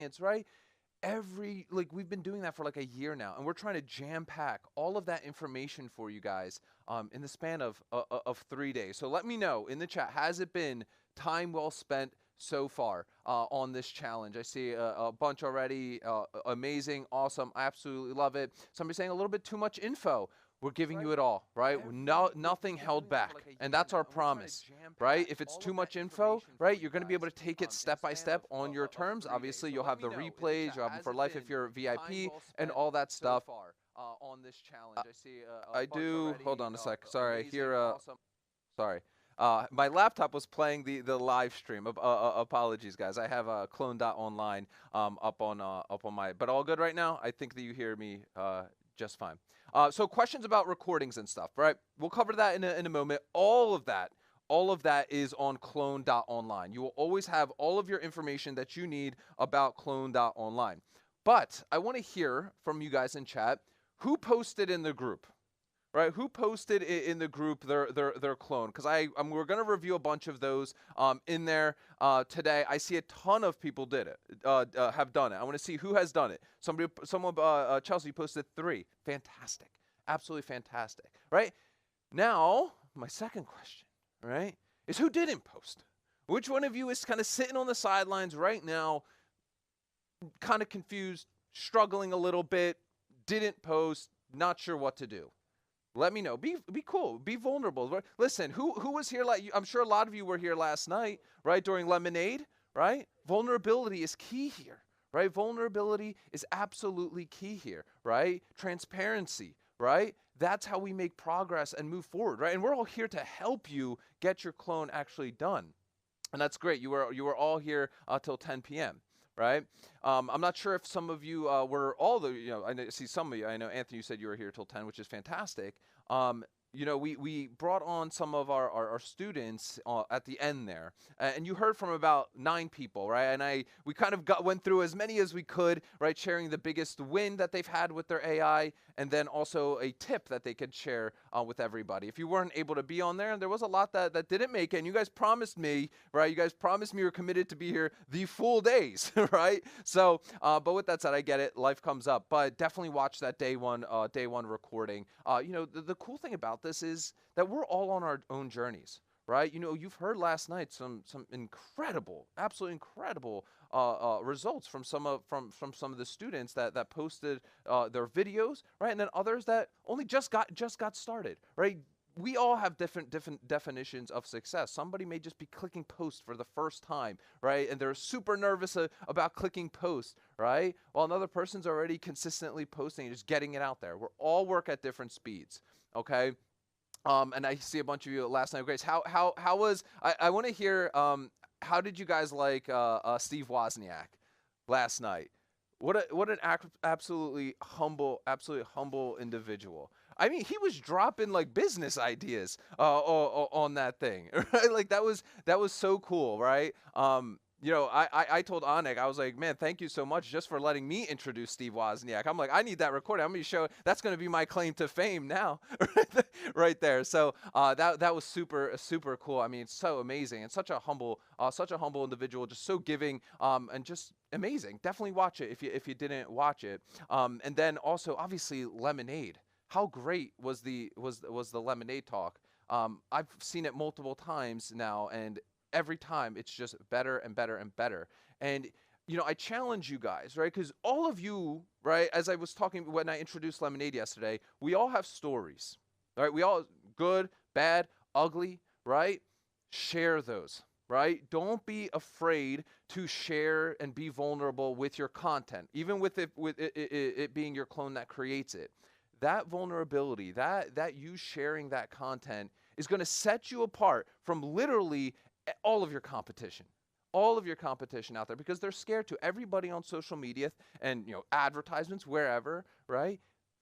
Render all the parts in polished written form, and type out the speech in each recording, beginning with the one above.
It's right. We've been doing that for like a year now, and we're trying to jam pack all of that information for you guys in the span of 3 days. So let me know in the chat, has it been time well spent so far on this challenge? I see a bunch already. Amazing, awesome, I absolutely love it. Somebody saying a little bit too much info. We're giving you it all, right? No, nothing held back, and that's our promise, right? If it's too much info, right, you're going to be able to take it step by step on your terms. Obviously, you'll have the replays, you'll have them for life if you're VIP, and all that stuff. On this challenge, I see. I do. Hold on a sec. Sorry, I hear. Sorry. My laptop was playing the live stream. Apologies, guys. I have clone.online up on my. But all good right now. I think that you hear me just fine. So questions about recordings and stuff, right? We'll cover that in a moment. All of that is on clone.online. You will always have all of your information that you need about clone.online. But I want to hear from you guys in chat who posted in the group, right? Who posted in the group their clone? Because we're gonna review a bunch of those in there today. I see a ton of people did it, have done it. I want to see who has done it. Someone, Chelsea posted 3. Fantastic, absolutely fantastic. Right now, my second question, right, is who didn't post? Which one of you is kind of sitting on the sidelines right now, kind of confused, struggling a little bit, didn't post, not sure what to do? Let me know. Be cool. Be vulnerable. Listen, who was here? I'm sure a lot of you were here last night, right? During Lemonade, right? Vulnerability is key here, right? Vulnerability is absolutely key here, right? Transparency, right? That's how we make progress and move forward, right? And we're all here to help you get your clone actually done. And that's great. You were all here till 10 p.m. Right? I'm not sure if some of you were all the, I see some of you. I know, Anthony, you said you were here till 10, which is fantastic. We brought on some of our students at the end there, and you heard from about 9 people, right? And we kind of went through as many as we could, right? Sharing the biggest win that they've had with their AI, and then also a tip that they could share with everybody. If you weren't able to be on there, and there was a lot that didn't make it, and you guys promised me, right? You guys promised me you're committed to be here the full days, right? So, but with that said, I get it. Life comes up, but definitely watch that day one recording. The cool thing about this is that we're all on our own journeys, right? You've heard last night some incredible, absolutely incredible results from some of the students that posted their videos, right? And then others that only just got started, right? We all have different definitions of success. Somebody may just be clicking post for the first time, right? And they're super nervous about clicking post, right? While another person's already consistently posting and just getting it out there. We're all work at different speeds, okay? And I see a bunch of you last night. Grace, how was? I want to hear. How did you guys like Steve Wozniak last night? What an absolutely humble individual. I mean, he was dropping like business ideas on that thing, right? Like that was so cool, right? I told Onik, I was like, man, thank you so much just for letting me introduce Steve Wozniak. I'm like, I need that recording. I'm going to show, that's going to be my claim to fame now, right there. So that was super cool. I mean, it's so amazing and such a humble individual, just so giving and just amazing. Definitely watch it if you didn't watch it. And then also, obviously, Lemonade. How great was the Lemonade talk? I've seen it multiple times now, and every time it's just better and better and better. And I challenge you guys, right? Because all of you, right, as I was talking when I introduced Lemonade yesterday, we all have stories, right? We all, good, bad, ugly, right? Share those, right? Don't be afraid to share and be vulnerable with your content, even with it being your clone that creates it. That vulnerability, that you sharing that content is going to set you apart from literally all of your competition out there, because they're scared to. Everybody on social media and advertisements wherever, right,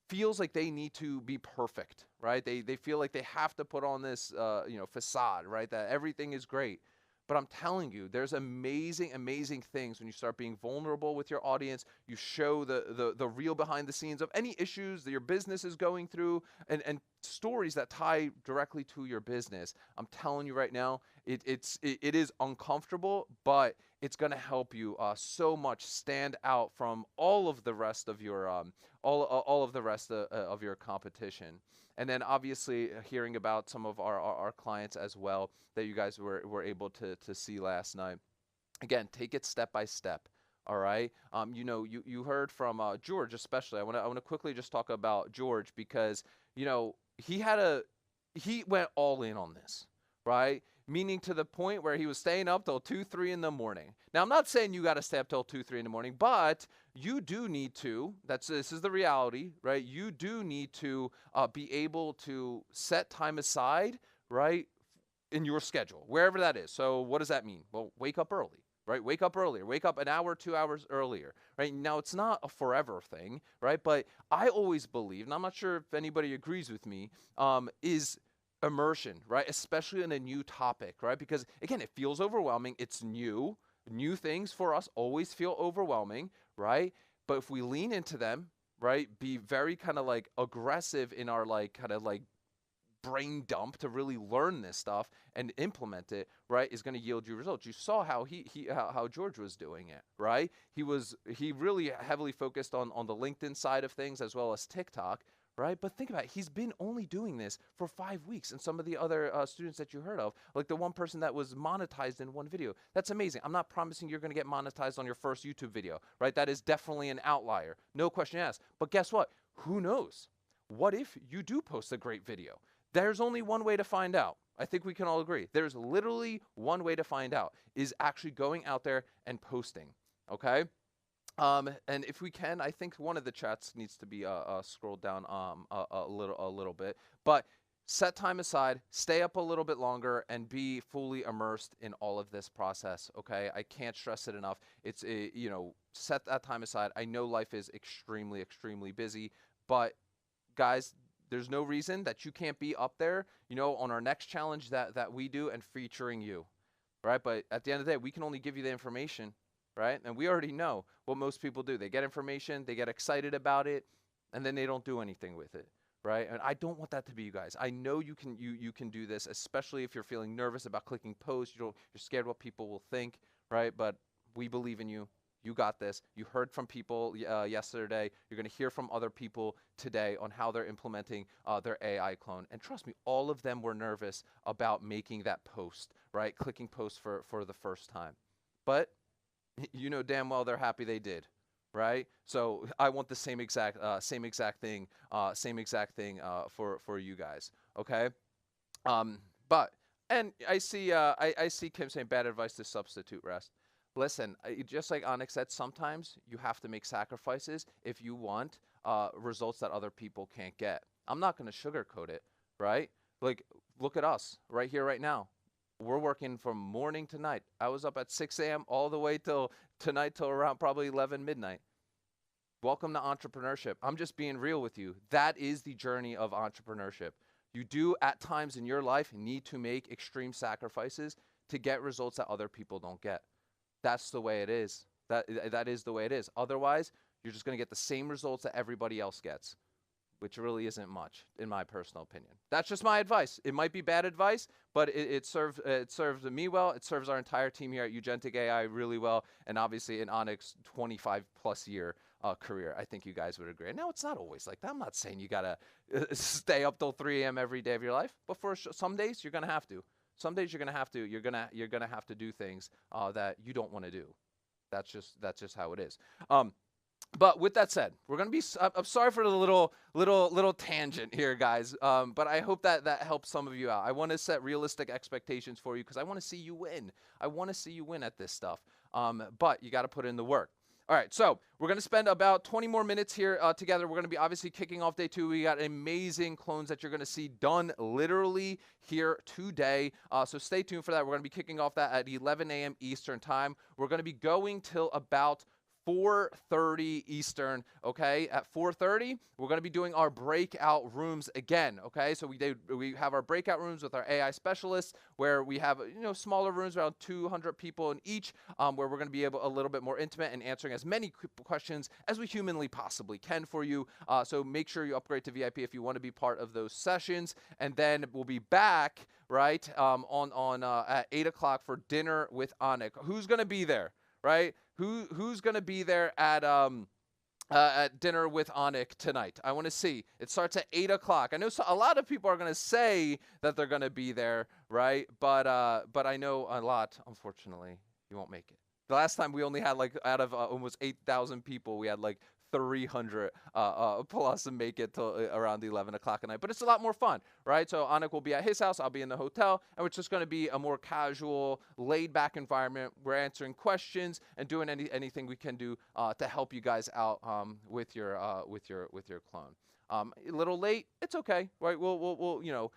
feels like they need to be perfect, right? They feel like they have to put on this facade, right, that everything is great. But I'm telling you, there's amazing things when you start being vulnerable with your audience. You show the real behind the scenes of any issues that your business is going through, and stories that tie directly to your business. I'm telling you right now, It is uncomfortable, but it's going to help you so much stand out from all of the rest of your all of the rest of your competition. And then obviously hearing about some of our clients as well that you guys were able to see last night. Again, take it step by step. All right. You heard from George especially. I want to quickly just talk about George because he went all in on this, right? Meaning to the point where he was staying up till 2, 3 in the morning. Now, I'm not saying you got to stay up till 2, 3 in the morning, but you do need to. This is the reality, right? You do need to be able to set time aside, right, in your schedule, wherever that is. So, what does that mean? Well, wake up early. Right? Wake up earlier. Wake up an hour, 2 hours earlier. Right? Now, it's not a forever thing, right? But I always believe, and I'm not sure if anybody agrees with me, is immersion, right? Especially in a new topic, right? Because again, it feels overwhelming. It's new. New things for us always feel overwhelming, right? But if we lean into them, right, be very kind of like aggressive in our like kind of like brain dump to really learn this stuff and implement it, right, is going to yield you results. You saw how how George was doing it, right? He really heavily focused on the LinkedIn side of things as well as TikTok, right? But think about it, he's been only doing this for 5 weeks. And some of the other students that you heard of, like the one person that was monetized in one video, that's amazing. I'm not promising you're going to get monetized on your first YouTube video, right? That is definitely an outlier, no question asked. But guess what? Who knows? What if you do post a great video? There's only one way to find out. I think we can all agree. There's literally one way to find out, is actually going out there and posting, okay? And if we can, I think one of the chats needs to be scrolled down a little bit. But set time aside, stay up a little bit longer, and be fully immersed in all of this process, okay? I can't stress it enough. It's, set that time aside. I know life is extremely, extremely busy, but guys, there's no reason that you can't be up there, on our next challenge that we do and featuring you, right? But at the end of the day, we can only give you the information, right? And we already know what most people do. They get information, they get excited about it, and then they don't do anything with it, right? And I don't want that to be you guys. I know you can do this, especially if you're feeling nervous about clicking post. You're scared what people will think, right? But we believe in you. You got this. You heard from people yesterday. You're going to hear from other people today on how they're implementing their AI clone. And trust me, all of them were nervous about making that post, right? Clicking post for the first time. But you know damn well they're happy they did, right? So I want the same exact thing for you guys. Okay. But I see Kim saying bad advice to substitute rest. Listen, just like Onyx said, sometimes you have to make sacrifices if you want results that other people can't get. I'm not going to sugarcoat it, right? Like, look at us right here, right now. We're working from morning to night. I was up at 6 a.m. all the way till tonight, till around probably 11 midnight. Welcome to entrepreneurship. I'm just being real with you. That is the journey of entrepreneurship. You do, at times in your life, need to make extreme sacrifices to get results that other people don't get. That's the way it is. That is the way it is. Otherwise, you're just going to get the same results that everybody else gets, which really isn't much, in my personal opinion. That's just my advice. It might be bad advice, but it serves me well. It serves our entire team here at Ugentic AI really well, and obviously in Onyx 25+ year career. I think you guys would agree. Now, it's not always like that. I'm not saying you got to stay up till 3 a.m. every day of your life, but for some days you're going to have to. Some days you're gonna have to. You're gonna have to do things that you don't want to do. That's just how it is. But with that said, we're gonna be. I'm sorry for the little tangent here, guys. But I hope that helps some of you out. I want to set realistic expectations for you because I want to see you win. I want to see you win at this stuff. But you got to put in the work. All right, so we're going to spend about 20 more minutes here together. We're going to be obviously kicking off day 2. We got amazing clones that you're going to see done literally here today. So stay tuned for that. We're going to be kicking off that at 11 a.m. Eastern time. We're going to be going till about 4:30 Eastern, okay? At 4:30, we're going to be doing our breakout rooms again, okay? So we have our breakout rooms with our AI specialists where we have, smaller rooms around 200 people in each, where we're going to be able a little bit more intimate and answering as many questions as we humanly possibly can for you. So make sure you upgrade to VIP if you want to be part of those sessions, and then we'll be back, right, at 8 o'clock for dinner with Anik. Who's going to be there, right? Who's going to be there at dinner with Anik tonight? I want to see. It starts at 8 o'clock. I know a lot of people are going to say that they're going to be there, right? But I know a lot, unfortunately, you won't make it. The last time we only had, like, out of almost 8,000 people, we had like 300 plus and make it till around 11 o'clock at night. But it's a lot more fun, right? So Anik will be at his house, I'll be in the hotel, and it's just going to be a more casual, laid-back environment. We're answering questions and doing anything we can do to help you guys out with your clone. A little late, it's okay, right? We'll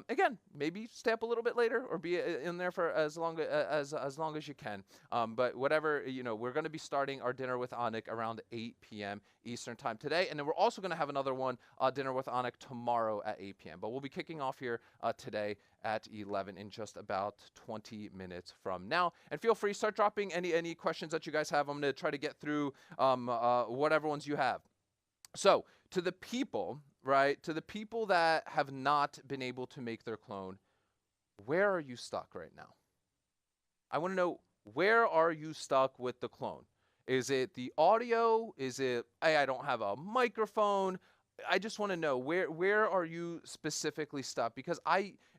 again, maybe stay up a little bit later or be in there for as long as you can. But whatever, we're going to be starting our dinner with Anik around 8 p.m. Eastern time today, and then we're also going to have another one, dinner with Anik tomorrow at 8 p.m. But we'll be kicking off here today at 11 in just about 20 minutes from now. And feel free to start dropping any questions that you guys have. I'm going to try to get through whatever ones you have. So, to the people, right, to the people that have not been able to make their clone, where are you stuck right now? I want to know, where are you stuck with the clone? Is it the audio? Is it, hey, I don't have a microphone? I just want to know, where are you specifically stuck? Because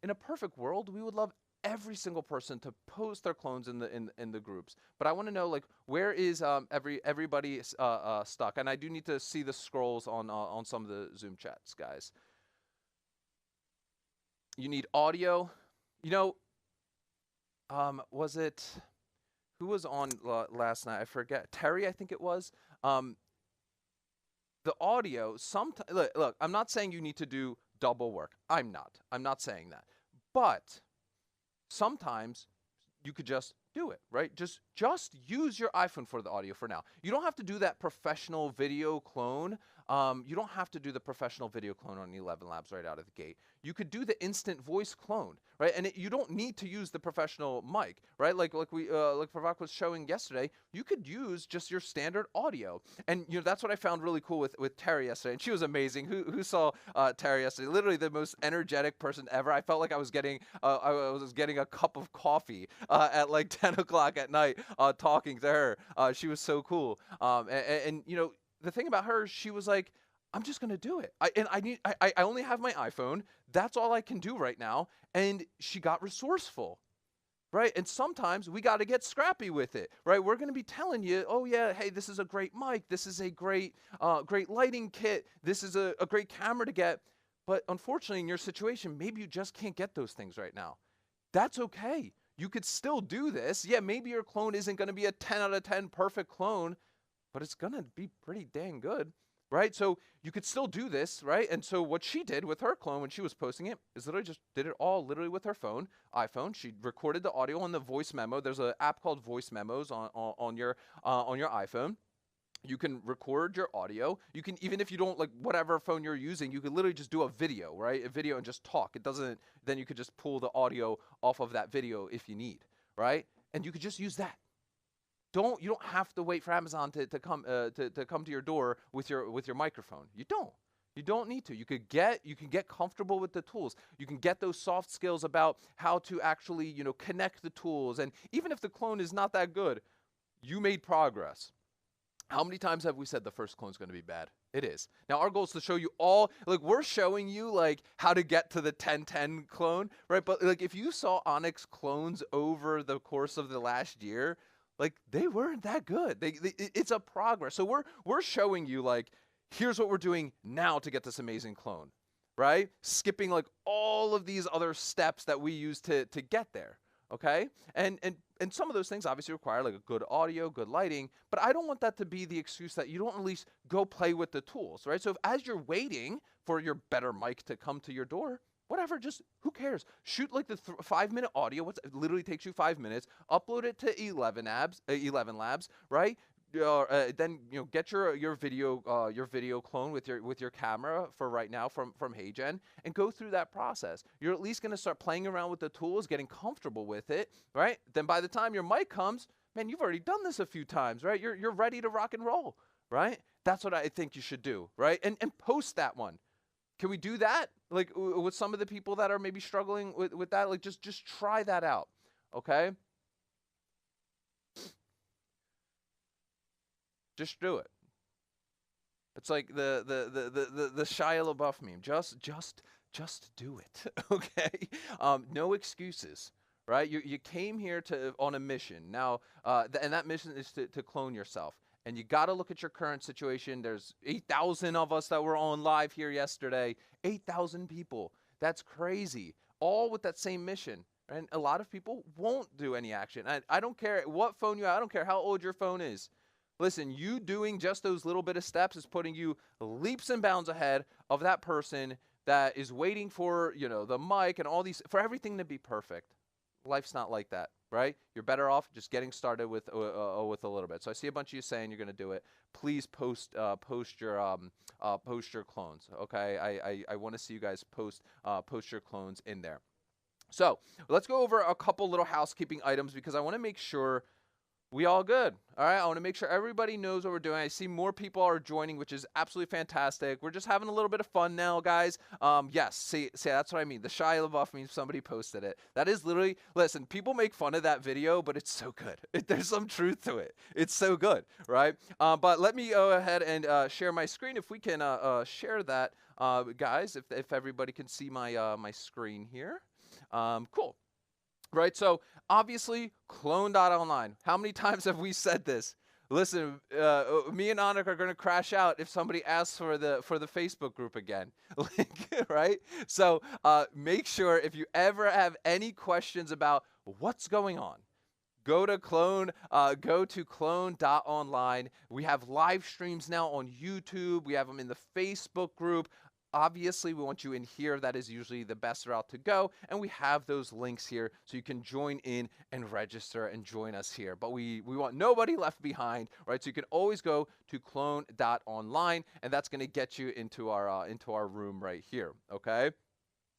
in a perfect world, we would love every single person to post their clones in the groups, but I want to know, like, where is everybody stuck? And I do need to see the scrolls on some of the Zoom chats, guys. You need audio. Was it, who was on last night? I forget. Terry, I think it was. The audio. Sometimes, look, I'm not saying you need to do double work. I'm not saying that, but sometimes you could just do it, right? Just use your iPhone for the audio for now. You don't have to do that professional video clone. You don't have to do the professional video clone on 11 Labs right out of the gate. You could do the instant voice clone, right? And you don't need to use the professional mic, right? Like Pravak was showing yesterday, you could use just your standard audio. And that's what I found really cool with Terry yesterday. And she was amazing. Who saw Terry yesterday? Literally the most energetic person ever. I felt like I was getting a cup of coffee at like 10 o'clock at night talking to her. She was so cool. And the thing about her, she was like, I'm just going to do it. I only have my iPhone. That's all I can do right now. And she got resourceful, right? And sometimes we got to get scrappy with it, right? We're going to be telling you, oh yeah, hey, this is a great mic. This is a great lighting kit. This is a great camera to get. But unfortunately, in your situation, maybe you just can't get those things right now. That's okay. You could still do this. Yeah, maybe your clone isn't going to be a 10 out of 10 perfect clone, but it's going to be pretty dang good, right? So you could still do this, right? And so what she did with her clone when she was posting it is literally just did it all literally with her iPhone. She recorded the audio on the voice memo. There's an app called Voice Memos on your iPhone. You can record your audio. You can, even if you don't like whatever phone you're using, you could literally just do a video, right? A video and just talk. Then you could just pull the audio off of that video if you need, right? And you could just use that. You don't have to wait for Amazon to come to your door with your microphone. You don't need to. You can get comfortable with the tools. You can get those soft skills about how to actually, connect the tools. And even if the clone is not that good, you made progress. How many times have we said the first clone is going to be bad? It is. Now, our goal is to show you all, like, we're showing you, like, how to get to the 1010 clone, right? But, like, if you saw Onyx clones over the course of the last year, like, they weren't that good. It's a progress. So we're showing you, like, here's what we're doing now to get this amazing clone, right? Skipping, like, all of these other steps that we use to get there, okay? And some of those things obviously require, like, a good audio, good lighting, but I don't want that to be the excuse that you don't at least go play with the tools, right? So as you're waiting for your better mic to come to your door, whatever, just who cares? Shoot like the 5-minute audio. It literally takes you 5 minutes. Upload it to 11 Labs, right? then get your video clone with your camera for right now from HeyGen, and go through that process. You're at least going to start playing around with the tools, getting comfortable with it, right? Then by the time your mic comes, man, you've already done this a few times, right? You're ready to rock and roll, right? That's what I think you should do, right? And post that one. Can we do that? Like with some of the people that are maybe struggling with that, like just try that out, okay? Just do it. It's like the Shia LaBeouf meme. Just do it, okay? No excuses, right? You came here on a mission. Now, and that mission is to clone yourself. And you got to look at your current situation. There's 8,000 of us that were on live here yesterday. 8,000 people. That's crazy. All with that same mission. And a lot of people won't do any action. I don't care what phone you have. I don't care how old your phone is. Listen, you doing just those little bit of steps is putting you leaps and bounds ahead of that person that is waiting for, the mic and all these, for everything to be perfect. Life's not like that, right? You're better off just getting started with a little bit. So I see a bunch of you saying you're going to do it. Please post your clones, okay? I want to see you guys post your clones in there. So let's go over a couple little housekeeping items because I want to make sure we all good. All right. I want to make sure everybody knows what we're doing. I see more people are joining, which is absolutely fantastic. We're just having a little bit of fun now, guys. Yes. See, that's what I mean. The Shia LaBeouf means somebody posted it. That is literally, listen, people make fun of that video, but it's so good. There's some truth to it. It's so good. Right. But let me go ahead and share my screen. If we can share that, guys, if everybody can see my, my screen here. Cool. Right, so obviously, clone.online. How many times have we said this? Listen, me and Anik are going to crash out if somebody asks for the Facebook group again, right? So make sure if you ever have any questions about what's going on, go to clone.online. We have live streams now on YouTube. We have them in the Facebook group. Obviously, we want you in here. That is usually the best route to go. And we have those links here so you can join in and register and join us here. But we want nobody left behind, right? So you can always go to clone.online, and that's going to get you into our room right here, okay?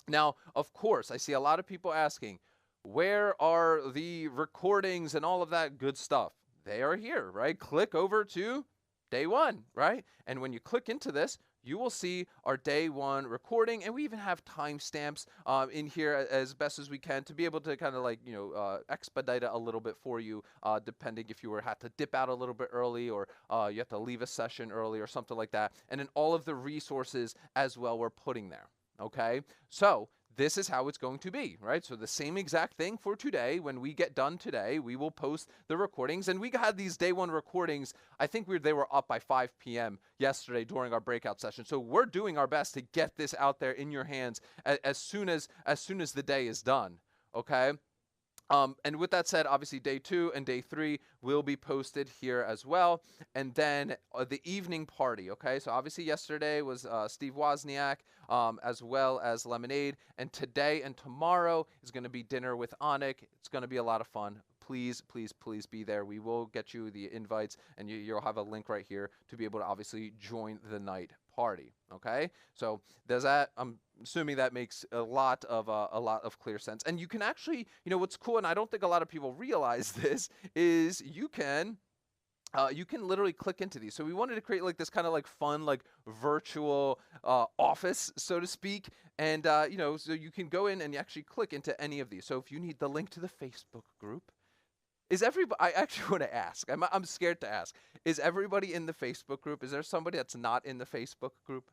Now, of course, I see a lot of people asking, where are the recordings and all of that good stuff? They are here, right? Click over to day one, right? And when you click into this, you will see our day one recording, and we even have timestamps in here as best as we can to be able to kind of like, expedite it a little bit for you, depending if you had to dip out a little bit early or you have to leave a session early or something like that. And then all of the resources as well we're putting there, okay? So this is how it's going to be, right? So the same exact thing for today. When we get done today, we will post the recordings. And we had these day one recordings. I think they were up by 5 p.m. yesterday during our breakout session. So we're doing our best to get this out there in your hands as soon as the day is done, okay? And with that said, obviously day 2 and day 3 will be posted here as well. And then the evening party, okay? So obviously yesterday was Steve Wozniak, as well as Lemonade. And today and tomorrow is going to be dinner with Anik. It's going to be a lot of fun. Please, please, please be there. We will get you the invites, and you'll have a link right here to be able to obviously join the night party, okay? So does that, I'm assuming that makes a lot of clear sense. And you can actually, what's cool, and I don't think a lot of people realize this, is you can literally click into these. So we wanted to create like this kind of like fun, like virtual office, so to speak. And, so you can go in and actually click into any of these. So if you need the link to the Facebook group, I actually want to ask, I'm scared to ask, is everybody in the Facebook group? Is there somebody that's not in the Facebook group?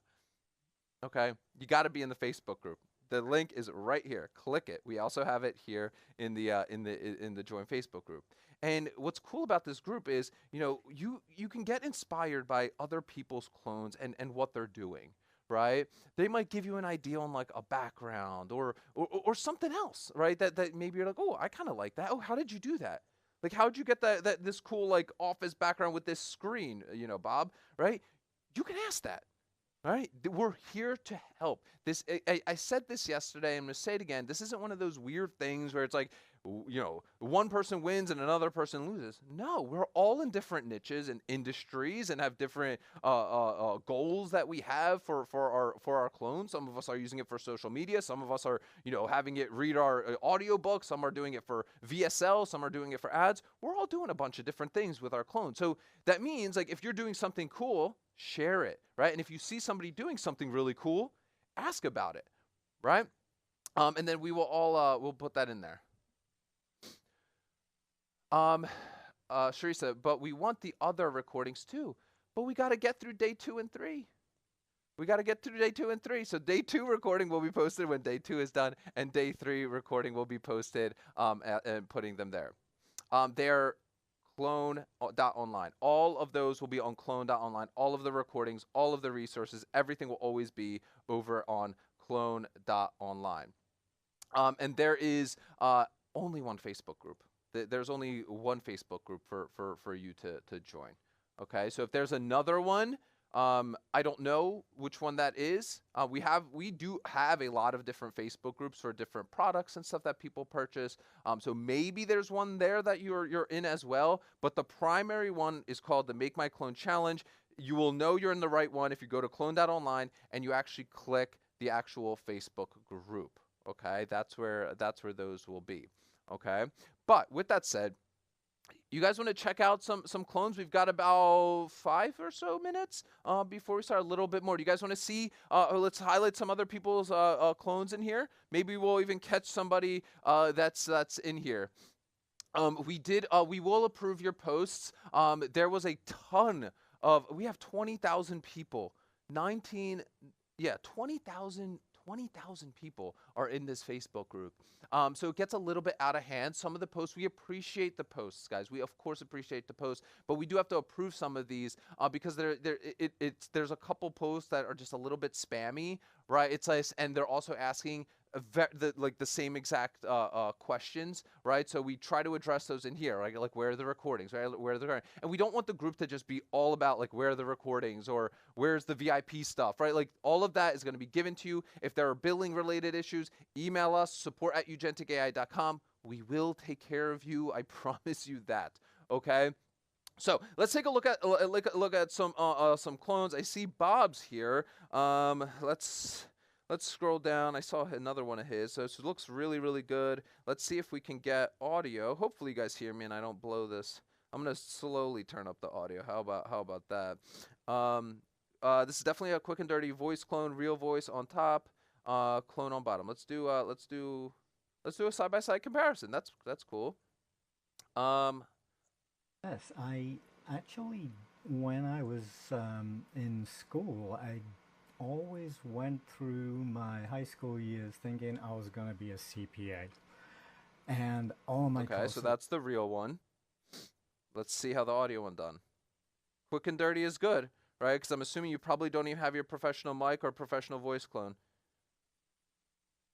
Okay, you got to be in the Facebook group. The link is right here. Click it. We also have it here in the join Facebook group. And what's cool about this group is, you can get inspired by other people's clones and what they're doing, right? They might give you an idea on like a background or something else, right? That maybe you're like, oh, I kind of like that. Oh, how did you do that? Like, how'd you get this cool like office background with this screen, Bob, right? You can ask that. All right, we're here to help. I said this yesterday. I'm going to say it again. This isn't one of those weird things where it's like, one person wins and another person loses. No, we're all in different niches and industries and have different goals that we have for our clones. Some of us are using it for social media. Some of us are having it read our audiobook. Some are doing it for VSL. Some are doing it for ads. We're all doing a bunch of different things with our clones. So that means like if you're doing something cool, share it, right? And if you see somebody doing something really cool, ask about it, right? And then we will all we'll put that in there. Sharisa, but we want the other recordings too. But we got to get through day 2 and 3. We got to get through day 2 and 3. So day 2 recording will be posted when day 2 is done, and day 3 recording will be posted and putting them there. They're clone.online. All of those will be on clone.online. All of the recordings, all of the resources, everything will always be over on clone.online. And there is only one Facebook group. There's only one Facebook group for you to join. Okay, so if there's another one, I don't know which one that is. We do have a lot of different Facebook groups for different products and stuff that people purchase. So maybe there's one there that you're in as well. But the primary one is called the Make My Clone Challenge. You will know you're in the right one if you go to clone.online and you actually click the actual Facebook group. Okay, that's where those will be. Okay, but with that said, you guys want to check out some clones? We've got about 5 or so minutes before we start. A little bit more. Do you guys want to see? Let's highlight some other people's clones in here. Maybe we'll even catch somebody that's in here. We will approve your posts. There was a ton of. We have 20,000 people. 20,000 people are in this Facebook group. So it gets a little bit out of hand. Some of the posts, we appreciate the posts, guys. We, of course, appreciate the posts, but we do have to approve some of these because there's a couple posts that are just a little bit spammy, right? It's like, and they're also asking the same exact questions, right? So we try to address those in here, right? Like where are the recordings, right? Where are the and we don't want the group to just be all about like where are the recordings or where's the VIP stuff, right? Like all of that is going to be given to you. If there are billing related issues, email us support@ugenticai.com. We will take care of you. I promise you that. Okay. So let's take a look at some clones. I see Bob's here. Let's scroll down. I saw another one of his. So it looks really, really good. Let's see if we can get audio. Hopefully you guys hear me and I don't blow this. I'm going to slowly turn up the audio. How about that? This is definitely a quick and dirty voice clone, real voice on top, clone on bottom. Let's do a side-by-side comparison. That's cool. Yes, I actually, when I was in school, I always went through my high school years thinking I was going to be a CPA. And all my courses... so that's the real one. Let's see how the audio one done. Quick and dirty is good, right? Because I'm assuming you probably don't even have your professional mic or professional voice clone.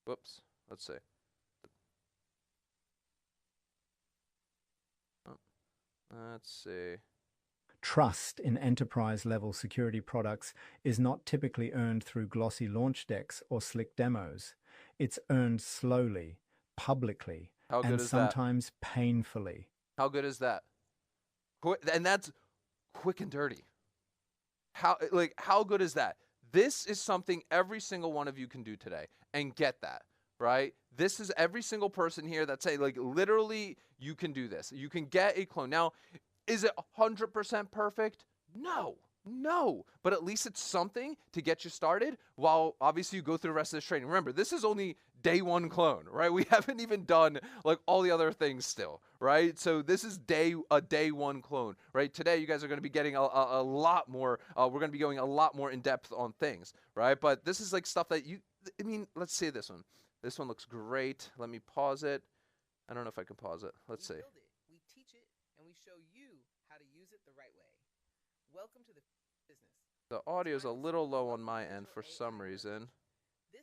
Whoops. Let's see. Let's see. Trust in enterprise-level security products is not typically earned through glossy launch decks or slick demos. It's earned slowly, publicly, and sometimes painfully. How good is that? And that's quick and dirty. How good is that? This is something every single one of you can do today and get that, right? This is every single person here that say, like, literally, you can do this. You can get a clone. Now, is it 100% perfect? No. But at least it's something to get you started while obviously you go through the rest of this training. Remember, this is only day 1 clone, right? We haven't even done like all the other things still, right? So this is day 1 clone, right? Today you guys are going to be getting a lot more. We're going to be going a lot more in depth on things, right? But this is like stuff that let's see this one. This one looks great. Let me pause it. I don't know if I can pause it. Let's see. We teach it, and we show you how to use it the right way. Welcome to the business. The audio is a little low on my end for some reason.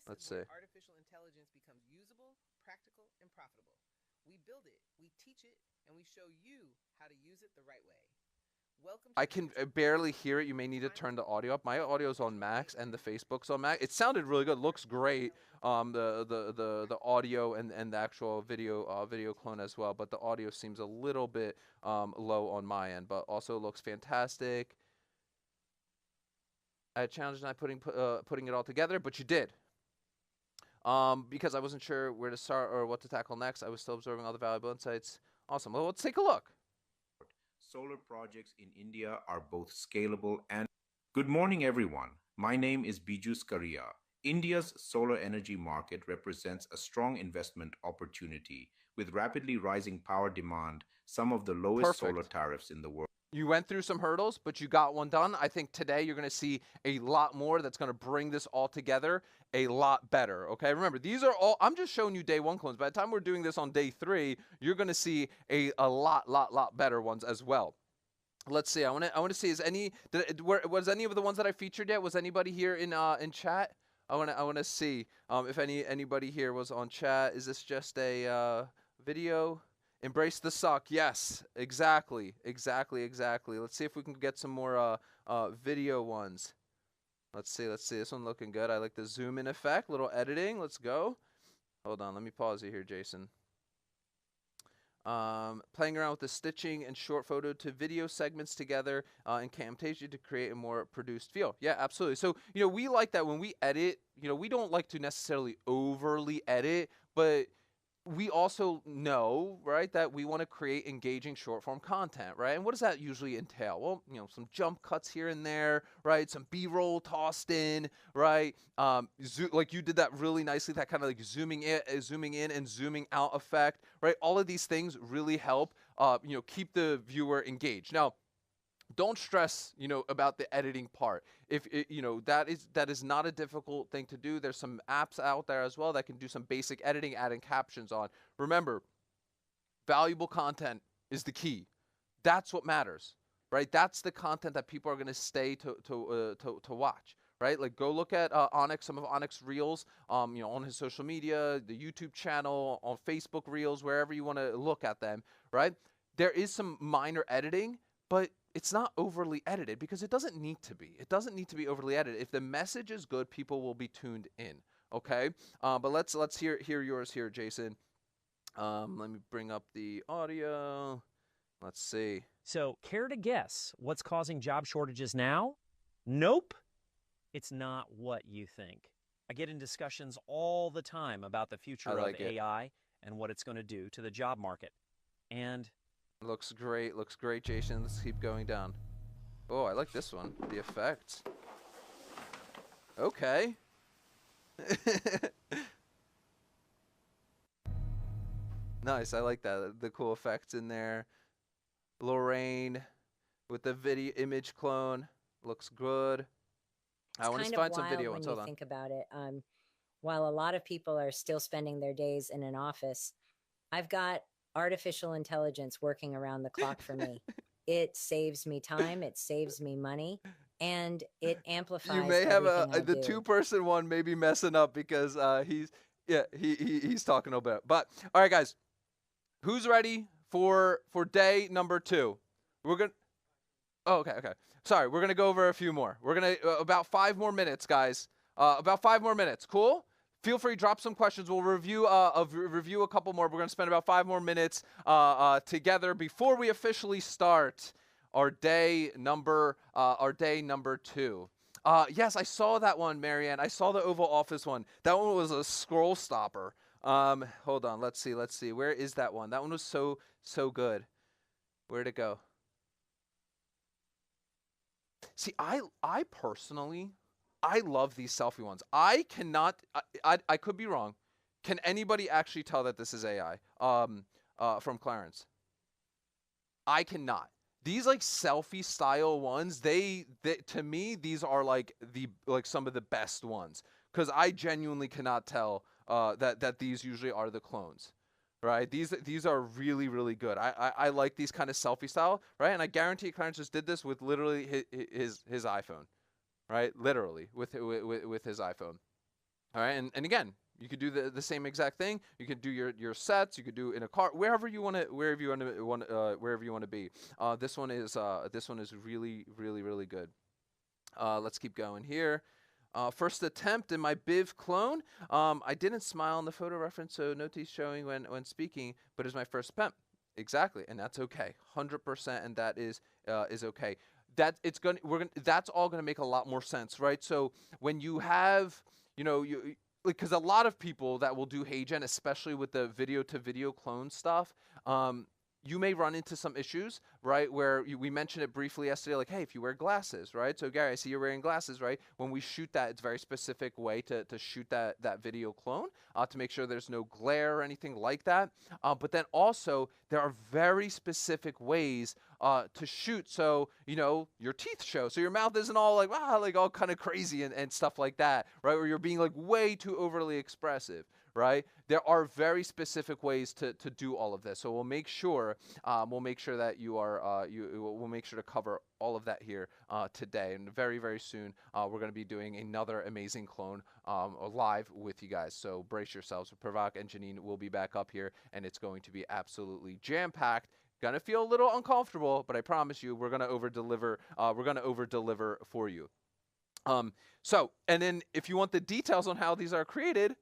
Let's see. Artificial intelligence becomes usable, practical, and profitable. We build it, we teach it, and we show you how to use it the right way. Welcome to I the can future. barely hear it. You may need to turn the audio up. My audio's on max and the Facebook's on max. It sounded really good. Looks great. The audio and the actual video clone as well, but the audio seems a little bit low on my end, but also looks fantastic. I had challenged not putting it all together, but you did. Because I wasn't sure where to start or what to tackle next. I was still absorbing all the valuable insights. Awesome. Well, let's take a look. Solar projects in India are both scalable and. Good morning, everyone. My name is Biju Skaria. India's solar energy market represents a strong investment opportunity with rapidly rising power demand, some of the lowest solar Perfect. tariffs in the world. You went through some hurdles, but you got one done. I think today you're going to see a lot more that's going to bring this all together a lot better. Okay, remember, these are all, I'm just showing you day one clones. By the time we're doing this on day 3, you're going to see a lot better ones as well. Let's see. I want to see, was any of the ones that I featured yet? Was anybody here in chat? I want to see if anybody here was on chat. Is this just a video? Embrace the suck. Yes, exactly. Let's see if we can get some more video ones. Let's see. This one looking good. I like the zoom in effect. Little editing. Let's go. Hold on. Let me pause you here, Jason. Playing around with the stitching and short photo to video segments together in Camtasia to create a more produced feel. Yeah, absolutely. So, we like that when we edit, we don't like to necessarily overly edit, but we also know, right, that we want to create engaging short form content, right? And what does that usually entail? Well, some jump cuts here and there, right? Some B-roll tossed in, right? Like you did that really nicely, that kind of like zooming in and zooming out effect, right? All of these things really help, keep the viewer engaged. Now, don't stress, about the editing part. If it, that is not a difficult thing to do. There's some apps out there as well that can do some basic editing, adding captions on. Remember, valuable content is the key. That's what matters, right? That's the content that people are going to stay to watch, right? Like go look at Onyx, some of Onyx Reels, on his social media, the YouTube channel, on Facebook Reels, wherever you want to look at them, right? There is some minor editing, but it's not overly edited because it doesn't need to be. It doesn't need to be overly edited. If the message is good, people will be tuned in. Okay, but let's hear yours here, Jason. Let me bring up the audio. Let's see. So, care to guess what's causing job shortages now? Nope. It's not what you think. I get in discussions all the time about the future of AI and what it's going to do to the job market. And looks great, Jason. Let's keep going down. Oh, I like this one. The effects. Okay. Nice, I like that. The cool effects in there. Lorraine with the video image clone. Looks good. I want to find some video ones. Hold on. When you think about it, while a lot of people are still spending their days in an office, I've got artificial intelligence working around the clock for me. It saves me time, it saves me money, and it amplifies. You may have the 2-person one may be messing up because he's talking a bit. But all right, guys, who's ready for day number 2? We're gonna. Oh, okay. Sorry, we're gonna go over a few more. We're gonna about 5 more minutes, guys. About 5 more minutes. Cool. Feel free, drop some questions. We'll review a couple more. We're going to spend about 5 more minutes together before we officially start our day number 2. Yes, I saw that one, Marianne. I saw the Oval Office one. That one was a scroll stopper. Hold on. Let's see. Where is that one? That one was so good. Where'd it go? See, I personally, I love these selfie ones. I cannot, I could be wrong. Can anybody actually tell that this is AI from Clarence? I cannot. These like selfie style ones, they to me, these are like some of the best ones. Because I genuinely cannot tell that these usually are the clones. Right? These are really, really good. I like these kind of selfie style, right? And I guarantee Clarence just did this with literally his iPhone. Right, literally with his iPhone. All right, and again, You could do the same exact thing. You could do your sets. You could do in a car, wherever you want to wherever you want to be. This one is really really good. Let's keep going here. First attempt in my Biv clone. I didn't smile in the photo reference, so no teeth showing when speaking, but it's my first attempt. Exactly, and that's okay. 100%, and that is okay. That's all gonna make a lot more sense, right? So when you have, because a lot of people that will do HeyGen, especially with the video to video clone stuff, you may run into some issues, right? Where we mentioned it briefly yesterday, like, hey, if you wear glasses, right? So Gary, I see you're wearing glasses, right? When we shoot that, it's a very specific way to shoot that video clone to make sure there's no glare or anything like that. But then also, there are very specific ways to shoot so, your teeth show. So your mouth isn't all like, like all kind of crazy and stuff like that, right? Where you're being like way too overly expressive. Right? There are very specific ways to do all of this. So we'll make sure that you are we'll make sure to cover all of that here today. And very very soon we're going to be doing another amazing clone live with you guys. So brace yourselves. Pravak and Janine will be back up here, and it's going to be absolutely jam packed. Gonna feel a little uncomfortable, but I promise you we're gonna over deliver. We're gonna over deliver for you. So and then if you want the details on how these are created,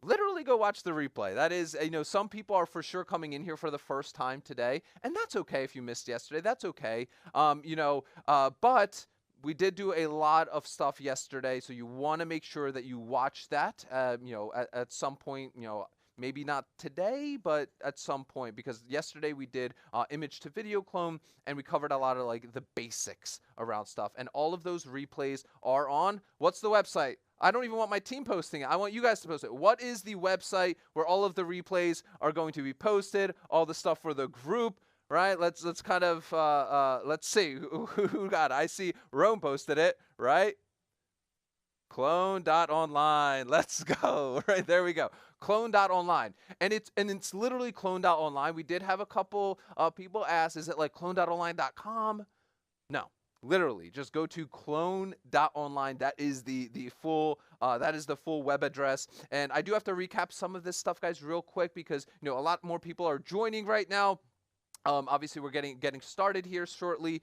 literally go watch the replay. That is, some people are for sure coming in here for the first time today, and that's okay if you missed yesterday. That's okay. But we did do a lot of stuff yesterday, so you want to make sure that you watch that, at some point, maybe not today, but at some point, because yesterday we did image to video clone, and we covered a lot of like the basics around stuff. And all of those replays are on, what's the website? I don't even want my team posting it. I want you guys to post it. What is the website where all of the replays are going to be posted? All the stuff for the group, right? Let's kind of let's see who got it. I see Rome posted it, right? Clone.online. Let's go. Right, there we go. Clone.online. And it's literally clone.online. We did have a couple people ask, is it like clone.online.com? No. Literally, just go to clone.online. That is the full web address. And I do have to recap some of this stuff, guys, real quick, because a lot more people are joining right now. Obviously, we're getting started here shortly.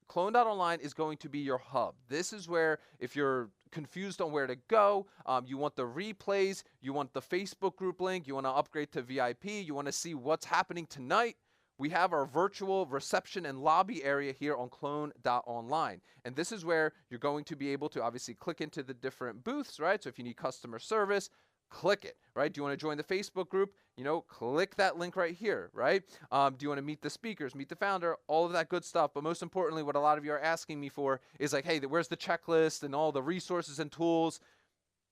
Clone.online is going to be your hub. This is where, if you're confused on where to go, you want the replays, you want the Facebook group link, you want to upgrade to VIP, you want to see what's happening tonight. We have our virtual reception and lobby area here on clone.online. And this is where you're going to be able to obviously click into the different booths, right? So if you need customer service, click it, right? Do you want to join the Facebook group? Click that link right here, right? Do you want to meet the speakers, meet the founder, all of that good stuff? But most importantly, what a lot of you are asking me for is like, hey, where's the checklist and all the resources and tools?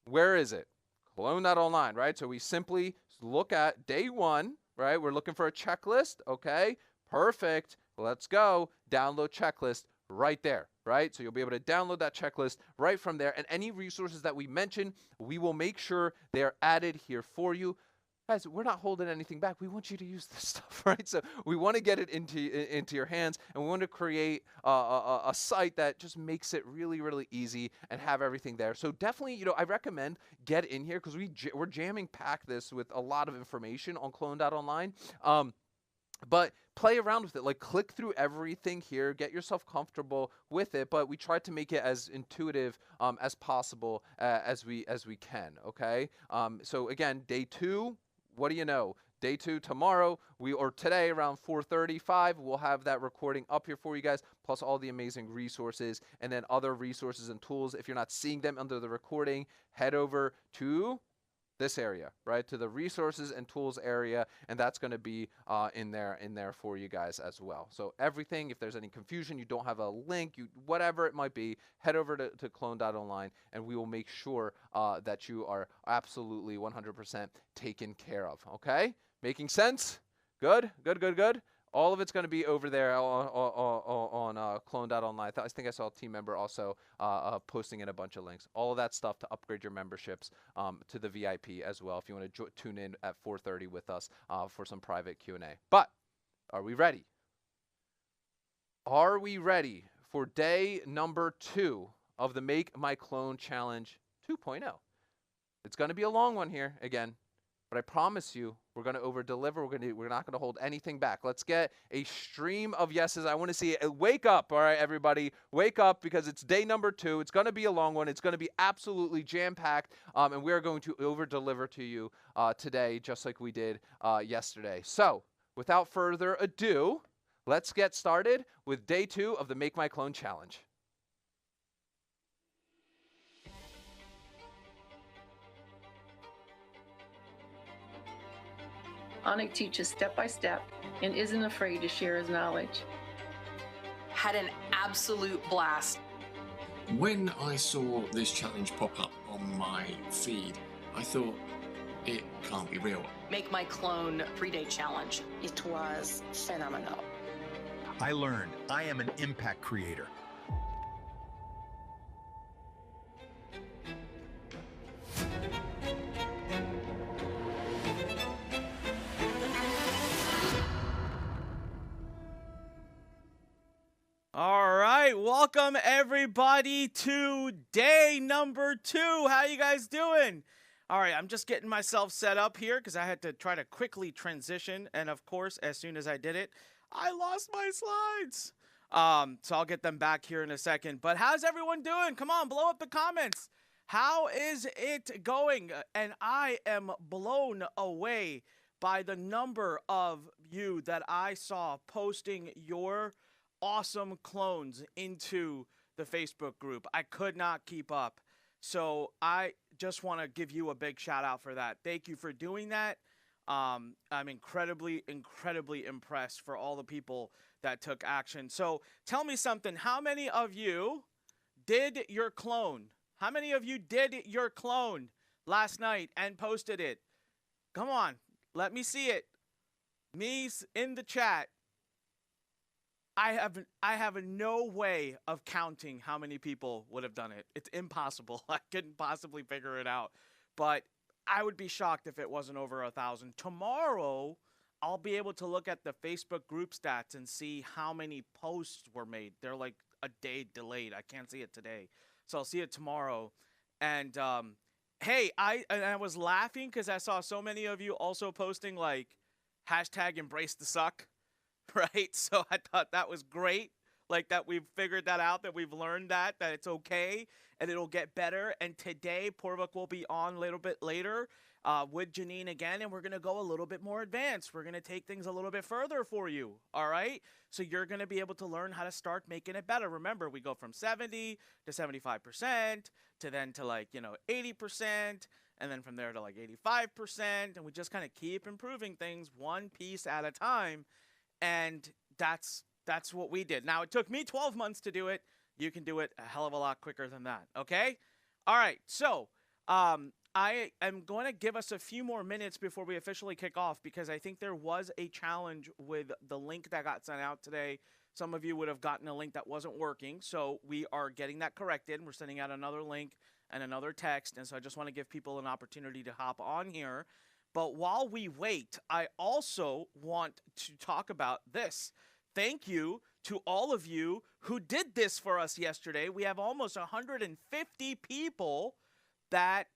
Where is it? Clone.online, right? So we simply look at day one, right? We're looking for a checklist. Okay, perfect. Let's go. Download checklist right there, right? So you'll be able to download that checklist right from there. And any resources that we mention, we will make sure they're added here for you. Guys, we're not holding anything back. We want you to use this stuff, right? So we want to get it into your hands, and we want to create a site that just makes it really, really easy and have everything there. So definitely, I recommend get in here, because we're jamming packed this with a lot of information on clone.online. But play around with it, like click through everything here, get yourself comfortable with it, but we try to make it as intuitive as possible as we can, okay? So again, day 2, what do you know? Day 2 tomorrow, or today around 4:35, we'll have that recording up here for you guys, plus all the amazing resources, and then other resources and tools. If you're not seeing them under the recording, head over to this area, right, to the resources and tools area, and that's going to be in there for you guys as well. So everything, if there's any confusion, you don't have a link, whatever it might be, head over to clone.online, and we will make sure that you are absolutely 100% taken care of. Okay, making sense? Good. All of it's going to be over there on clone.online. I think I saw a team member also posting in a bunch of links. All of that stuff to upgrade your memberships to the VIP as well, if you want to tune in at 4:30 with us for some private Q&A. But are we ready? Are we ready for day number 2 of the Make My Clone Challenge 2.0? It's going to be a long one here again, but I promise you we're going to over deliver. We're not going to hold anything back. Let's get a stream of yeses. I want to see it. Wake up, all right, everybody. Wake up, because it's day number 2. It's going to be a long one. It's going to be absolutely jam-packed, and we are going to over deliver to you today, just like we did yesterday. So without further ado, let's get started with day 2 of the Make My Clone Challenge. Anik teaches step by step and isn't afraid to share his knowledge. Had an absolute blast. When I saw this challenge pop up on my feed, I thought, it can't be real. Make My Clone 3-day challenge. It was phenomenal. I learned I am an impact creator. All right, welcome everybody to day number 2. How you guys doing? All right, I'm just getting myself set up here because I had to try to quickly transition, and of course, as soon as I did it, I lost my slides. So I'll get them back here in a second. But how's everyone doing? Come on, blow up the comments. How is it going? And I am blown away by the number of you that I saw posting your awesome clones into the Facebook group. I could not keep up. So I just want to give you a big shout out for that. Thank you for doing that. I'm incredibly impressed for all the people that took action. So tell me something. How many of you did your clone? How many of you did your clone last night and posted it? Come on, let me see it. Me's in the chat. I have no way of counting how many people would have done it. It's impossible. I couldn't possibly figure it out. But I would be shocked if it wasn't over 1,000. Tomorrow, I'll be able to look at the Facebook group stats and see how many posts were made. They're like a day delayed. I can't see it today. So I'll see it tomorrow. And hey, I was laughing because I saw so many of you also posting like hashtag embrace the suck. Right? So I thought that was great. Like that we've figured that out, that we've learned that it's okay and it'll get better. And today, Porvuk will be on a little bit later with Janine again, and we're going to go a little bit more advanced. We're going to take things a little bit further for you, all right? So you're going to be able to learn how to start making it better. Remember, we go from 70 to 75% to then to 80%, and then from there to 85%, and we just kind of keep improving things one piece at a time. And that's what we did. Now, it took me 12 months to do it. You can do it a hell of a lot quicker than that, okay? All right, so I am going to give us a few more minutes before we officially kick off because I think there was a challenge with the link that got sent out today. Some of you would have gotten a link that wasn't working, so we are getting that corrected. We're sending out another link and another text, and so I just want to give people an opportunity to hop on here. But while we wait, I also want to talk about this. Thank you to all of you who did this for us yesterday. We have almost 150 people that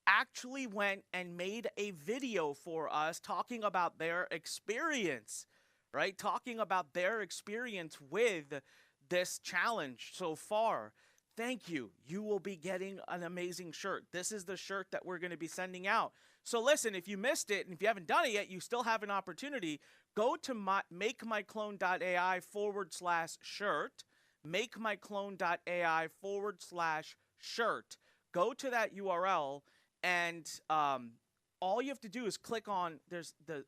actually went and made a video for us talking about their experience, right? Talking about their experience with this challenge so far. Thank you. You will be getting an amazing shirt. This is the shirt that we're going to be sending out. So listen, if you missed it, and if you haven't done it yet, you still have an opportunity. Go to makemyclone.ai/shirt, makemyclone.ai/shirt. Go to that URL, and all you have to do is click on, there's the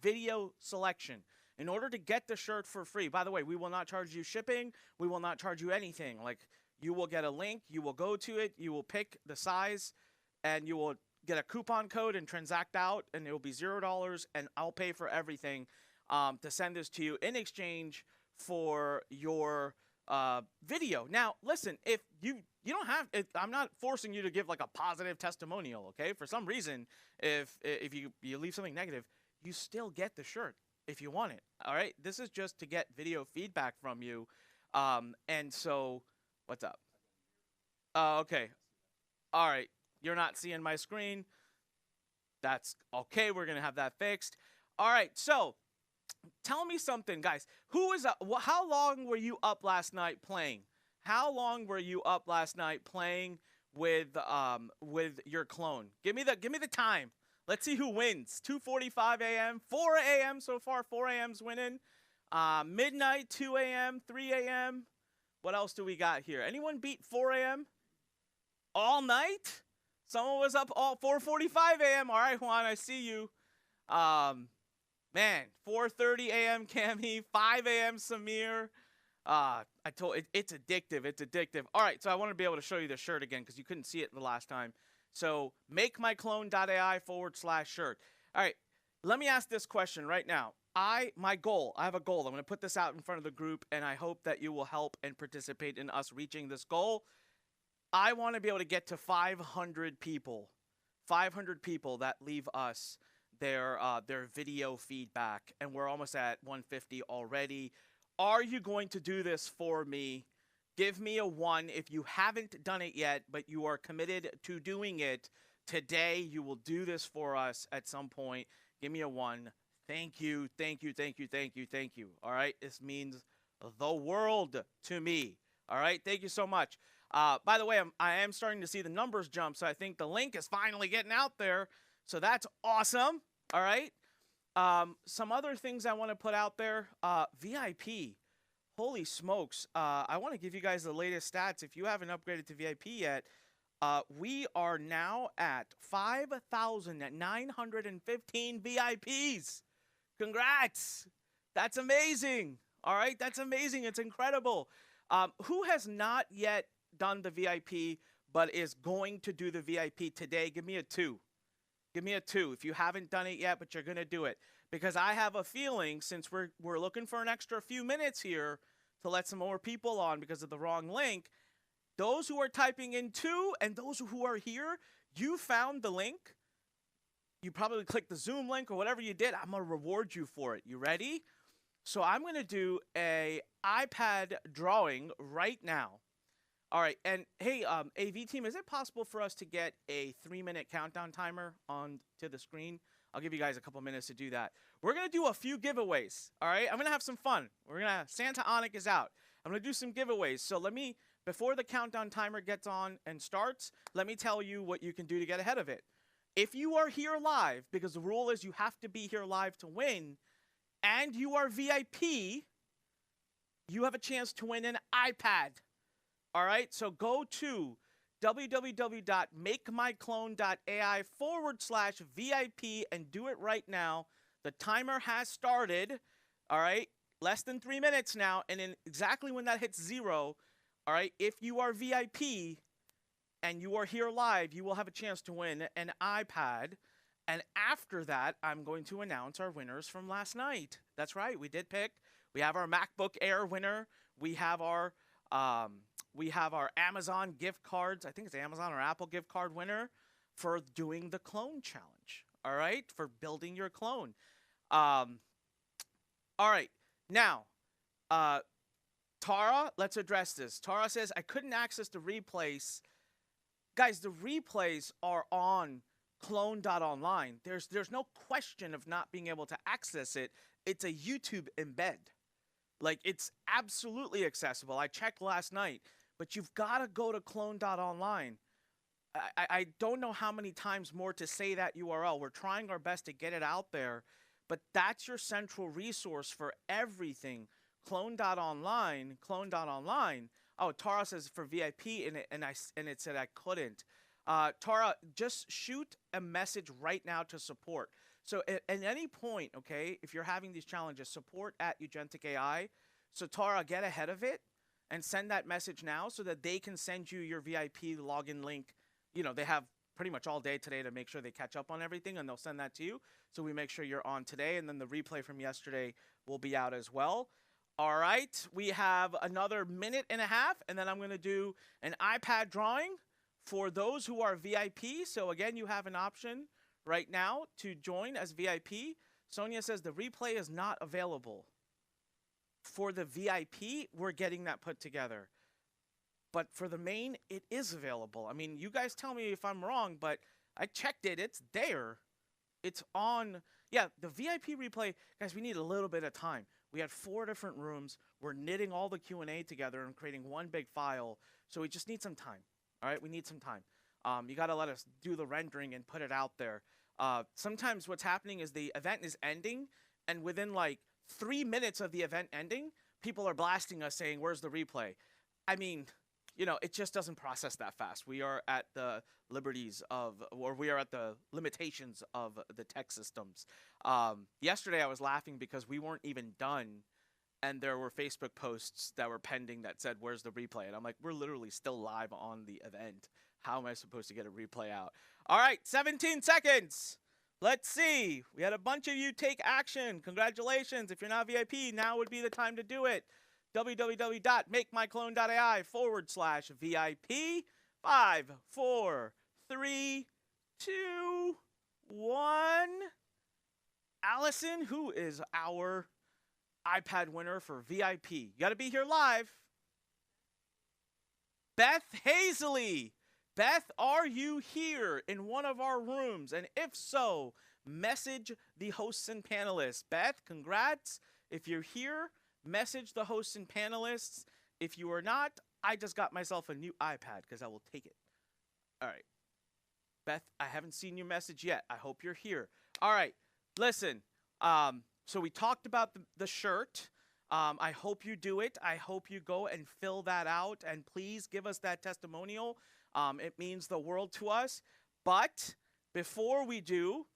video selection. In order to get the shirt for free, by the way, we will not charge you shipping. We will not charge you anything. Like, you will get a link, you will go to it, you will pick the size, and you will get a coupon code and transact out, and it will be $0, and I'll pay for everything to send this to you in exchange for your video. Now, listen, if you don't have, I'm not forcing you to give like a positive testimonial, okay? For some reason, if you leave something negative, you still get the shirt if you want it, all right? This is just to get video feedback from you, and so, what's up? Okay. All right. you're not seeing my screen. That's okay. We're going to have that fixed. All right. So tell me something, guys. How long were you up last night playing? How long were you up last night playing with your clone? Give me the time. Let's see who wins. 2:45 a.m., 4 a.m. so far. 4 a.m.'s winning. Midnight, 2 a.m., 3 a.m. What else do we got here? Anyone beat 4 a.m.? All night? Someone was up all 4:45 a.m. All right, Juan, I see you. Man, 4:30 a.m. Cami, 5 a.m. Samir. It's addictive. It's addictive. All right, so I want to be able to show you the shirt again because you couldn't see it the last time. So makemyclone.ai/shirt. All right, let me ask this question right now. I have a goal. I'm going to put this out in front of the group, and I hope that you will help and participate in us reaching this goal. I want to be able to get to 500 people. 500 people that leave us their video feedback, and we're almost at 150 already. Are you going to do this for me? Give me a 1 if you haven't done it yet, but you are committed to doing it today. You will do this for us at some point. Give me a 1. Thank you, thank you, thank you, thank you, thank you. All right, this means the world to me. All right, thank you so much. By the way, I am starting to see the numbers jump, so I think the link is finally getting out there. So that's awesome. All right. Some other things I want to put out there. VIP. Holy smokes. I want to give you guys the latest stats. If you haven't upgraded to VIP yet, we are now at 5,915 VIPs. Congrats. That's amazing. All right. That's amazing. It's incredible. Who has not yet done the VIP but is going to do the VIP today? Give me a 2. Give me a 2 if you haven't done it yet, but you're going to do it. Because I have a feeling, since we're looking for an extra few minutes here to let some more people on because of the wrong link, those who are typing in 2 and those who are here, you found the link. You probably clicked the Zoom link or whatever you did. I'm going to reward you for it. You ready? So I'm going to do a iPad drawing right now. All right, and hey, AV team, is it possible for us to get a 3-minute countdown timer on to the screen? I'll give you guys a couple minutes to do that. We're gonna do a few giveaways. All right, I'm gonna have some fun. Santa Onic is out. I'm gonna do some giveaways. So before the countdown timer gets on and starts, let me tell you what you can do to get ahead of it. If you are here live, because the rule is you have to be here live to win, and you are VIP, you have a chance to win an iPad. All right, so go to www.makemyclone.ai/VIP and do it right now. The timer has started. All right, less than 3 minutes now, and then exactly when that hits 0, all right, if you are VIP and you are here live, you will have a chance to win an iPad. And after that, I'm going to announce our winners from last night. That's right, we did pick. We have our MacBook Air winner. We have our Amazon gift cards. I think it's Amazon or Apple gift card winner for doing the clone challenge. All right, for building your clone. All right, now, Tara, let's address this. Tara says, I couldn't access the replays. Guys, the replays are on clone.online. There's no question of not being able to access it. It's a YouTube embed. Like, it's absolutely accessible. I checked last night, but you've got to go to clone.online. I don't know how many times more to say that URL. We're trying our best to get it out there, but that's your central resource for everything. Clone.online, clone.online. Oh, Tara says for VIP, and it said I couldn't. Tara, just shoot a message right now to support. So at any point, okay, if you're having these challenges, support at Eugentic AI. So Tara, get ahead of it and send that message now so that they can send you your VIP login link. You know, they have pretty much all day today to make sure they catch up on everything, and they'll send that to you. So we make sure you're on today, and then the replay from yesterday will be out as well. All right, we have another minute and a half, and then I'm going to do an iPad drawing for those who are VIP. So again, you have an option right now to join as VIP. Sonia says the replay is not available. For the VIP, we're getting that put together. But for the main, it is available. I mean, you guys tell me if I'm wrong, but I checked it. It's there. It's on. Yeah, the VIP replay, guys, we need a little bit of time. We had 4 different rooms. We're knitting all the Q&A together and creating one big file. So we just need some time. All right, we need some time. You got to let us do the rendering and put it out there. Sometimes what's happening is the event is ending, and within like 3 minutes of the event ending, people are blasting us saying, where's the replay? I mean, you know, it just doesn't process that fast. We are at the liberties of, or we are at the limitations of the tech systems. Yesterday I was laughing because we weren't even done, and there were Facebook posts that were pending that said, where's the replay? And I'm like, we're literally still live on the event. How am I supposed to get a replay out? All right, 17 seconds. Let's see. We had a bunch of you take action. Congratulations. If you're not VIP, now would be the time to do it. www.makemyclone.ai/VIP. 5, 4, 3, 2, 1. Allison, who is our iPad winner for VIP? You got to be here live. Beth Hazley. Beth, are you here in one of our rooms? And if so, message the hosts and panelists. Beth, congrats. If you're here, message the hosts and panelists. If you are not, I just got myself a new iPad because I will take it. All right. Beth, I haven't seen your message yet. I hope you're here. All right. Listen, so we talked about the shirt. I hope you do it. I hope you go and fill that out. And please give us that testimonial. It means the world to us. But before we do,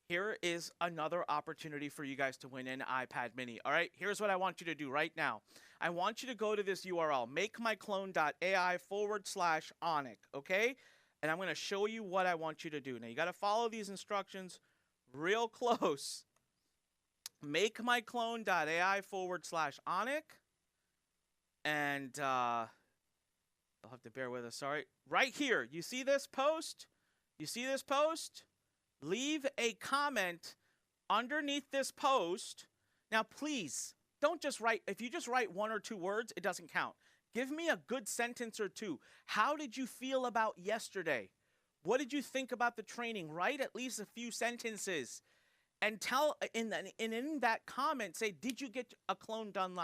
here is another opportunity for you guys to win an iPad mini. All right, here's what I want you to do right now. I want you to go to this URL, makemyclone.ai/Onic, okay? And I'm going to show you what I want you to do. Now, you got to follow these instructions real close. Makemyclone.ai/Onic. And you'll have to bear with us, sorry. Right here, you see this post? You see this post? Leave a comment underneath this post. Now, please, don't just write, if you just write 1 or 2 words, it doesn't count. Give me a good sentence or 2. How did you feel about yesterday? What did you think about the training? Write at least a few sentences. And tell, in that comment, say, did you get a clone done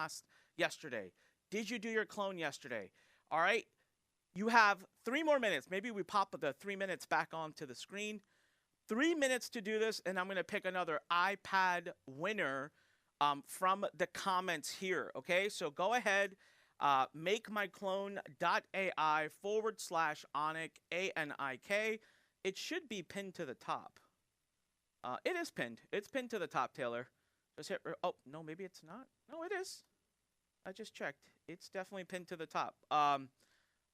yesterday? Did you do your clone yesterday? All right. You have 3 more minutes. Maybe we pop the 3 minutes back onto the screen. 3 minutes to do this, and I'm going to pick another iPad winner from the comments here. Okay, so go ahead, makemyclone.ai/Onic, ANIK. It should be pinned to the top. It is pinned. It's pinned to the top, Taylor. Just hit. Oh no, maybe it's not. No, it is. I just checked. It's definitely pinned to the top.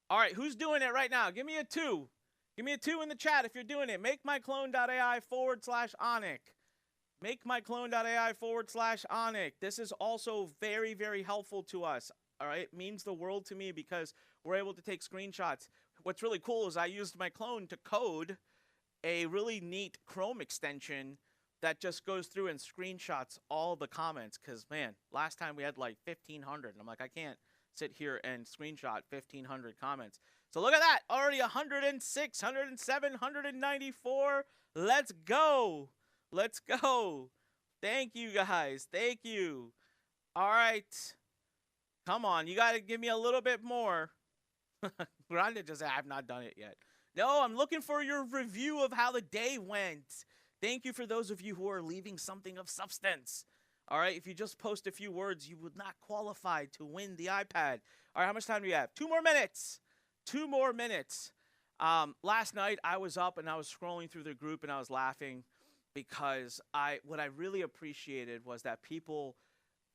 All right, who's doing it right now? Give me a 2. Give me a 2 in the chat if you're doing it. Makemyclone.ai/Onic. Makemyclone.ai/Onic. This is also very, very helpful to us. All right, it means the world to me because we're able to take screenshots. What's really cool is I used my clone to code a really neat Chrome extension that just goes through and screenshots all the comments. Because, man, last time we had like 1,500. And I'm like, I can't sit here and screenshot 1,500 comments. So look at that. Already 106, 107, 194. Let's go. Let's go. Thank you, guys. Thank you. All right. Come on. You got to give me a little bit more. Grande just said, I have not done it yet. No, I'm looking for your review of how the day went. Thank you for those of you who are leaving something of substance. All right, if you just post a few words, you would not qualify to win the iPad. All right, how much time do we have? 2 more minutes. 2 more minutes. Last night, I was up and I was scrolling through the group and I was laughing because what I really appreciated was that people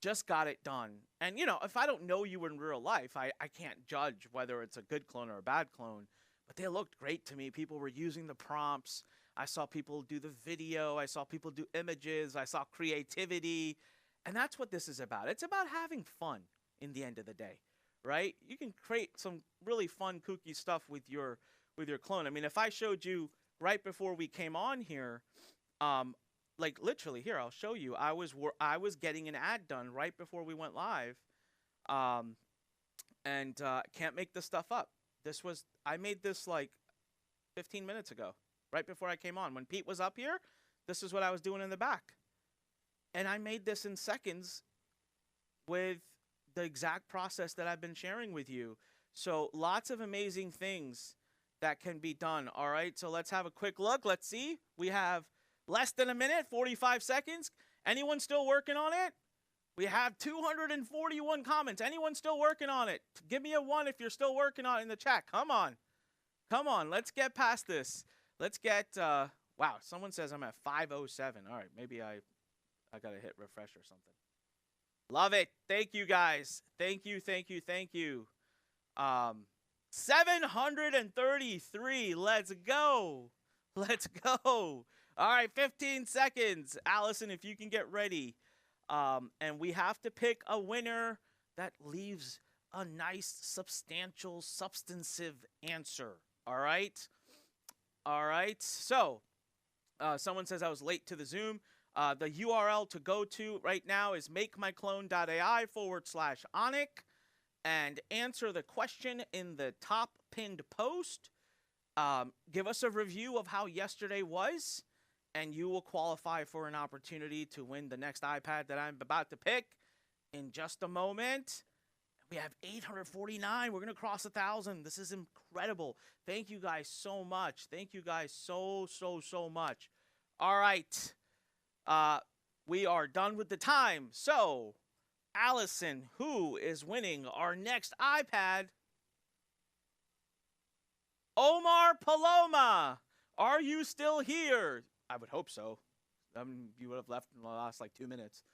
just got it done. And, you know, if I don't know you in real life, I can't judge whether it's a good clone or a bad clone. But they looked great to me. People were using the prompts. I saw people do the video. I saw people do images. I saw creativity. And that's what this is about. It's about having fun in the end of the day, right? You can create some really fun, kooky stuff with your clone. I mean, if I showed you right before we came on here, like literally here, I'll show you. I was getting an ad done right before we went live. and can't make this stuff up. I made this like 15 minutes ago, right before I came on. When Pete was up here, this is what I was doing in the back. And I made this in seconds with the exact process that I've been sharing with you. So lots of amazing things that can be done. All right, so let's have a quick look. Let's see. We have less than a minute, 45 seconds. Anyone still working on it? We have 241 comments. Anyone still working on it? Give me a 1 if you're still working on it in the chat. Come on. Come on. Let's get past this. Let's get, wow, someone says I'm at 507. All right, maybe I got to hit refresh or something. Love it. Thank you, guys. Thank you, thank you, thank you. 733. Let's go. Let's go. All right, 15 seconds. Allison, if you can get ready. And we have to pick a winner that leaves a nice, substantial, substantive answer. All right? All right. So, someone says I was late to the Zoom. The URL to go to right now is makemyclone.ai/Onic and answer the question in the top pinned post. Give us a review of how yesterday was, and you will qualify for an opportunity to win the next iPad that I'm about to pick in just a moment. We have 849. We're going to cross 1,000. This is incredible. Thank you guys so much. Thank you guys so much. All right. We are done with the time. So, Allison, who is winning our next iPad? Omar Paloma, are you still here? I would hope so. You would have left in the last like 2 minutes.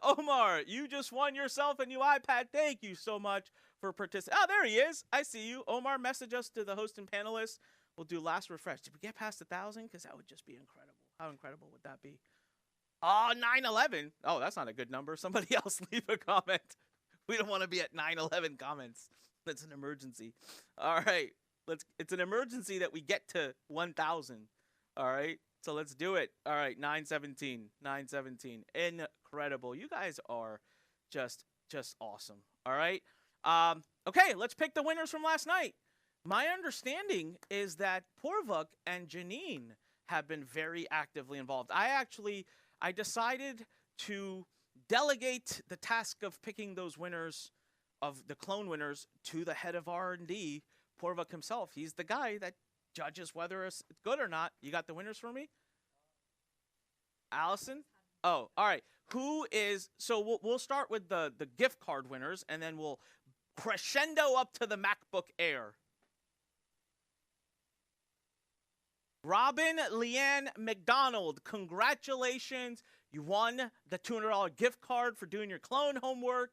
Omar, you just won yourself a new iPad. Thank you so much for participating. Oh, there he is. I see you. Omar, message us to the host and panelists. We'll do last refresh. Did we get past 1,000? Because that would just be incredible. How incredible would that be? 911. Oh, that's not a good number. Somebody else leave a comment. We don't want to be at 911 comments. That's an emergency. All right. It's an emergency that we get to 1,000. All right. So let's do it. All right. 917. 917. Incredible. You guys are just awesome. All right. Okay. Let's pick the winners from last night. My understanding is that Porvuk and Janine have been very actively involved. I decided to delegate the task of picking those winners, of the clone winners, to the head of R&D, Porvuk himself. He's the guy that judges whether it's good or not. You got the winners for me? Allison? Oh, all right. So we'll start with the gift card winners, and then we'll crescendo up to the MacBook Air. Robin Leanne McDonald, congratulations. You won the $200 gift card for doing your clone homework.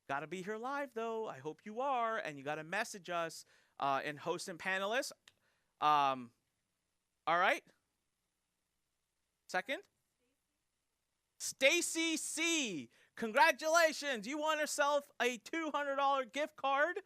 Got to be here live, though. I hope you are. And you got to message us and host and panelists. All right. Second. Stacy C. Congratulations. You won yourself a $200 gift card.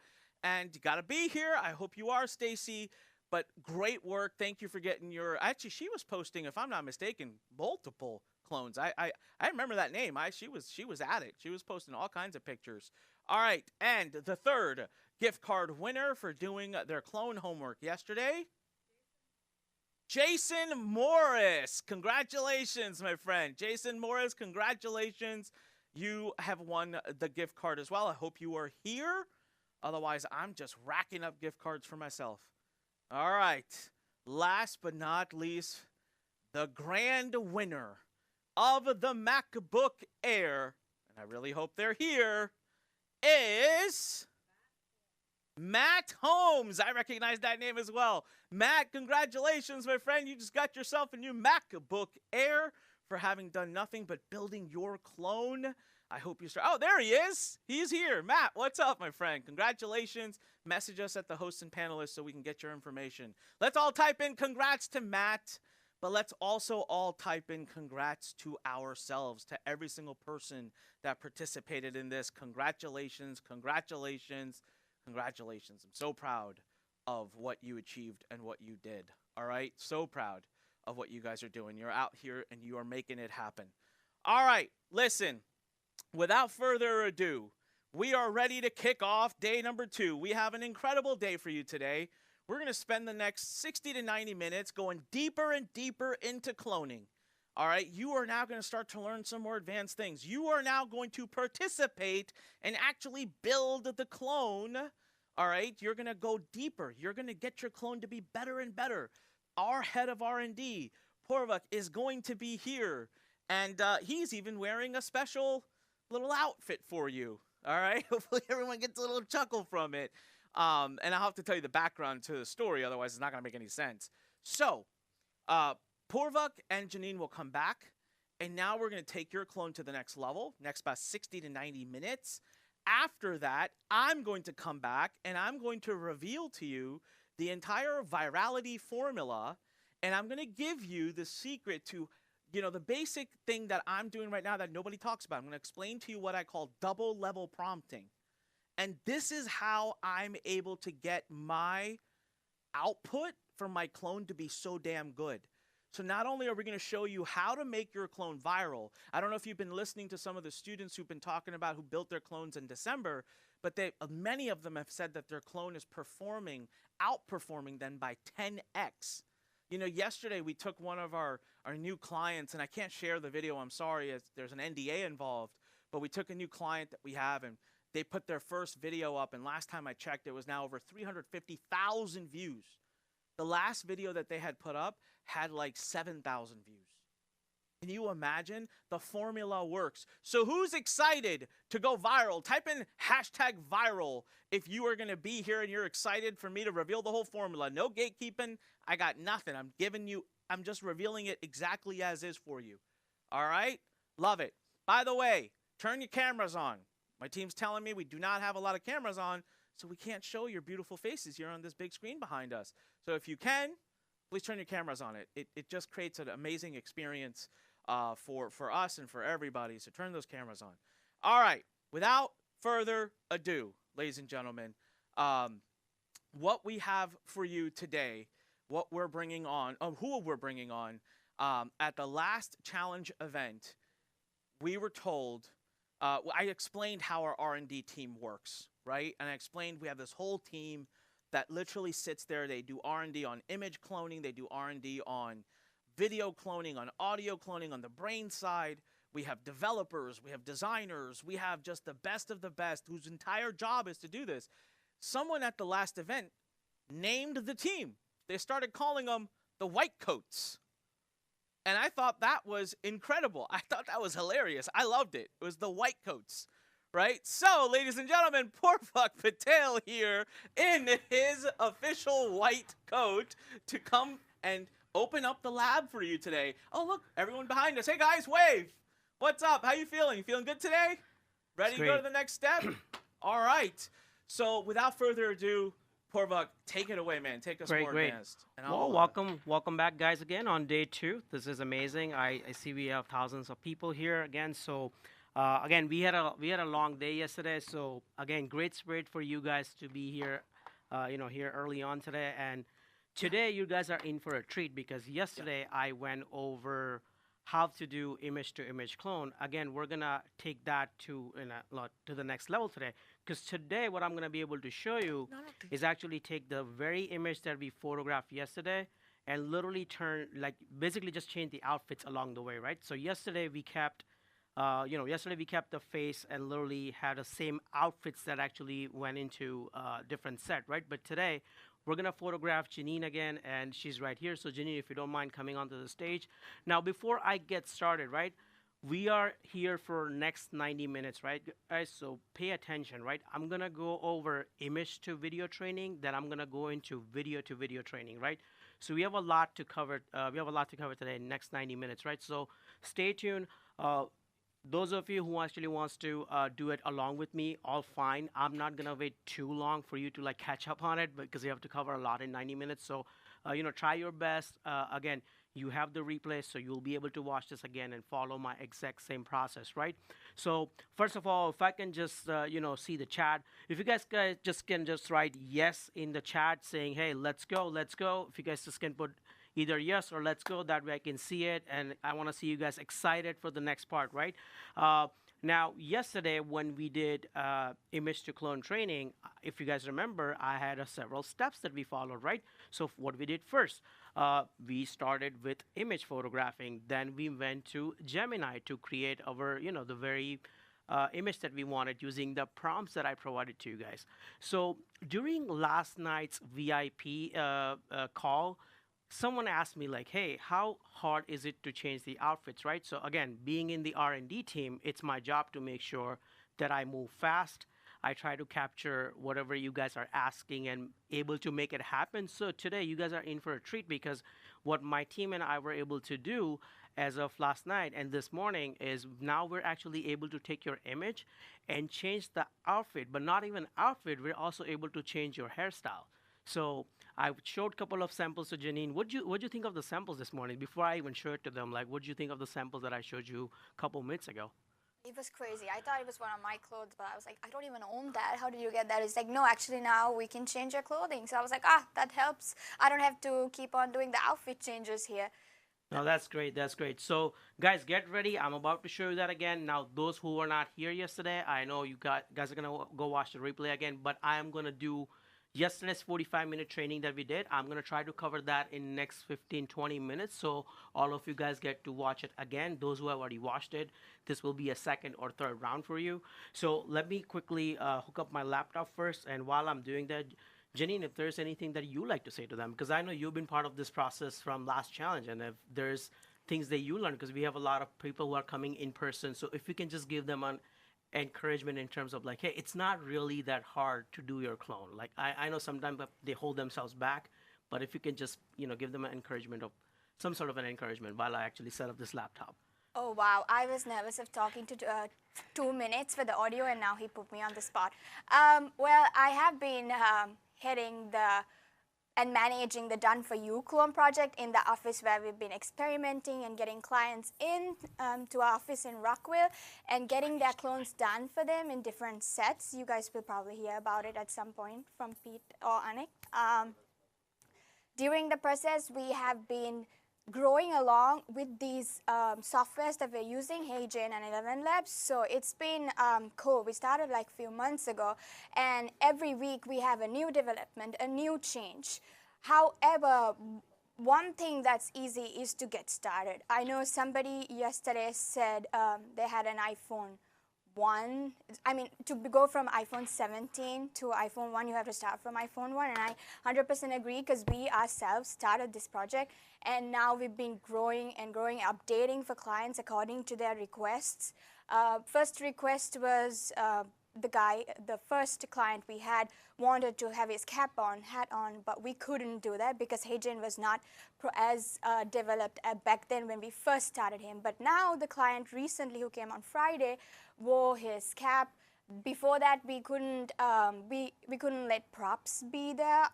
And you got to be here. I hope you are, Stacy. But great work. Thank you for getting your... Actually, she was posting, if I'm not mistaken, multiple clones. I remember that name. She was at it. She was posting all kinds of pictures. All right. And the third gift card winner for doing their clone homework yesterday, Jason Morris. Congratulations, my friend. Jason Morris, congratulations. You have won the gift card as well. I hope you are here. Otherwise, I'm just racking up gift cards for myself. All right. Last but not least, the grand winner of the MacBook Air, and I really hope they're here, is Matt Holmes. I recognize that name as well. Matt, congratulations, my friend. You just got yourself a new MacBook Air for having done nothing but building your clone. I hope you start. Oh, there he is. He's here. Matt, what's up, my friend? Congratulations. Message us at the hosts and panelists so we can get your information. Let's all type in congrats to Matt, but let's also all type in congrats to ourselves, to every single person that participated in this. Congratulations, congratulations, congratulations. I'm so proud of what you achieved and what you did. All right? So proud of what you guys are doing. You're out here and you are making it happen. All right, listen. Without further ado, we are ready to kick off day number 2. We have an incredible day for you today. We're going to spend the next 60 to 90 minutes going deeper and deeper into cloning. All right, you are now going to start to learn some more advanced things. You are now going to participate and actually build the clone. All right, you're going to go deeper. You're going to get your clone to be better and better. Our head of R&D, Porvak, is going to be here, and he's even wearing a special little outfit for you. All right, hopefully everyone gets a little chuckle from it. And I'll have to tell you the background to the story, otherwise it's not going to make any sense. So, Porvak and Janine will come back, and now we're going to take your clone to the next level, next about 60 to 90 minutes. After that, I'm going to come back, and I'm going to reveal to you the entire virality formula, and I'm going to give you the secret to, you know, the basic thing that I'm doing right now that nobody talks about. I'm going to explain to you what I call double level prompting. And this is how I'm able to get my output from my clone to be so damn good. So not only are we going to show you how to make your clone viral, I don't know if you've been listening to some of the students who've been talking about who built their clones in December, but many of them have said that their clone is outperforming them by 10x. You know, yesterday we took one of our new clients, and I can't share the video, I'm sorry, there's an NDA involved, but we took a new client that we have, and they put their first video up, and last time I checked, it was now over 350,000 views. The last video that they had put up had like 7,000 views. Can you imagine? The formula works. So who's excited to go viral? Type in #viral if you are going to be here and you're excited for me to reveal the whole formula. No gatekeeping. I got nothing. I'm just revealing it exactly as is for you. All right? Love it. By the way, turn your cameras on. My team's telling me we do not have a lot of cameras on, so we can't show your beautiful faces here on this big screen behind us. So if you can, please turn your cameras on. It just creates an amazing experience for us and for everybody. So turn those cameras on. All right. Without further ado, ladies and gentlemen, what we have for you today, what we're bringing on, who we're bringing on, at the last challenge event, we were told, I explained how our R&D team works, right? And I explained we have this whole team that literally sits there. They do R&D on image cloning. They do R&D on video cloning, on audio cloning, on the brain side. We have developers. We have designers. We have just the best of the best whose entire job is to do this. Someone at the last event named the team. They started calling them the White Coats. And I thought that was incredible. I thought that was hilarious. I loved it. It was the White Coats, right? So, ladies and gentlemen, Porvak Patel here in his official white coat to come and open up the lab for you today. Oh, look, everyone behind us. Hey, guys, wave. What's up? How you feeling? You feeling good today? Ready to go to the next step? All right. So, without further ado, Porvak, take it away, man. Take us more advanced. And well, welcome back, guys, again on day 2. This is amazing. I see we have thousands of people here again. So, again, we had a long day yesterday. So, again, great spirit for you guys to be here, here early on today. And today, you guys are in for a treat because yesterday I went over how to do image-to-image clone. Again, we're gonna take that to the next level today. Because today, what I'm gonna be able to show you is actually take the very image that we photographed yesterday and literally basically just change the outfits along the way, right? So yesterday we kept, the face and literally had the same outfits that actually went into a different set, right? But today, we're going to photograph Janine again, and she's right here. So, Janine, if you don't mind coming onto the stage. Now, before I get started, right, we are here for next 90 minutes, right, guys? So, pay attention, right? I'm going to go over image-to-video training, then I'm going to go into video-to-video training, right? So, we have a lot to cover. Today in next 90 minutes, right? So, stay tuned. Those of you who actually wants to do it along with me, all fine. I'm not gonna wait too long for you to catch up on it because you have to cover a lot in 90 minutes. So, try your best. Again, you have the replay, so you'll be able to watch this again and follow my exact same process, right? So, first of all, if I can just, see the chat. If you guys can just write yes in the chat saying, hey, let's go. If you guys just can put either yes or let's go, that way I can see it, and I want to see you guys excited for the next part, right? Now, yesterday when we did image to clone training, if you guys remember, I had several steps that we followed, right? So what we did first, we started with image photographing. Then we went to Gemini to create our, the very image that we wanted using the prompts that I provided to you guys. So during last night's VIP call, someone asked me like, hey, how hard is it to change the outfits, right? So again, being in the R&D team, it's my job to make sure that I move fast. I try to capture whatever you guys are asking and able to make it happen. So today you guys are in for a treat, because what my team and I were able to do as of last night and this morning is now we're actually able to take your image and change the outfit, but not even outfit, we're also able to change your hairstyle. So I showed a couple of samples to Janine. What'd you think of the samples this morning? Before I even showed it to them, like, what'd you think of the samples that I showed you a couple minutes ago? It was crazy. I thought it was one of my clothes, but I was like, I don't even own that. How did you get that? It's like, no, actually now we can change your clothing. So I was like, that helps. I don't have to keep on doing the outfit changes here. No, that's great. That's great. So, guys, get ready. I'm about to show you that again. Now, those who were not here yesterday, I know you guys are going to go watch the replay again, but I am going to do yesterday's 45-minute training that we did. I'm going to try to cover that in next 15-20 minutes, so all of you guys get to watch it again. Those who have already watched it, this will be a second or third round for you. So let me quickly hook up my laptop first, and while I'm doing that, Janine, if there's anything that you like to say to them, because I know you've been part of this process from last challenge, and if there's things that you learned, because we have a lot of people who are coming in person, so if you can just give them an encouragement in terms of like, hey, it's not really that hard to do your clone. Like I know sometimes they hold themselves back, but if you can just give them an encouragement of some sort of an encouragement while I actually set up this laptop. Oh wow, I was nervous of talking to 2 minutes for the audio, and now he put me on the spot. Well, I have been heading and managing the Done For You clone project in the office, where we've been experimenting and getting clients in to our office in Rockville and getting their clones done for them in different sets. You guys will probably hear about it at some point from Pete or Anik. During the process, we have been growing along with these softwares that we're using, HeyGen and 11 Labs. So it's been cool. We started like a few months ago, and every week we have a new development, a new change. However, one thing that's easy is to get started. I know somebody yesterday said they had an iPhone 1. I mean, to go from iPhone 17 to iPhone 1, you have to start from iPhone 1, and I 100% agree, because we ourselves started this project, and now we've been growing and growing, updating for clients according to their requests. First request was the first client we had wanted to have his hat on, but we couldn't do that because HeyGen was not as developed back then when we first started him. But now the client recently who came on Friday wore his cap. Before that, we couldn't let props be there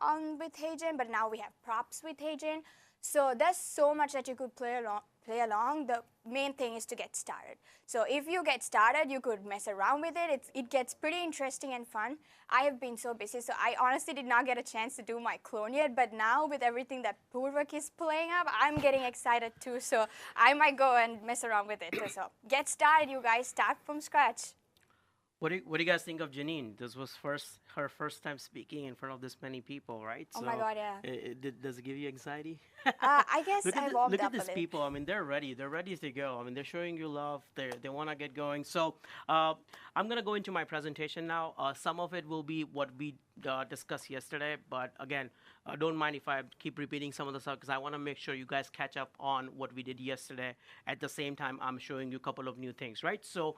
with HeyGen, but now we have props with HeyGen. So there's so much that you could play along. The main thing is to get started. So if you get started, you could mess around with it. It gets pretty interesting and fun. I have been so busy, so I honestly did not get a chance to do my clone yet. But now with everything that Purvak is playing up, I'm getting excited too. So I might go and mess around with it. So get started, you guys. Start from scratch. What do you guys think of Janine? This was her first time speaking in front of this many people, right? Oh my God, yeah. Does it give you anxiety? I guess I warmed look up at these a little. people. I mean, they're ready. They're ready to go. I mean, they're showing you love. They want to get going. So I'm going to go into my presentation now. Some of it will be what we discussed yesterday. But again, don't mind if I keep repeating some of the stuff, because I want to make sure you guys catch up on what we did yesterday. At the same time, I'm showing you a couple of new things, right? So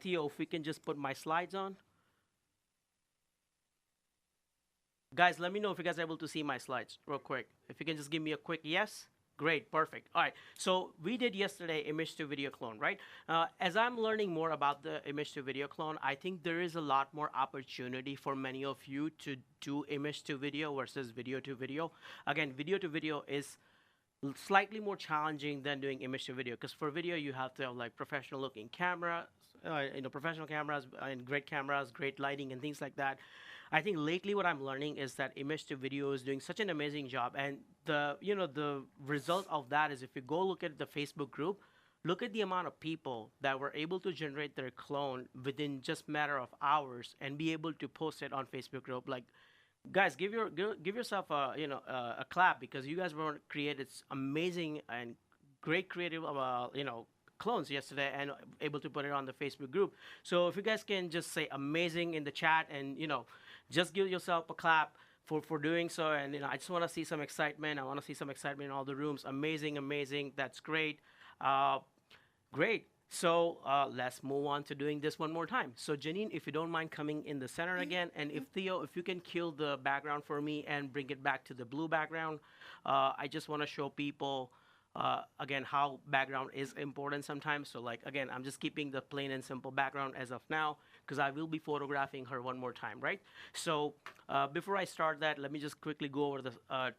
Theo, if we can just put my slides on. Guys, let me know if you guys are able to see my slides real quick. If you can just give me a quick yes. Great, perfect. All right, so we did yesterday image to video clone, right? As I'm learning more about the image to video clone, I think there is a lot more opportunity for many of you to do image to video versus video to video. Again, video to video is slightly more challenging than doing image to video, because for video you have to have like professional looking camera, professional cameras and great cameras, great lighting and things like that. I think lately what I'm learning is that image to video is doing such an amazing job, and the result of that is if you go look at the Facebook group, look at the amount of people that were able to generate their clone within just matter of hours and be able to post it on Facebook group. Like, guys, give yourself a a clap, because you guys were created amazing and great creative clones yesterday and able to put it on the Facebook group. So if you guys can just say amazing in the chat, and just give yourself a clap for doing so. And I just want to see some excitement. I want to see some excitement in all the rooms. Amazing, amazing. That's great. Great. So let's move on to doing this one more time. So Janine, if you don't mind coming in the center again, and if Theo, if you can kill the background for me and bring it back to the blue background. I just want to show people again how background is important sometimes. So like, again, I'm just keeping the plain and simple background as of now, because I will be photographing her one more time, right? So before I start that, let me just quickly go over the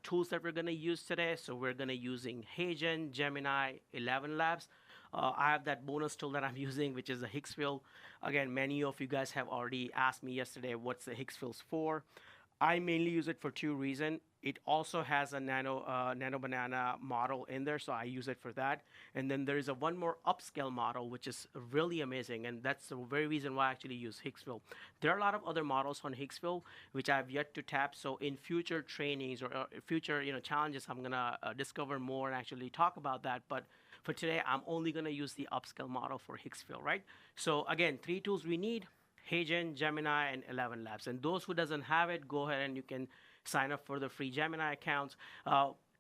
tools that we're going to use today. So we're going to using HeyGen, Gemini, 11 Labs. I have that bonus tool that I'm using, which is the Higgs field. Again, many of you guys have already asked me yesterday what's the Higgs fields for. I mainly use it for two reasons. It also has a nano banana model in there, so I use it for that. And then there is a one more upscale model, which is really amazing, and that's the very reason why I actually use Higgsville. There are a lot of other models on Higgsville which I have yet to tap. So in future trainings or future challenges, I'm gonna discover more and actually talk about that. But for today, I'm only gonna use the upscale model for Higgsville, right? So again, three tools we need: HeyGen, Gemini, and 11 Labs. And those who doesn't have it, go ahead and you can sign up for the free Gemini accounts.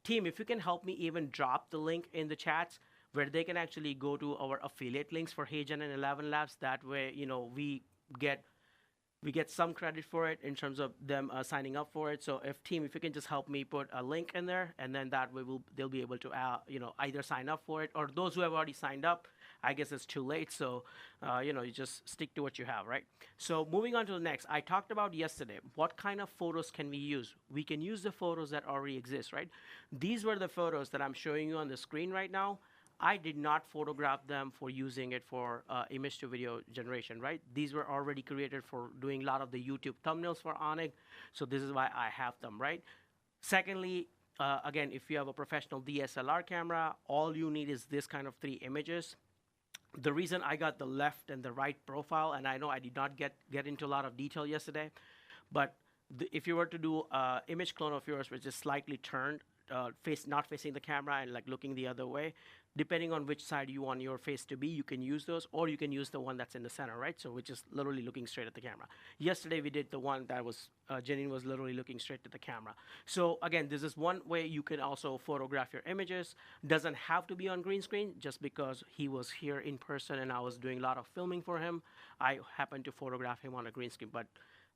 Team, if you can help me even drop the link in the chats where they can actually go to our affiliate links for HeyGen and 11 Labs. That way, we get some credit for it in terms of them signing up for it. So if you can just help me put a link in there, and then that way they'll be able to either sign up for it, or those who have already signed up, I guess it's too late. So you just stick to what you have, right? So moving on to the next, I talked about yesterday what kind of photos can we use. We can use the photos that already exist, right? These were the photos that I'm showing you on the screen right now. I did not photograph them for using it for image to video generation, right? These were already created for doing a lot of the YouTube thumbnails for Onyx. So this is why I have them, right? Secondly, again, if you have a professional DSLR camera, all you need is this kind of three images. The reason I got the left and the right profile, and I know I did not get into a lot of detail yesterday, but if you were to do image clone of yours which is slightly turned, not facing the camera and like looking the other way, depending on which side you want your face to be, you can use those, or you can use the one that's in the center, right? So which is literally looking straight at the camera. Yesterday we did the one that was Janine was literally looking straight at the camera. So again, this is one way you can also photograph your images. Doesn't have to be on green screen. Just because he was here in person and I was doing a lot of filming for him, I happened to photograph him on a green screen. But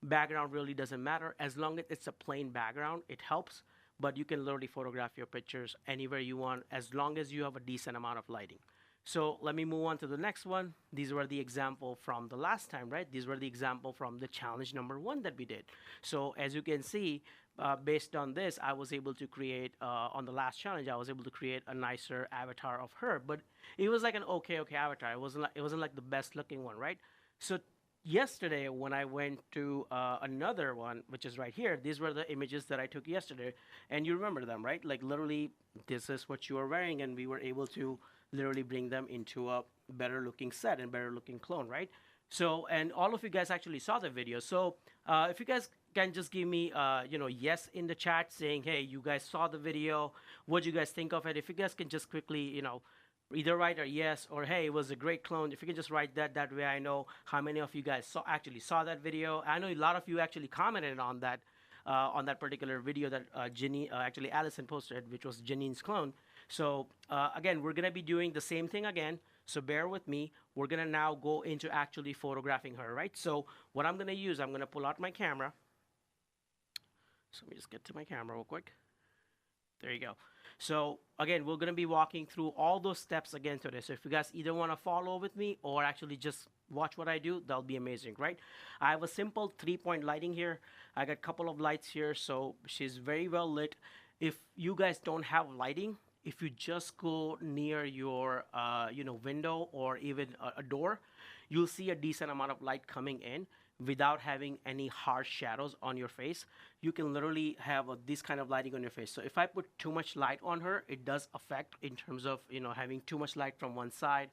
background really doesn't matter. As long as it's a plain background, it helps. But you can literally photograph your pictures anywhere you want, as long as you have a decent amount of lighting. So let me move on to the next one. These were the example from the last time, right? These were the example from the challenge number 1 that we did. So as you can see, based on this, I was able to create, on the last challenge, I was able to create a nicer avatar of her. But it was like an okay avatar. It wasn't like the best looking one, right? So yesterday when I went to another one, which is right here, these were the images that I took yesterday, and you remember them, right? Like literally this is what you are wearing, and we were able to literally bring them into a better looking set and better looking clone, right? So, and all of you guys actually saw the video. So if you guys can just give me yes in the chat saying, hey, you guys saw the video, what do you guys think of it? If you guys can just quickly either write a yes or hey, it was a great clone. If you can just write that way I know how many of you guys actually saw that video. I know a lot of you actually commented on that particular video that actually Allison posted, which was Janine's clone. So again, we're gonna be doing the same thing again. So bear with me. We're gonna now go into actually photographing her, right? So what I'm gonna use, I'm gonna pull out my camera. So let me just get to my camera real quick. There you go. So again, we're going to be walking through all those steps again today. So if you guys either want to follow with me or actually just watch what I do, that'll be amazing, right? I have a simple 3-point lighting here. I got a couple of lights here, so she's very well lit. If you guys don't have lighting, if you just go near your window or even a door, you'll see a decent amount of light coming in. without having any harsh shadows on your face. You can literally have this kind of lighting on your face. So if I put too much light on her, it does affect in terms of, you know, having too much light from one side.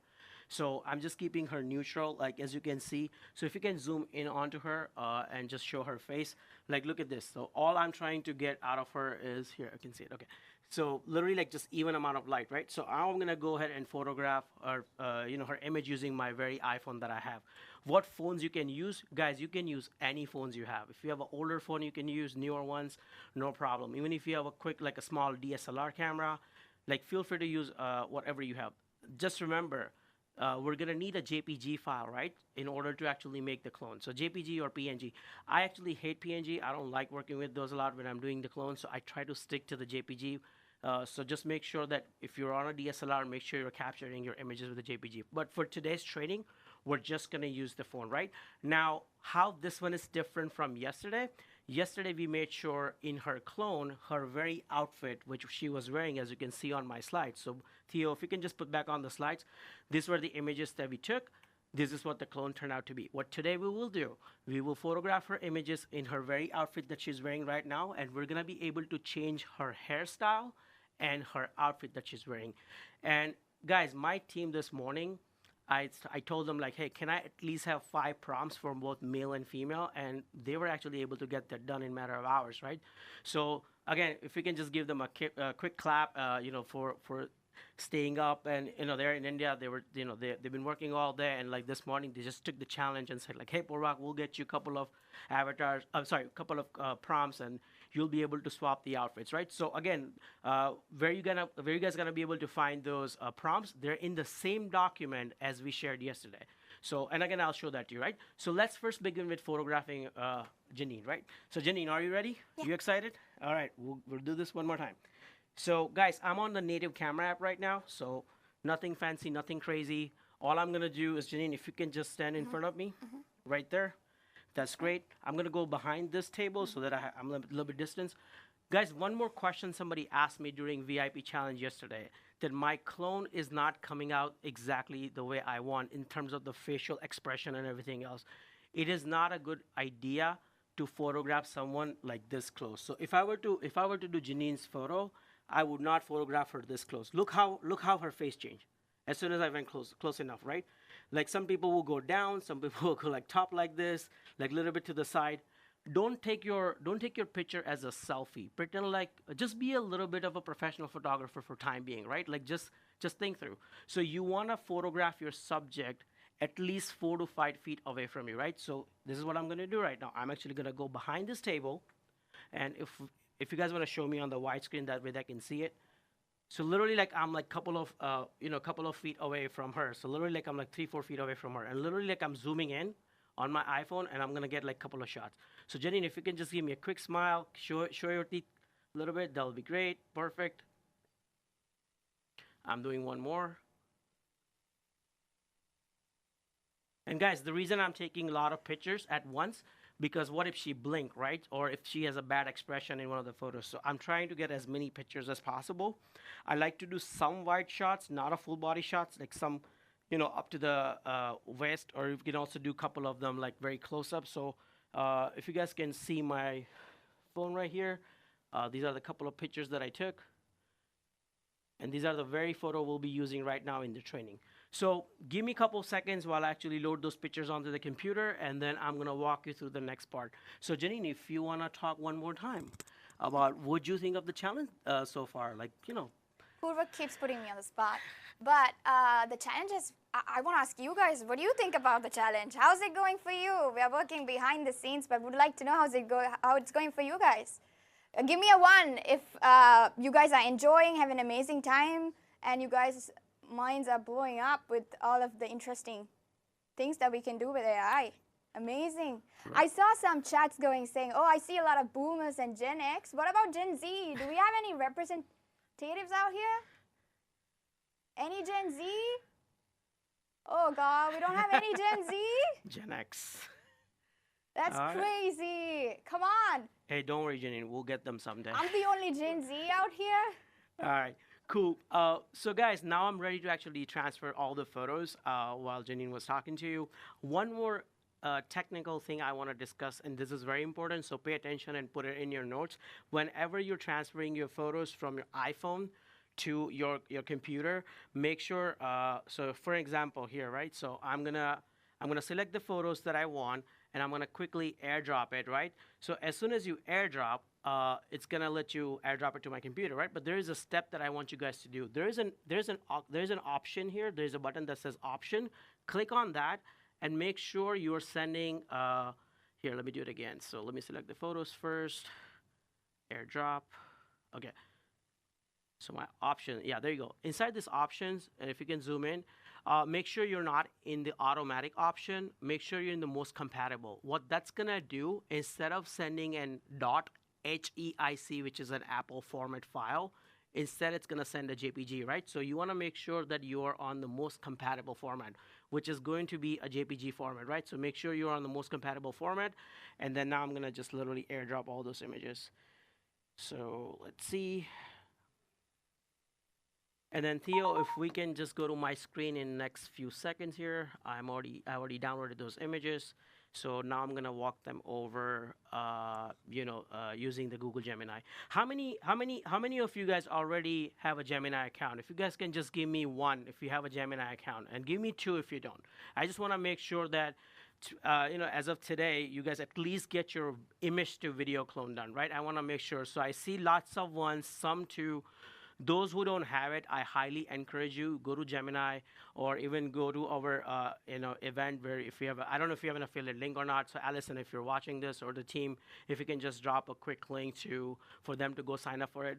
So I'm just keeping her neutral, like as you can see. So if you can zoom in onto her and just show her face, like look at this. So all I'm trying to get out of her is here. I can see it. Okay. So literally like just even amount of light, right? So I'm gonna go ahead and photograph her, her image using my very iPhone that I have. What phones you can use, guys? You can use any phones you have. If you have an older phone, you can use newer ones, no problem. Even if you have a quick, like a small DSLR camera, like feel free to use whatever you have. Just remember, we're gonna need a JPG file, right, in order to actually make the clone. So JPG or PNG. I actually hate PNG. I don't like working with those a lot when I'm doing the clone, so I try to stick to the JPG. So just make sure that if you're on a DSLR, make sure you're capturing your images with the JPG. But for today's training, we're just gonna use the phone, right? Now, how this one is different from yesterday. Yesterday, we made sure in her clone, her very outfit, which she was wearing, as you can see on my slides. So Theo, if you can just put back on the slides, these were the images that we took. This is what the clone turned out to be. What today we will do, we will photograph her images in her very outfit that she's wearing right now, and we're gonna be able to change her hairstyle and her outfit that she's wearing. And guys, my team this morning, I told them like, hey, can I at least have 5 prompts for both male and female? And they were actually able to get that done in a matter of hours, right? So again, if we can just give them a quick clap, for staying up. And they're in India. They were, they've been working all day, and like this morning they just took the challenge and said like, hey, Purvak, we'll get you a couple of avatars. A couple of prompts, and you'll be able to swap the outfits, right? So again, where you guys gonna be able to find those prompts? They're in the same document as we shared yesterday. So, and again, I'll show that to you, right? So let's first begin with photographing Janine, right? So Janine, are you ready? Yeah. You excited? All right, we'll do this one more time. So guys, I'm on the native camera app right now, so nothing fancy, nothing crazy. All I'm gonna do is, Janine, if you can just stand in front of me, right there. That's great. I'm gonna go behind this table so that I'm a little bit distance. Guys, one more question somebody asked me during VIP challenge yesterday, that my clone is not coming out exactly the way I want in terms of the facial expression and everything else. It is not a good idea to photograph someone like this close. So if I were to do Janine's photo, I would not photograph her this close. Look how her face changed as soon as I went close enough, right? Like some people will go down, some people will go like top like this, like a little bit to the side. Don't take your picture as a selfie. Pretend like, just be a little bit of a professional photographer for time being, right? Like just think through. So you want to photograph your subject at least 4 to 5 feet away from you, right? So this is what I'm going to do right now. I'm actually going to go behind this table, and if you guys want to show me on the widescreen, that way they can see it. So literally, like I'm like couple of feet away from her. So literally, like I'm like 3-4 feet away from her, and literally like I'm zooming in on my iPhone, and I'm gonna get like a couple of shots. So Janine, if you can just give me a quick smile, show your teeth a little bit, that'll be great. Perfect. I'm doing one more. And guys, the reason I'm taking a lot of pictures at once, because what if she blink, right? Or if she has a bad expression in one of the photos. So I'm trying to get as many pictures as possible. I like to do some wide shots, not a full body shots, like some, up to the waist, or you can also do a couple of them like very close up. So if you guys can see my phone right here, these are the couple of pictures that I took. And these are the very photo we'll be using right now in the training. So give me a couple seconds while I actually load those pictures onto the computer, and then I'm gonna walk you through the next part. So Janine, if you wanna talk one more time about what you think of the challenge so far, like, Purva keeps putting me on the spot. But the challenge is, I want to ask you guys, what do you think about the challenge? How's it going for you? We are working behind the scenes, but would like to know how it's going for you guys. Give me a 1 if you guys are enjoying, have an amazing time, and you guys' minds are blowing up with all of the interesting things that we can do with AI. Amazing. Right. I saw some chats saying, oh, I see a lot of boomers and Gen X. What about Gen Z? Do we have any representatives out here? Any Gen Z? Oh, God, we don't have any Gen Z? Gen X. That's crazy. Come on. Hey, don't worry, Janine. We'll get them someday. I'm the only Gen Z out here. All right, cool. So guys, now I'm ready to actually transfer all the photos while Janine was talking to you. One more technical thing I want to discuss, and this is very important, so pay attention and put it in your notes. Whenever you're transferring your photos from your iPhone to your computer, make sure, so for example here, right? So I'm gonna select the photos that I want, and I'm gonna quickly airdrop it, right? So as soon as you airdrop, it's gonna let you airdrop it to my computer, right? But there is a step that I want you guys to do. There's an option here. There's a button that says option. Click on that and make sure you're sending. Here, let me do it again. So let me select the photos first. Airdrop. Okay. So my option, yeah, there you go. Inside this options, and if you can zoom in, make sure you're not in the automatic option. Make sure you're in the most compatible. What that's gonna do, instead of sending an .heic, which is an Apple format file, instead it's gonna send a JPG, right? So you wanna make sure that you are on the most compatible format, which is going to be a JPG format, right? So make sure you're on the most compatible format, and then now I'm gonna just literally airdrop all those images. So let's see. And then Theo, if we can just go to my screen in the next few seconds here. I already downloaded those images. So now I'm gonna walk them over, using the Google Gemini. How many of you guys already have a Gemini account? If you guys can just give me one if you have a Gemini account, and give me two if you don't. I just wanna make sure that, as of today, you guys at least get your image to video clone done, right? I wanna make sure. So I see lots of ones, some two. Those who don't have it, I highly encourage you, go to Gemini, or even go to our event where, if you have I don't know if you have an affiliate link or not. So Allison, if you're watching this, or the team, if you can just drop a quick link for them to go sign up for it.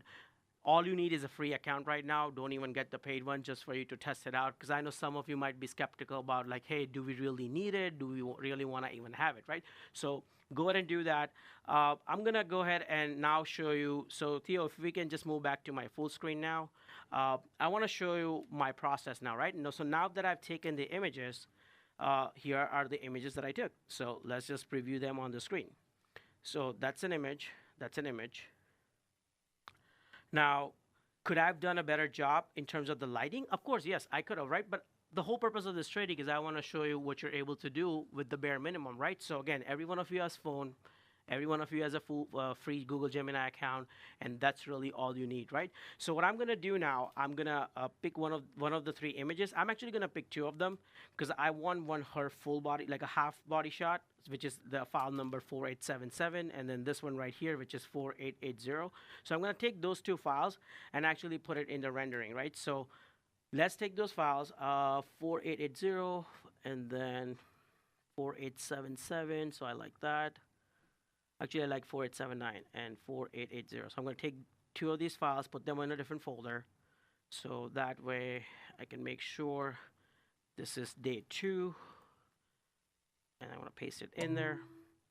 All you need is a free account right now. Don't even get the paid one, just for you to test it out. Because I know some of you might be skeptical about, like, hey, do we really need it? Do we really want to even have it, right? So go ahead and do that. I'm going to go ahead and now show you. So Theo, if we can just move back to my full screen now. I want to show you my process now, right? So now that I've taken the images, here are the images that I took. So let's just preview them on the screen. So that's an image. That's an image. Now, could I have done a better job in terms of the lighting? Of course, yes, I could have, right? But the whole purpose of this training is I want to show you what you're able to do with the bare minimum, right? So again, every one of you has phone. Every one of you has a full free Google Gemini account, and that's really all you need, right? So what I'm gonna do now, I'm gonna pick one of the three images. I'm actually gonna pick two of them because I want her full body, like a half body shot, which is the file number 4877, and then this one right here, which is 4880. So I'm gonna take those two files and actually put it in the rendering, right? So let's take those files, 4880 and then 4877. So I like that. Actually, I like 4879 and 4880. So I'm going to take two of these files, put them in a different folder. So that way I can make sure this is day 2. And I want to paste it in there.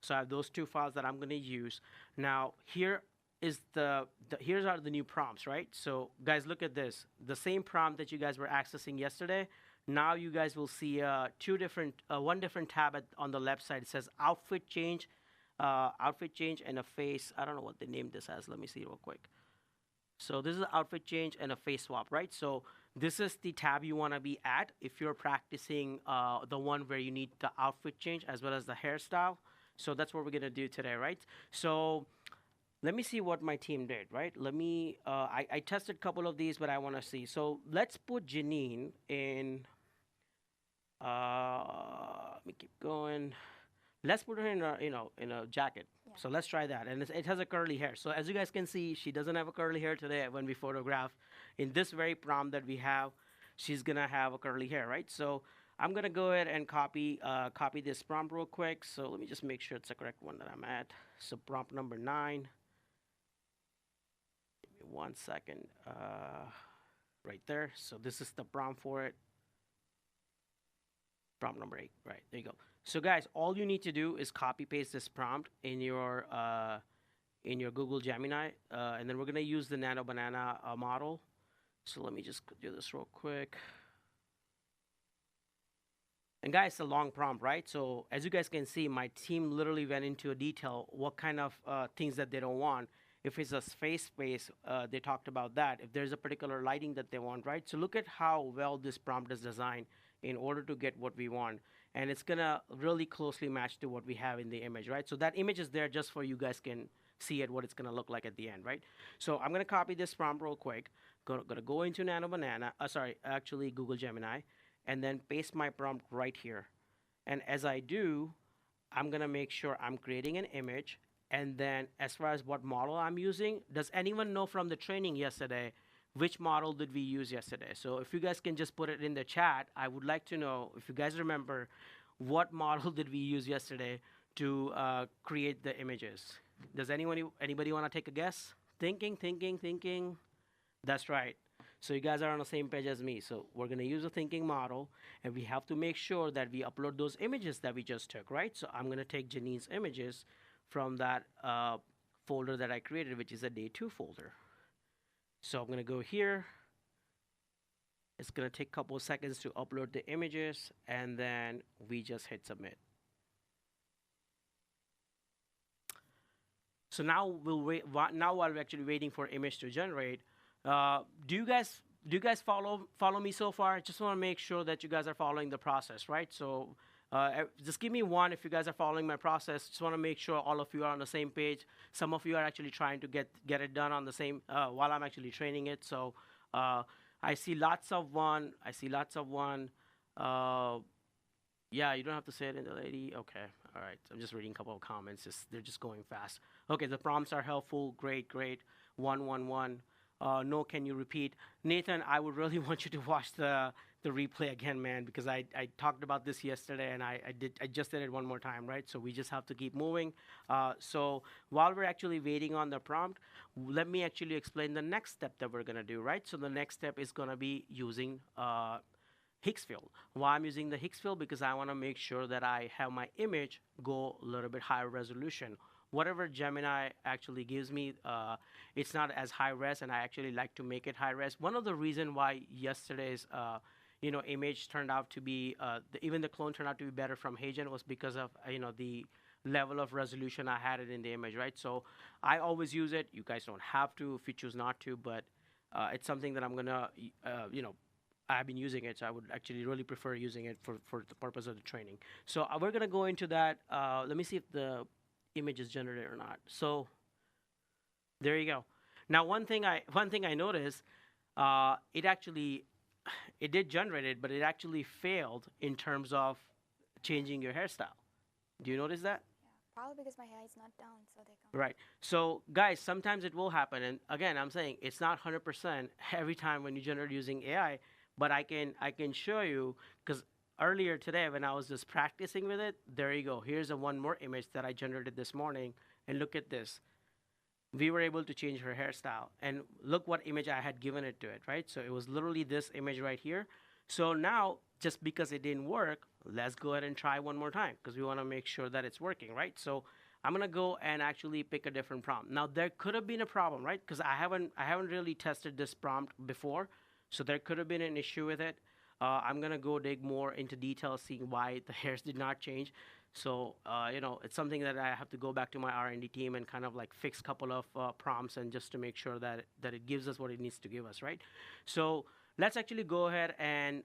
So I have those two files that I'm going to use. Now, here is here's are the new prompts, right? So guys, look at this. The same prompt that you guys were accessing yesterday. Now you guys will see one different tab on the left side. It says outfit change and a face. I don't know what they named this as. Let me see real quick. So this is outfit change and a face swap, right? So this is the tab you want to be at if you're practicing the one where you need the outfit change as well as the hairstyle. So that's what we're going to do today, right? So let me see what my team did, right? Let me, I tested a couple of these, but I want to see. So let's put Janine in, let me keep going. Let's put her in a jacket. Yeah. So let's try that. And it has a curly hair. So as you guys can see, she doesn't have a curly hair today when we photograph. In this very prompt that we have, she's gonna have a curly hair, right? So I'm gonna go ahead and copy this prompt real quick. So let me just make sure it's the correct one that I'm at. So prompt number 9. Give me 1 second. Right there. So this is the prompt for it. Prompt number 8. Right, there you go. So guys, all you need to do is copy paste this prompt in your Google Gemini, and then we're gonna use the Nano Banana model. So let me just do this real quick. And guys, it's a long prompt, right? So as you guys can see, my team literally went into a detail what kind of things that they don't want. If it's a space, they talked about that. If there's a particular lighting that they want, right? So look at how well this prompt is designed in order to get what we want. and it's gonna really closely match to what we have in the image, right? So that image is there just for you guys can see it, what it's gonna look like at the end, right? So I'm gonna copy this prompt real quick. Gonna go into Nano Banana, actually Google Gemini, and then paste my prompt right here. And as I do, I'm gonna make sure I'm creating an image. And then as far as what model I'm using, does anyone know from the training yesterday, which model did we use yesterday? So if you guys can just put it in the chat, I would like to know if you guys remember what model did we use yesterday to create the images. Does anybody want to take a guess? Thinking. That's right. So you guys are on the same page as me. So we're going to use a thinking model, and we have to make sure that we upload those images that we just took, right? So I'm going to take Janine's images from that folder that I created, which is a day 2 folder. So I'm going to go here. It's going to take a couple of seconds to upload the images, and then we just hit submit. So now we'll wait. Now while we're actually waiting for image to generate, do you guys follow me so far? I just want to make sure that you guys are following the process, right? So just give me one if you guys are following my process. Just want to make sure all of you are on the same page. Some of you are actually trying to get it done on the same while I'm actually training it. So I see lots of one. I see lots of one. Yeah, you don't have to say it in the lady. Okay, all right. I'm just reading a couple of comments. They're just going fast. Okay, the prompts are helpful. Great. 111. No, can you repeat? Nathan, I would really want you to watch the replay again, man, because I talked about this yesterday, and I just did it one more time, right? So we just have to keep moving. So while we're actually waiting on the prompt, let me actually explain the next step that we're gonna do, right? So the next step is gonna be using Higgs field. Why I'm using the Higgs field? Because I want to make sure that I have my image go a little bit higher resolution. Whatever Gemini actually gives me, it's not as high res, and I actually like to make it high res. One of the reasons why yesterday's image turned out to be, even the clone turned out to be better from Hagen was because of the level of resolution I had it in the image, right? So I always use it. You guys don't have to if you choose not to, but it's something that I'm gonna, I've been using it, so I would actually really prefer using it for the purpose of the training. So we're gonna go into that. Let me see if the image is generated or not. So there you go. Now one thing I noticed, it did generate it, but it actually failed in terms of changing your hairstyle. Do you notice that? Yeah, probably because my hair is not down, so they can't. Right. So guys, sometimes it will happen, and again, I'm saying it's not 100% every time when you generate using AI. But I can show you, because earlier today when I was just practicing with it, there you go. Here's one more image that I generated this morning, and look at this. We were able to change her hairstyle, and look what image I had given it to it, right? So it was literally this image right here. So now, just because it didn't work, let's go ahead and try one more time, because we want to make sure that it's working, right? So I'm gonna go and actually pick a different prompt. Now there could have been a problem, right? Because I haven't really tested this prompt before. So there could have been an issue with it. I'm gonna go dig more into detail, seeing why the hairs did not change. So it's something that I have to go back to my R&D team and kind of like fix a couple of prompts, and just to make sure that it gives us what it needs to give us, right? So let's actually go ahead and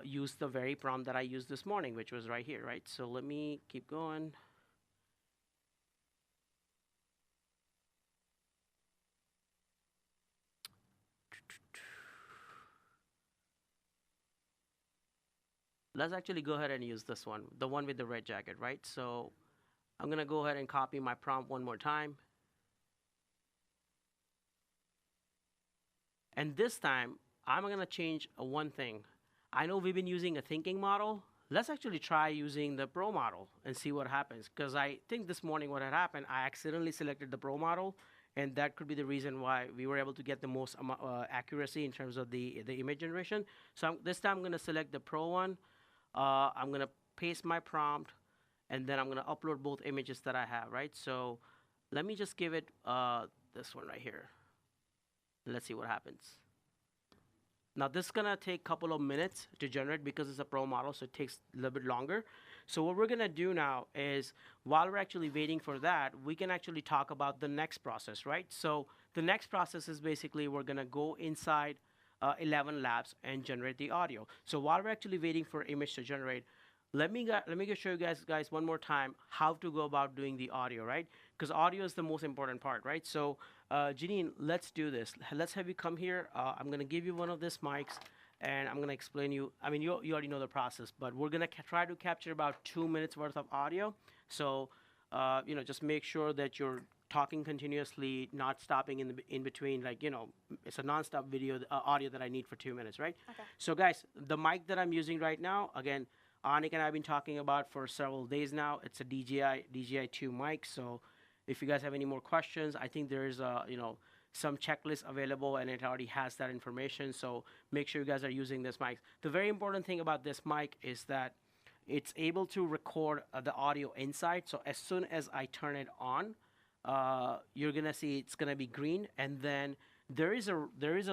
use the very prompt that I used this morning, which was right here, right? So let me keep going. Let's actually go ahead and use this one, the one with the red jacket, right? So I'm gonna go ahead and copy my prompt one more time. And this time, I'm gonna change one thing. I know we've been using a thinking model. Let's actually try using the pro model and see what happens. Because I think this morning what had happened, I accidentally selected the pro model, and that could be the reason why we were able to get the most accuracy in terms of the image generation. So this time I'm gonna select the pro one. I'm gonna paste my prompt, and then I'm gonna upload both images that I have, right? So let me just give it this one right here. Let's see what happens. Now this is gonna take a couple of minutes to generate because it's a pro model, so it takes a little bit longer. So what we're gonna do now is, while we're actually waiting for that, we can actually talk about the next process, right? So the next process is basically we're gonna go inside 11 Labs and generate the audio. So while we're actually waiting for image to generate, let me just show you guys one more time how to go about doing the audio, right? Because audio is the most important part, right? So, Janine, let's do this. Let's have you come here. I'm gonna give you one of these mics, and I'm gonna explain you. I mean, you already know the process, but we're gonna try to capture about 2 minutes worth of audio. So, just make sure that you're talking continuously, not stopping in between. Like, it's a nonstop video audio that I need for 2 minutes, right? Okay. So, guys, the mic that I'm using right now, again, Anik and I have been talking about for several days now. It's a DJI 2 mic. So if you guys have any more questions, I think there's some checklist available, and it already has that information. So make sure you guys are using this mic. The very important thing about this mic is that it's able to record the audio inside. So as soon as I turn it on, you're gonna see it's gonna be green, and then there is a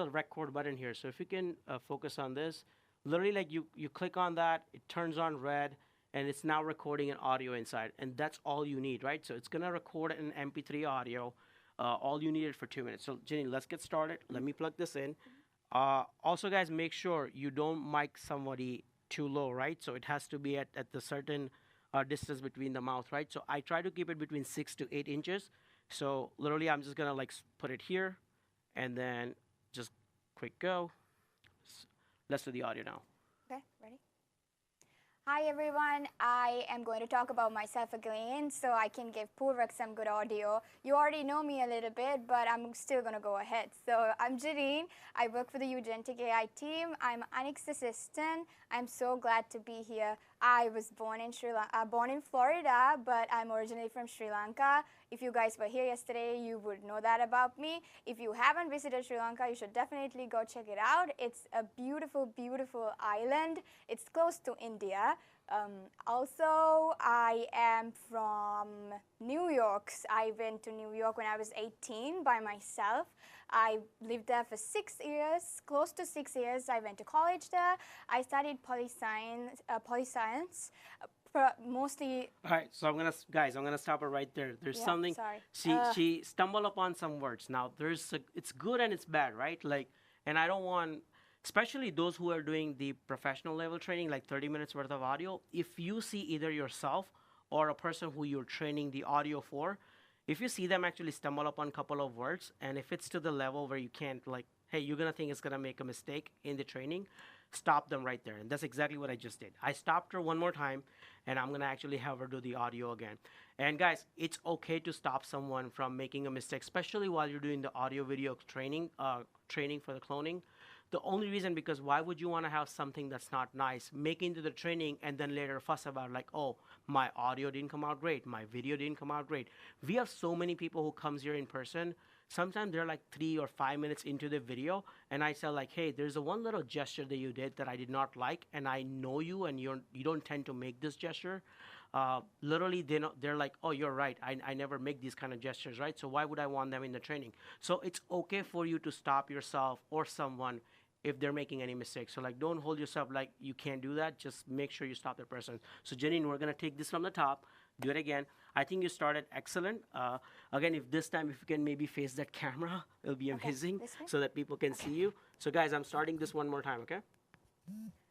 record button here. So if you can focus on this. Literally, like you click on that, it turns on red, and it's now recording an audio inside, and that's all you need, right? So it's gonna record an MP3 audio, all you need it for 2 minutes. So Jenny, let's get started. Let me plug this in. Also, guys, make sure you don't mic somebody too low, right? So it has to be at the certain distance between the mouth, right? So I try to keep it between 6 to 8 inches. So literally, I'm just gonna like put it here, and then just quick go. Let's do the audio now. Okay, ready? Hi everyone, I am going to talk about myself again so I can give Purvak some good audio. You already know me a little bit, but I'm still going to go ahead. So I'm Janine. I work for the Ugentic AI team. I'm Anik's assistant. I'm so glad to be here. I was born in Florida, but I'm originally from Sri Lanka. If you guys were here yesterday, you would know that about me. If you haven't visited Sri Lanka, you should definitely go check it out. It's a beautiful, beautiful island. It's close to India. Also, I am from New York. I went to New York when I was 18 by myself. I lived there for 6 years, close to 6 years. I went to college there. I studied poli-science, mostly. All right, so I'm gonna stop it right there. There's something. Sorry. She stumbled upon some words. Now it's good and it's bad, right? Like, and I don't want, especially those who are doing the professional level training, like 30 minutes worth of audio. If you see either yourself or a person who you're training the audio for, if you see them actually stumble upon a couple of words, and if it's to the level where you can't, like, hey, you're gonna think it's gonna make a mistake in the training, stop them right there. And that's exactly what I just did. I stopped her one more time, and I'm gonna actually have her do the audio again. And guys, it's okay to stop someone from making a mistake, especially while you're doing the audio video training for the cloning. The only reason, because why would you want to have something that's not nice, make into the training, and then later fuss about, like, oh, my audio didn't come out great, my video didn't come out great. We have so many people who comes here in person. Sometimes they're like 3 or 5 minutes into the video, and I say, like, hey, there's a one little gesture that you did that I did not like, and I know you, and you don't tend to make this gesture. Literally, they're like, oh, you're right. I never make these kind of gestures, right? So why would I want them in the training? So it's okay for you to stop yourself or someone if they're making any mistakes. So, like, don't hold yourself like you can't do that. Just make sure you stop the person. So Janine, we're gonna take this from the top. Do it again. I think you started excellent. Again, if this time, if you can maybe face that camera, it'll be amazing, so that people can see you. So guys, I'm starting this one more time, okay?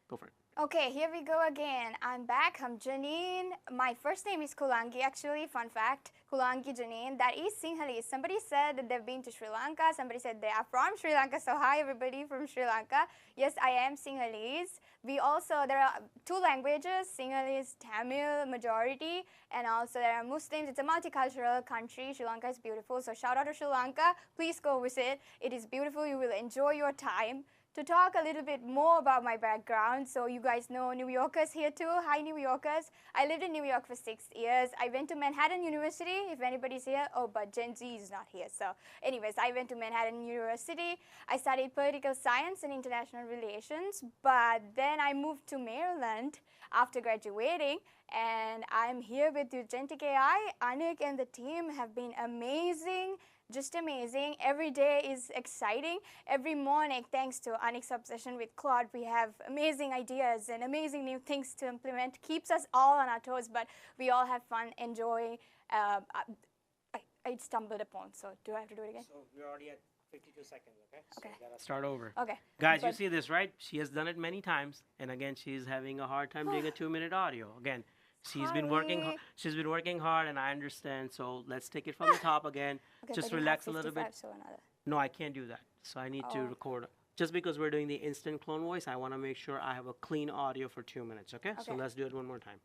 Go for it. Okay, here we go again. I'm back. I'm Janine. My first name is Kulangi, actually. Fun fact, Kulangi Janine. That is Sinhalese. Somebody said that they've been to Sri Lanka. Somebody said they are from Sri Lanka. So hi, everybody from Sri Lanka. Yes, I am Sinhalese. There are 2 languages, Sinhalese, Tamil, majority, and also there are Muslims. It's a multicultural country. Sri Lanka is beautiful. So shout out to Sri Lanka. Please go visit. It is beautiful. You will enjoy your time. To talk a little bit more about my background, so you guys know New Yorkers here too. Hi, New Yorkers. I lived in New York for 6 years. I went to Manhattan University, if anybody's here. Oh, but Gen Z is not here. So anyways, I went to Manhattan University. I studied political science and international relations, but then I moved to Maryland after graduating, and I'm here with Ugentic AI. Anik and the team have been amazing. Just amazing. Every day is exciting. Every morning, thanks to Anik's obsession with Claude, we have amazing ideas and amazing new things to implement. Keeps us all on our toes, but we all have fun, enjoy. I stumbled upon, so do I have to do it again? So we're already at 52 seconds, okay? Okay. So we gotta start over. Okay. Guys, you But- see this, right? She has done it many times, and again, she's having a hard time doing a 2-minute audio. Again, she's been working. Sorry. She's been working hard, and I understand. So let's take it from the top again. Okay, Just but you have relax a little bit. 55, so another. No, I can't do that. So I need to Oh. record. Just because we're doing the instant clone voice, I want to make sure I have a clean audio for 2 minutes. Okay. So Okay. let's do it one more time.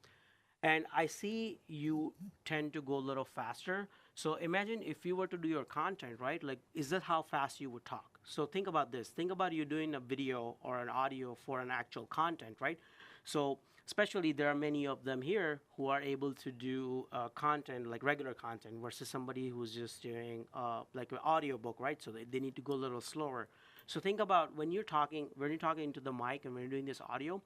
And I see you tend to go a little faster. So imagine if you were to do your content, right? Like, is that how fast you would talk? So think about this. Think about you doing a video or an audio for an actual content, right? So especially there are many of them here who are able to do content, like regular content, versus somebody who's just doing like an audiobook, right? So they need to go a little slower. So think about when you're talking into the mic and when you're doing this audio,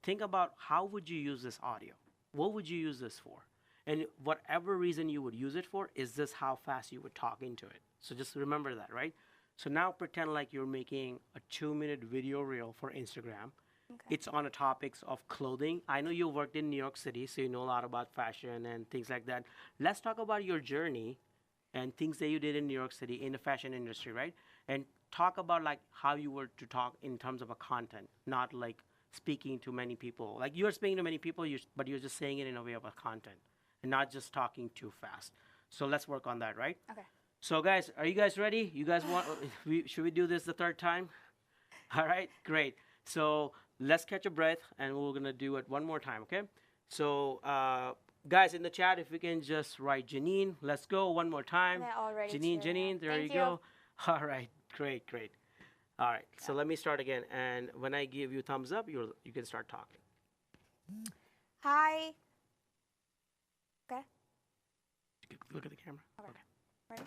think about how would you use this audio? What would you use this for? And whatever reason you would use it for, is this how fast you would talk into it? So just remember that, right? So now pretend like you're making a 2-minute video reel for Instagram. Okay. It's on a topics of clothing. I know you worked in New York City, so you know a lot about fashion and things like that. Let's talk about your journey and things that you did in New York City in the fashion industry, right? And talk about like how you were to talk in terms of a content, not like speaking to many people. Like you're speaking to many people, but you're just saying it in a way of a content and not just talking too fast. So let's work on that, right? Okay. So guys, are you guys ready? You guys want, should we do this the third time? All right, great. So let's catch a breath and we're gonna do it one more time, okay? So guys in the chat, if we can just write Janine, let's go one more time. They're already Janine, cheering. there Thank you go. All right, great. All right, so let me start again. And when I give you thumbs up, you can start talking. Hi. Okay. Look at the camera. Okay. Ready?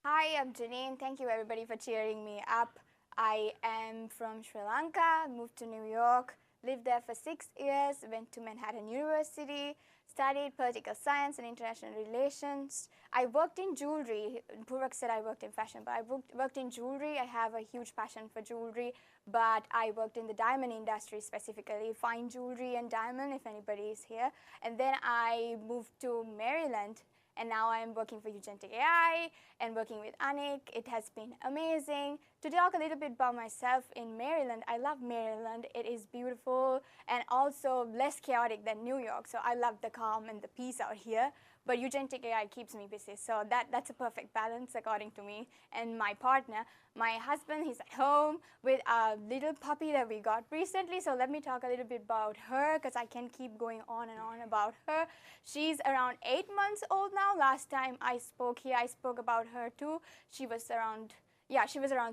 Hi, I'm Janine. Thank you everybody for cheering me up. I am from Sri Lanka, moved to New York, lived there for 6 years, went to Manhattan University, studied political science and international relations. I worked in jewelry. Purvak said I worked in fashion, but I worked in jewelry. I have a huge passion for jewelry, but I worked in the diamond industry, specifically fine jewelry and diamond, if anybody is here. And then I moved to Maryland, and now I'm working for Eugentic AI and working with Anik. It has been amazing. To talk a little bit about myself in Maryland, I love Maryland. It is beautiful and also less chaotic than New York. So I love the calm and the peace out here. But Eugentic AI keeps me busy. So that's a perfect balance according to me and my partner. My husband, he's at home with a little puppy that we got recently. So let me talk a little bit about her because I can keep going on and on about her. She's around 8 months old now. Last time I spoke here, I spoke about her too. She was around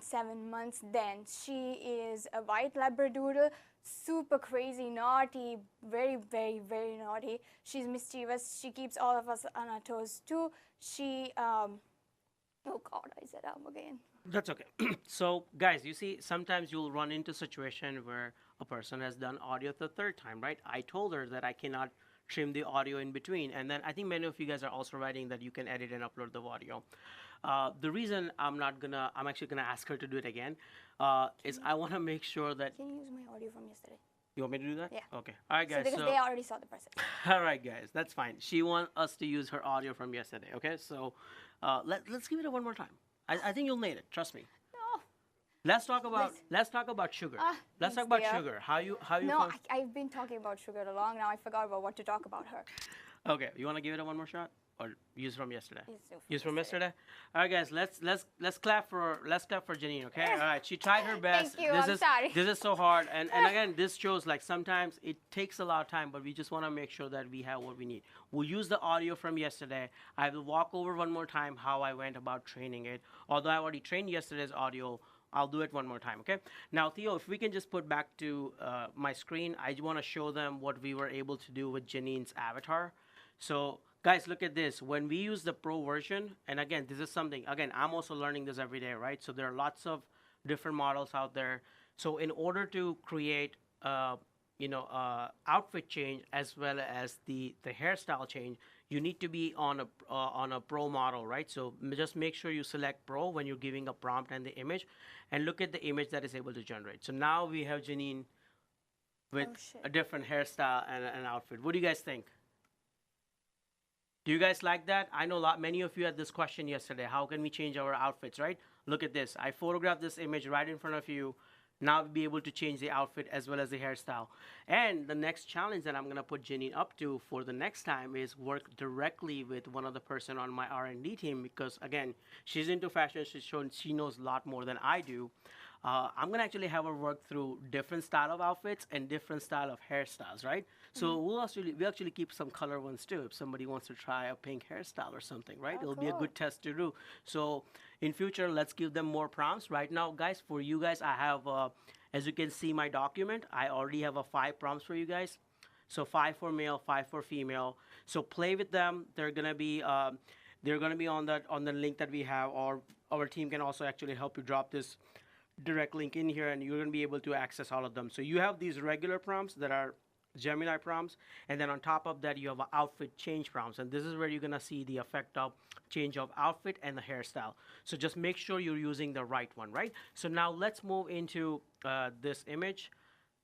7 months then. She is a white Labradoodle, super crazy, naughty, very, very, very naughty. She's mischievous. She keeps all of us on our toes too. She, oh God, I said again. That's okay. So guys, you see, sometimes you'll run into a situation where a person has done audio the third time, right? I told her that I cannot trim the audio in between. And then I think many of you guys are also writing that you can edit and upload the audio. The reason I'm actually gonna ask her to do it again, is I wanna make sure that. Can you use my audio from yesterday? You want me to do that? Yeah. Okay. All right, guys. So because they already saw the person. All right, guys. That's fine. She wants us to use her audio from yesterday. Okay. So let's give it one more time. I think you'll need it. Trust me. No. Let's talk about sugar. Let's talk about sugar. How you? No, I've been talking about sugar all along. Now I forgot about what to talk about her. Okay. You want to give it one more shot? Or use from yesterday? Use from yesterday. All right, guys. Let's clap for Janine. Okay. All right. She tried her best. Thank you. I'm sorry. This is so hard. And again, this shows like sometimes it takes a lot of time, but we just want to make sure that we have what we need. We'll use the audio from yesterday. I will walk over one more time how I went about training it. Although I already trained yesterday's audio, I'll do it one more time. Okay. Now, Theo, if we can just put back to my screen, I want to show them what we were able to do with Janine's avatar. So. Guys, look at this. When we use the pro version, and again, this is something, again, I'm also learning this every day, right? So there are lots of different models out there. So in order to create, outfit change as well as the hairstyle change, you need to be on a pro model, right? So just make sure you select pro when you're giving a prompt and the image, and look at the image that is able to generate. So now we have Janine with a different hairstyle and an outfit. What do you guys think? Do you guys like that? I know many of you had this question yesterday. How can we change our outfits, right? Look at this. I photographed this image right in front of you. Now we'll be able to change the outfit as well as the hairstyle. And the next challenge that I'm going to put Jenny up to for the next time is work directly with one of the person on my R&D team, because again, she's into fashion. She knows a lot more than I do. I'm going to actually have her work through different style of outfits and different style of hairstyles, right? So we actually keep some color ones too. If somebody wants to try a pink hairstyle or something, right? It'll be a good test to do. So in future, let's give them more prompts. Right now, guys, for you guys, I have, as you can see my document, I already have 5 prompts for you guys. So 5 for male, 5 for female. So play with them. They're gonna be on the link that we have, or our team can also actually help you drop this direct link in here, and you're going to be able to access all of them. So you have these regular prompts that are Gemini prompts, and then on top of that you have outfit change prompts, and this is where you're going to see the effect of change of outfit and the hairstyle. So just make sure you're using the right one, right? So now let's move into this image.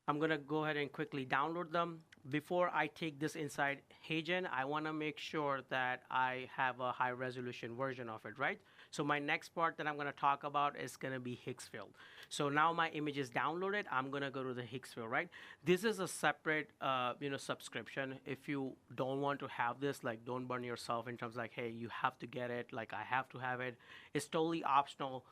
I'm going to go ahead and quickly download them. Before I take this inside HeyGen, I want to make sure that I have a high resolution version of it, right? So my next part that I'm going to talk about is going to be Higgsfield. So now my image is downloaded. I'm going to go to the Higgsfield, right? This is a separate, subscription. If you don't want to have this, like, don't burn yourself in terms of like, hey, you have to get it. Like, I have to have it. It's totally optional.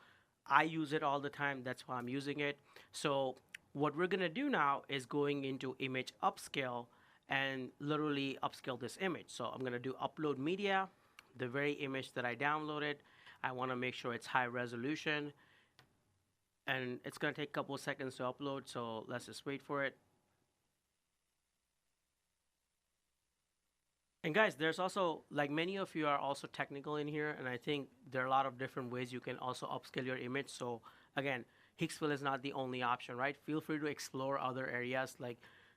I use it all the time. That's why I'm using it. So what we're going to do now is going into image upscale and literally upscale this image. So I'm going to do upload media, the very image that I downloaded. I want to make sure it's high resolution, and it's going to take a couple of seconds to upload, so let's just wait for it. And guys, there's also, like, many of you are also technical in here, and I think there are a lot of different ways you can also upscale your image. So again, Higgsfield is not the only option, right? Feel free to explore other areas. Like,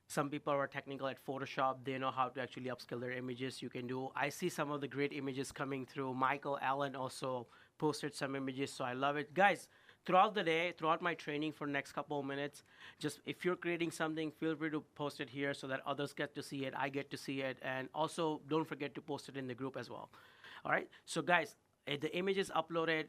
some people are technical at Photoshop. They know how to actually upscale their images. You can do, I see some of the great images coming through. Michael Allen also posted some images, so I love it. Guys, throughout the day, throughout my training for the next couple of minutes, just if you're creating something, feel free to post it here so that others get to see it, I get to see it, and also don't forget to post it in the group as well. All right, so guys, the image is uploaded.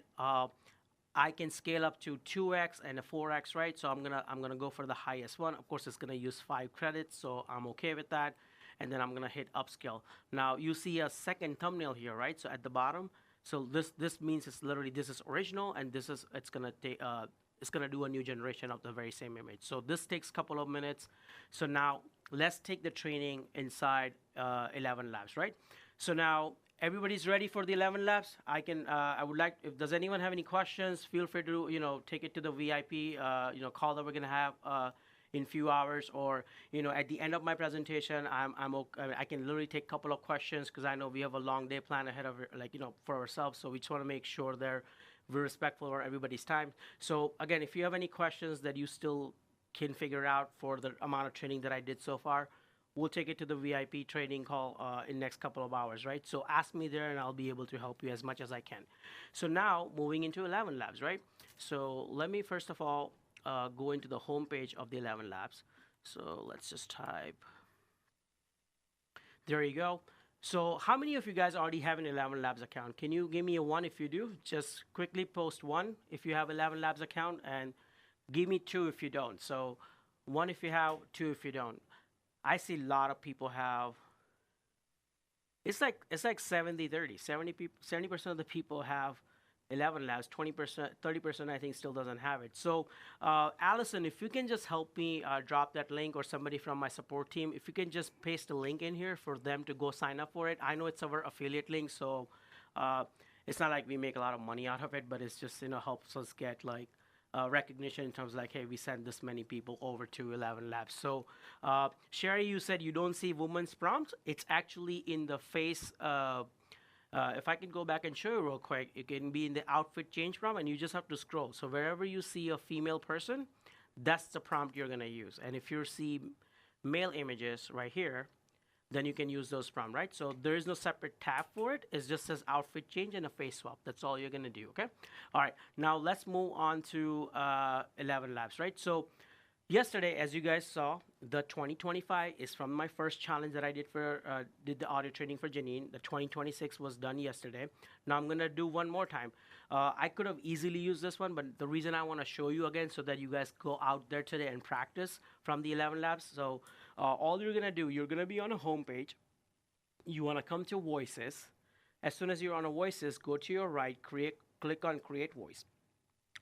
I can scale up to 2x and a 4x, right? So I'm gonna go for the highest one. Of course, it's gonna use 5 credits, so I'm okay with that. And then I'm gonna hit upscale. Now you see a second thumbnail here, right? So at the bottom. So this means it's literally, this is original, and it's gonna do a new generation of the very same image. So this takes a couple of minutes. So now let's take the training inside 11 Labs, right? So now everybody's ready for the 11 Labs. I would like, if does anyone have any questions, feel free to take it to the VIP call that we're gonna have in few hours, or at the end of my presentation, I can literally take a couple of questions, because I know we have a long day plan ahead of for ourselves, so we just want to make sure we're respectful of everybody's time. So again, if you have any questions that you still can figure out for the amount of training that I did so far, we'll take it to the VIP training call in the next couple of hours, right? So ask me there, and I'll be able to help you as much as I can. So now moving into 11 Labs, right? So let me first of all go into the home page of the 11 Labs. So let's just type. There you go. So how many of you guys already have an 11 Labs account? Can you give me a 1 if you do? Just quickly post 1 if you have 11 Labs account, and give me 2 if you don't. So 1 if you have, 2 if you don't. I see a lot of people have. It's like 70-30. 70% of the people have 11 Labs. 20%, 30% I think still doesn't have it. So Allison, if you can just help me drop that link, or somebody from my support team, if you can just paste a link in here for them to go sign up for it. I know it's our affiliate link, so it's not like we make a lot of money out of it, but it's just helps us get like recognition in terms of like, hey, we sent this many people over to 11 Labs. So Sherry, you said you don't see women's prompts. It's actually in the face. If I can go back and show you real quick, it can be in the outfit change prompt, and you just have to scroll. So wherever you see a female person, that's the prompt you're going to use. And if you see male images right here, then you can use those prompts, right? So there is no separate tab for it. It just says outfit change and a face swap. That's all you're going to do, okay? All right, now let's move on to 11 Labs, right? So Yesterday, as you guys saw, the 2025 is from my first challenge that I did the audio training for Janine. The 2026 was done yesterday. Now I'm gonna do one more time. I could have easily used this one, but the reason I want to show you again so that you guys go out there today and practice from the 11 labs. So all you're gonna do, you're gonna be on a home page. You wanna come to voices. As soon as you're on a voices, go to your right, click on create voice.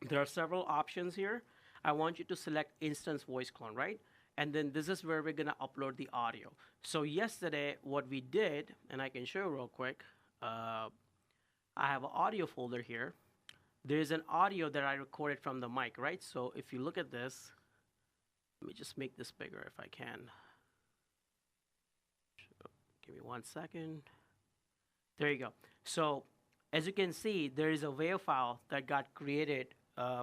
There are several options here. I want you to select instance voice clone, right? And then this is where we're gonna upload the audio. So yesterday, what we did, and I can show you real quick, I have an audio folder here. There's an audio that I recorded from the mic, right? So if you look at this, let me just make this bigger if I can. Give me 1 second. There you go. So as you can see, there is a WAV file that got created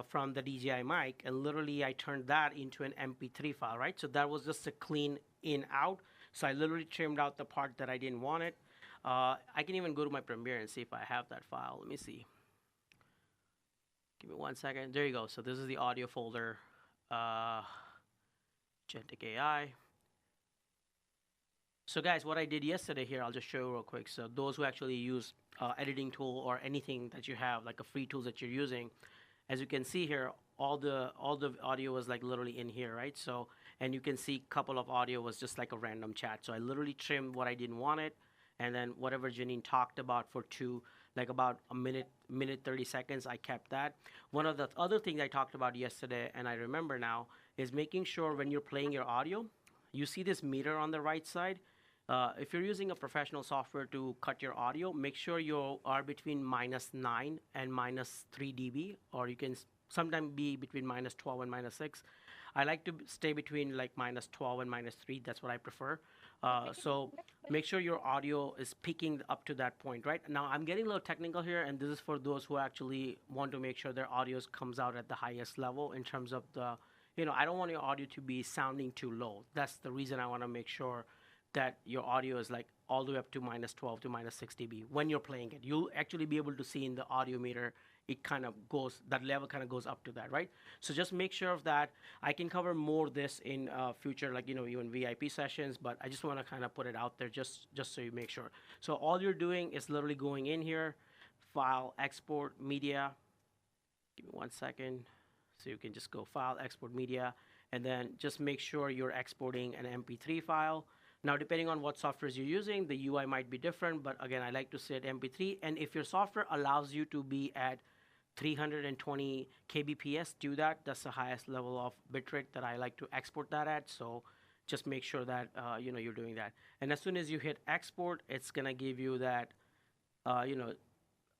from the DJI mic, and literally I turned that into an MP3 file, right? So that was just a clean in out. So I literally trimmed out the part that I didn't want it. I can even go to my Premiere and see if I have that file. Let me see. Give me 1 second. There you go. So this is the audio folder, Gentic AI. So guys, what I did yesterday here, I'll just show you real quick. So those who actually use editing tool or anything that you have, like a free tool that you're using, as you can see here, all the audio was like literally in here, right? So, and you can see a couple of audio was just like a random chat. So I literally trimmed what I didn't want it, and then whatever Janine talked about for like about a minute 30 seconds, I kept that. One of the other things I talked about yesterday, and I remember now, is making sure when you're playing your audio, you see this meter on the right side. If you're using a professional software to cut your audio, make sure you are between -9 and -3 dB, or you can sometimes be between -12 and -6. I like to stay between like -12 and -3. That's what I prefer. So make sure your audio is peaking up to that point, right? Now I'm getting a little technical here, and this is for those who actually want to make sure their audio comes out at the highest level in terms of the, I don't want your audio to be sounding too low. That's the reason I want to make sure that your audio is like all the way up to -12 to -6 dB when you're playing it. You'll actually be able to see in the audio meter, it kind of goes, that level kind of goes up to that, right? So just make sure of that. I can cover more this in future, like, even VIP sessions, but I just want to kind of put it out there just so you make sure. So all you're doing is literally going in here, file, export, media. Give me 1 second. So you can just go file, export media, and then just make sure you're exporting an MP3 file. Now, depending on what softwares you're using, the UI might be different, but again, I like to set MP3. And if your software allows you to be at 320 kbps, do that. That's the highest level of bitrate that I like to export that at. So just make sure that you're doing that. And as soon as you hit export, it's gonna give you that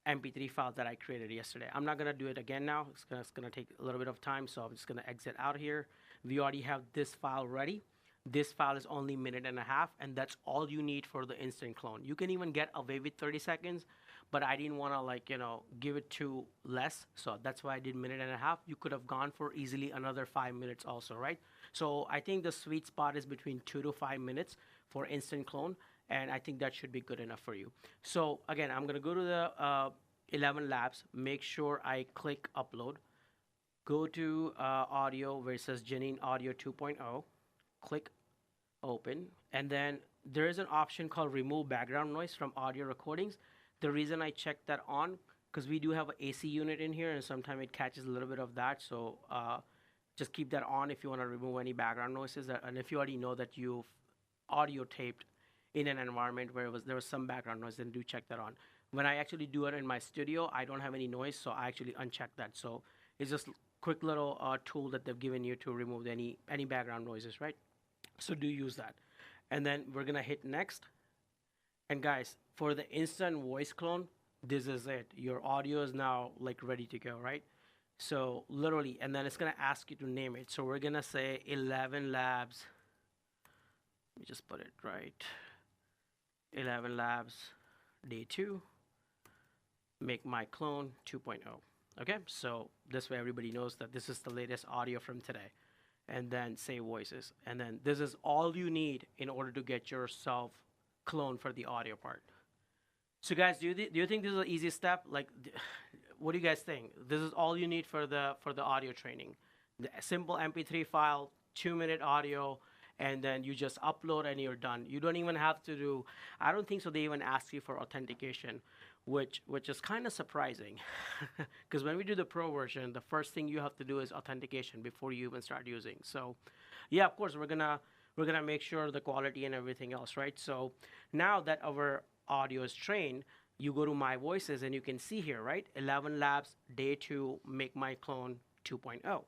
MP3 file that I created yesterday. I'm not gonna do it again now. It's gonna take a little bit of time, so I'm just gonna exit out here. We already have this file ready. This file is only 1.5 minutes, and that's all you need for the instant clone. You can even get away with 30 seconds, but I didn't want to give it too less, so that's why I did 1.5 minutes. You could have gone for easily another 5 minutes also, right? So I think the sweet spot is between 2 to 5 minutes for instant clone, and I think that should be good enough for you. So again, I'm gonna go to the 11 labs, make sure I click upload, go to audio where it says Janine Audio 2.0, click open, and then there is an option called remove background noise from audio recordings. The reason I checked that on, because we do have an AC unit in here, and sometimes it catches a little bit of that, so just keep that on if you want to remove any background noises. And if you already know that you've audio taped in an environment where there was some background noise, then do check that on. When I actually do it in my studio, I don't have any noise, so I actually uncheck that. So it's just a quick little tool that they've given you to remove any background noises, right? So do use that. And then we're gonna hit next. And guys, for the instant voice clone, this is it. Your audio is now like ready to go, right? So literally, and then it's gonna ask you to name it. So we're gonna say 11 labs. Let me just put it right. 11 labs, day 2. Make my clone 2.0. Okay, so this way everybody knows that this is the latest audio from today. And then say voices. And then this is all you need in order to get yourself cloned for the audio part. So guys, do you think this is an easy step? Like, what do you guys think? This is all you need for the audio training. The simple MP3 file, 2-minute audio, and then you just upload and you're done. You don't even have to do, I don't think so they even ask you for authentication, which is kind of surprising. Because when we do the pro version, the first thing you have to do is authentication before you even start using. So yeah, of course, we're gonna make sure the quality and everything else, right? So now that our audio is trained, you go to My Voices and you can see here, right? 11 Labs, Day 2, Make My Clone 2.0.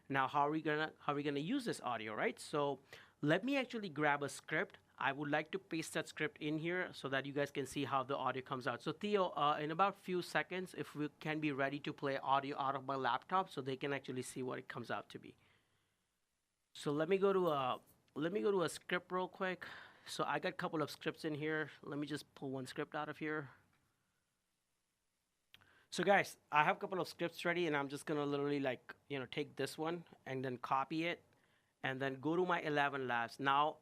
Now, how are we gonna use this audio, right? So let me actually grab a script. I would like to paste that script in here so that you guys can see how the audio comes out. So Theo, in about few seconds, if we can be ready to play audio out of my laptop so they can actually see what it comes out to be. So let me go to a script real quick. So I got a couple of scripts in here. Let me just pull one script out of here. So guys, I have a couple of scripts ready, and I'm just gonna literally take this one and then copy it and then go to my 11 Labs. Now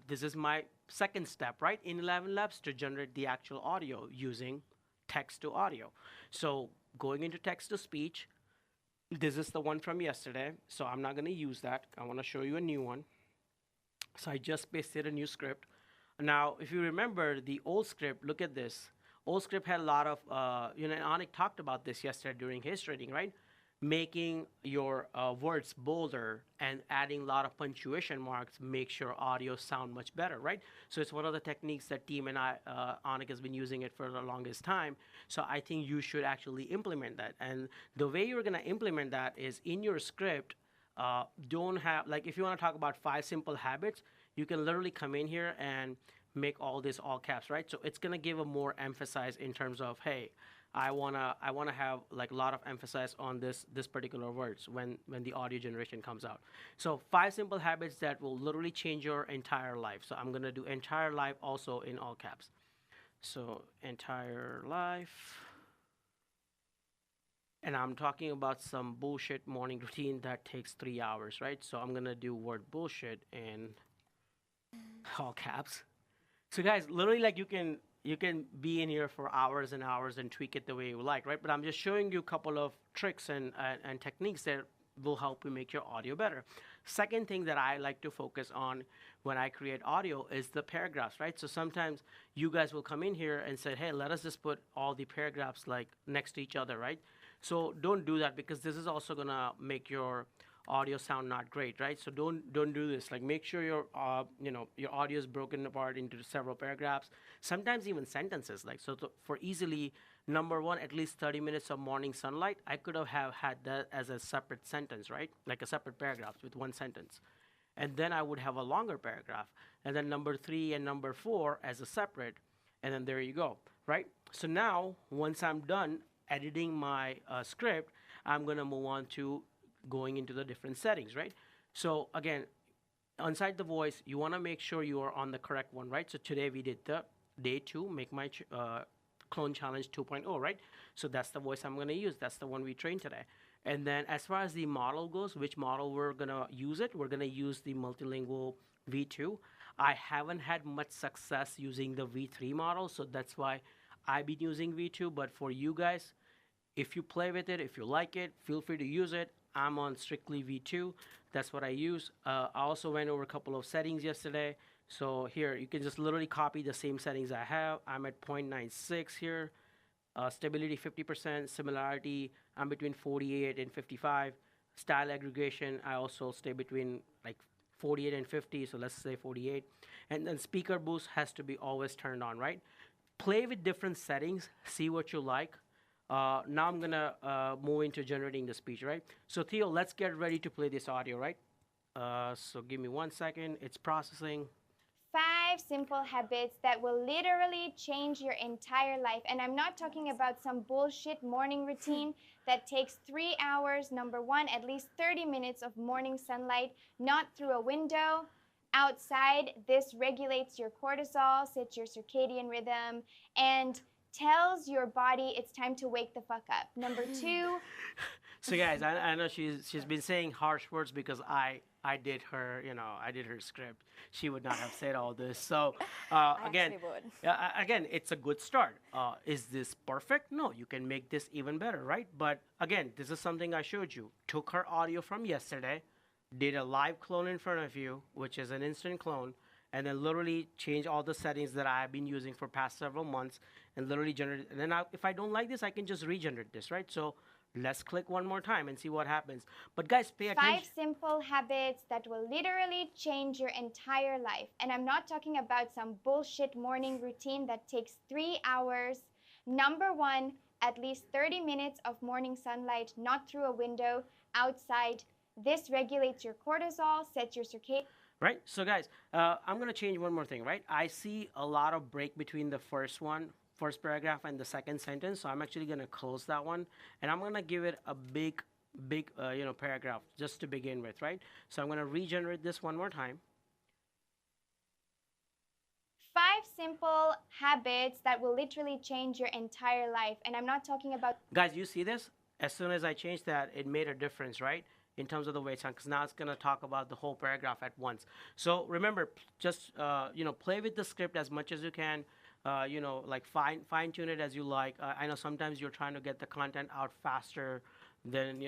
this is my second step, right? In 11 Labs to generate the actual audio using text to audio. So going into text to speech, this is the one from yesterday. So I'm not gonna use that. I wanna show you a new one. So I just pasted a new script. Now, if you remember the old script, look at this. Old script had a lot of, Anik talked about this yesterday during his training, right? Making your words bolder and adding a lot of punctuation marks makes your audio sound much better, right? So it's one of the techniques that team and Anik has been using it for the longest time. So I think you should actually implement that. And the way you're gonna implement that is in your script, don't have, like if you wanna talk about 5 simple habits, you can literally come in here and make all this all caps, right? So it's gonna give a more emphasis in terms of, hey, I wanna have like a lot of emphasis on this particular words when the audio generation comes out. So 5 simple habits that will literally change your entire life. So I'm gonna do entire life also in all caps. So entire life. And I'm talking about some bullshit morning routine that takes 3 hours, right? So I'm gonna do word bullshit in all caps. So guys, literally like you can be in here for hours and hours and tweak it the way you like, right? But I'm just showing you a couple of tricks and techniques that will help you make your audio better. Second thing that I like to focus on when I create audio is the paragraphs, right? So sometimes you guys will come in here and say, hey, let us just put all the paragraphs like next to each other, right? So don't do that, because this is also gonna make your audio sound not great, right? So don't do this. Like make sure your your audio is broken apart into several paragraphs, sometimes even sentences. Like so for easily number 1, at least 30 minutes of morning sunlight, I could have had that as a separate sentence, right? Like a separate paragraph with one sentence. And then I would have a longer paragraph. And then number 3 and number 4 as a separate. And then there you go, right? So now, once I'm done editing my script, I'm gonna move on to going into the different settings, right? So again, inside the voice, you wanna make sure you are on the correct one, right? So today we did the day 2, make my clone challenge 2.0, right? So that's the voice I'm gonna use. That's the one we trained today. And then as far as the model goes, which model we're gonna use it, we're gonna use the multilingual V2. I haven't had much success using the V3 model, so that's why I've been using V2. But for you guys, if you play with it, if you like it, feel free to use it. I'm on strictly V2. That's what I use. I also went over a couple of settings yesterday. So here, you can just literally copy the same settings I have. I'm at 0.96 here. Stability 50%, similarity, I'm between 48 and 55. Style aggregation, I also stay between like 48 and 50, so let's say 48. And then speaker boost has to be always turned on, right? Play with different settings, see what you like. Now I'm gonna move into generating the speech, right? So Theo, let's get ready to play this audio, right? So give me 1 second, it's processing. 5 simple habits that will literally change your entire life. And I'm not talking about some bullshit morning routine that takes 3 hours. Number 1, at least 30 minutes of morning sunlight, not through a window, outside. This regulates your cortisol, sets your circadian rhythm, and tells your body it's time to wake the fuck up. Number 2. So guys, I know she's been saying harsh words because I did her, I did her script. She would not have said all this. So again, it's a good start. Is this perfect? No, you can make this even better, right? But again, this is something I showed you. Took her audio from yesterday, did a live clone in front of you, which is an instant clone, and then literally change all the settings that I've been using for past several months and literally generate. And then if I don't like this, I can just regenerate this, right? So let's click one more time and see what happens. But guys, pay attention. 5 simple habits that will literally change your entire life. And I'm not talking about some bullshit morning routine that takes 3 hours. Number 1, at least 30 minutes of morning sunlight, not through a window, outside. This regulates your cortisol, sets your circadian. Right? So guys, I'm going to change one more thing, right? I see a lot of break between the first paragraph and the second sentence. So I'm actually going to close that one. And I'm going to give it a big paragraph just to begin with, right? So I'm going to regenerate this one more time. 5 simple habits that will literally change your entire life. And I'm not talking about... Guys, you see this? As soon as I changed that, it made a difference, right? In terms of the way it's on, because now it's going to talk about the whole paragraph at once. So remember, just, play with the script as much as you can. Like fine tune it as you like. I know sometimes you're trying to get the content out faster than,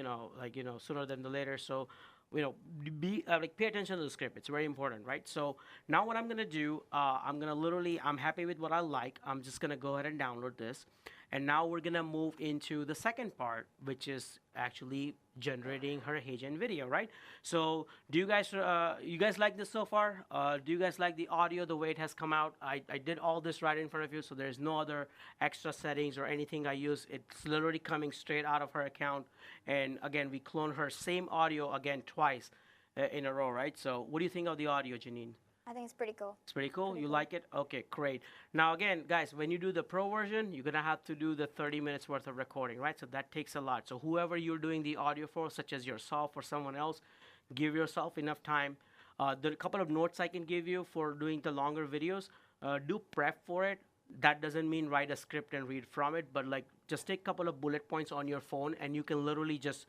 sooner than the later. So, pay attention to the script. It's very important, right? So now what I'm going to do, I'm happy with what I like. I'm just going to go ahead and download this. And now we're going to move into the second part, which is actually generating her HeyGen video, right? So do you guys like this so far? Do you guys like the audio, the way it has come out? I did all this right in front of you, so there's no other extra settings or anything I use. It's literally coming straight out of her account. And again, we cloned her same audio again twice in a row, right? So what do you think of the audio, Janine? I think it's pretty cool. It's pretty cool? You like it? Okay, great. Now again, guys, when you do the pro version, you're going to have to do the 30 minutes worth of recording, right? So that takes a lot. So whoever you're doing the audio for, such as yourself or someone else, give yourself enough time. The couple of notes I can give you for doing the longer videos, do prep for it. That doesn't mean write a script and read from it, but like just take a couple of bullet points on your phone and you can literally just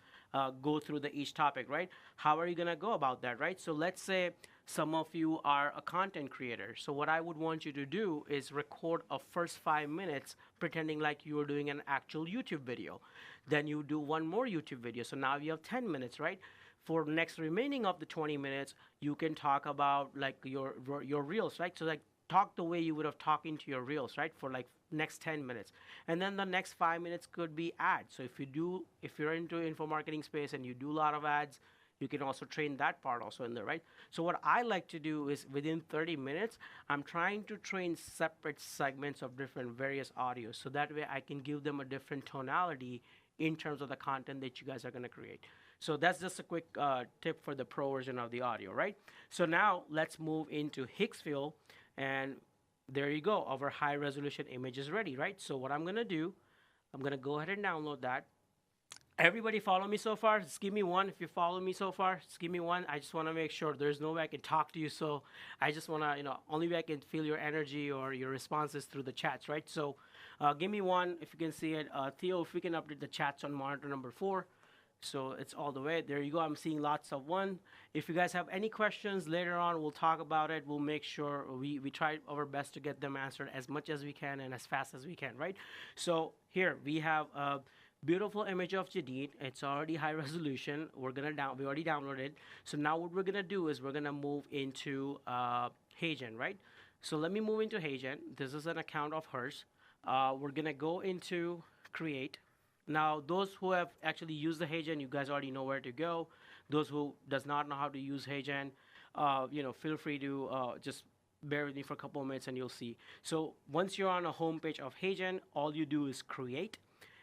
go through each topic, right? How are you going to go about that, right? So let's say some of you are a content creator. So what I would want you to do is record a first 5 minutes pretending like you are doing an actual YouTube video. Then you do one more YouTube video. So now you have 10 minutes, right? For next remaining of the 20 minutes, you can talk about like your reels, right? So like talk the way you would have talked into your reels, right? For like next 10 minutes. And then the next 5 minutes could be ads. So if you're into info marketing space and you do a lot of ads, you can also train that part also in there, right? So what I like to do is within 30 minutes, I'm trying to train separate segments of different various audios. So that way I can give them a different tonality in terms of the content that you guys are going to create. So that's just a quick tip for the pro version of the audio, right? So now let's move into Hicksville. And there you go. Our high resolution image is ready, right? So what I'm going to do, I'm going to go ahead and download that. Everybody follow me so far? Just give me one if you follow me so far. Just give me one. I just want to make sure there's no way I can talk to you. So I just want to, only way I can feel your energy or your responses through the chats, right? So give me one if you can see it. Theo, if we can update the chats on monitor number 4. So it's all the way. There you go. I'm seeing lots of one. If you guys have any questions later on, we'll talk about it. We'll make sure we try our best to get them answered as much as we can and as fast as we can, right? So here we have a beautiful image of Jadid. It's already high resolution. We already downloaded. So now what we're gonna do is we're gonna move into HeyGen, right? So let me move into HeyGen. This is an account of hers. We're gonna go into create. Now, those who have actually used the HeyGen, you guys already know where to go. Those who does not know how to use HeyGen, feel free to just bear with me for a couple of minutes and you'll see. So once you're on a home page of HeyGen, all you do is create.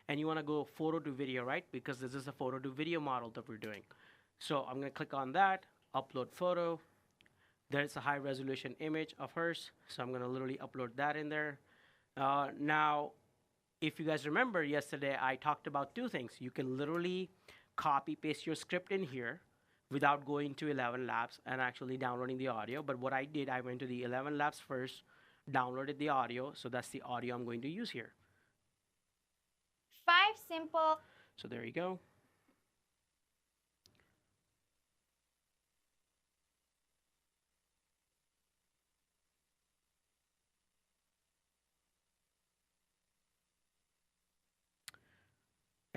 And you want to go photo to video, right? Because this is a photo to video model that we're doing. So I'm going to click on that, upload photo. There's a high resolution image of hers. So I'm going to literally upload that in there. Now, if you guys remember yesterday, I talked about 2 things. You can literally copy paste your script in here without going to 11 Labs and actually downloading the audio. But what I did, I went to the 11 Labs first, downloaded the audio. So that's the audio I'm going to use here. 5 simple. So there you go.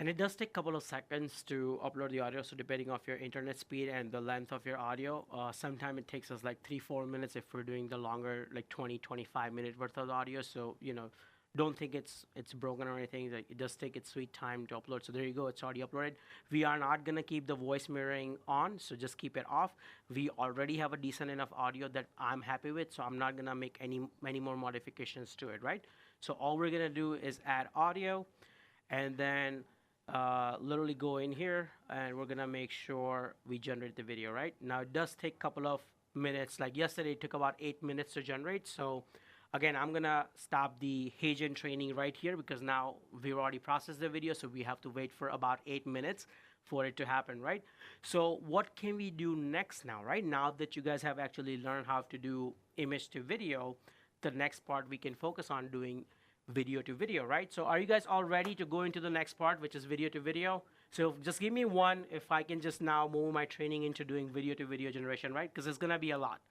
And it does take a couple of seconds to upload the audio. So depending on your internet speed and the length of your audio, sometimes it takes us like 3-4 minutes if we're doing the longer, like 20-25 minute worth of audio. So, you know, don't think it's broken or anything. Like, it does take its sweet time to upload. So there you go. It's already uploaded. We are not going to keep the voice mirroring on, so just keep it off. We already have a decent enough audio that I'm happy with, so I'm not going to make any more modifications to it, right? So all we're going to do is add audio, and then literally go in here, and we're going to make sure we generate the video, right? Now, it does take a couple of minutes. Like yesterday, it took about 8 minutes to generate. So again, I'm gonna stop the Hagen training right here because now we've already processed the video, so we have to wait for about 8 minutes for it to happen, right? So what can we do next now, right? Now that you guys have actually learned how to do image to video, the next part we can focus on doing video to video, right? So are you guys all ready to go into the next part, which is video to video? So just give me one if I can just now move my training into doing video to video generation, right? Because it's gonna be a lot.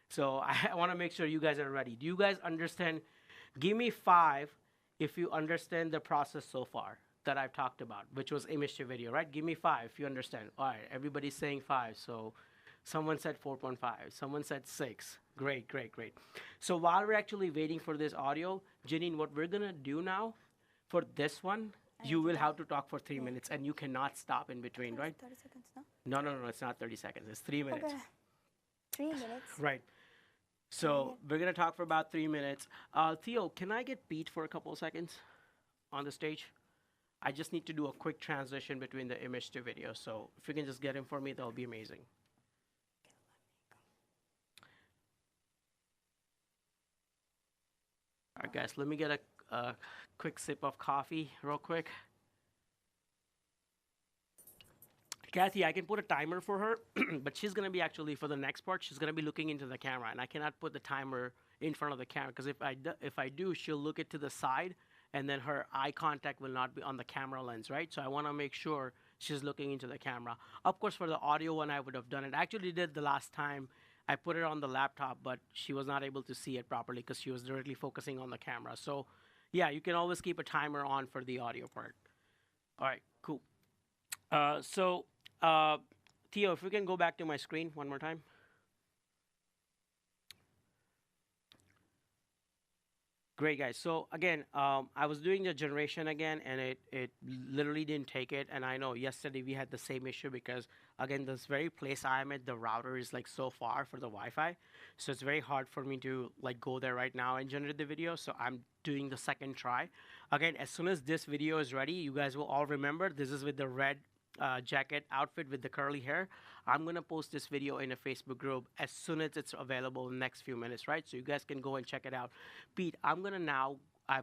So I want to make sure you guys are ready. Do you guys understand? Give me 5 if you understand the process so far that I've talked about, which was image to video, right? Give me 5 if you understand. All right, everybody's saying 5. So someone said 4.5. Someone said 6. Great, great, great. So while we're actually waiting for this audio, Janine, what we're going to do now for this one, you will have to talk for 3 minutes, and you cannot stop in between, right? 30 seconds, no? No, it's not 30 seconds. It's 3 minutes. Okay. 3 minutes. Right. So we're going to talk for about 3 minutes. Theo, can I get Pete for a couple of seconds on the stage? I just need to do a quick transition between the image to video. So if you can just get him for me, that'll be amazing. All right, guys, let me get a quick sip of coffee real quick. Kathy, I can put a timer for her, but she's going to be actually, for the next part, she's going to be looking into the camera, and I cannot put the timer in front of the camera, because if I do, she'll look it to the side, and then her eye contact will not be on the camera lens, right? So I want to make sure she's looking into the camera. Of course, for the audio one, I would have done it. I actually did the last time. I put it on the laptop, but she was not able to see it properly because she was directly focusing on the camera. So yeah, you can always keep a timer on for the audio part. All right, cool. Theo, if we can go back to my screen one more time. Great, guys. So again, I was doing the generation again, and it literally didn't take it. And I know yesterday we had the same issue because, again, this very place I'm at, the router is like so far for the Wi-Fi. So it's very hard for me to like go there right now and generate the video. So I'm doing the second try. Again, as soon as this video is ready, you guys will all remember this is with the red jacket outfit with the curly hair. I'm gonna post this video in a Facebook group as soon as it's available in the next few minutes, right? So you guys can go and check it out. Pete, I've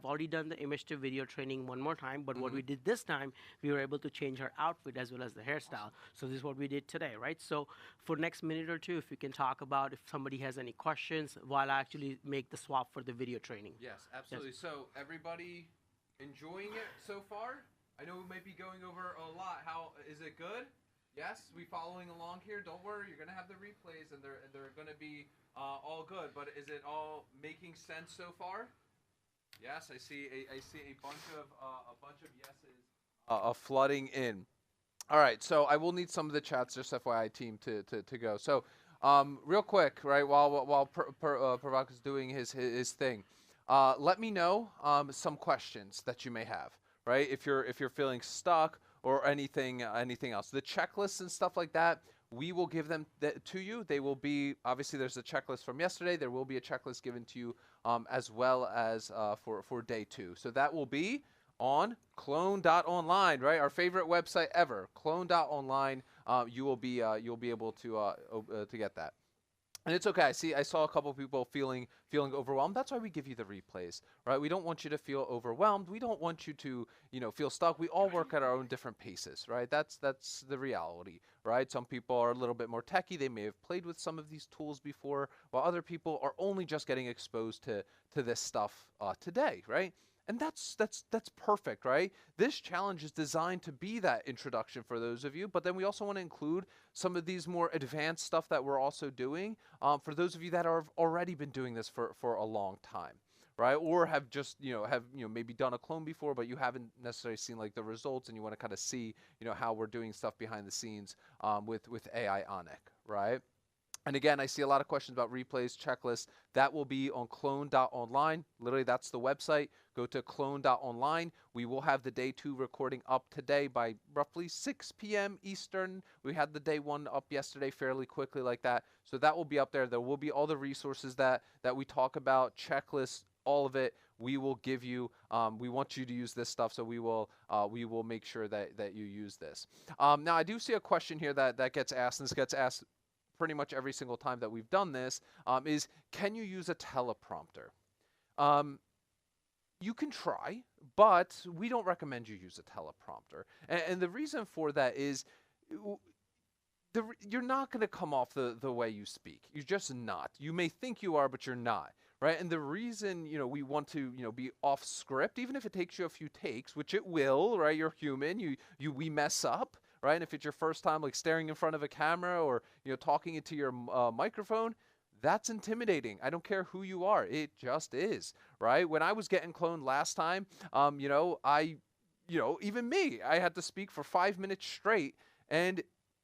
already done the image to video training one more time, but what we did this time, we were able to change her outfit as well as the hairstyle. So this is what we did today, right? So for next minute or two, if we can talk about if somebody has any questions while I actually make the swap for the video training. Yes, absolutely. Yes. So everybody enjoying it so far? I know we might be going over a lot. How is it good? Yes, we following along here. Don't worry, you're gonna have the replays, and they're gonna be all good. But is it all making sense so far? Yes, I see a bunch of yeses flooding in. All right, so I will need some of the chats, just FYI team, to go. So real quick, right, while Pravak is doing his thing, let me know some questions that you may have. Right, if you're feeling stuck or anything else, the checklists and stuff like that, we will give them to you. They will be, obviously there's a checklist from yesterday. There will be a checklist given to you as well as for day 2. So that will be on clone.online, right? Our favorite website ever, clone.online. You'll be able to get that. And it's okay. I saw a couple of people feeling overwhelmed. That's why we give you the replays, right? We don't want you to feel overwhelmed. We don't want you to, feel stuck. We all work at our own different paces, right? That's the reality, right? Some people are a little bit more techy. They may have played with some of these tools before, while other people are only just getting exposed to this stuff today, right? And that's perfect, right? This challenge is designed to be that introduction for those of you, but then we also want to include some of these more advanced stuff that we're also doing for those of you that have already been doing this for a long time, right? Or have just, maybe done a clone before, but you haven't necessarily seen like the results, and you want to kind of see, how we're doing stuff behind the scenes with AI on it, right? And again, I see a lot of questions about replays, checklists. That will be on clone.online. Literally, that's the website. Go to clone.online. We will have the day 2 recording up today by roughly 6 p.m. Eastern. We had the day 1 up yesterday fairly quickly like that. So that will be up there. There will be all the resources that we talk about, checklists, all of it. We will give you. We want you to use this stuff, so we will make sure that you use this. Now, I do see a question here that gets asked, and this gets asked pretty much every single time that we've done this, is can you use a teleprompter? You can try, but we don't recommend you use a teleprompter. And the reason for that is you're not going to come off the way you speak. You're just not. You may think you are, but you're not. Right? And the reason, we want to, be off script, even if it takes you a few takes, which it will, right? You're human. We mess up. Right? And if it's your first time like staring in front of a camera or talking into your microphone, that's intimidating. I don't care who you are. It just is, right? When I was getting cloned last time, even me, I had to speak for 5 minutes straight, and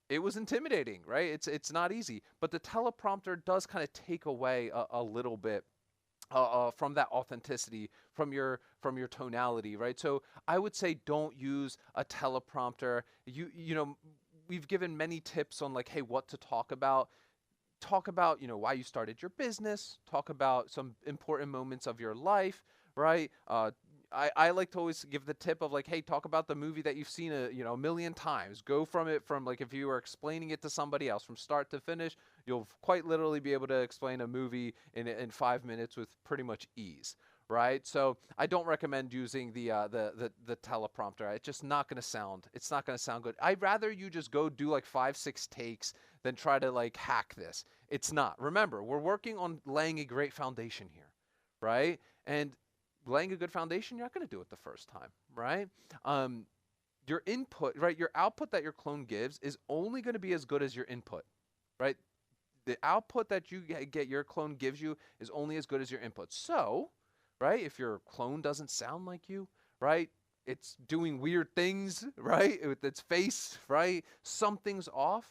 it was intimidating, right? It's not easy, but the teleprompter does kind of take away a little bit from that authenticity, from your tonality, right? So I would say don't use a teleprompter. We've given many tips on like, hey, what to talk about. Talk about, why you started your business. Talk about some important moments of your life, right? I like to always give the tip of like, hey, talk about the movie that you've seen a million times. Go from like if you were explaining it to somebody else from start to finish, you'll quite literally be able to explain a movie in 5 minutes with pretty much ease, right? So I don't recommend using the teleprompter. It's just not going to sound. It's not going to sound good. I'd rather you just go do like 5-6 takes than try to like hack this. It's not. Remember, we're working on laying a great foundation here, right? And laying a good foundation, you're not going to do it the first time, right? Your input, right? Your output that your clone gives is only going to be as good as your input, right? The output that you get your clone gives you is only as good as your input. So, right, if your clone doesn't sound like you, right, it's doing weird things, right, with its face, right, something's off.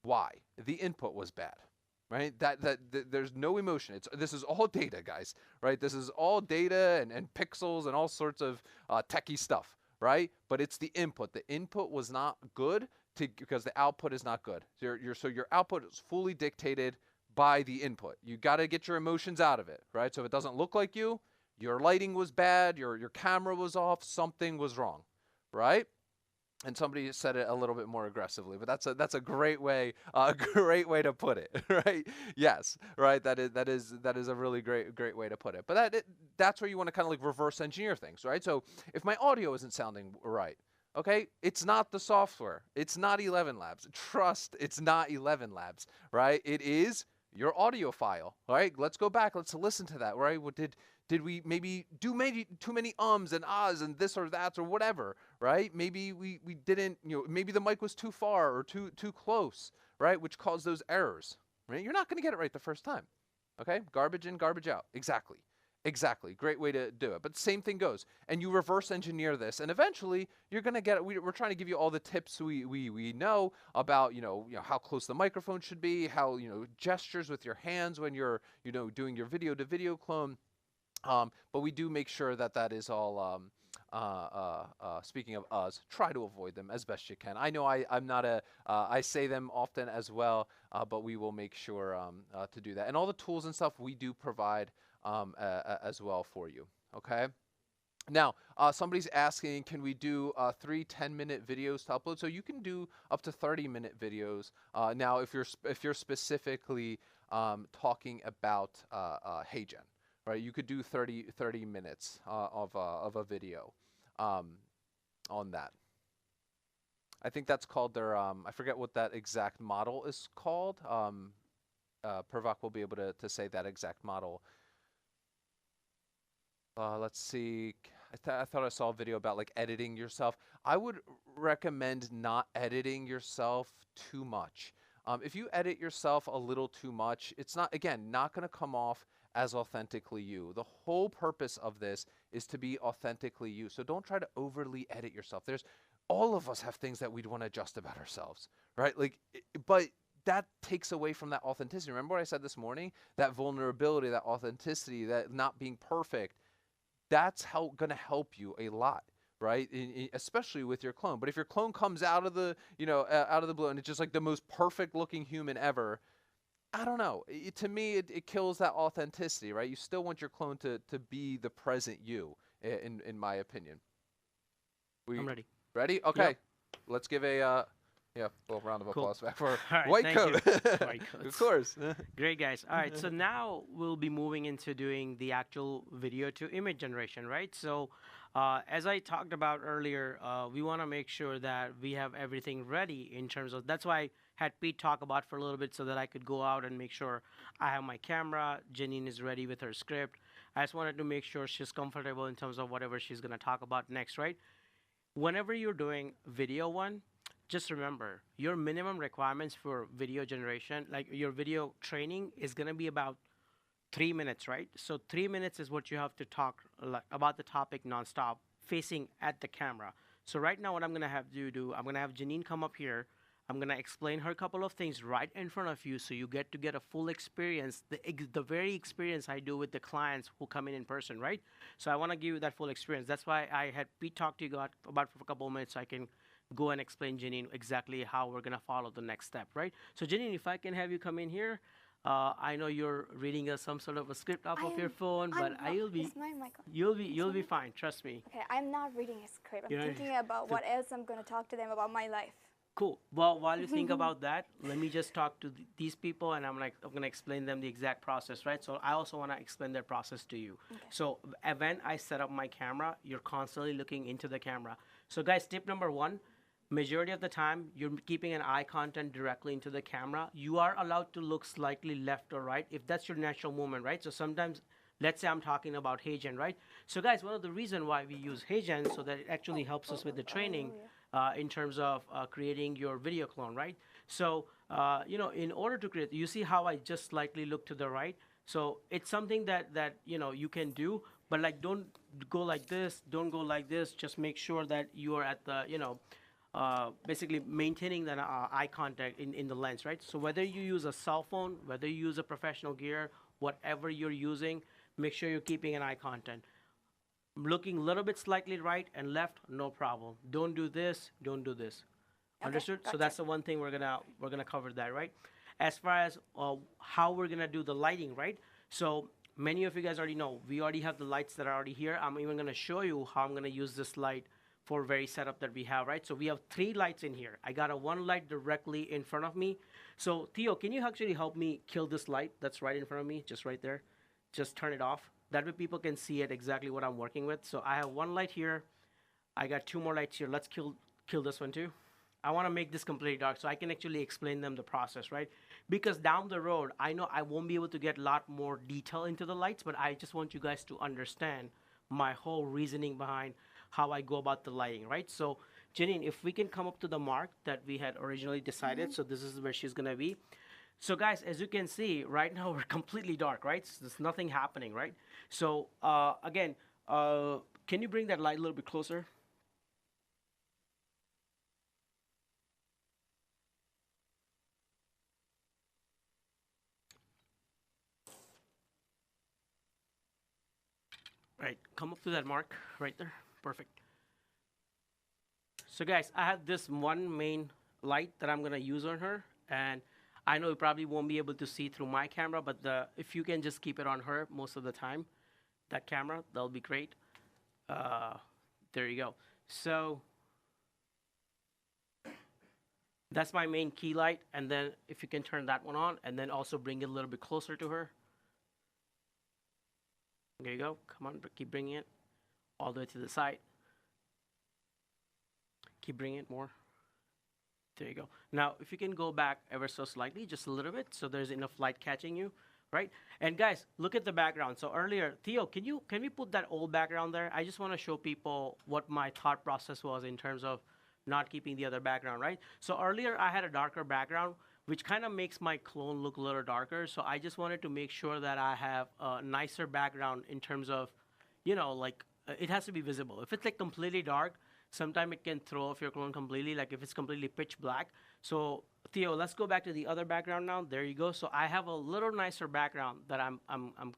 Why? The input was bad. Right? That there's no emotion. This is all data, guys. Right? This is all data and pixels and all sorts of techie stuff. Right? But it's the input. The input was not good because the output is not good. So your output is fully dictated by the input. You got to get your emotions out of it. Right? So if it doesn't look like you, your lighting was bad, your camera was off, something was wrong. Right? And somebody said it a little bit more aggressively, but that's a great way to put it, right? Yes, right. That is a really great way to put it. But that's where you want to kind of like reverse engineer things, right? So if my audio isn't sounding right, okay, it's not the software, it's not 11 Labs. Trust, it's not 11 Labs, right? It is your audio file, right? Let's go back. Let's listen to that, right? What did we maybe do too many ums and ahs and this or that or whatever, right? Maybe we didn't, maybe the mic was too far or too close, right? Which caused those errors, right? You're not going to get it right the first time, okay? Garbage in, garbage out. Exactly. Great way to do it. But same thing goes. And you reverse engineer this, and eventually you're going to get it. We're trying to give you all the tips we know about, how close the microphone should be, how, gestures with your hands when you're, doing your video to video clone. But we do make sure that is all, speaking of us, try to avoid them as best you can. I know I'm not I say them often as well, but we will make sure to do that. And all the tools and stuff we do provide as well for you, okay? Now, somebody's asking, can we do 3 10-minute videos to upload? So you can do up to 30-minute videos. Now, if you're specifically talking about HeyGen. Right, you could do 30 minutes of a video on that. I think that's called their, I forget what that exact model is called. Pravak will be able to say that exact model. Let's see. I thought I saw a video about like editing yourself. I would recommend not editing yourself too much. If you edit yourself a little too much, it's not, again, not going to come off as authentically you. The whole purpose of this is to be authentically you. So don't try to overly edit yourself. All of us have things that we'd want to adjust about ourselves, right? But that takes away from that authenticity. Remember what I said this morning? That vulnerability, that authenticity, that not being perfect. That's going to help you a lot, right? Especially with your clone. But if your clone comes out of the, out of the blue and it's just like the most perfect looking human ever, I don't know. To me, it kills that authenticity, right? You still want your clone to be the present you, in my opinion. I'm ready. Ready? Okay. Yep. Let's give a little round of applause back for right, White Coat. White Of course. Great, guys. All right, so now we'll be moving into doing the actual video to image generation, right? So as I talked about earlier, we want to make sure that we have everything ready in terms of, that's why I had Pete talk about for a little bit so that I could go out and make sure I have my camera, Janine is ready with her script. I just wanted to make sure she's comfortable in terms of whatever she's going to talk about next, right? Whenever you're doing video one, just remember your minimum requirements for video generation, like your video training, is going to be about 3 minutes, right? So 3 minutes is what you have to talk about the topic nonstop, facing at the camera. So right now, what I'm going to have you do, I'm going to have Janine come up here. I'm going to explain her a couple of things right in front of you so you get to get a full experience, the very experience I do with the clients who come in person, right? So I want to give you that full experience. That's why I had Pete talk to you about for a couple of minutes so I can go and explain, Janine, exactly how we're going to follow the next step, right? So, Janine, if I can have you come in here. I know you're reading some sort of a script off of your phone, but you'll be fine. Trust me. Okay, I'm not reading a script. I'm thinking about what else I'm going to talk to them about my life. Cool. Well, while you think about that, let me just talk to these people, and I'm going to explain them the exact process, right? So I also want to explain their process to you. Okay. So when I set up my camera, you're constantly looking into the camera. So guys, tip number 1. Majority of the time, you're keeping an eye contact directly into the camera. You are allowed to look slightly left or right if that's your natural movement, right? So sometimes, let's say I'm talking about HeyGen, right? So guys, one of the reasons why we use HeyGen so that it actually helps us with the training in terms of creating your video clone, right? So, in order to create, you see how I just slightly look to the right? So it's something that you can do, but like don't go like this, don't go like this. Just make sure that you are at the, basically maintaining that eye contact in the lens, right? So whether you use a cell phone, whether you use a professional gear, whatever you're using, make sure you're keeping an eye contact. Looking a little bit slightly right and left, no problem. Don't do this, don't do this. Okay, understood? Gotcha. So that's the one thing we're gonna cover that, right? As far as how we're gonna do the lighting, right? So many of you guys already know, we already have the lights that are already here. I'm even gonna show you how I'm gonna use this light for very setup that we have, right? So we have 3 lights in here. I got one light directly in front of me. So Theo, can you actually help me kill this light that's right in front of me, just right there? Just turn it off. That way people can see it exactly what I'm working with. So I have 1 light here. I got 2 more lights here. Let's kill this one too. I want to make this completely dark so I can actually explain them the process, right? Because down the road, I know I won't be able to get a lot more detail into the lights, but I just want you guys to understand my whole reasoning behind how I go about the lighting, right? So, Janine, if we can come up to the mark that we had originally decided, so this is where she's gonna be. So guys, as you can see, right now we're completely dark, right? So there's nothing happening, right? So again, can you bring that light a little bit closer? Right, come up to that mark right there. Perfect. So guys, I have this one main light that I'm gonna use on her, and I know you probably won't be able to see through my camera, but if you can just keep it on her most of the time, that camera, that'll be great. There you go. So that's my main key light, and then if you can turn that one on, and then also bring it a little bit closer to her. There you go. Come on, keep bringing it all the way to the side. Keep bringing it more. There you go. Now, if you can go back ever so slightly, just a little bit, so there's enough light catching you, right? And guys, look at the background. So earlier, Theo, can we put that old background there? I just want to show people what my thought process was in terms of not keeping the other background, right? So earlier, I had a darker background. which kind of makes my clone look a little darker. So I just wanted to make sure that I have a nicer background in terms of, like it has to be visible. If it's like completely dark, sometimes it can throw off your clone completely, like if it's completely pitch black. So Theo, let's go back to the other background now. There you go. So I have a little nicer background that I'm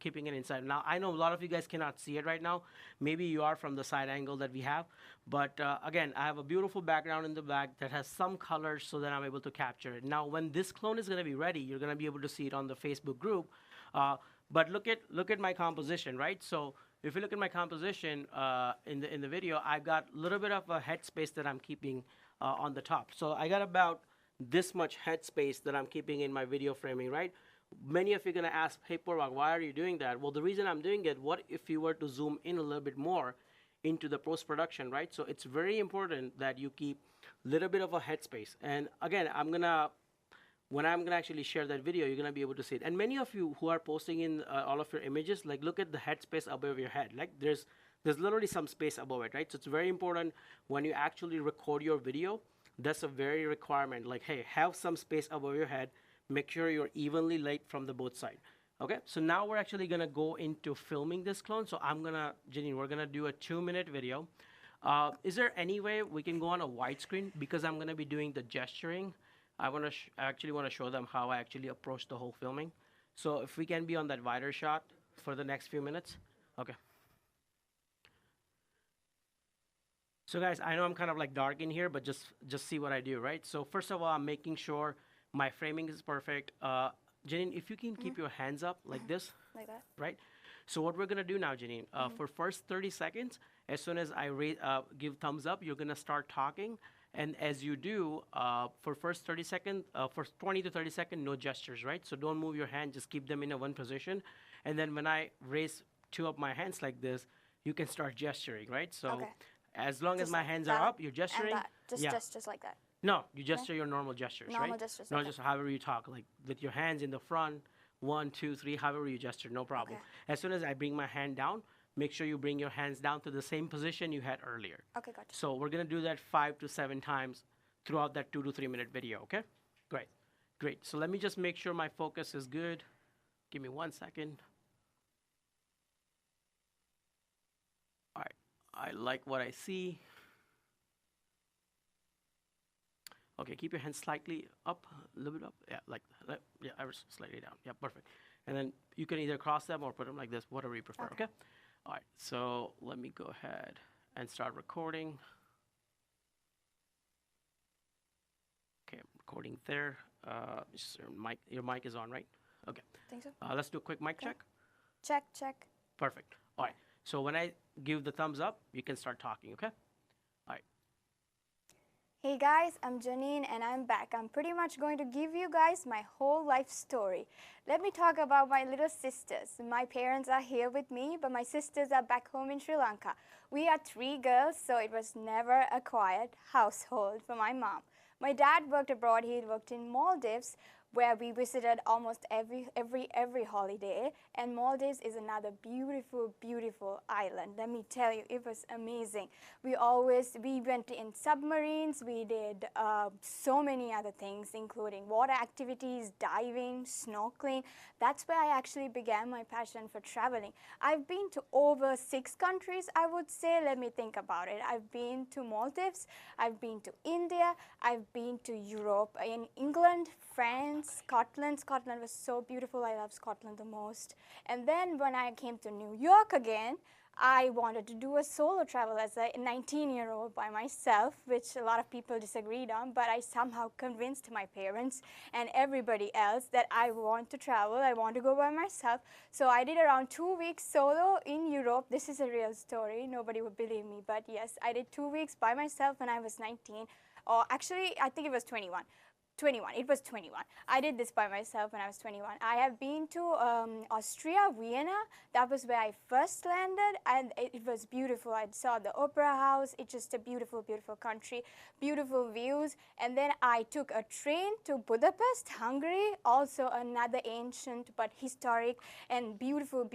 keeping it inside. Now, I know a lot of you guys cannot see it right now. Maybe you are from the side angle that we have. But again, I have a beautiful background in the back that has some colors so that I'm able to capture it. Now, when this clone is going to be ready, you're going to be able to see it on the Facebook group. But look at my composition, right? So if you look at my composition in the video, I've got a little bit of a headspace that I'm keeping on the top. So I got about this much headspace that I'm keeping in my video framing, right? Many of you are going to ask, hey, Purvak, why are you doing that? Well, the reason I'm doing it, what if you were to zoom in a little bit more into the post-production, right? So it's very important that you keep a little bit of a headspace. And again, when I'm gonna actually share that video, you're gonna be able to see it. And many of you who are posting in all of your images, like look at the headspace above your head. Like there's literally some space above it, right? So it's very important when you actually record your video. That's a very requirement. Like, hey, have some space above your head. Make sure you're evenly lit from the both side. Okay, so now we're actually gonna go into filming this clone. So Janine, we're gonna do a 2-minute video. Is there any way we can go on a widescreen? Because I'm gonna be doing the gesturing. I actually want to show them how I actually approach the whole filming. So if we can be on that wider shot for the next few minutes. Okay. So guys, I know I'm kind of like dark in here, but just see what I do, right? So first of all, I'm making sure my framing is perfect. Janine, if you can keep your hands up like this. Like that. Right? So what we're going to do now, Janine, for first 30 seconds, as soon as I give thumbs up, you're going to start talking. And as you do, for first 30 seconds, for 20 to 30 seconds, no gestures, right? So don't move your hand, just keep them in a one position. And then when I raise two of my hands like this, you can start gesturing, right? So as long as my hands are up, you're gesturing. And that. Just like that. No, you gesture your normal gestures, right? Normal gestures. No, just however you talk, like with your hands in the front, 1, 2, 3, however you gesture, no problem. As soon as I bring my hand down, make sure you bring your hands down to the same position you had earlier. Okay, gotcha. So we're going to do that 5 to 7 times throughout that 2 to 3 minute video, okay? Great, great. So let me just make sure my focus is good. Give me 1 second. All right, I like what I see. Okay, keep your hands slightly up, a little bit up. Yeah, like that. Yeah, ever slightly down. Yeah, perfect. And then you can either cross them or put them like this, whatever you prefer, okay? All right, so let me go ahead and start recording. Okay, I'm recording there. Your mic is on, right? Okay. I think so. Let's do a quick mic check. Check. Perfect. All right, so when I give the thumbs up, you can start talking, okay? All right. Hey guys, I'm Janine and I'm back. I'm pretty much going to give you guys my whole life story. Let me talk about my little sisters. My parents are here with me, but my sisters are back home in Sri Lanka. We are 3 girls, so it was never a quiet household for my mom. My dad worked abroad. He worked in Maldives, where we visited almost every holiday. And Maldives is another beautiful island. Let me tell you, it was amazing. We went in submarines. We did so many other things, including water activities, diving, snorkeling. That's where I actually began my passion for traveling. I've been to over 6 countries, I would say. Let me think about it. I've been to Maldives. I've been to India. I've been to Europe, in England, France, Scotland. Scotland was so beautiful. I love Scotland the most. And then when I came to New York again, I wanted to do a solo travel as a 19-year-old by myself, which a lot of people disagreed on, but I somehow convinced my parents and everybody else that I want to travel, I want to go by myself. So I did around 2 weeks solo in Europe. This is a real story. Nobody would believe me, but yes, I did 2 weeks by myself when I was 19, or actually, I think it was 21. It was 21. I did this by myself when I was 21. I have been to Austria, Vienna. That was where I first landed, and it was beautiful. I saw the opera house. It's just a beautiful country, beautiful views. And then I took a train to Budapest, Hungary, also another ancient but historic and beautiful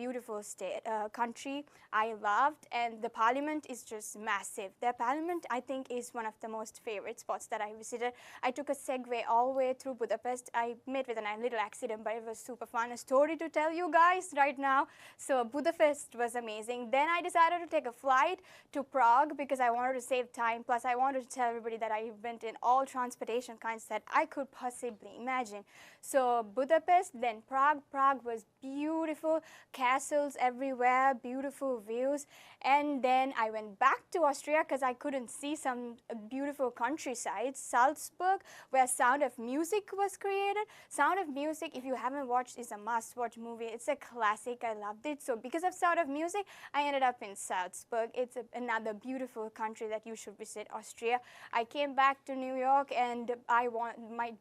country I loved. And the parliament is just massive. The parliament, I think, is one of the most favorite spots that I visited. I took a Segway all the way through Budapest. I met with a little accident, but it was super fun. A story to tell you guys right now. So Budapest was amazing. Then I decided to take a flight to Prague because I wanted to save time. Plus, I wanted to tell everybody that I went in all transportation kinds that I could possibly imagine. So Budapest, then Prague. Prague was beautiful, castles everywhere, beautiful views. And then I went back to Austria because I couldn't see some beautiful countryside. Salzburg, where Sound of Music was created. Sound of Music, if you haven't watched, is a must-watch movie. It's a classic. I loved it. So because of Sound of Music, I ended up in Salzburg. It's another beautiful country that you should visit, Austria. I came back to New York and I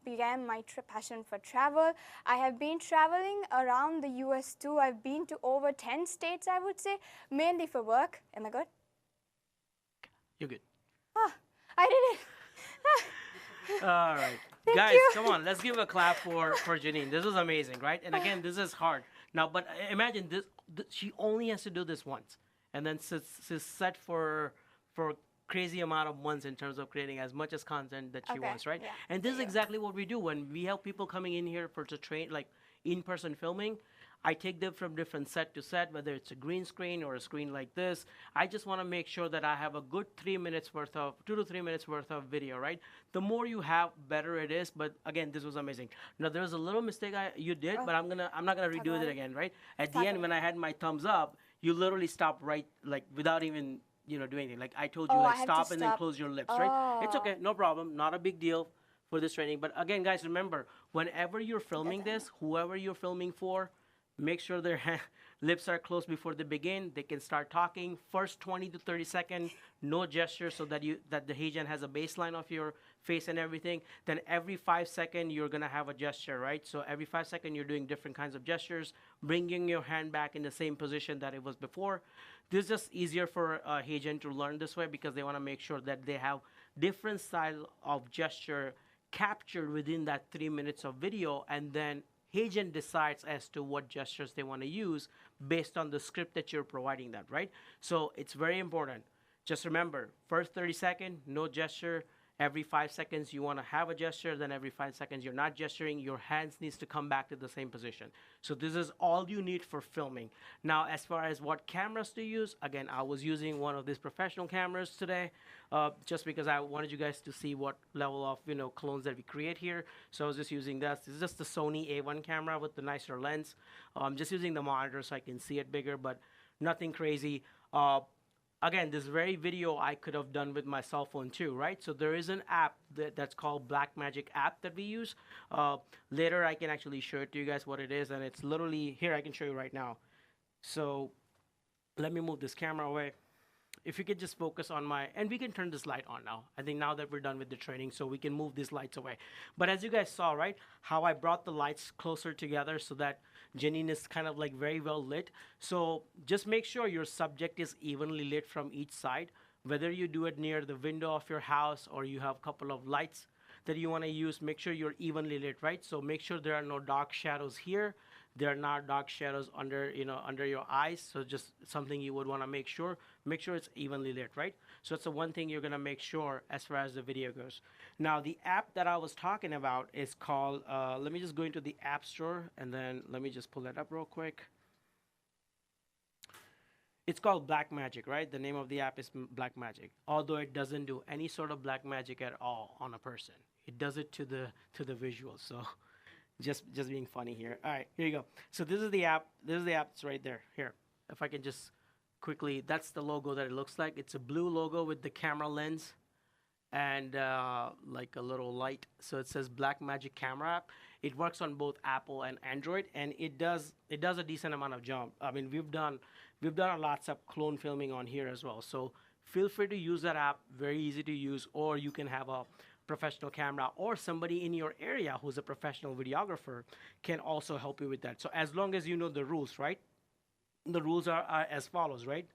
began my passion for travel. I have been traveling around the US too. I've been to over 10 states, I would say, mainly for work. Am I good? You're good. Oh, I did it. All right. Thank Guys, you. come on. Let's give a clap for Janine. This was amazing, right? And again, this is hard. Now, but imagine this. She only has to do this once. And then she's set for crazy amount of months in terms of creating as much as content that she wants, right? Yeah. And this is exactly what we do when we have people coming in here to train, like in-person filming. I take them from different set to set, whether it's a green screen or a screen like this. I just want to make sure that I have a good 2 to 3 minutes worth of video, right? The more you have, better it is. But again, this was amazing. Now there was a little mistake you did, but I'm not gonna redo it again, right? At the end, when I had my thumbs up, you literally stopped right, like without even doing anything. Like I told you, like stop and then close your lips, right? It's okay, no problem, not a big deal for this training. But again, guys, remember, whenever you're filming this, whoever you're filming for, make sure their lips are closed before they begin. They can start talking. First 20 to 30 seconds, no gesture, so that the agent has a baseline of your face and everything. Then every 5 seconds, you're gonna have a gesture, right? So every 5 seconds, you're doing different kinds of gestures, bringing your hand back in the same position that it was before. This is just easier for agent to learn this way because they want to make sure that they have different style of gesture captured within that 3 minutes of video, and then agent decides as to what gestures they want to use based on the script that you're providing them, right? So it's very important. Just remember, first 30 seconds, no gesture. Every 5 seconds, you want to have a gesture. Then every 5 seconds, you're not gesturing. Your hands needs to come back to the same position. So this is all you need for filming. Now, as far as what cameras to use, again, I was using one of these professional cameras today, just because I wanted you guys to see what level of clones that we create here. So I was just using this. This is just the Sony A1 camera with the nicer lens. I'm just using the monitor so I can see it bigger, but nothing crazy. Again, this very video I could have done with my cell phone too, right? So there is an app that's called Blackmagic app that we use. Later, I can actually show it to you guys what it is, and it's literally, here, I can show you right now. So let me move this camera away. If you could just focus on and we can turn this light on now. I think now that we're done with the training, so we can move these lights away. But as you guys saw, right, how I brought the lights closer together so that Janine is kind of like very well lit. So just make sure your subject is evenly lit from each side, whether you do it near the window of your house or you have a couple of lights that you want to use. Make sure you're evenly lit, right? So make sure there are no dark shadows here. There are not dark shadows under your eyes. So just something you would want to make sure it's evenly lit, right? So that's the one thing you're going to make sure as far as the video goes. Now, the app that I was talking about is called, let me just go into the App Store, and then let me just pull that up real quick. It's called Blackmagic, right? The name of the app is Blackmagic, although it doesn't do any sort of Blackmagic at all on a person. It does it to the visuals. So just being funny here. All right, here you go. So this is the app. This is the app. It's right there. Here, if I can just quickly, that's the logo that it looks like. It's a blue logo with the camera lens and like a little light. So it says Blackmagic Camera App. It works on both Apple and Android, and it does a decent amount of job. I mean, we've done lots of clone filming on here as well. So feel free to use that app. Very easy to use, or you can have a professional camera, or somebody in your area who's a professional videographer can also help you with that. So as long as you know the rules, right? The rules are as follows, right?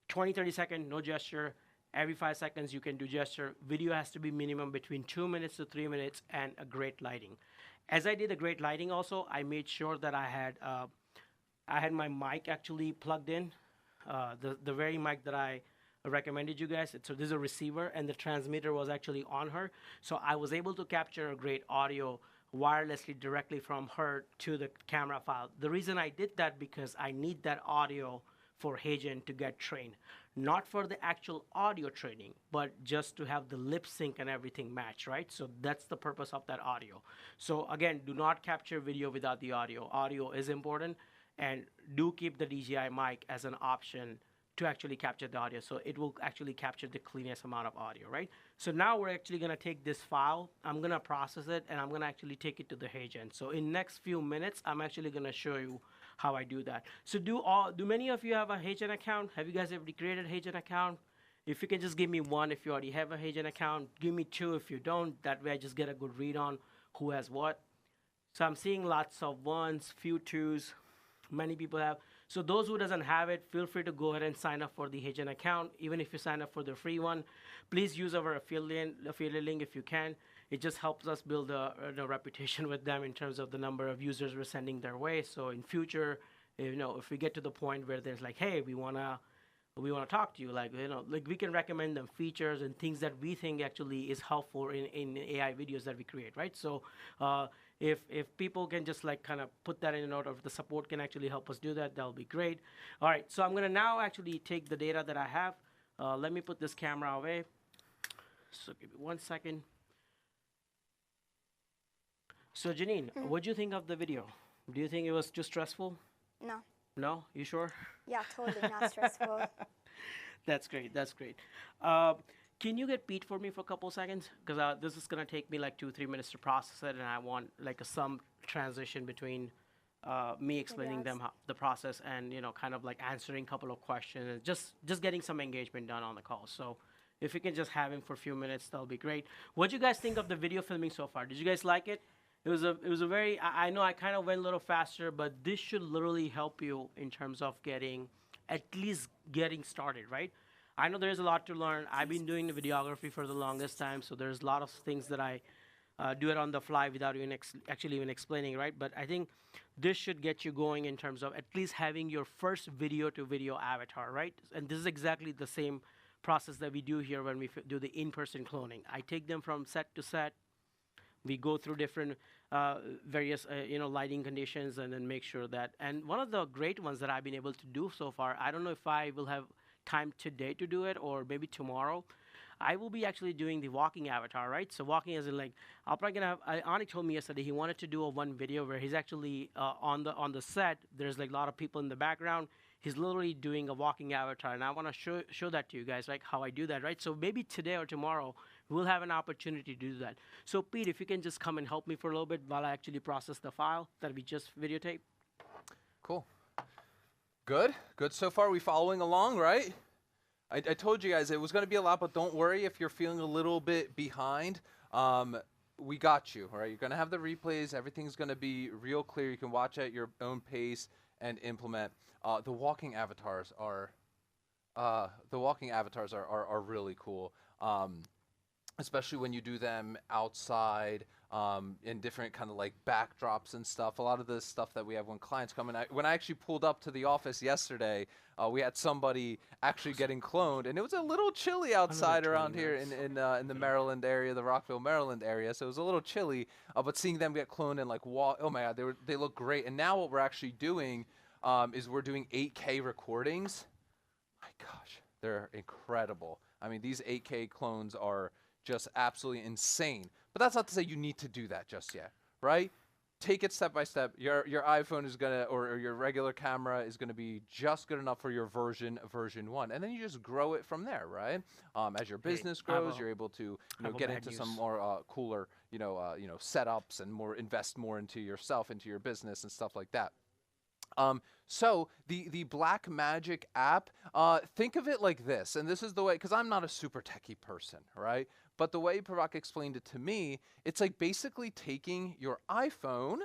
20, 30 seconds, no gesture. Every 5 seconds, you can do gesture. Video has to be minimum between 2 minutes to 3 minutes, and a great lighting. As I did a great lighting also, I made sure that I had my mic actually plugged in. The very mic that I recommended you guys. So this is a receiver, and the transmitter was actually on her. So I was able to capture a great audio wirelessly directly from her to the camera file. The reason I did that because I need that audio for Hagen to get trained. Not for the actual audio training, but just to have the lip sync and everything match, right? So that's the purpose of that audio. So again, do not capture video without the audio. Audio is important, and do keep the DJI mic as an option to actually capture the audio. So it will actually capture the cleanest amount of audio, right? So now we're actually gonna take this file, I'm gonna process it, and I'm gonna actually take it to the Hagen. So in next few minutes, I'm actually gonna show you how I do that. So do many of you have a Hagen account? Have you guys ever created a Hagen account? If you can just give me one if you already have a Hagen account, give me two if you don't. That way I just get a good read on who has what. So I'm seeing lots of ones, few twos, many people have. So those who doesn't have it, feel free to go ahead and sign up for the Hagen account. Even if you sign up for the free one, please use our affiliate link if you can. It just helps us build a reputation with them in terms of the number of users we're sending their way. So in future, if we get to the point where there's like, hey, we wanna talk to you, like we can recommend them features and things that we think actually is helpful in AI videos that we create, right? So if people can just like kind of put that in a note, or if the support can actually help us do that, that'll be great. All right, so I'm gonna now actually take the data that I have. Let me put this camera away. So give me 1 second. So Janine, what do you think of the video? Do you think it was too stressful? No. No? You sure? Yeah, totally not stressful. That's great. That's great. Can you get Pete for me for a couple seconds? Because this is going to take me like 2-3 minutes to process it, and I want like some transition between me explaining them the process and kind of like answering a couple of questions, and just getting some engagement done on the call. So if you can just have him for a few minutes, that'll be great. What do you guys think of the video filming so far? Did you guys like it? It was a very, I know I kind of went a little faster, but this should literally help you in terms of at least getting started, right? I know there's a lot to learn. I've been doing the videography for the longest time, so there's a lot of things that I do it on the fly without actually even explaining, right? But I think this should get you going in terms of at least having your first video-to-video avatar, right? And this is exactly the same process that we do here when we do the in-person cloning. I take them from set to set. We go through different various lighting conditions and then make sure that. And one of the great ones that I've been able to do so far, I don't know if I will have time today to do it or maybe tomorrow, I will be actually doing the walking avatar, right? So walking as in like, I'll probably gonna have, Ani told me yesterday he wanted to do one video where he's actually on the set, there's like a lot of people in the background. He's literally doing a walking avatar, and I want to show that to you guys, like how I do that, right? So maybe today or tomorrow, we'll have an opportunity to do that. So Pete, if you can just come and help me for a little bit while I actually process the file that we just videotaped. Cool. Good so far. We following along, right? I told you guys it was going to be a lot, but don't worry if you're feeling a little bit behind. We got you, all right? You're going to have the replays. Everything's going to be real clear. You can watch at your own pace and implement. The walking avatars are really cool, especially when you do them outside in different kind of like backdrops and stuff. A lot of the stuff that we have when clients come in. When I actually pulled up to the office yesterday, we had somebody actually getting cloned, and it was a little chilly outside around here in the Maryland area, the Rockville, Maryland area. So it was a little chilly, but seeing them get cloned and like oh my God, they look great. And now what we're actually doing is we're doing 8K recordings. My gosh, they're incredible. I mean, these 8K clones are just absolutely insane. But that's not to say you need to do that just yet, right? Take it step by step. Your iPhone is gonna, or your regular camera is gonna be just good enough for your version 1, and then you just grow it from there, right? As your business grows, you're able to get into some more cooler setups and invest more into yourself, into your business and stuff like that. So the Blackmagic app, think of it like this, and this is the way, because I'm not a super techie person, right? But the way Parag explained it to me, it's like basically taking your iPhone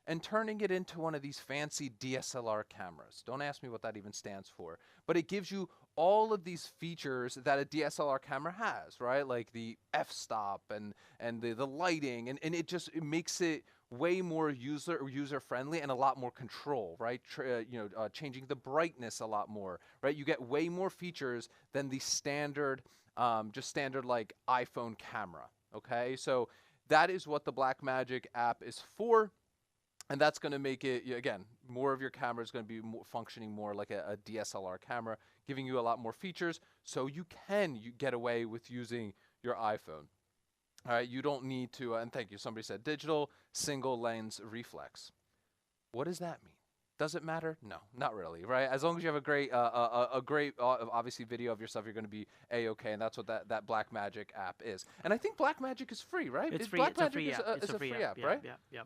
and turning it into one of these fancy DSLR cameras. Don't ask me what that even stands for, but it gives you all of these features that a DSLR camera has, right? Like the f-stop and the lighting, and it makes it way more user friendly and a lot more control, right? Changing the brightness a lot more, right? You get way more features than the standard, just standard like iPhone camera. Okay, so that is what the Blackmagic app is for. And that's going to make it, again, more of your camera is going to be functioning more like a DSLR camera, giving you a lot more features, so you get away with using your iPhone. All right, you don't need to, and thank you, somebody said digital single lens reflex. What does that mean? Does it matter? No, not really, right? As long as you have a great, obviously video of yourself, you're going to be a-okay, and that's what that Blackmagic app is. And I think Blackmagic is free, right? It's free. It's a free app. It's a free app, right? Yeah.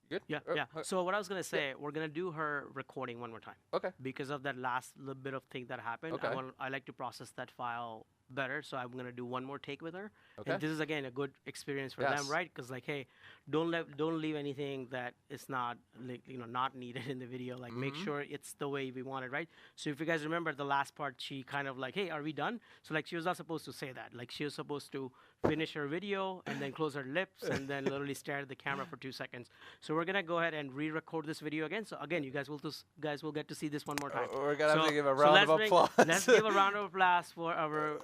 Good? Yeah. So what I was going to say, we're going to do her recording one more time. Okay. Because of that last little bit of thing that happened, Okay. I like to process that file better, so I'm going to do one more take with her. Okay. And this is, again, a good experience for them, right? Because, like, hey, don't leave anything that is not, like, not needed in the video. Like, make sure it's the way we want it, right? So if you guys remember the last part, she kind of like, hey, are we done? So, like, she was not supposed to say that. Like, she was supposed to finish her video and then close her lips and then literally stare at the camera for 2 seconds. So we're going to go ahead and re-record this video again. So, again, you guys will get to see this one more time. We're going to have to give a round of applause. Let's give a round of applause for our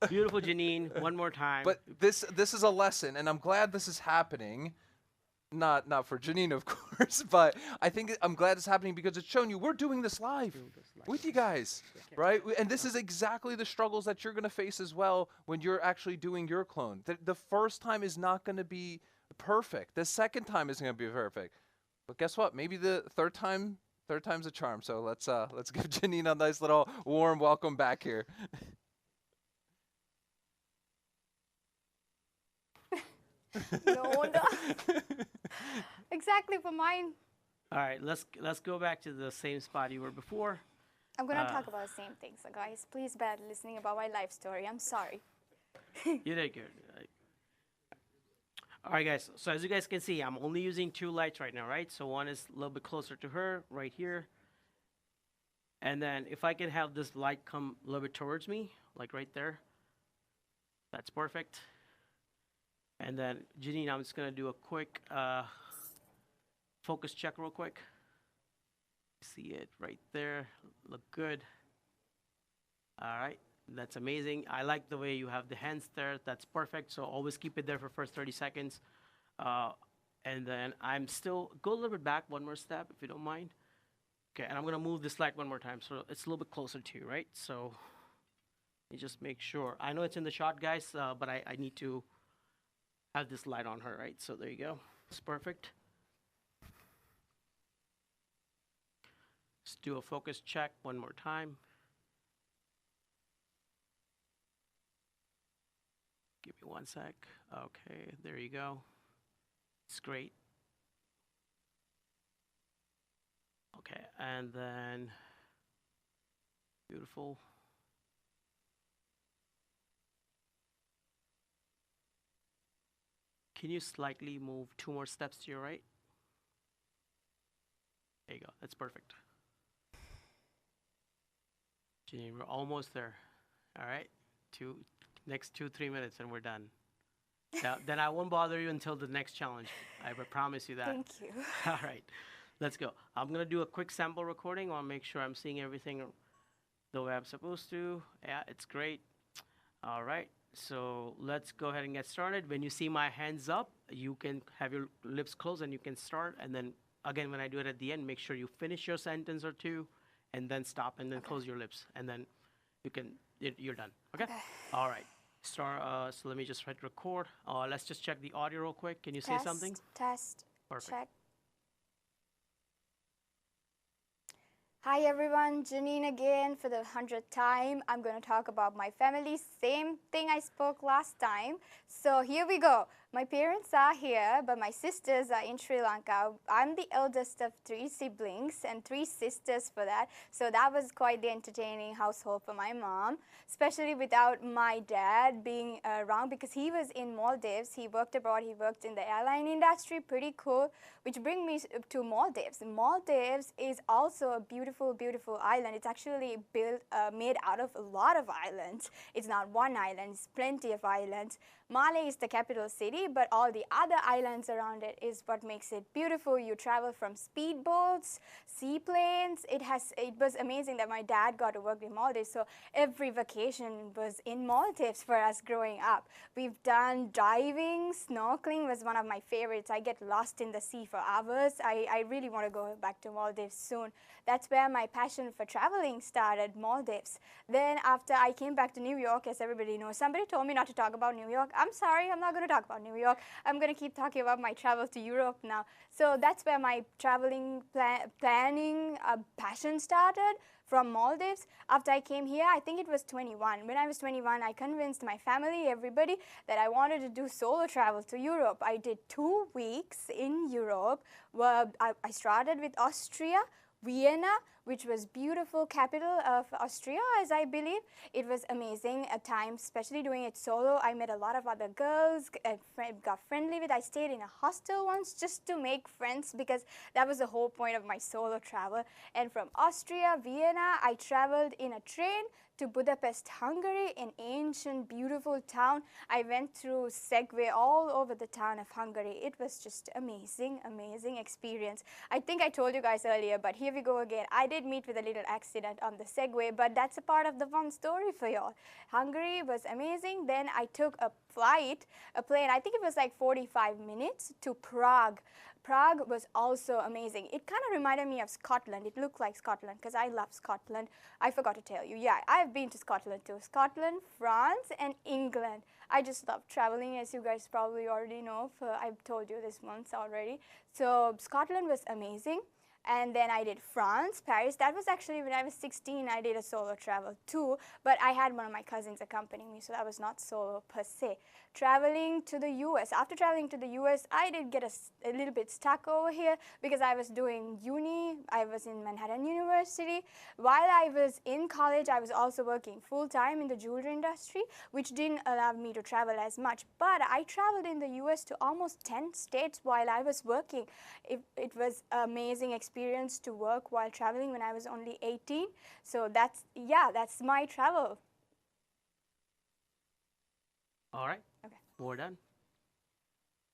beautiful Janine one more time. But this is a lesson, and I'm glad this is happening. Not for Janine, of course, but I'm glad it's happening because it's showing you we're doing this live with you guys, right? And this is exactly the struggles that you're going to face as well when you're actually doing your clone. The first time is not going to be perfect. The second time isn't going to be perfect. But guess what? Maybe the third time's a charm. So let's give Janine a nice little warm welcome back here. No. Exactly for mine. All right, let's go back to the same spot you were before. I'm gonna talk about the same thing, so guys, please bear listening about my life story. I'm sorry. You did good. All right, guys. So as you guys can see, I'm only using 2 lights right now, right? So one is a little bit closer to her, right here. And then if I can have this light come a little bit towards me, like right there, that's perfect. And then, Janine, I'm just going to do a quick focus check real quick. See it right there. Look good. All right. That's amazing. I like the way you have the hands there. That's perfect. So always keep it there for first 30 seconds. And then I'm still, go a little bit back, one more step, if you don't mind. Okay, and I'm going to move this light one more time. So it's a little bit closer to you, right? So you just make sure. I know it's in the shot, guys, but I need to have this light on her, right? So there you go. It's perfect. Let's do a focus check one more time. Give me 1 sec. Okay, there you go. It's great. Okay, and then beautiful. Can you slightly move 2 more steps to your right? There you go. That's perfect. Janine, we're almost there. All right. Next 2-3 minutes and we're done. Now, then I won't bother you until the next challenge. I promise you that. Thank you. All right. Let's go. I'm going to do a quick sample recording. I want to make sure I'm seeing everything the way I'm supposed to. Yeah, it's great. All right. So let's go ahead and get started. When you see my hands up, you can have your lips closed and you can start. And then again, when I do it at the end, make sure you finish your sentence or two and then stop and then close your lips. And then you're done. Okay? All right. Start. So let me just hit record. Let's just check the audio real quick. Can you say something? Test. Perfect. Check. Hi everyone, Janine again for the 100th time. I'm going to talk about my family, same thing I spoke last time. So here we go. My parents are here, but my sisters are in Sri Lanka. I'm the eldest of 3 siblings and 3 sisters for that. So that was quite the entertaining household for my mom, especially without my dad being around because he was in Maldives. He worked abroad. He worked in the airline industry. Pretty cool. Which brings me to Maldives. Maldives is also a beautiful, beautiful island. It's actually made out of a lot of islands. It's not one island. It's plenty of islands. Male is the capital city, but all the other islands around it is what makes it beautiful. You travel from speedboats, seaplanes. It was amazing that my dad got to work in Maldives, so every vacation was in Maldives for us growing up. We've done diving, snorkeling was one of my favorites. I get lost in the sea for hours. I really want to go back to Maldives soon. That's where my passion for traveling started, Maldives. Then after I came back to New York, as everybody knows, somebody told me not to talk about New York. I'm sorry, I'm not going to talk about New York. I'm going to keep talking about my travel to Europe now. So that's where my traveling planning passion started, from Maldives. After I came here, I think it was 21. When I was 21, I convinced my family, everybody, that I wanted to do solo travel to Europe. I did 2 weeks in Europe. Well, I started with Austria, Vienna, which was beautiful capital of Austria, as I believe. It was amazing at times, especially doing it solo. I met a lot of other girls, got friendly with. I stayed in a hostel once just to make friends, because that was the whole point of my solo travel. And from Austria, Vienna, I traveled in a train to Budapest, Hungary, an ancient, beautiful town. I went through Segway all over the town of Hungary. It was just amazing, amazing experience. I think I told you guys earlier, but here we go again. I did meet with a little accident on the Segway, but that's a part of the fun story for y'all. Hungary was amazing. Then I took a plane, I think it was like 45 minutes, to Prague. Prague was also amazing. It kind of reminded me of Scotland. It looked like Scotland because I love Scotland. I forgot to tell you. Yeah, I've been to Scotland too. Scotland, France, and England. I just love traveling, as you guys probably already know. I've told you this once already. So Scotland was amazing. And then I did France, Paris. That was actually when I was 16, I did a solo travel too, but I had one of my cousins accompanying me, so that was not solo per se. Traveling to the US. After traveling to the US, I did get a little bit stuck over here because I was doing uni. I was in Manhattan University. While I was in college, I was also working full-time in the jewelry industry, which didn't allow me to travel as much. But I traveled in the US to almost 10 states while I was working. It was an amazing experience to work while traveling when I was only 18. So that's my travel. All right. Okay. We're done.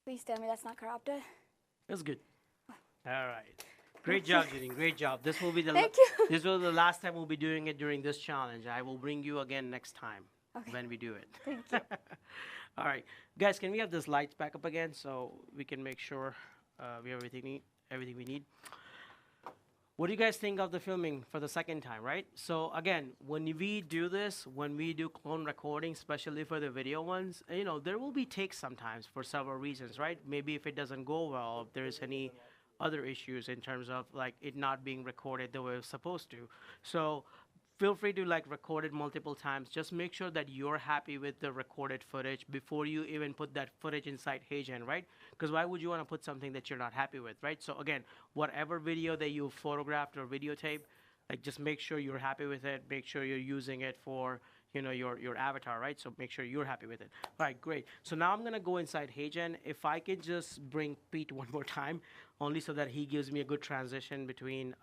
Please tell me that's not corrupted. That's good. All right. Great job, Janine. Great job. This will be the Thank you. This will be the last time we'll be doing it during this challenge. I will bring you again next time when we do it. Thank you. All right, guys. Can we have this lights back up again so we can make sure we have everything we need? What do you guys think of the filming for the second time, right? So again, when we do this, when we do clone recording, especially for the video ones, you know, there will be takes sometimes for several reasons, right? Maybe if it doesn't go well, if there's any other issues in terms of like it not being recorded the way it's supposed to. So feel free to like record it multiple times. Just make sure that you're happy with the recorded footage before you even put that footage inside HeyGen, right? Because why would you want to put something that you're not happy with, right? So again, whatever video that you photographed or videotaped, like just make sure you're happy with it. Make sure you're using it for, you know, your avatar, right? So make sure you're happy with it. All right, great. So now I'm gonna go inside HeyGen. If I could just bring Pete one more time, only so that he gives me a good transition between,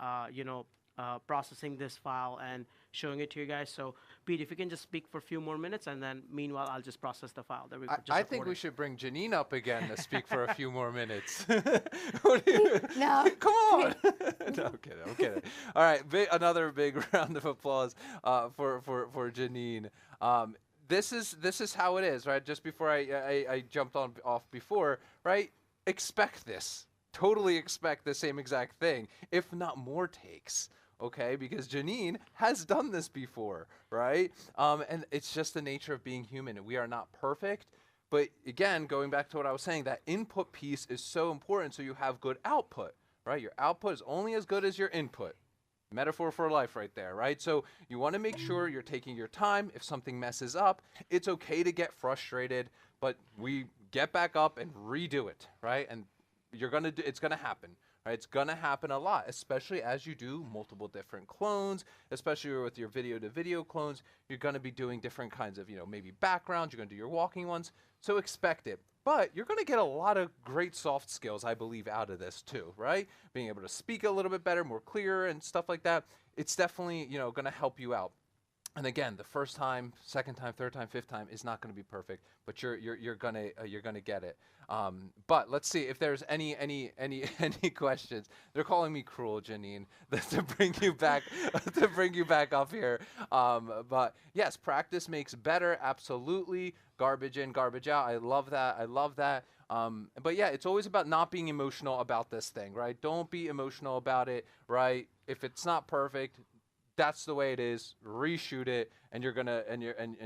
processing this file and showing it to you guys. So, Pete, if you can just speak for a few more minutes, and then meanwhile, I'll just process the file that we just I think we should bring Janine up again to speak for a few more minutes. No. Come on. No, I'm kidding. All right, another big round of applause for Janine. This is how it is, right? Just before I jumped off before, right? Expect this. Totally expect the same exact thing, if not more takes. Okay, because Janine has done this before, right? And it's just the nature of being human. We are not perfect, but again, going back to what I was saying, that input piece is so important so you have good output, right? Your output is only as good as your input. Metaphor for life right there, right? So you want to make sure you're taking your time. If something messes up, it's okay to get frustrated, but we get back up and redo it, right? And it's gonna happen. Right? It's going to happen a lot, especially as you do multiple different clones, especially with your video-to-video clones. You're going to be doing different kinds of, maybe backgrounds. You're going to do your walking ones. So expect it. But you're going to get a lot of great soft skills, I believe, out of this too, right? Being able to speak a little bit better, more clear and stuff like that. It's definitely, going to help you out. And again, the first time, second time, third time, fifth time is not going to be perfect, but you're gonna get it. But let's see if there's any any questions. They're calling me cruel, Janine, to bring you back to bring you back up here. But yes, practice makes better. Absolutely, garbage in, garbage out. I love that. I love that. But yeah, it's always about not being emotional about this thing, right? Don't be emotional about it, right? If it's not perfect, that's the way it is. Reshoot it, and you're gonna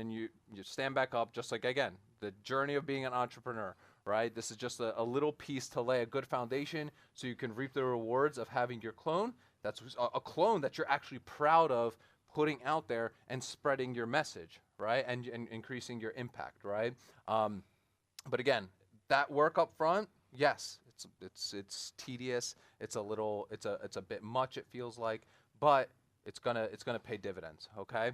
you stand back up, just like, again, the journey of being an entrepreneur, right? This is just a little piece to lay a good foundation so you can reap the rewards of having your clone. That's a clone that you're actually proud of putting out there and spreading your message, right? And increasing your impact, right? But again, that work up front, yes, it's tedious. It's a bit much, it feels like, but it's gonna pay dividends. Okay.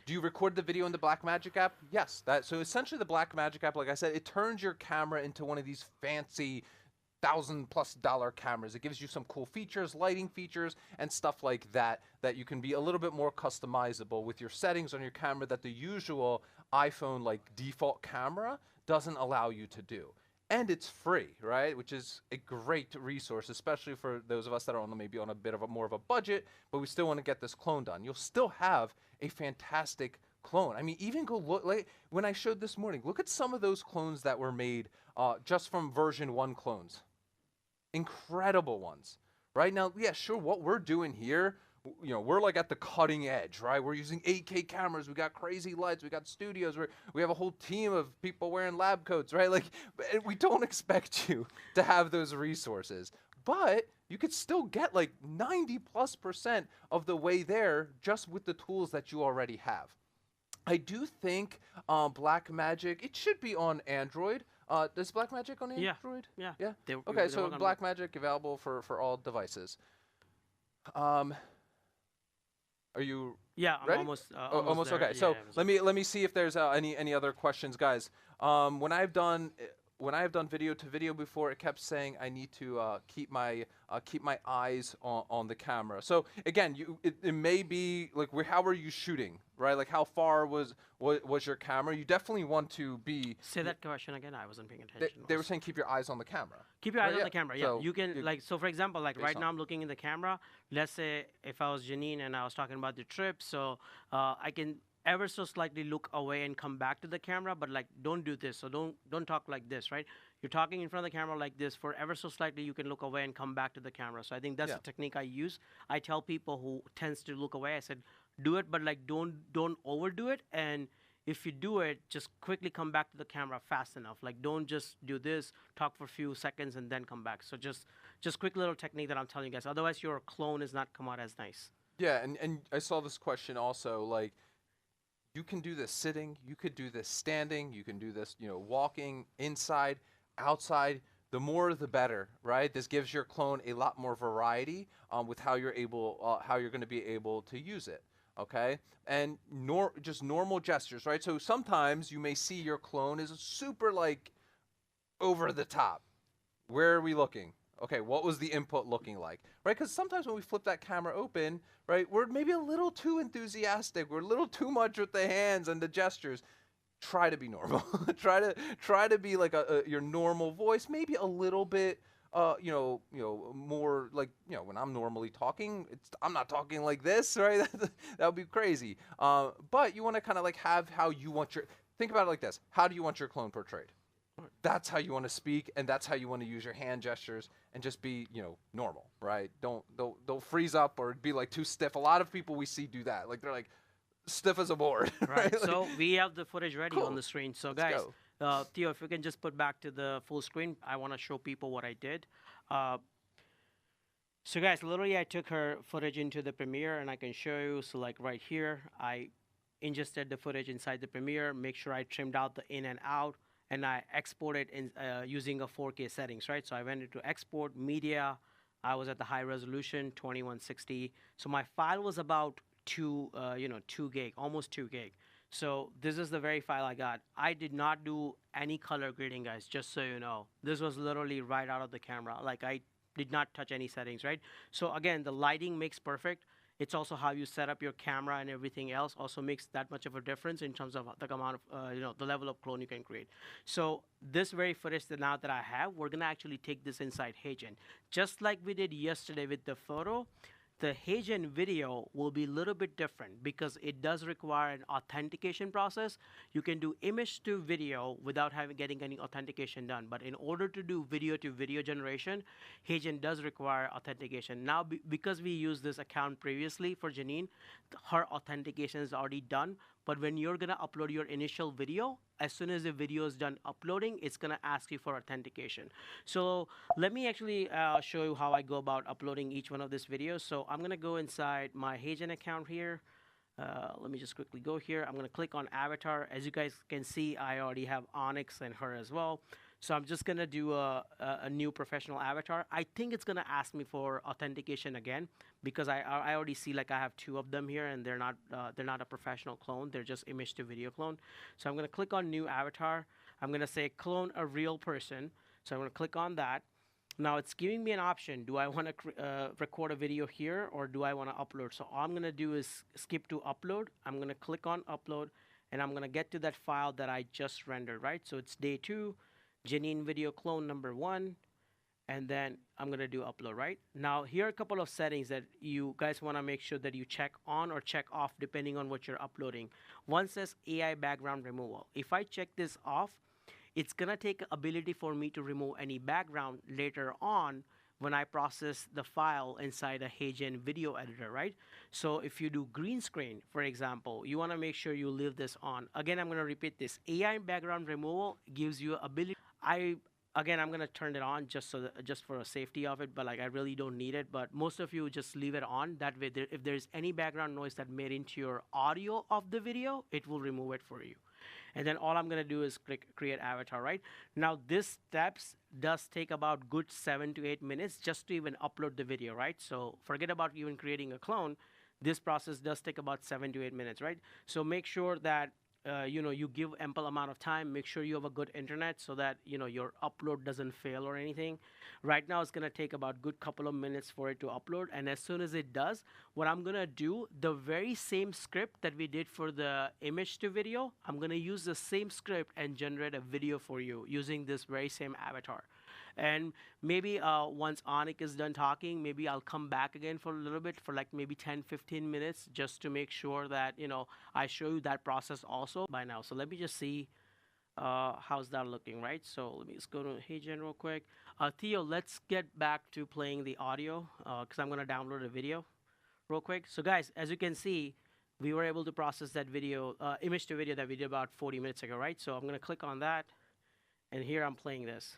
Do you record the video in the Blackmagic app? Yes. So essentially the Blackmagic app, like I said, it turns your camera into one of these fancy $1,000+ cameras. It gives you some cool features, lighting features, and stuff like that you can be a little bit more customizable with your settings on your camera that the usual iPhone like default camera doesn't allow you to do. And it's free, right? Which is a great resource, especially for those of us that are maybe on a bit of more of a budget, but we still want to get this clone done. You'll still have a fantastic clone. I mean, even go look, like when I showed this morning, look at some of those clones that were made just from version 1 clones. Incredible ones. Right now, yeah, sure, what we're doing here, you know, we're like at the cutting edge, right? We're using 8K cameras. We got crazy lights. We got studios. We have a whole team of people wearing lab coats, right? Like, we don't expect you to have those resources, but you could still get like 90+% of the way there just with the tools that you already have. I do think Blackmagic, it should be on Android. Does Blackmagic on Android? Yeah. Yeah. Okay, so Blackmagic available for all devices. Are you? Yeah, I'm ready? almost there. Okay. Yeah, So let me see if there's any other questions, guys. When I've done video to video before, it kept saying I need to keep my eyes on the camera. So again, it may be like how are you shooting, right? Like how far was your camera? You definitely want to be. Say that question again. I wasn't paying attention. They were saying keep your eyes on the camera. Keep your eyes on the camera. Yeah, So you can so for example, like right now I'm looking in the camera. Let's say if I was Janine and I was talking about the trip, so I can ever so slightly look away and come back to the camera, but like don't do this. So don't talk like this, right? You're talking in front of the camera like this. For ever so slightly, you can look away and come back to the camera. So I think that's the technique I use. I tell people who tends to look away, I said, do it, but like don't overdo it. And if you do it, just quickly come back to the camera fast enough. Like don't just do this, talk for a few seconds and then come back. So just quick little technique that I'm telling you guys. Otherwise, your clone is not come out as nice. Yeah, and I saw this question also, like, you can do this sitting, you could do this standing, you can do this, walking, inside, outside. The more the better, right? This gives your clone a lot more variety with how you're going to be able to use it. Okay, and just normal gestures, right? So sometimes you may see your clone is super like over the top. Where are we looking? Okay, what was the input looking like, right? Because sometimes when we flip that camera open, right, we're maybe a little too enthusiastic. We're a little too much with the hands and the gestures. Try to be normal. try to be like your normal voice, maybe a little bit, more like, when I'm normally talking, I'm not talking like this, right? That would be crazy. But you want to kind of like have how you want think about it like this. How do you want your clone portrayed? That's how you want to speak, and that's how you want to use your hand gestures, and just be, normal, right? Don't freeze up or be like too stiff. A lot of people we see do that. Like they're like stiff as a board. Right. Like, so we have the footage ready cool. on the screen. So Let's guys, go. Theo, if you can just put back to the full screen, I want to show people what I did. So guys, literally I took her footage into the Premiere, and I can show you. So like right here, I ingested the footage inside the Premiere, make sure I trimmed out the in and out, and I exported in using a 4K settings, right? So I went into export media. I was at the high resolution 2160. So my file was about 2 gig, almost 2 gig. So this is the very file I got. I did not do any color grading, guys, just so you know. This was literally right out of the camera. Like I did not touch any settings, right? So again, the lighting makes perfect. It's also how you set up your camera and everything else also makes that much of a difference in terms of the amount of, the level of clone you can create. So this very footage that now that I have, we're going to actually take this inside HeyGen. Just like we did yesterday with the photo, the HeyGen video will be a little bit different because it does require an authentication process. You can do image to video without getting any authentication done. But in order to do video to video generation, HeyGen does require authentication. Now, because we used this account previously for Janine, her authentication is already done. But when you're going to upload your initial video, as soon as the video is done uploading, it's going to ask you for authentication. So let me actually show you how I go about uploading each one of these videos. So I'm going to go inside my HeyGen account here. Let me just quickly go here. I'm going to click on avatar. As you guys can see, I already have Onyx and her as well. So I'm just going to do a new professional avatar. I think it's going to ask me for authentication again because I already see like I have 2 of them here and they're not a professional clone. They're just image to video clone. So I'm going to click on new avatar. I'm going to say clone a real person. So I'm going to click on that. Now it's giving me an option. Do I want to record a video here or do I want to upload? So all I'm going to do is skip to upload. I'm going to click on upload and I'm going to get to that file that I just rendered, right? So it's day 2. Janine video clone number 1, and then I'm going to do upload, right? Now, here are a couple of settings that you guys want to make sure that you check on or check off depending on what you're uploading. One says AI background removal. If I check this off, it's going to take ability for me to remove any background later on when I process the file inside a HeyGen video editor, right? So if you do green screen, for example, you want to make sure you leave this on. Again, I'm going to repeat this. AI background removal gives you ability. Again, I'm going to turn it on just for a safety of it, but like I really don't need it. But most of you just leave it on. That way, if there's any background noise that made into your audio of the video, it will remove it for you. And then all I'm going to do is click create avatar, right? Now, this steps does take about good 7 to 8 minutes just to even upload the video, right? So forget about even creating a clone. This process does take about 7 to 8 minutes, right? So make sure that you give ample amount of time. Make sure you have a good internet so that your upload doesn't fail or anything. Right now it's going to take about good couple of minutes for it to upload, and as soon as it does, what I'm going to do, the very same script that we did for the image to video, I'm going to use the same script and generate a video for you using this very same avatar. And maybe once Anik is done talking, maybe I'll come back again for a little bit, for like maybe 10-15 minutes, just to make sure that I show you that process also by now. So let me just see how's that looking, right? So let me just go to HeyGen real quick. Theo, let's get back to playing the audio because I'm going to download a video real quick. So guys, as you can see, we were able to process that video, image to video that we did about 40 minutes ago, right? So I'm going to click on that, and here I'm playing this.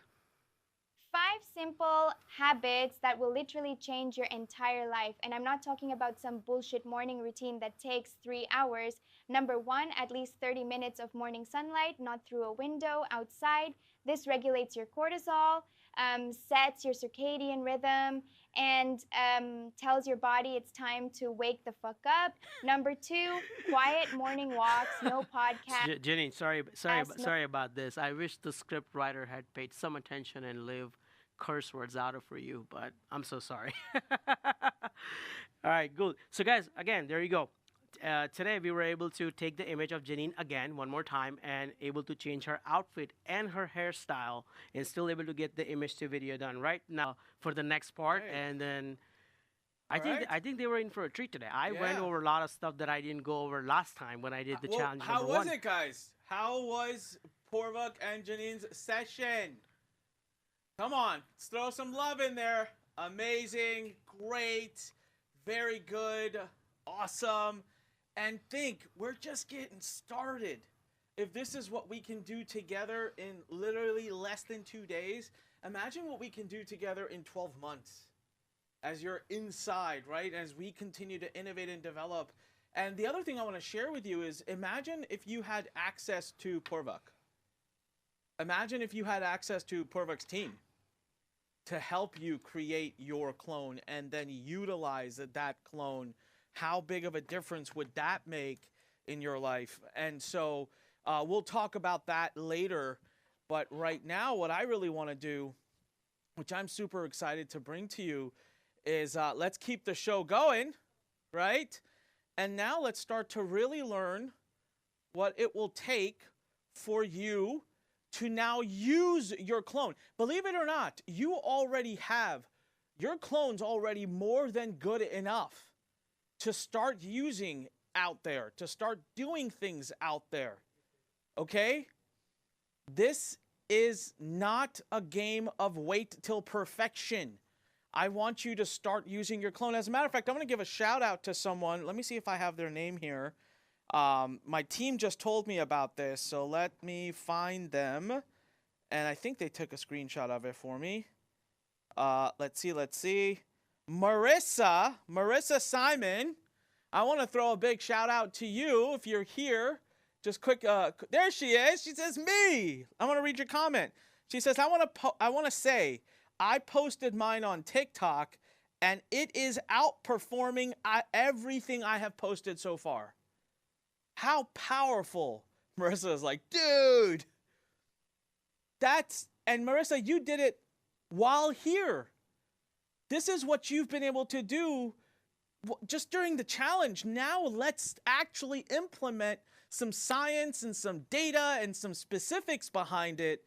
5 simple habits that will literally change your entire life. And I'm not talking about some bullshit morning routine that takes 3 hours. Number 1, at least 30 minutes of morning sunlight, not through a window, outside. This regulates your cortisol, sets your circadian rhythm, and tells your body it's time to wake the fuck up. Number 2, quiet morning walks, no podcast. Janine, sorry about this. I wish the script writer had paid some attention and lived curse words out of for you, but I'm so sorry. All right, good. So guys, again, there you go. Today we were able to take the image of Janine again one more time and able to change her outfit and her hairstyle and still able to get the image to video done right now for the next part. Right. And then I think they were in for a treat today. I went over a lot of stuff that I didn't go over last time when I did the challenge number 1. How was it, guys? How was Porvuk and Janine's session? Come on, let's throw some love in there. Amazing, great, very good, awesome. And think, we're just getting started. If this is what we can do together in literally less than 2 days, imagine what we can do together in 12 months. As you're inside, right? As we continue to innovate and develop. And the other thing I want to share with you is, imagine if you had access to Porvuk. Imagine if you had access to Porvuk's team to help you create your clone and then utilize that clone. How big of a difference would that make in your life? And so we'll talk about that later. But right now, what I really want to do, which I'm super excited to bring to you, is let's keep the show going, right? And now let's start to really learn what it will take for you to now use your clone. Believe it or not, you already have, your clone's already more than good enough to start using out there, to start doing things out there, okay? This is not a game of wait till perfection. I want you to start using your clone. As a matter of fact, I'm going to give a shout out to someone. Let me see if I have their name here. My team just told me about this, so let me find them. And I think they took a screenshot of it for me. Let's see. Marissa Simon. I want to throw a big shout out to you if you're here. Just quick, there she is. She says, me. I want to read your comment. She says, I want to say, I posted mine on TikTok, and it is outperforming everything I have posted so far. How powerful. Marissa is like, dude. And Marissa, you did it while here. This is what you've been able to do just during the challenge. Now let's actually implement some science and some data and some specifics behind it.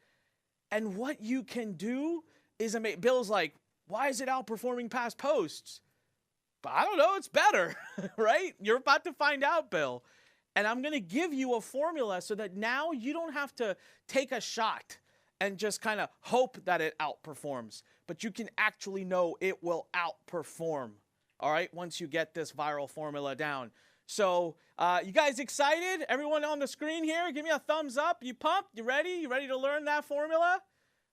And what you can do is amazing. Bill's like, why is it outperforming past posts? But I don't know, it's better, right? You're about to find out, Bill. And I'm going to give you a formula so that now you don't have to take a shot and just kind of hope that it outperforms, but you can actually know it will outperform, all right, once you get this viral formula down. So you guys excited? Everyone on the screen here, give me a thumbs up. You pumped? You ready? You ready to learn that formula?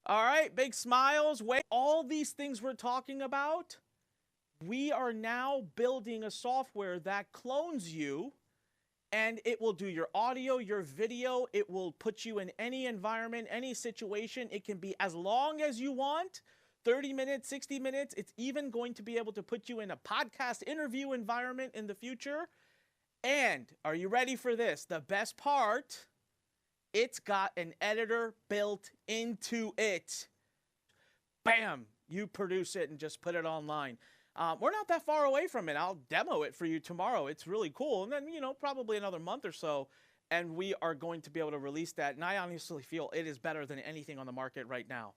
All right, big smiles. Wait, all these things we're talking about, we are now building a software that clones you, and it will do your audio, your video. It will put you in any environment, any situation. It can be as long as you want, 30 minutes, 60 minutes. It's even going to be able to put you in a podcast interview environment in the future. And are you ready for this? The best part, it's got an editor built into it. Bam, you produce it and just put it online. We're not that far away from it. I'll demo it for you tomorrow. It's really cool. And then, probably another month or so, and we are going to be able to release that. And I honestly feel it is better than anything on the market right now.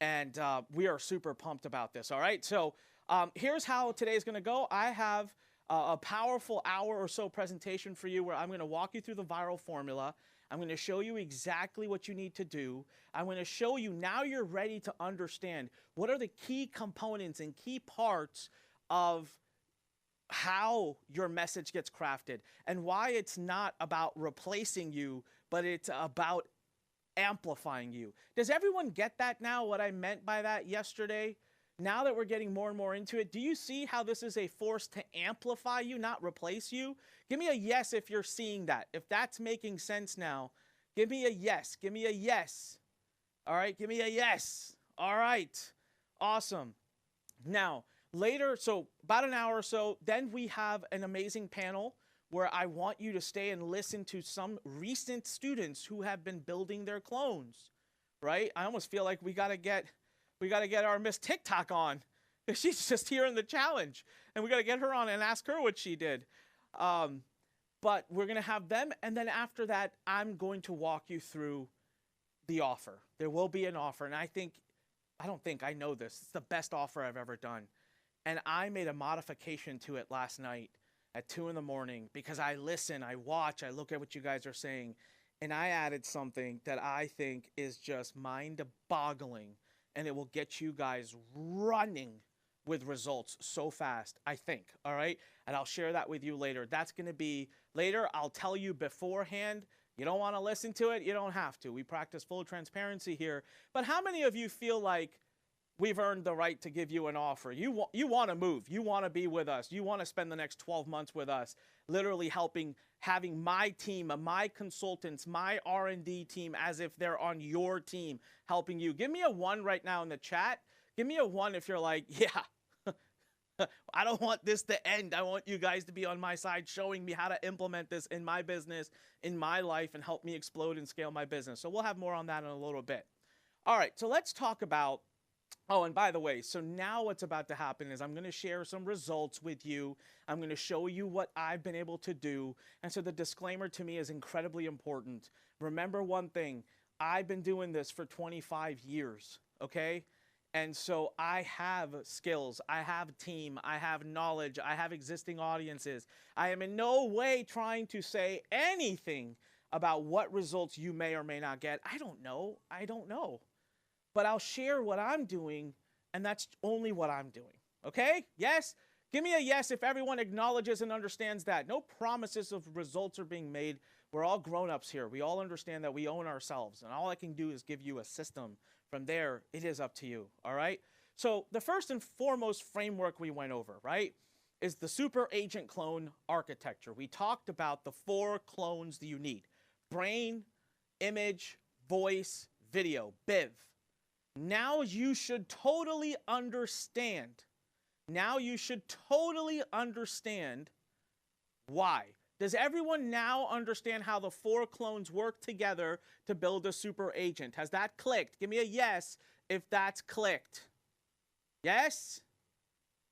And we are super pumped about this, all right? So here's how today is going to go. I have a powerful hour or so presentation for you where I'm going to walk you through the viral formula. I'm going to show you exactly what you need to do. I'm going to show you now you're ready to understand what are the key components and key parts of how your message gets crafted and why it's not about replacing you, but it's about amplifying you. Does everyone get that now, what I meant by that yesterday? Now that we're getting more and more into it, do you see how this is a force to amplify you, not replace you? Give me a yes if you're seeing that. If that's making sense now, give me a yes. Give me a yes. All right, give me a yes. All right, awesome. Now, later, so about an hour or so, then we have an amazing panel where I want you to stay and listen to some recent students who have been building their clones, right? I almost feel like we got to get our Miss TikTok on. She's just here in the challenge, and we got to get her on and ask her what she did. But we're going to have them, and then after that, I'm going to walk you through the offer. There will be an offer, and I know this. It's the best offer I've ever done. And I made a modification to it last night at 2 in the morning because I listen, I watch, I look at what you guys are saying, and I added something that I think is just mind-boggling, and it will get you guys running with results so fast, I think, all right? And I'll share that with you later. That's going to be later. I'll tell you beforehand. You don't want to listen to it? You don't have to. We practice full transparency here. But how many of you feel like we've earned the right to give you an offer? You want to move. You want to be with us. You want to spend the next 12 months with us, literally having my team, my consultants, my R&D team as if they're on your team helping you. Give me a 1 right now in the chat. Give me a 1 if you're like, yeah, I don't want this to end. I want you guys to be on my side showing me how to implement this in my business, in my life, and help me explode and scale my business. So we'll have more on that in a little bit. All right, so let's talk about Oh, and by the way, so now what's about to happen is I'm going to share some results with you. I'm going to show you what I've been able to do. And so the disclaimer to me is incredibly important. Remember one thing, I've been doing this for 25 years, okay? And so I have skills, I have a team, I have knowledge, I have existing audiences. I am in no way trying to say anything about what results you may or may not get. I don't know. But I'll share what I'm doing, and that's only what I'm doing. Okay? Yes? Give me a yes if everyone acknowledges and understands that. No promises of results are being made. We're all grown-ups here. We all understand that we own ourselves, and all I can do is give you a system. From there, it is up to you, all right? So the first and foremost framework we went over, right, is the super agent clone architecture. We talked about the 4 clones that you need: brain, image, voice, video, BIV. Now you should totally understand. Why. Does everyone now understand how the 4 clones work together to build a super agent? Has that clicked? Give me a yes if that's clicked. Yes?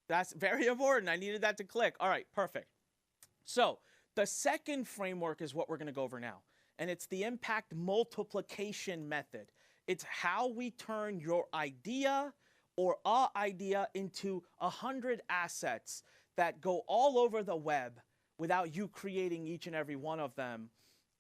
That's very important. I needed that to click. All right, perfect. So the second framework is what we're going to go over now, and it's the impact multiplication method. It's how we turn your idea or a idea into 100 assets that go all over the web without you creating each and every one of them.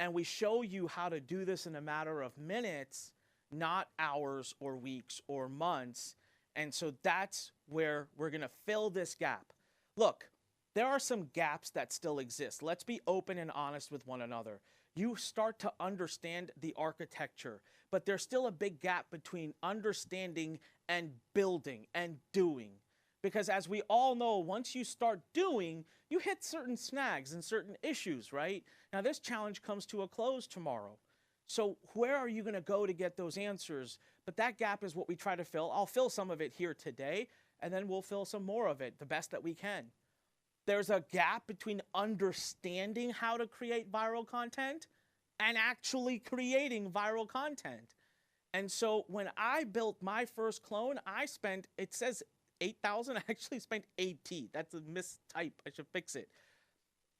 And we show you how to do this in a matter of minutes, not hours or weeks or months. And so that's where we're going to fill this gap. Look, there are some gaps that still exist. Let's be open and honest with one another. You start to understand the architecture, but there's still a big gap between understanding and building and doing. Because as we all know, once you start doing, you hit certain snags and certain issues, right? Now, this challenge comes to a close tomorrow. So where are you going to go to get those answers? But that gap is what we try to fill. I'll fill some of it here today, and then we'll fill some more of it, the best that we can. There's a gap between understanding how to create viral content and actually creating viral content. And so when I built my first clone, I spent, it says 8,000, I actually spent 80. That's a mistype, I should fix it.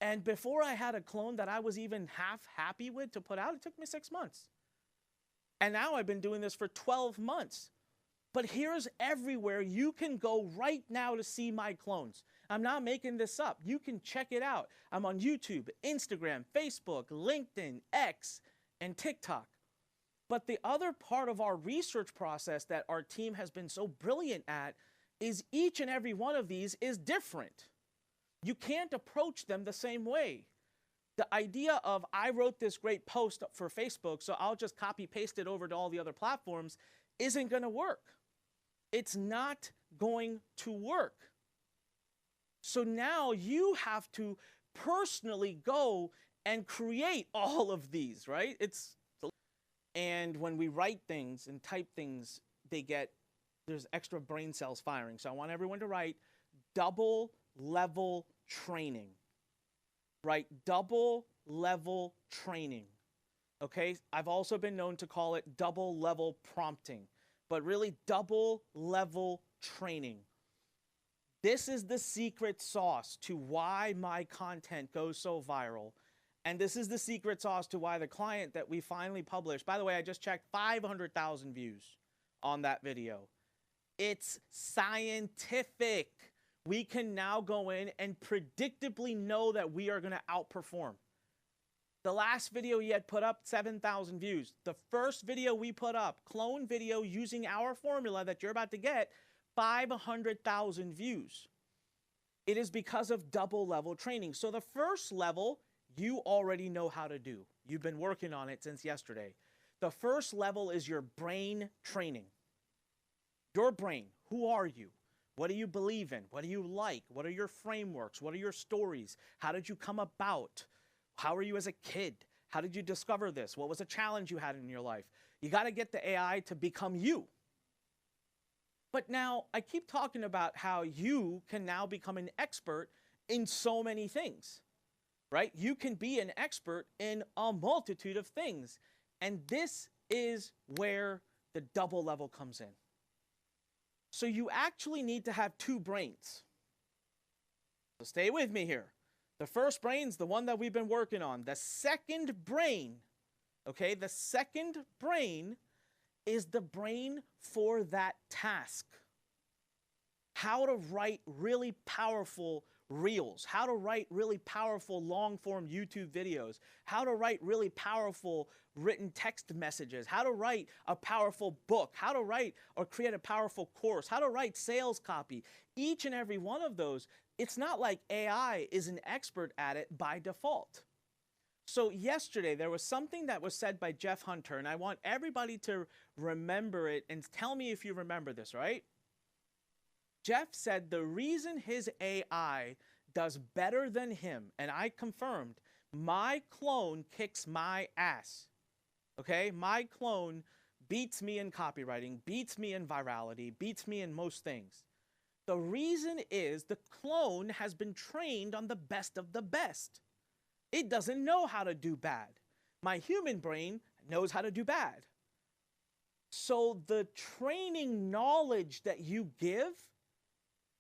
And before I had a clone that I was even half happy with to put out, it took me 6 months. And now I've been doing this for 12 months. But here's everywhere you can go right now to see my clones. I'm not making this up. You can check it out. I'm on YouTube, Instagram, Facebook, LinkedIn, X, and TikTok. But the other part of our research process that our team has been so brilliant at is each and every one of these is different. You can't approach them the same way. The idea of I wrote this great post for Facebook, so I'll just copy paste it over to all the other platforms isn't going to work. It's not going to work. So now you have to personally go and create all of these, right? And when we write things and type things, there's extra brain cells firing. So I want everyone to write double level training. Right? Double level training. Okay? I've also been known to call it double level prompting, but really double level training. This is the secret sauce to why my content goes so viral. And this is the secret sauce to why the client that we finally published, by the way, I just checked 500,000 views on that video. It's scientific. We can now go in and predictably know that we are going to outperform. The last video he had put up, 7,000 views. The first video we put up, clone video using our formula that you're about to get, 500,000 views. It is because of double level training. So the first level, you already know how to do. You've been working on it since yesterday. The first level is your brain training. Your brain, who are you? What do you believe in? What do you like? What are your frameworks? What are your stories? How did you come about? How were you as a kid? How did you discover this? What was a challenge you had in your life? You got to get the AI to become you. But now I keep talking about how you can now become an expert in so many things, right? You can be an expert in a multitude of things. And this is where the double level comes in. So you actually need to have two brains. So stay with me here. The first brain's the one that we've been working on. The second brain, okay, the second brain is the brain for that task. How to write really powerful reels, how to write really powerful long-form YouTube videos, how to write really powerful written text messages, how to write a powerful book, how to write or create a powerful course, how to write sales copy. Each and every one of those, it's not like AI is an expert at it by default. So yesterday, there was something that was said by Jeff Hunter, and I want everybody to remember it and tell me if you remember this, right? Jeff said the reason his AI does better than him, and I confirmed, my clone kicks my ass, okay? My clone beats me in copywriting, beats me in virality, beats me in most things. The reason is the clone has been trained on the best of the best. It doesn't know how to do bad. My human brain knows how to do bad. So the training knowledge that you give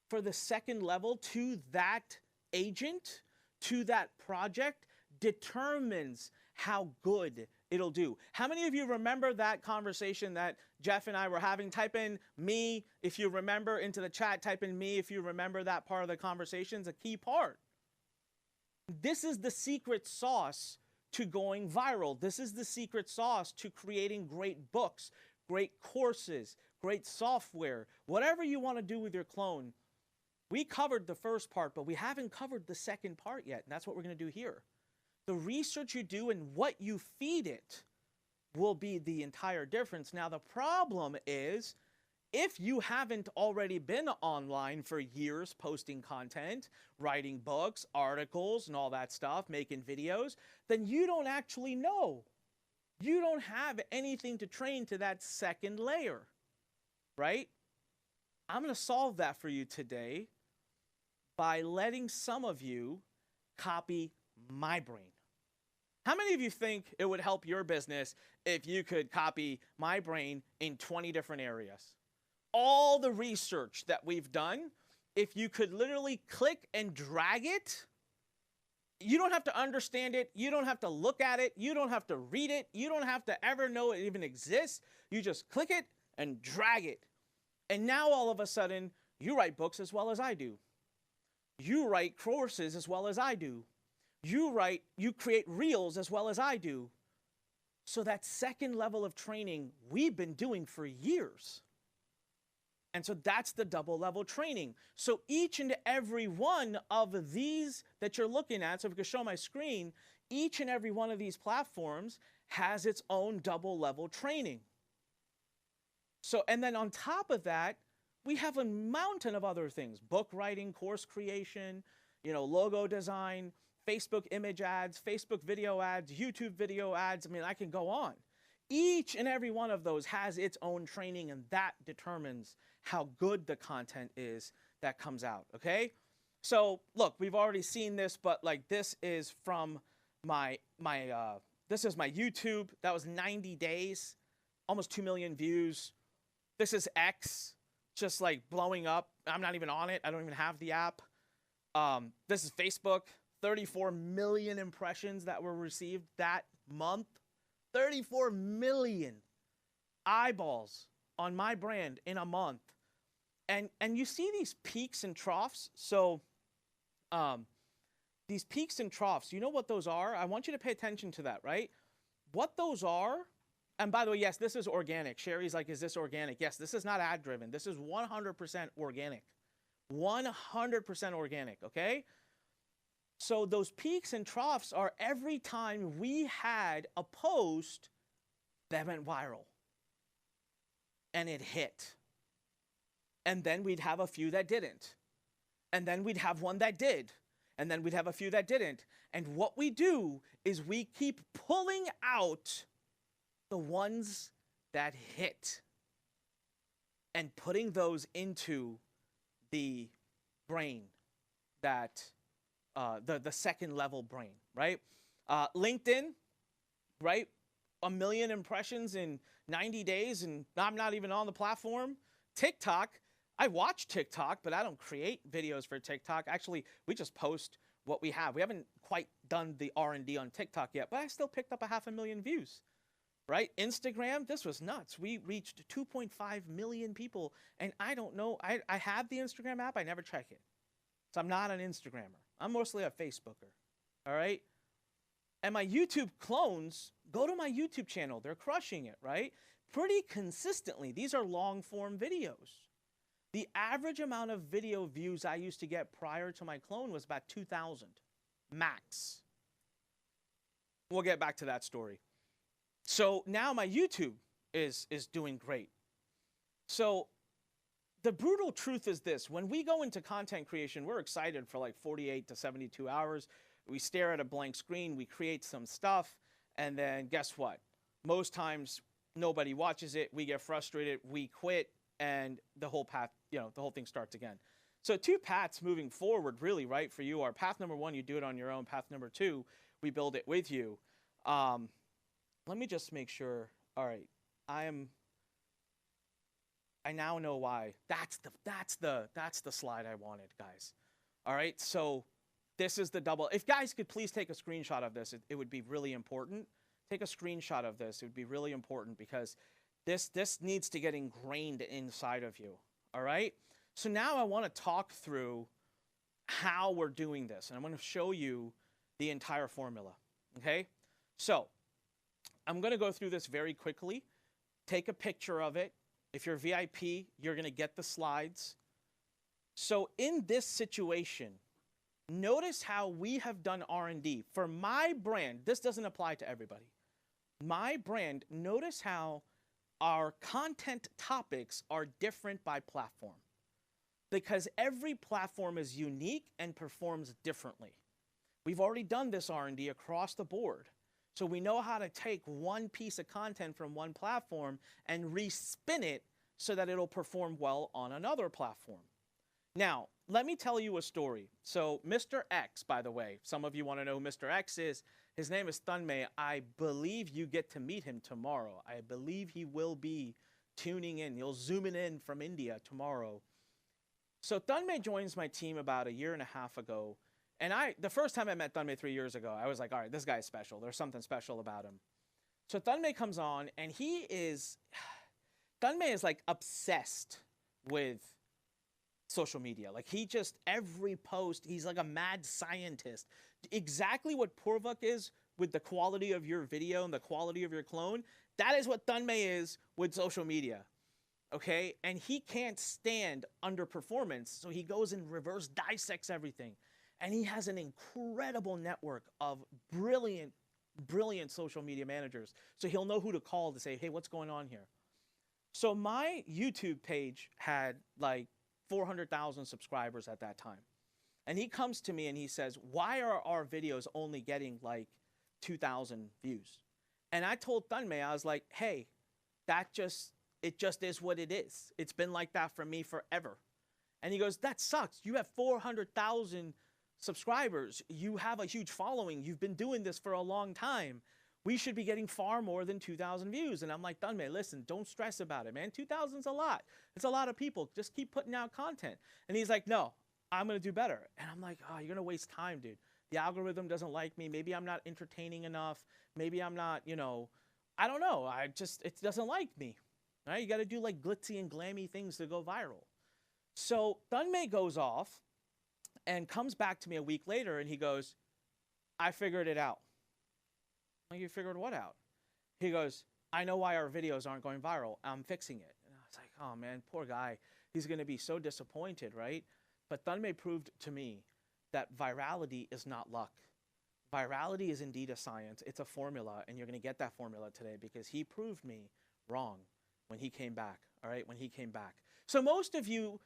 for the second level to that agent, to that project, determines how good it'll do. How many of you remember that conversation that Jeff and I were having? Type in me if you remember into the chat. Type in me if you remember that part of the conversation. It's a key part. This is the secret sauce to going viral. This is the secret sauce to creating great books, great courses, great software, whatever you want to do with your clone. We covered the first part, but we haven't covered the second part yet, and that's what we're going to do here. The research you do and what you feed it will be the entire difference. Now, the problem is, if you haven't already been online for years posting content, writing books, articles, and all that stuff, making videos, then you don't actually know. You don't have anything to train to that second layer, right? I'm going to solve that for you today by letting some of you copy my brain. How many of you think it would help your business if you could copy my brain in 20 different areas? All the research that we've done, if you could literally click and drag it, you don't have to understand it, you don't have to look at it, you don't have to read it, you don't have to ever know it even exists. You just click it and drag it. And now all of a sudden, you write books as well as I do. You write courses as well as I do. You create reels as well as I do. So that second level of training we've been doing for years. And so that's the double level training. So each and every one of these that you're looking at, so if we could show my screen, each and every one of these platforms has its own double level training. So, and then on top of that, we have a mountain of other things: book writing, course creation, logo design, Facebook image ads, Facebook video ads, YouTube video ads. I mean, I can go on. Each and every one of those has its own training, and that determines how good the content is that comes out, okay? So, look, we've already seen this, but like this is from this is my YouTube. That was 90 days, almost 2 million views. This is X, just like blowing up. I'm not even on it. I don't even have the app. This is Facebook, 34 million impressions that were received that month. 34 million eyeballs on my brand in a month. And you see these peaks and troughs. So these peaks and troughs, you know what those are? I want you to pay attention to that, right? What those are, and by the way, yes, this is organic. Sherry's like, is this organic? Yes, this is not ad driven. This is 100% organic. 100% organic, okay? So those peaks and troughs are every time we had a post that went viral and it hit. And then we'd have a few that didn't. And then we'd have one that did. And then we'd have a few that didn't. And what we do is we keep pulling out the ones that hit and putting those into the brain that the second level brain, right? LinkedIn, right? 1 million impressions in 90 days, and I'm not even on the platform. TikTok, I watch TikTok, but I don't create videos for TikTok. Actually, we just post what we have. We haven't quite done the R&D on TikTok yet, but I still picked up 500,000 views, right? Instagram, this was nuts. We reached 2.5 million people, and I don't know. I have the Instagram app. I never check it. So I'm not an Instagrammer. I'm mostly a Facebooker, all right? And my YouTube clones, go to my YouTube channel. They're crushing it, right? Pretty consistently. These are long-form videos. The average amount of video views I used to get prior to my clone was about 2,000, max. We'll get back to that story. So now my YouTube is doing great. So the brutal truth is this. When we go into content creation, we're excited for like 48 to 72 hours. We stare at a blank screen, we create some stuff, and then guess what? Most times, nobody watches it, we get frustrated, we quit, and the whole path, the whole thing starts again. So 2 paths moving forward, really, right, for you are path number 1, you do it on your own. Path number 2, we build it with you. Let me just make sure. All right, I now know why. That's the slide I wanted, guys. All right, so this is the double. If guys could please take a screenshot of this, it would be really important. Take a screenshot of this. It would be really important because this needs to get ingrained inside of you, all right? So now I want to talk through how we're doing this, and I'm going to show you the entire formula, okay? So I'm going to go through this very quickly. Take a picture of it. If you're VIP, you're going to get the slides. So in this situation, notice how we have done R&D. For my brand, this doesn't apply to everybody. My brand, notice how our content topics are different by platform, because every platform is unique and performs differently. We've already done this R&D across the board. So we know how to take one piece of content from one platform and respin it so that it'll perform well on another platform. Now, let me tell you a story. So Mr. X, by the way, some of you want to know who Mr. X is. His name is Tanmay. I believe you get to meet him tomorrow. I believe he will be tuning in. He'll zoom in from India tomorrow. So Tanmay joins my team about 1.5 years ago. And the first time I met Tanmay 3 years ago, I was like, all right, this guy's special. There's something special about him. So Tanmay comes on, and Tanmay is like obsessed with social media. Like every post, he's like a mad scientist. Exactly what Purvak is with the quality of your video and the quality of your clone, that is what Tanmay is with social media. Okay? And he can't stand underperformance, so he goes and reverse dissects everything. And he has an incredible network of brilliant social media managers. So he'll know who to call to say, hey, what's going on here? So my YouTube page had like 400,000 subscribers at that time. And he comes to me and he says, why are our videos only getting like 2,000 views? And I told Tanmay, I was like, hey, it just is what it is. It's been like that for me forever. And he goes, that sucks. You have 400,000 subscribers. You have a huge following. You've been doing this for a long time. We should be getting far more than 2,000 views. And I'm like, Tanmay, listen, don't stress about it, man. 2,000's a lot. It's a lot of people. Just keep putting out content. And he's like, no, I'm going to do better. And I'm like, oh, you're going to waste time, dude. The algorithm doesn't like me. Maybe I'm not entertaining enough. Maybe I'm not, I don't know. It doesn't like me. Right? You got to do like glitzy and glammy things to go viral. So Tanmay goes off and comes back to me a week later and he goes, I figured it out. Like, you figured what out? He goes, I know why our videos aren't going viral. I'm fixing it. And I was like, oh man, poor guy. He's going to be so disappointed, right? But Tanmay proved to me that virality is not luck. Virality is indeed a science. It's a formula, and you're going to get that formula today because he proved me wrong when he came back, all right, when he came back. So most of you,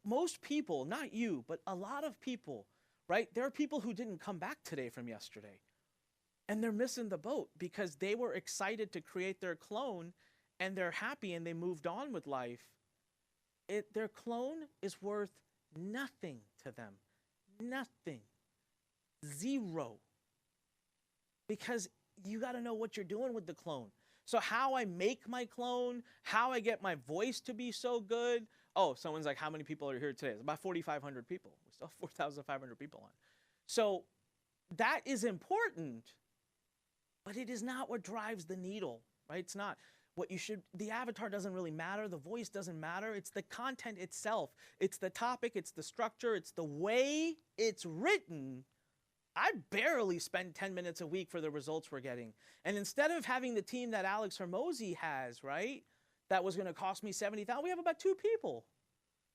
most people, not you, but a lot of people, right? There are people who didn't come back today from yesterday. And they're missing the boat because they were excited to create their clone and they're happy and they moved on with life. Their clone is worth nothing to them. Nothing. Zero. Because you got to know what you're doing with the clone. So how I make my clone, how I get my voice to be so good, oh, someone's like, how many people are here today? It's about 4,500 people. We still have 4,500 people on. So that is important, but it is not what drives the needle, right? It's not. What you should, the avatar doesn't really matter. The voice doesn't matter. It's the content itself. It's the topic. It's the structure. It's the way it's written. I barely spend 10 minutes a week for the results we're getting. And instead of having the team that Alex Hermosi has, right, that was going to cost me $70,000, we have about 2 people.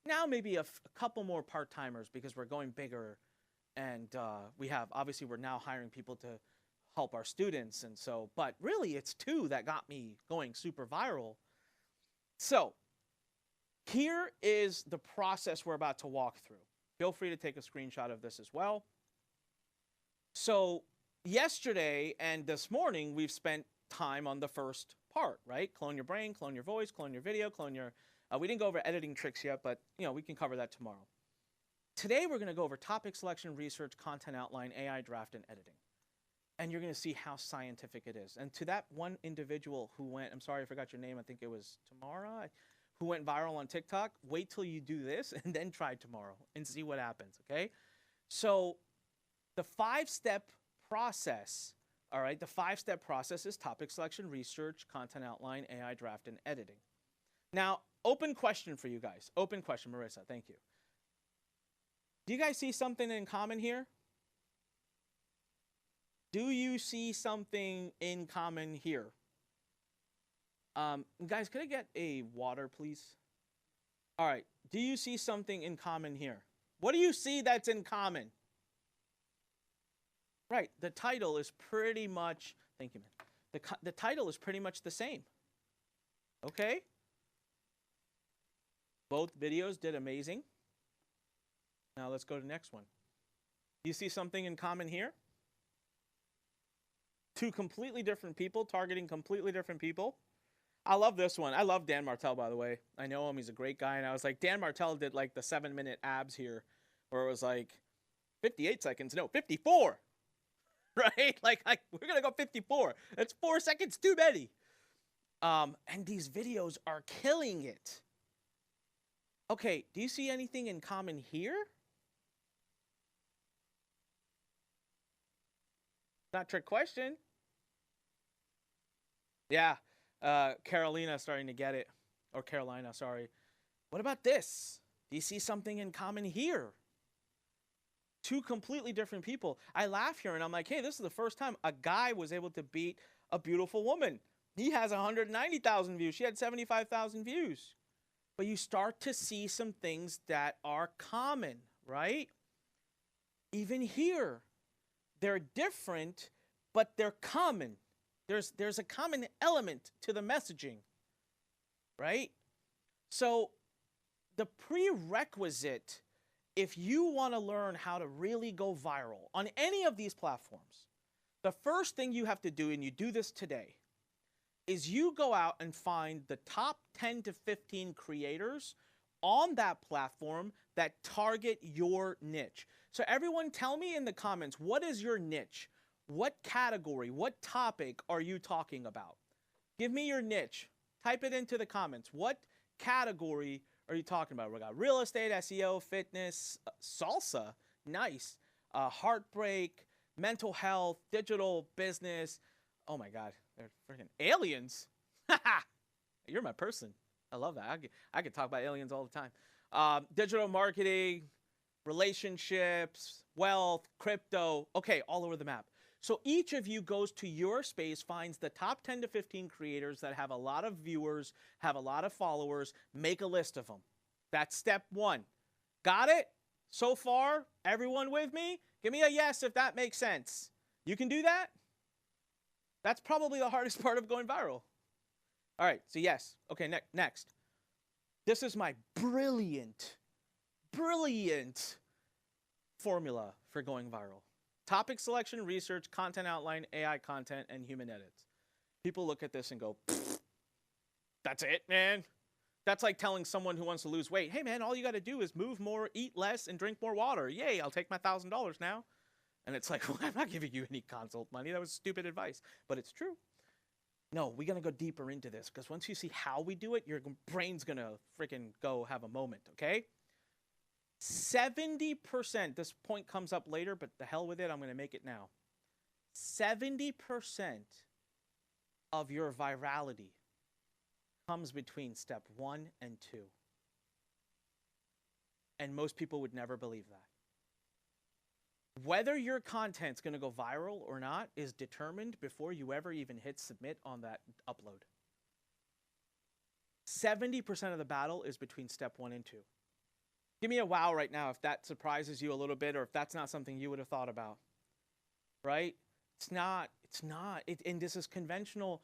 Now maybe a couple more part-timers because we're going bigger. And we have, obviously, we're now hiring people to help our students. And so, but really it's 2 that got me going super viral. So here is the process we're about to walk through. Feel free to take a screenshot of this as well. So yesterday and this morning, we've spent time on the first part, right? Clone your brain, clone your voice, clone your video, clone your, we didn't go over editing tricks yet, but you know, we can cover that tomorrow. Today, we're going to go over topic selection, research, content outline, AI draft, and editing. And you're going to see how scientific it is. And to that one individual who went, I'm sorry, I forgot your name. I think it was Tamara, who went viral on TikTok. Wait till you do this and then try tomorrow and see what happens, okay? So the 5-step process, all right, the 5-step process is topic selection, research, content outline, AI draft, and editing. Now, open question for you guys. Open question, Marissa, thank you. Do you guys see something in common here? Do you see something in common here? Guys, could I get a water, please? All right. Do you see something in common here? What do you see that's in common? Right. The title is pretty much, thank you, man. The title is pretty much the same. Okay? Both videos did amazing. Now let's go to the next one. Do you see something in common here? 2 completely different people targeting completely different people. I love this one. I love Dan Martell, by the way. I know him. He's a great guy. And I was like, Dan Martell did like the 7-minute abs here where it was like 58 seconds. No, 54. Right? Like we're going to go 54. That's 4 seconds too many. And these videos are killing it. Okay, do you see anything in common here? Not a trick question. Yeah, Carolina starting to get it. Or Carolina, sorry. What about this? Do you see something in common here? 2 completely different people. I laugh here and I'm like, hey, this is the first time a guy was able to beat a beautiful woman. He has 190,000 views. She had 75,000 views. But you start to see some things that are common, right? Even here. They're different, but they're common. There's a common element to the messaging, right? So the prerequisite, if you want to learn how to really go viral on any of these platforms, the first thing you have to do, and you do this today, is you go out and find the top 10 to 15 creators on that platform that target your niche. So everyone tell me in the comments, what is your niche? What category, what topic are you talking about? Give me your niche. Type it into the comments. What category are you talking about? We got real estate, SEO, fitness, salsa, nice, heartbreak, mental health, digital business. Oh my God, they're freaking aliens. You're my person. I love that. I could talk about aliens all the time. Digital marketing, relationships, wealth, crypto. Okay, all over the map. So each of you goes to your space, finds the top 10 to 15 creators that have a lot of viewers, have a lot of followers, make a list of them. That's step 1. Got it? So far, everyone with me? Give me a yes if that makes sense. You can do that? That's probably the hardest part of going viral. All right, so yes. Okay, next. This is my brilliant formula for going viral. Topic selection, research, content outline, AI content, and human edits. People look at this and go, that's it, man. That's like telling someone who wants to lose weight, hey, man, all you got to do is move more, eat less, and drink more water. Yay, I'll take my $1,000 now. And it's like, well, I'm not giving you any consult money. That was stupid advice. But it's true. No, we're going to go deeper into this because once you see how we do it, your brain's going to freaking go have a moment, okay? 70%, this point comes up later, but the hell with it, I'm going to make it now. 70% of your virality comes between step 1 and 2. And most people would never believe that. Whether your content's going to go viral or not is determined before you ever even hit submit on that upload. 70% of the battle is between step 1 and 2. Give me a wow right now if that surprises you a little bit or if that's not something you would have thought about. Right? It's not. And this is conventional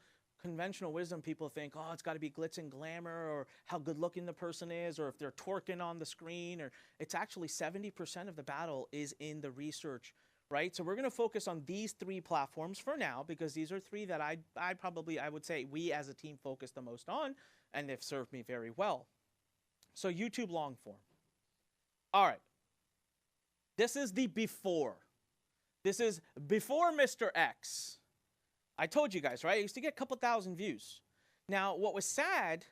wisdom. People think, oh, it's got to be glitz and glamour or how good looking the person is or if they're twerking on the screen. Or it's actually 70% of the battle is in the research, right? So we're going to focus on these 3 platforms for now because these are 3 that I would say we as a team focus the most on and they've served me very well. So YouTube long form. All right. This is the before. This is before Mr. X. I told you guys, right? I used to get a couple thousand views. Now, what was sad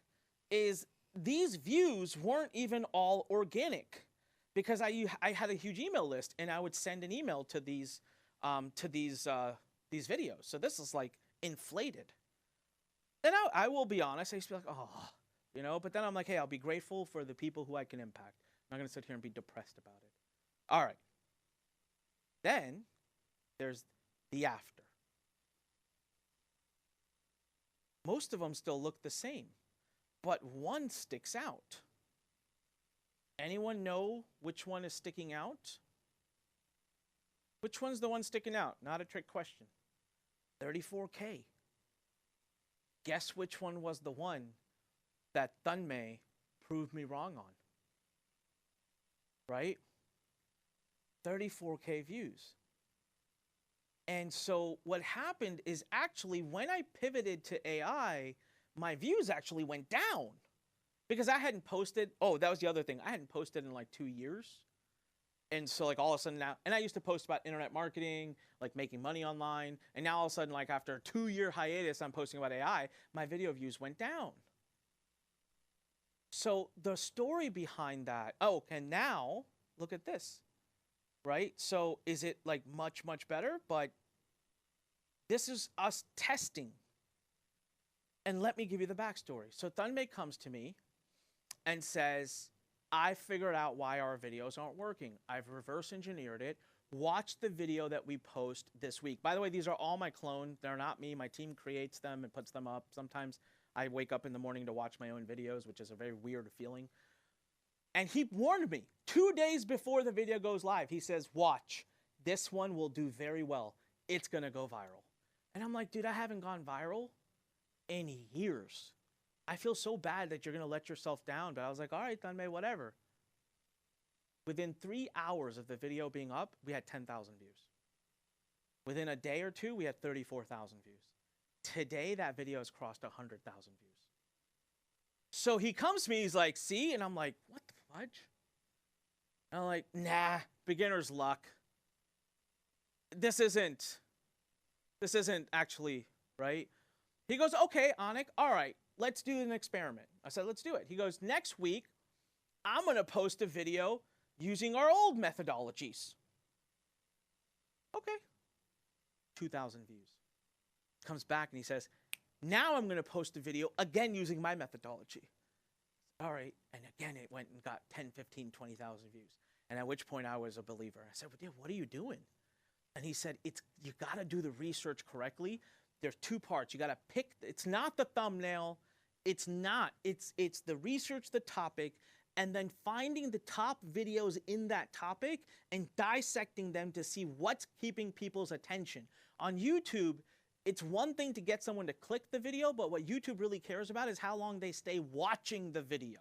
is these views weren't even all organic because I had a huge email list and I would send an email to these videos. So this is like inflated. And I will be honest, I used to be like, oh, you know, but then I'm like, hey, I'll be grateful for the people who I can impact. I'm not going to sit here and be depressed about it. All right. Then there's the after. Most of them still look the same, but one sticks out. Anyone know which one is sticking out? Which one's the one sticking out? Not a trick question. 34K. Guess which one was the one that Thunmei proved me wrong on? Right? 34K views. And so what happened is actually when I pivoted to AI, my views actually went down because I hadn't posted. Oh, that was the other thing. I hadn't posted in like 2 years. And so like all of a sudden now, and I used to post about internet marketing, like making money online. And now all of a sudden, like after a 2-year hiatus, I'm posting about AI, my video views went down. So the story behind that, oh, and now look at this, right? So is it like much, much better? But this is us testing. And let me give you the backstory. So Thunmei comes to me and says, I figured out why our videos aren't working. I've reverse engineered it. Watch the video that we post this week. By the way, these are all my clone. They're not me. My team creates them and puts them up. Sometimes I wake up in the morning to watch my own videos, which is a very weird feeling. And he warned me 2 days before the video goes live. He says, watch, this one will do very well. It's going to go viral. And I'm like, dude, I haven't gone viral in years. I feel so bad that you're going to let yourself down. But I was like, all right, Thunmei, whatever. Within 3 hours of the video being up, we had 10,000 views. Within a day or two, we had 34,000 views. Today, that video has crossed 100,000 views. So he comes to me, he's like, see? And I'm like, what the fudge? And I'm like, nah, beginner's luck. This isn't actually, right? He goes, okay, Anik, all right, let's do an experiment. I said, let's do it. He goes, next week, I'm going to post a video using our old methodologies. Okay. 2,000 views. Comes back and he says, now I'm going to post a video again using my methodology. All right. And again, it went and got 10, 15, 20,000 views. And at which point I was a believer. I said, well, dude, what are you doing? And he said, you got to do the research correctly. There's 2 parts. You got to pick. It's not the thumbnail. It's the research, the topic, and then finding the top videos in that topic and dissecting them to see what's keeping people's attention. On YouTube, it's one thing to get someone to click the video, but what YouTube really cares about is how long they stay watching the video.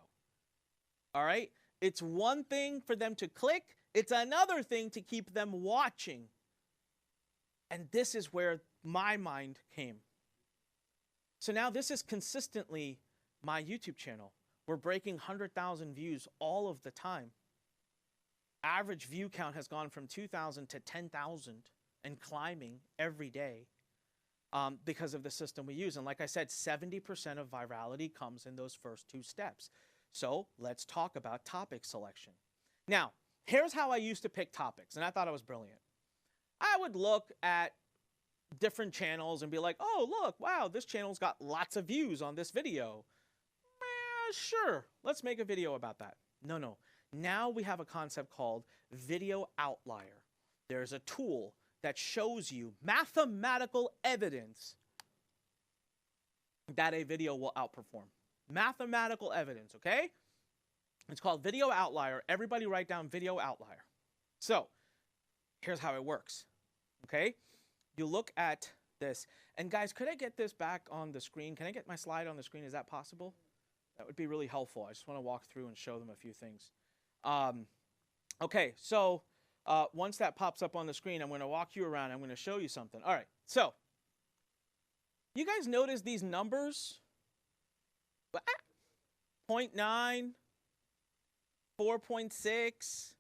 All right? It's one thing for them to click. It's another thing to keep them watching. And this is where my mind came. So now this is consistently my YouTube channel. We're breaking 100,000 views all of the time. Average view count has gone from 2,000 to 10,000 and climbing every day. because of the system we use. And like I said, 70% of virality comes in those first 2 steps. So let's talk about topic selection. Now, here's how I used to pick topics, and I thought it was brilliant. I would look at different channels and be like, oh, look, wow, this channel's got lots of views on this video. Sure, let's make a video about that. No. Now we have a concept called video outlier. There's a tool that shows you mathematical evidence that a video will outperform. Mathematical evidence, okay? It's called video outlier. Everybody write down video outlier. So, here's how it works, okay? You look at this, and guys, could I get this back on the screen? Can I get my slide on the screen? Is that possible? That would be really helpful. I just want to walk through and show them a few things. Okay, so once that pops up on the screen, I'm going to walk you around. I'm going to show you something. All right, so you guys notice these numbers? 0.9, 4.6,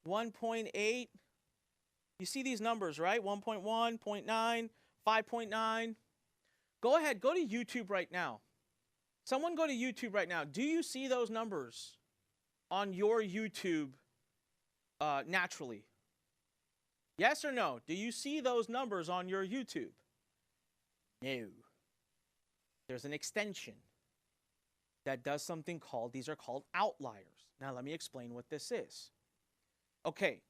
1.8. You see these numbers, right? 1.1, 0.9, 5.9. Go ahead, go to YouTube right now. Someone go to YouTube right now. Do you see those numbers on your YouTube naturally? Yes or no? Do you see those numbers on your YouTube? No. There's an extension that does something called, these are called outliers. Now let me explain what this is. Okay,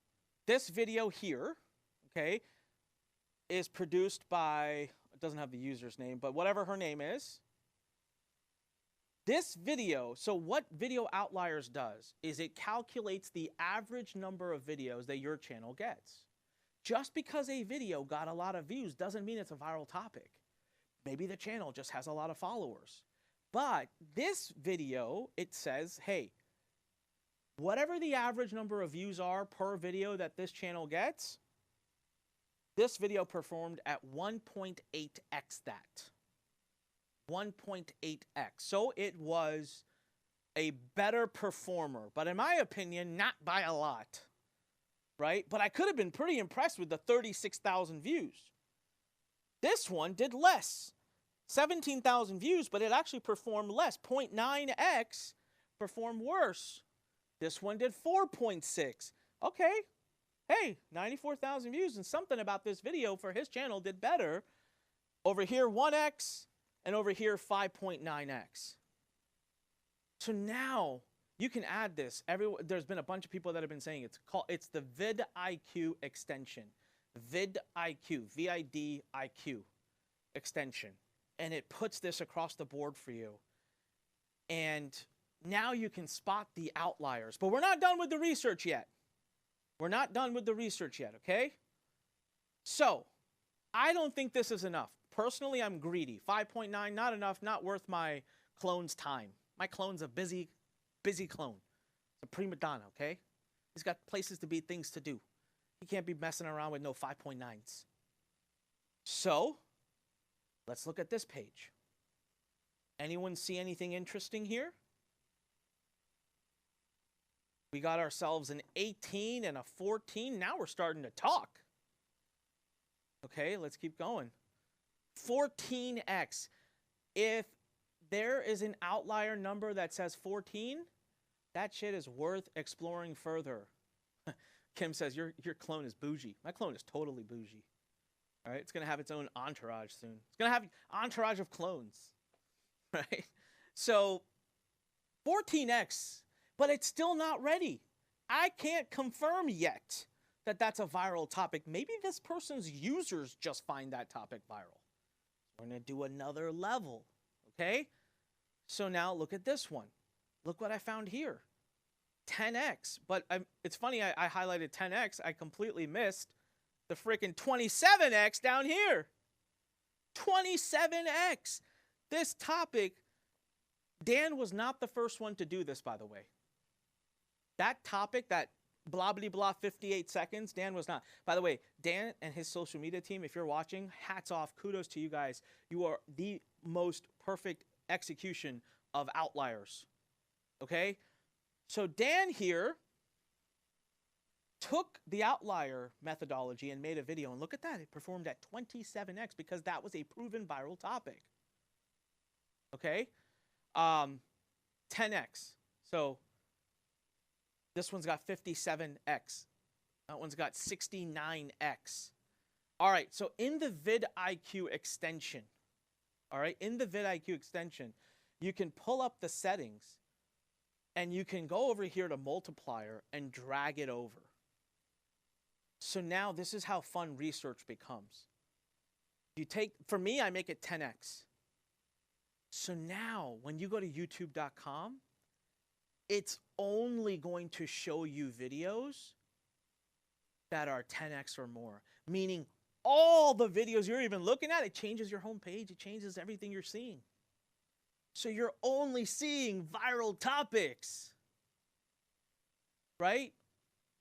this video here, okay, is produced by, it doesn't have the user's name, but whatever her name is. This video, so what Video Outliers does is it calculates the average number of videos that your channel gets. Just because a video got a lot of views doesn't mean it's a viral topic. Maybe the channel just has a lot of followers. But this video, it says, hey, whatever the average number of views are per video that this channel gets, this video performed at 1.8x that. 1.8x. So it was a better performer, but in my opinion, not by a lot, right? But I could have been pretty impressed with the 36,000 views. This one did less, 17,000 views, but it actually performed less. 0.9x performed worse. This one did 4.6. Okay, hey, 94,000 views, and something about this video for his channel did better. Over here, 1x. And over here, 5.9x. So now you can add this. There's been a bunch of people that have been saying it's the vidIQ extension. vidIQ, VIDIQ extension. And it puts this across the board for you. And now you can spot the outliers. But we're not done with the research yet. We're not done with the research yet, okay? So, I don't think this is enough. Personally, I'm greedy. 5.9, not enough, not worth my clone's time. My clone's a busy clone. It's a prima donna, okay? He's got places to be, things to do. He can't be messing around with no 5.9s. So, let's look at this page. Anyone see anything interesting here? We got ourselves an 18 and a 14. Now we're starting to talk. Okay, let's keep going. 14x. If there is an outlier number that says 14, that shit is worth exploring further. Kim says, your clone is bougie. My clone is totally bougie. All right, it's going to have its own entourage soon. It's going to have entourage of clones, right? So 14x, but it's still not ready. I can't confirm yet that that's a viral topic. Maybe this person's users just find that topic viral. We're going to do another level, okay? So now look at this one. Look what I found here. 10x. But it's funny, I highlighted 10x. I completely missed the freaking 27x down here. 27x. This topic, Dan was not the first one to do this, by the way. That topic, that blah, blah, blah, 58 seconds, Dan was not. By the way, Dan and his social media team, if you're watching, hats off, kudos to you guys. You are the most perfect execution of outliers, okay? So Dan here took the outlier methodology and made a video, and look at that, it performed at 27x because that was a proven viral topic. Okay, 10x. So this one's got 57x. That one's got 69x. All right, so in the vidIQ extension, you can pull up the settings and you can go over here to multiplier and drag it over. So now this is how fun research becomes. You take, for me, I make it 10x. So now when you go to youtube.com, it's only going to show you videos that are 10x or more, meaning all the videos you're even looking at, it changes your homepage, it changes everything you're seeing. So you're only seeing viral topics, right?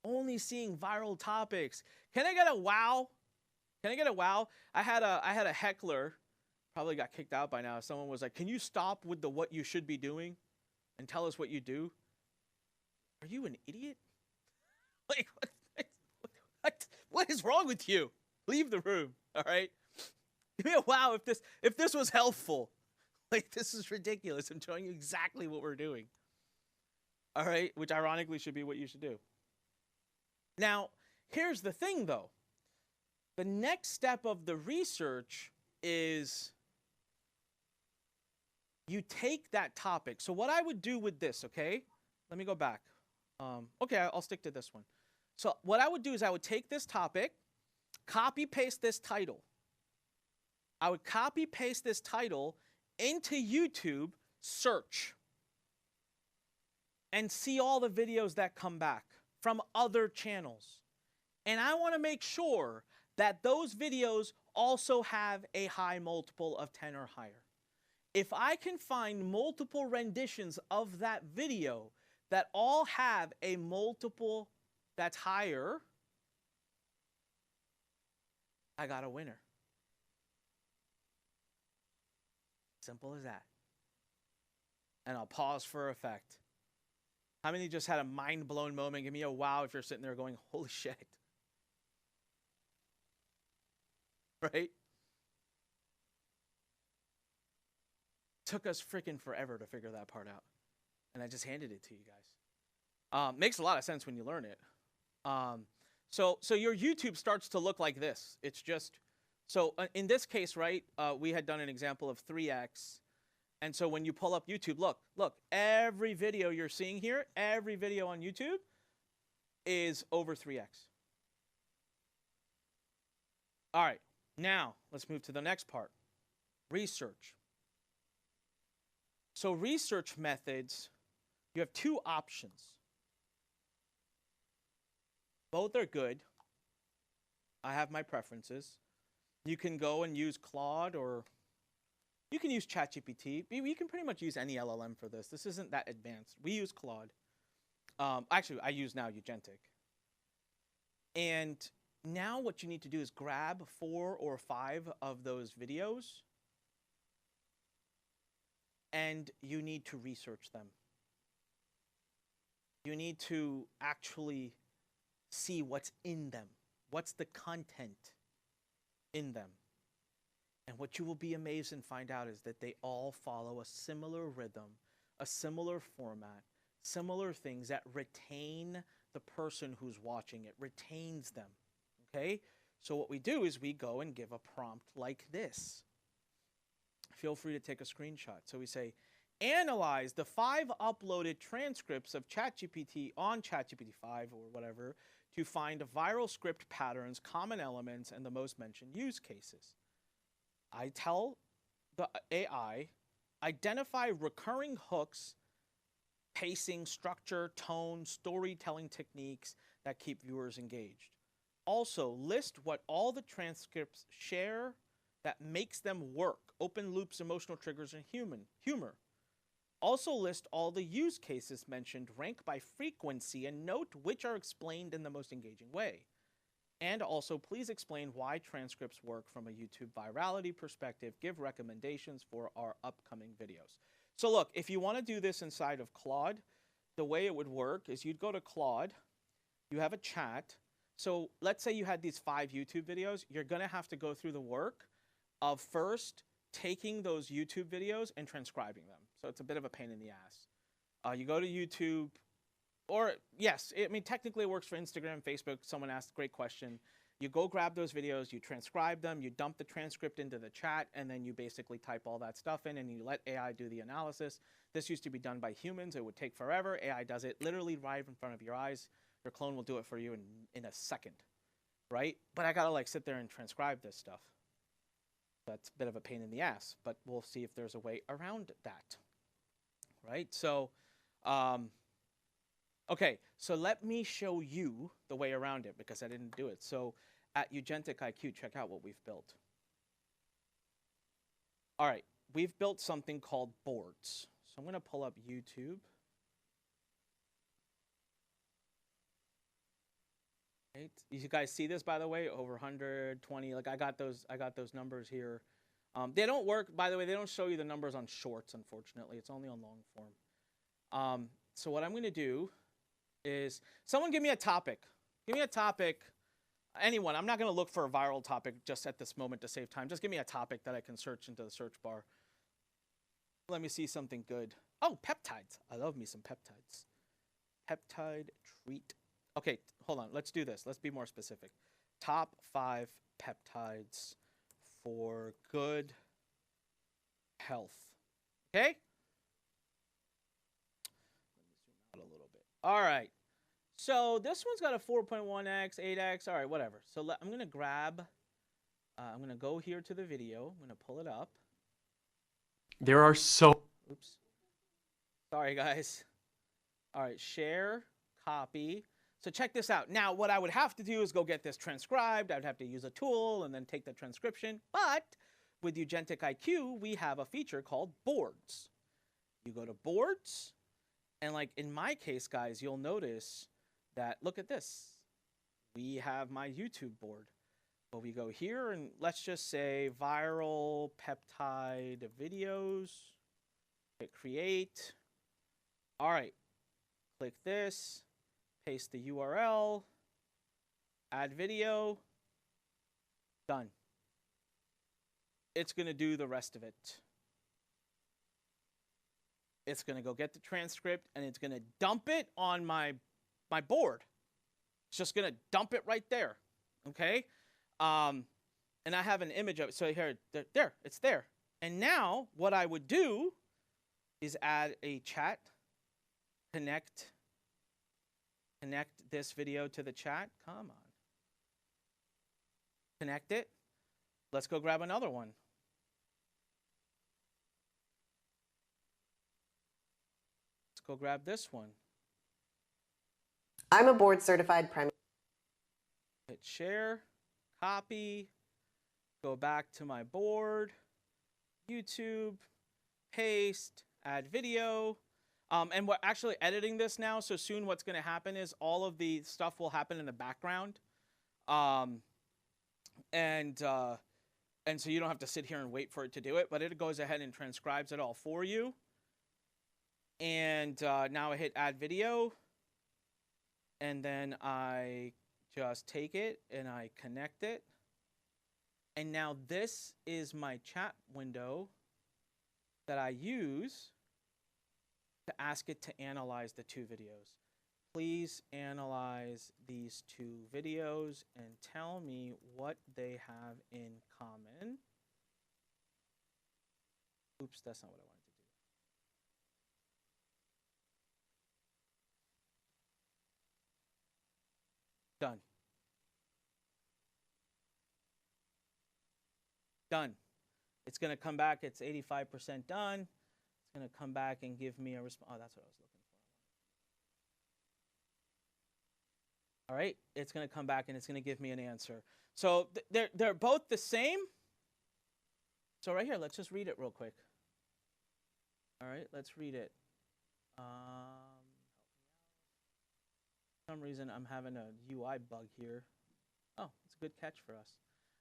Only seeing viral topics. Can I get a wow? Can I get a wow? I had a heckler, probably got kicked out by now. Someone was like, "Can you stop with the what you should be doing and tell us what you do?" Are you an idiot? Like, what is wrong with you? Leave the room, all right? Give me a wow if this was helpful. Like, this is ridiculous. I'm showing you exactly what we're doing. All right, which ironically should be what you should do. Now, here's the thing, though. The next step of the research is you take that topic. So what I would do with this, okay? Let me go back. Okay, I'll stick to this one. So what I would do is I would take this topic, copy paste this title. I would copy paste this title into YouTube, search, and see all the videos that come back from other channels. And I want to make sure that those videos also have a high multiple of 10 or higher. If I can find multiple renditions of that video that all have a multiple that's higher, I got a winner. Simple as that. And I'll pause for effect. How many just had a mind-blown moment? Give me a wow if you're sitting there going, holy shit. Right? Took us freaking forever to figure that part out. And I just handed it to you guys. Makes a lot of sense when you learn it. So your YouTube starts to look like this. It's just, so in this case, right, we had done an example of 3x. And so when you pull up YouTube, look, every video you're seeing here, every video on YouTube is over 3x. All right, now let's move to the next part, research. So research methods, you have two options. Both are good. I have my preferences. You can go and use Claude, or you can use ChatGPT. You can pretty much use any LLM for this. This isn't that advanced. We use Claude. Actually, I use now Ugentic. And now what you need to do is grab 4 or 5 of those videos, and you need to research them. You need to actually see what's in them. What's the content in them? And what you will be amazed and find out is that they all follow a similar rhythm, a similar format, similar things that retain the person who's watching it, retains them, okay? So what we do is we go and give a prompt like this. Feel free to take a screenshot. So we say, analyze the 5 uploaded transcripts of ChatGPT on ChatGPT 5 or whatever to find viral script patterns, common elements, and the most mentioned use cases. I tell the AI, identify recurring hooks, pacing, structure, tone, storytelling techniques that keep viewers engaged. Also, list what all the transcripts share that makes them work, open loops, emotional triggers, and humor. Also list all the use cases mentioned, rank by frequency, and note which are explained in the most engaging way. And also, please explain why transcripts work from a YouTube virality perspective. Give recommendations for our upcoming videos. So look, if you want to do this inside of Claude, the way it would work is you'd go to Claude, you have a chat. So let's say you had these 5 YouTube videos. You're going to have to go through the work of first taking those YouTube videos and transcribing them. So it's a bit of a pain in the ass. You go to YouTube, or yes, I mean, technically it works for Instagram, Facebook. Someone asked a great question. You go grab those videos, you transcribe them, you dump the transcript into the chat, and then you basically type all that stuff in and you let AI do the analysis. This used to be done by humans. It would take forever. AI does it literally right in front of your eyes. Your clone will do it for you in a second, right? But I gotta like sit there and transcribe this stuff. That's a bit of a pain in the ass, but we'll see if there's a way around that, right? So, okay, so let me show you the way around it because I didn't do it. So at Ugentic IQ, check out what we've built. All right, we've built something called boards. So I'm gonna pull up YouTube. Right. You guys see this, by the way, over 120. Like I got those numbers here. They don't work, by the way. They don't show you the numbers on shorts, unfortunately. It's only on long form. So what I'm going to do is someone give me a topic. Give me a topic. Anyone. I'm not going to look for a viral topic just at this moment to save time. Just give me a topic that I can search into the search bar. Let me see something good. Oh, peptides. I love me some peptides. Peptide treat. Okay, hold on. Let's do this. Let's be more specific. Top 5 peptides for good health. Okay? Let me zoom out a little bit. All right. So this one's got a 4.1x, 8x. All right, whatever. So I'm going to grab, I'm going to go here to the video. I'm going to pull it up. There are so... Oops. Sorry, guys. All right, share, copy. So check this out. Now, what I would have to do is go get this transcribed. I would have to use a tool and then take the transcription. But with Ugentic IQ, we have a feature called boards. You go to boards, and like in my case, guys, you'll notice that, look at this. We have my YouTube board. But we go here, and let's just say viral peptide videos. Hit create. All right. Click this. Paste the URL, add video, done. It's going to do the rest of it. It's going to go get the transcript, and it's going to dump it on my board. It's just going to dump it right there, okay? And I have an image of it. So here, there, it's there. And now what I would do is add a chat, connect this video to the chat. Come on. Connect it. Let's go grab another one. Let's go grab this one. I'm a board certified primary. Hit share, copy, go back to my board, YouTube, paste, add video. And we're actually editing this now, so soon what's going to happen is all of the stuff will happen in the background. And so you don't have to sit here and wait for it to do it, but it goes ahead and transcribes it all for you. And now I hit add video, and then I just take it and I connect it. And now this is my chat window that I use to ask it to analyze the 2 videos. Please analyze these 2 videos and tell me what they have in common. Oops, that's not what I wanted to do. Done. Done. It's going to come back. It's 85% done. It's going to come back and give me a response. Oh, that's what I was looking for. All right. It's going to come back and it's going to give me an answer. So they're both the same. So right here, let's just read it real quick. All right. Let's read it. For some reason, I'm having a UI bug here. Oh, it's a good catch for us.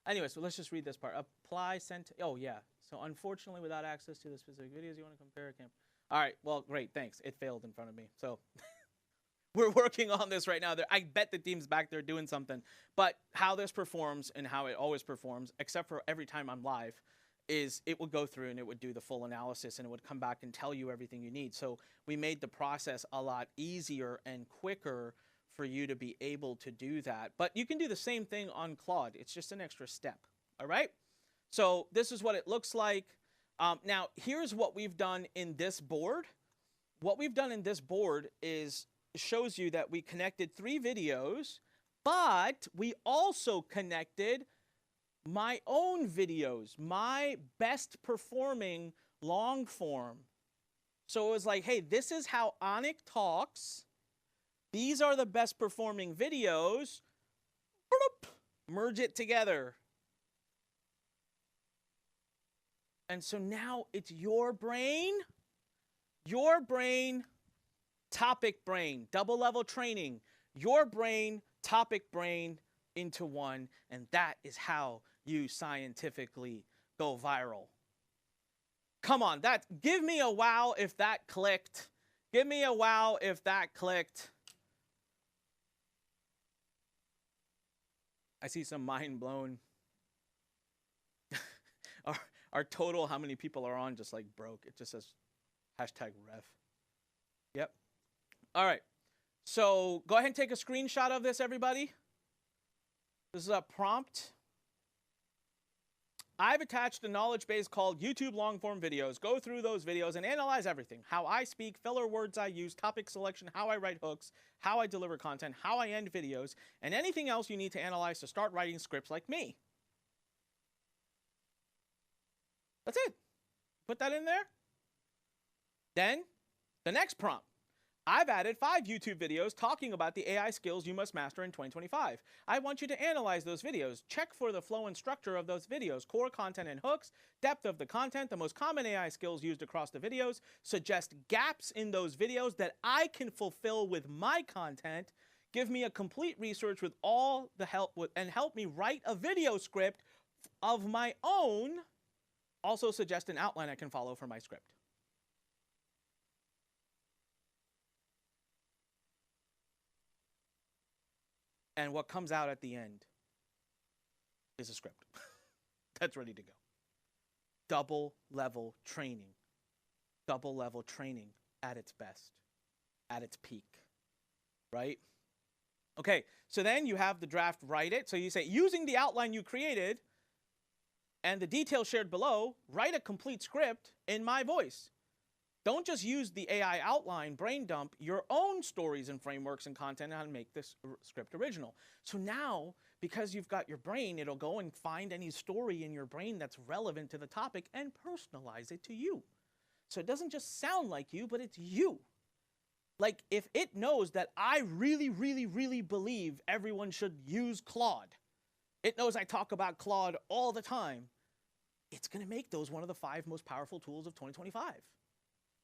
Anyway, so let's just read this part. Apply sent. Oh, yeah. So unfortunately, without access to the specific videos you want to compare, can't. All right. Well, great. Thanks. It failed in front of me. So We're working on this right now. I bet the team's back there doing something. But how this performs and how it always performs, except for every time I'm live, is it would go through and it would do the full analysis and it would come back and tell you everything you need. So we made the process a lot easier and quicker for you to be able to do that. But you can do the same thing on Claude. It's just an extra step. All right? So this is what it looks like. Now, here's what we've done in this board. What we've done in this board is shows you that we connected 3 videos, but we also connected my own videos, my best performing long form. So it was like, hey, this is how Anik talks. These are the best performing videos. Merge it together. And so now it's your brain, topic brain, double level training, your brain, topic brain into one. And that is how you scientifically go viral. Come on, give me a wow if that clicked. Give me a wow if that clicked. I see some mind blown. Our total, how many people are on, just like broke. It just says #ref. Yep. All right. So go ahead and take a screenshot of this, everybody. This is a prompt. I've attached a knowledge base called YouTube long-form videos. Go through those videos and analyze everything. How I speak, filler words I use, topic selection, how I write hooks, how I deliver content, how I end videos, and anything else you need to analyze to start writing scripts like me. That's it. Put that in there. Then, the next prompt. I've added 5 YouTube videos talking about the AI skills you must master in 2025. I want you to analyze those videos. Check for the flow and structure of those videos, core content and hooks, depth of the content, the most common AI skills used across the videos. Suggest gaps in those videos that I can fulfill with my content. Give me a complete research with all the help and help me write a video script of my own. Also suggest an outline I can follow for my script. And what comes out at the end is a script that's ready to go. Double level training. Double level training at its best, at its peak, right? Okay, so then you have the draft, write it. So you say, using the outline you created and the details shared below, write a complete script in my voice. Don't just use the AI outline, brain dump your own stories and frameworks and content on how to make this script original. So now, because you've got your brain, it'll go and find any story in your brain that's relevant to the topic and personalize it to you. So it doesn't just sound like you, but it's you. Like if it knows that I really, really, really believe everyone should use Claude, it knows I talk about Claude all the time, it's going to make those one of the 5 most powerful tools of 2025.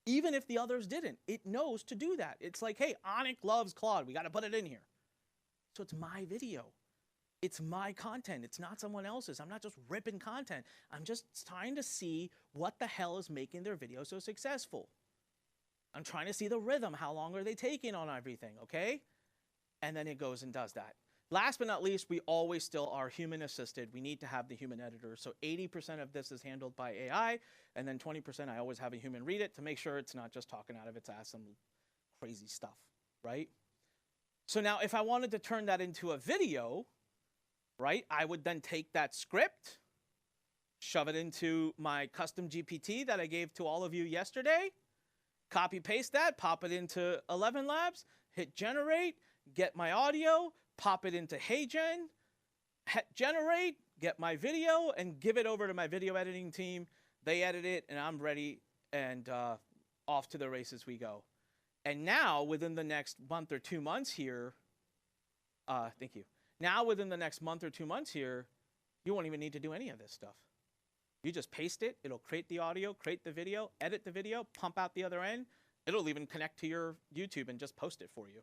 Even if the others didn't, it knows to do that. It's like, hey, Anik loves Claude. We got to put it in here. So it's my video. It's my content. It's not someone else's. I'm not just ripping content. I'm just trying to see what the hell is making their video so successful. I'm trying to see the rhythm. How long are they taking on everything, okay? And then it goes and does that. Last but not least, we always still are human assisted. We need to have the human editor. So 80% of this is handled by AI, and then 20% I always have a human read it to make sure it's not just talking out of its ass some crazy stuff, right? So now if I wanted to turn that into a video, right, I would then take that script, shove it into my custom GPT that I gave to all of you yesterday, copy paste that, pop it into 11 Labs, hit generate, get my audio, pop it into HeyGen, generate, get my video, and give it over to my video editing team. They edit it, and I'm ready, and off to the races we go. And now, within the next month or 2 months here, thank you. Now, within the next month or 2 months here, you won't even need to do any of this stuff. You just paste it. It'll create the audio, create the video, edit the video, pump out the other end. It'll even connect to your YouTube and just post it for you.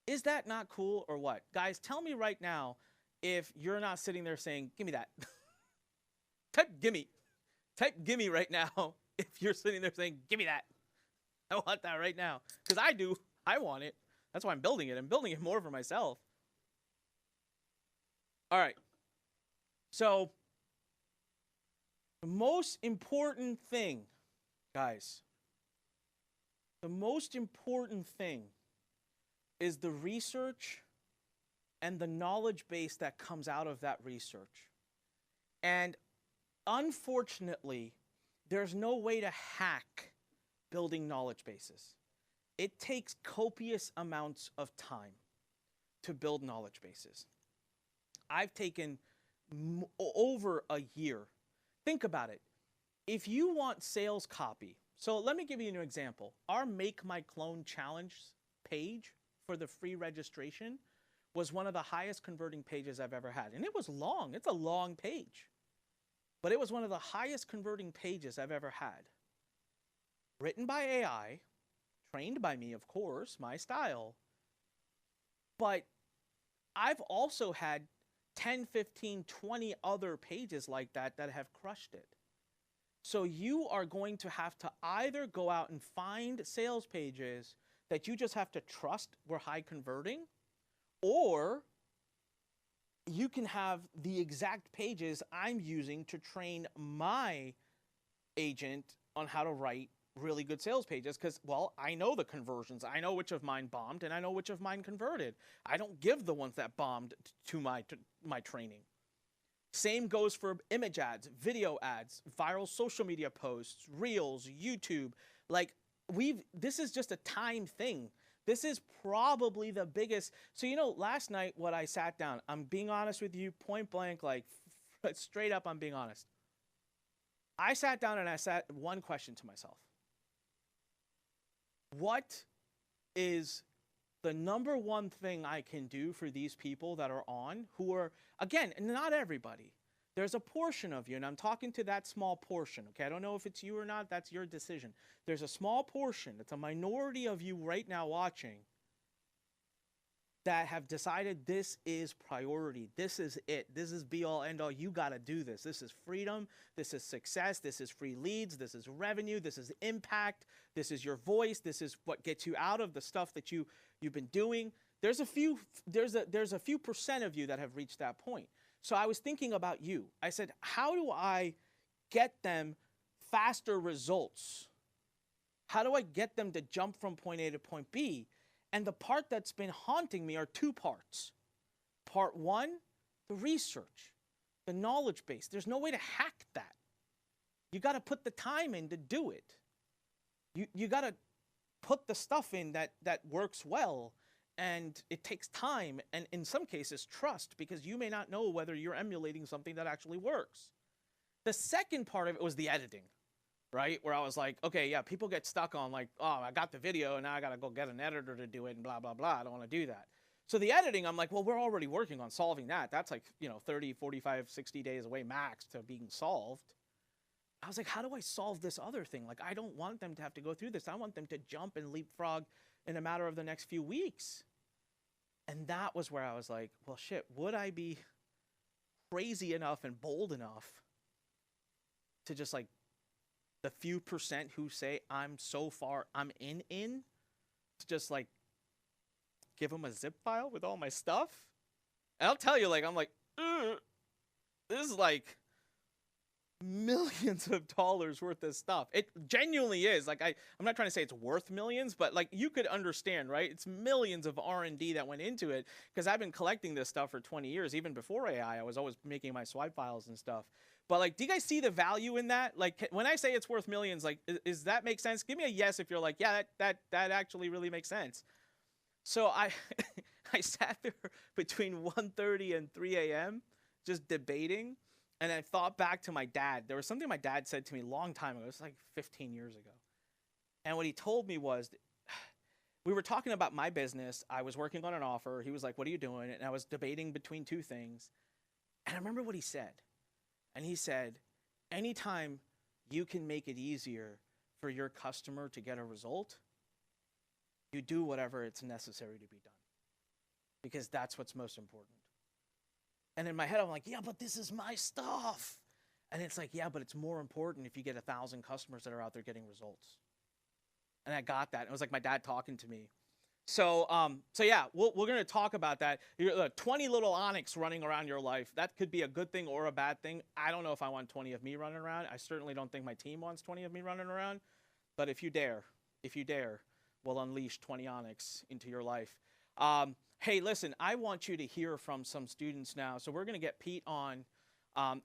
Is that not cool or what? Guys, tell me right now if you're not sitting there saying, give me that. Type gimme. Type gimme right now if you're sitting there saying, give me that. I want that right now. Because I do. I want it. That's why I'm building it. I'm building it more for myself. All right. So, the most important thing, guys, the most important thing is the research and the knowledge base that comes out of that research. And unfortunately, there's no way to hack building knowledge bases. It takes copious amounts of time to build knowledge bases. I've taken over a year. Think about it. If you want sales copy, so let me give you an example. Our Make My Clone Challenge page for the free registration was one of the highest converting pages I've ever had. And it was long. It's a long page. But it was one of the highest converting pages I've ever had. Written by AI, trained by me, of course, my style. But I've also had 10, 15, 20 other pages like that that have crushed it. So you are going to have to either go out and find sales pages that you just have to trust were high converting, or you can have the exact pages I'm using to train my agent on how to write really good sales pages because, well, I know the conversions. I know which of mine bombed and I know which of mine converted. I don't give the ones that bombed to my training. Same goes for image ads, video ads, viral social media posts, reels, YouTube. Like this is just a time thing. This is probably the biggest. So, last night what I sat down, I'm being honest with you, point blank, like straight up, I'm being honest. I sat down and I sat one question to myself. What is the number one thing I can do for these people that are on who are, again, not everybody. There's a portion of you, and I'm talking to that small portion, okay? I don't know if it's you or not. That's your decision. There's a small portion. It's a minority of you right now watching that have decided this is priority. This is it. This is be all end all. You got to do this. This is freedom. This is success. This is free leads. This is revenue. This is impact. This is your voice. This is what gets you out of the stuff that you've been doing. There's a few percent of you that have reached that point. So I was thinking about you. I said, how do I get them faster results? How do I get them to jump from point A to point B? And the part that's been haunting me are two parts. Part one, the research, the knowledge base. There's no way to hack that. You got to put the time in to do it. You got to put the stuff in that works well. And it takes time and in some cases trust, because you may not know whether you're emulating something that actually works. The second part of it was the editing, right? Where I was like, okay, yeah, people get stuck on like, oh, I got the video and now I got to go get an editor to do it and blah, blah, blah. I don't want to do that. So the editing, I'm like, well, we're already working on solving that. That's like, 30, 45, 60 days away max to being solved. I was like, how do I solve this other thing? Like, I don't want them to have to go through this. I want them to jump and leapfrog in a matter of the next few weeks. And that was where I was like, well, shit, would I be crazy enough and bold enough to just like the few percent who say I'm so far, I'm in, to just like give them a zip file with all my stuff? And I'll tell you, like, I'm like, this is like millions of dollars worth of stuff. It genuinely is. Like, I'm not trying to say it's worth millions, but like you could understand, right? It's millions of R&D that went into it, because I've been collecting this stuff for 20 years. Even before AI, I was always making my swipe files and stuff. But like, do you guys see the value in that? Like, when I say it's worth millions, like, is that make sense? Give me a yes if you're like, yeah, that actually really makes sense. So I sat there between 1:30 and 3 a.m. just debating. And I thought back to my dad. There was something my dad said to me a long time ago. It was like 15 years ago. And what he told me was, we were talking about my business. I was working on an offer. He was like, what are you doing? And I was debating between two things. And I remember what he said. And he said, anytime you can make it easier for your customer to get a result, you do whatever it's necessary to be done. Because that's what's most important. And in my head, I'm like, yeah, but this is my stuff. And it's like, yeah, but it's more important if you get 1,000 customers that are out there getting results. and I got that. It was like my dad talking to me. So yeah, we're gonna talk about that. 20 little Onyx running around your life. That could be a good thing or a bad thing. I don't know if I want 20 of me running around. I certainly don't think my team wants 20 of me running around. But if you dare, we'll unleash 20 Onyx into your life. Hey, listen, I want you to hear from some students now. So we're gonna get Pete on,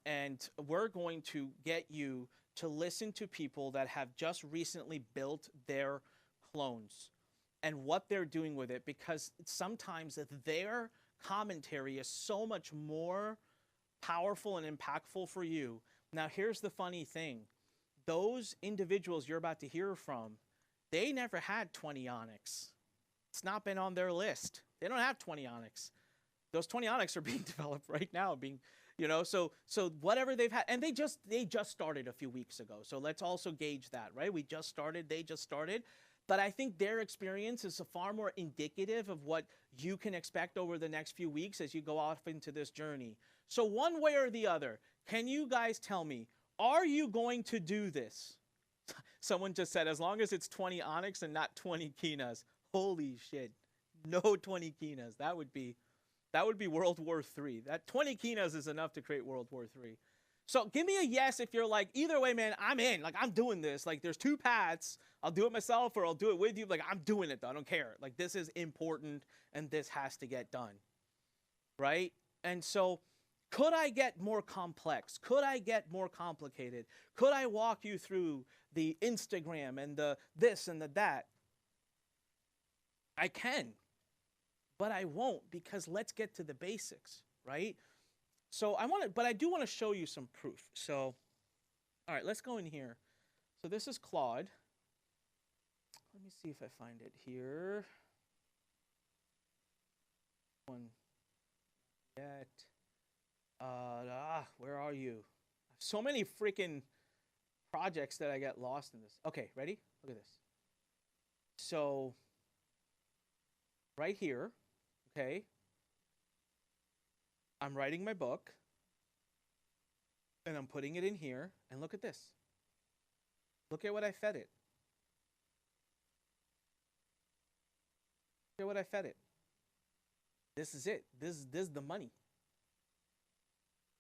and we're going to get you to listen to people that have just recently built their clones and what they're doing with it, because sometimes their commentary is so much more powerful and impactful for you. Now, here's the funny thing. Those individuals you're about to hear from, they never had 20 Onyx. It's not been on their list. They don't have 20 Onyx. Those 20 Onyx are being developed right now, so whatever they've had, and they just started a few weeks ago. So let's also gauge that, right? We just started, they just started. But I think their experience is far more indicative of what you can expect over the next few weeks as you go off into this journey. So one way or the other, can you guys tell me, are you going to do this? Someone just said, as long as it's 20 Onyx and not 20 Kinas. Holy shit. No 20 Kinas. That would be World War III. That 20 Kinas is enough to create World War III. So give me a yes if you're like, either way, man, I'm in. Like, I'm doing this. Like, there's two paths. I'll do it myself or I'll do it with you. Like, I'm doing it, though. I don't care. Like, this is important and this has to get done. Right? And so, could I get more complex? Could I get more complicated? Could I walk you through the Instagram and the this and the that? I can. But I won't, because let's get to the basics, right? So I do want to show you some proof. So, all right, let's go in here. So this is Claude. Let me see if I find it here. One yet. Where are you? So many freaking projects that I get lost in this. Okay, ready? Look at this. So, right here, okay, I'm writing my book, and I'm putting it in here, and look at this. Look at what I fed it. Look at what I fed it. This is it. This is the money.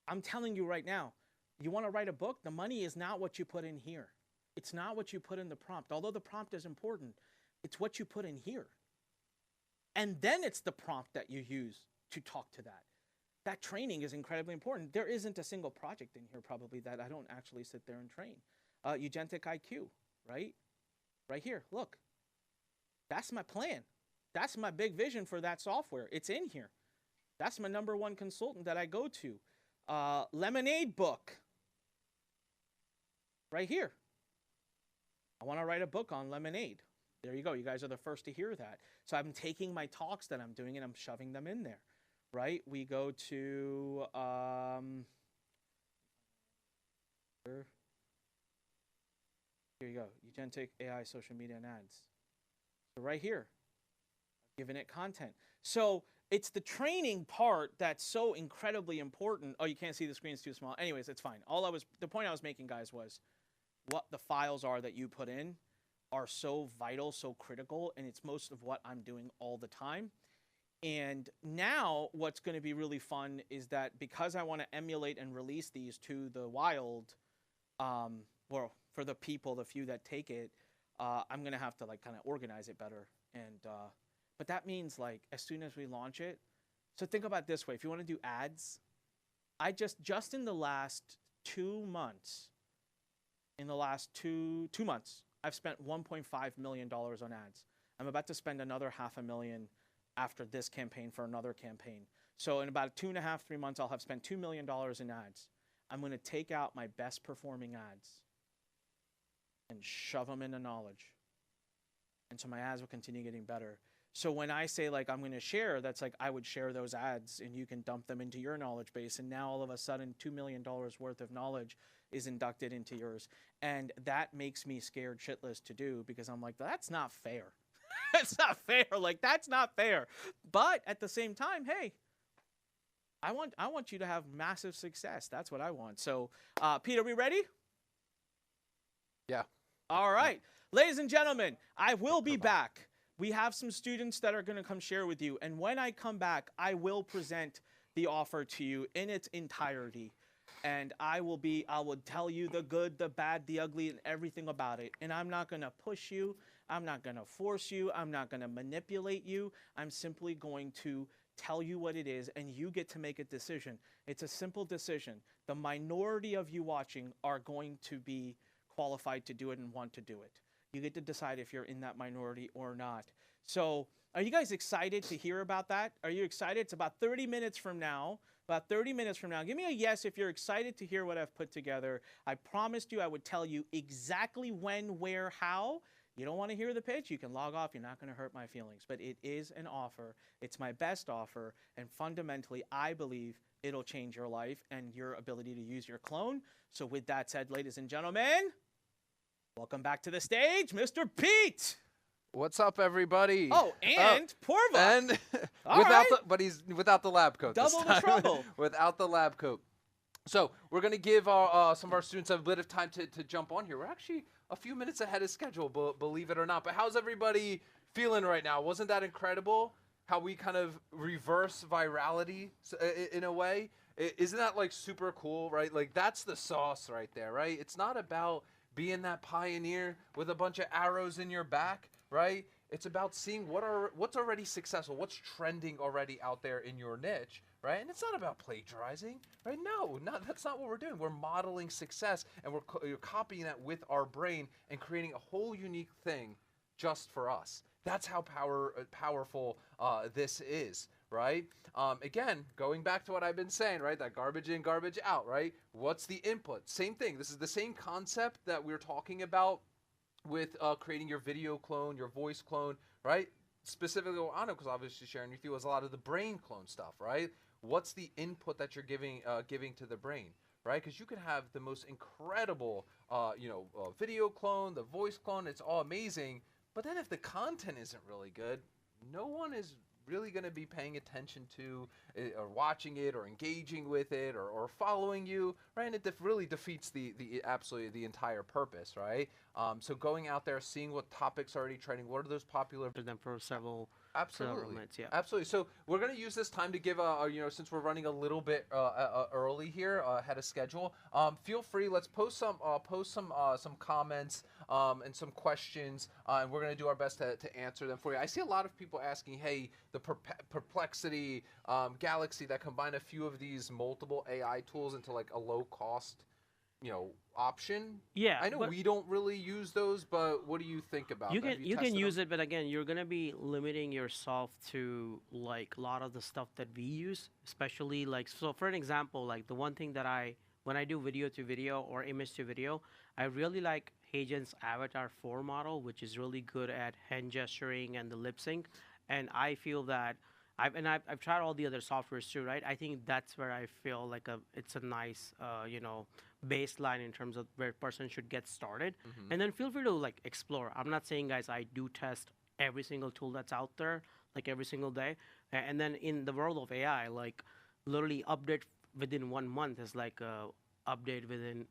I'm telling you right now, you want to write a book? The money is not what you put in here. It's not what you put in the prompt. Although the prompt is important, it's what you put in here. And then it's the prompt that you use to talk to that. That training is incredibly important. There isn't a single project in here probably that I don't actually sit there and train. Eugentic IQ, right? Right here, look. That's my plan. That's my big vision for that software. It's in here. That's my #1 consultant that I go to. Lemonade book. Right here. I want to write a book on lemonade. There you go. You guys are the first to hear that. So I'm taking my talks that I'm doing and I'm shoving them in there. Right? We go to here you go. Eugentic AI, social media, and ads. So right here, I've given it content. So it's the training part that's so incredibly important. Oh, you can't see the screen's too small. Anyways, it's fine. The point I was making, guys, was what the files are that you put in are so vital, so critical, and it's most of what I'm doing all the time. And now what's going to be really fun is that because I want to emulate and release these to the wild, well, for the people, the few that take it, I'm going to have to like kind of organize it better. And but that means like as soon as we launch it, so think about it this way. If you want to do ads, I just in the last 2 months, I've spent $1.5 million on ads. I'm about to spend another $500,000 after this campaign for another campaign. So in about 2.5, 3 months, I'll have spent $2 million in ads. I'm going to take out my best performing ads and shove them into knowledge. And so my ads will continue getting better. So when I say like I'm going to share, that's like I would share those ads and you can dump them into your knowledge base. And now all of a sudden $2 million worth of knowledge is inducted into yours. And that makes me scared shitless to do because I'm like, that's not fair. It's not fair. Like, that's not fair. But at the same time, hey, I want you to have massive success. That's what I want. So, Pete, are we ready? Yeah. All right. Ladies and gentlemen, I will be back. We have some students that are going to come share with you. And when I come back, I will present the offer to you in its entirety. And I will tell you the good, the bad, the ugly, and everything about it. And I'm not going to push you. I'm not going to force you. I'm not going to manipulate you. I'm simply going to tell you what it is, and you get to make a decision. It's a simple decision. The minority of you watching are going to be qualified to do it and want to do it. You get to decide if you're in that minority or not. So are you guys excited to hear about that? Are you excited? It's about 30 minutes from now. About 30 minutes from now. Give me a yes if you're excited to hear what I've put together. I promised you I would tell you exactly when, where, how. You don't want to hear the pitch? You can log off. You're not going to hurt my feelings. But it is an offer. It's my best offer. And fundamentally, I believe it'll change your life and your ability to use your clone. So with that said, ladies and gentlemen, welcome back to the stage, Mr. Pete. What's up, everybody? Oh, and Purva. And but he's without the lab coat. Double the trouble. Without the lab coat. So we're gonna give some of our students a bit of time to jump on here. We're actually a few minutes ahead of schedule, believe it or not. But how's everybody feeling right now? Wasn't that incredible? How we kind of reverse virality in a way? Isn't that like super cool, right? Like that's the sauce right there, right? It's not about being that pioneer with a bunch of arrows in your back, right? It's about seeing what's already successful, what's trending already out there in your niche, right? And it's not about plagiarizing, right? No, that's not what we're doing. We're modeling success, and we're copying that with our brain and creating a whole unique thing just for us. That's how powerful this is, right? Again, going back to what I've been saying, right? That garbage in, garbage out, right? What's the input? Same thing. This is the same concept that we're talking about with creating your video clone, your voice clone, right? Specifically what I know, because obviously sharing with you is a lot of the brain clone stuff, right? What's the input that you're giving to the brain, right? Because you can have the most incredible, video clone, the voice clone. It's all amazing. But then if the content isn't really good, no one is really going to be paying attention to or watching it or engaging with it or following you, right? And it really defeats absolutely the entire purpose, right? So going out there, seeing what topics are already trending, what are those popular For them for several Absolutely. months, yeah. Absolutely. So we're going to use this time to give, since we're running a little bit early here, ahead of schedule, feel free, let's post some comments and some questions, and we're going to do our best to answer them for you. I see a lot of people asking, hey, the Perplexity, Galaxy, that combine a few of these multiple AI tools into like a low cost, option. Yeah, I know we don't really use those, but what do you think about that? You can use it, but again, you're gonna be limiting yourself to like a lot of the stuff that we use, especially like, so for an example, like the one thing that when I do video to video or image to video, I really like Hagen's Avatar 4 model, which is really good at hand gesturing and the lip sync, and I feel that I've tried all the other softwares too, right? I think that's where I feel like it's a nice baseline in terms of where a person should get started. And then feel free to like explore. I'm not saying, guys, I do test every single tool that's out there like every single day. And then in the world of AI, like literally update within 1 month is like a update within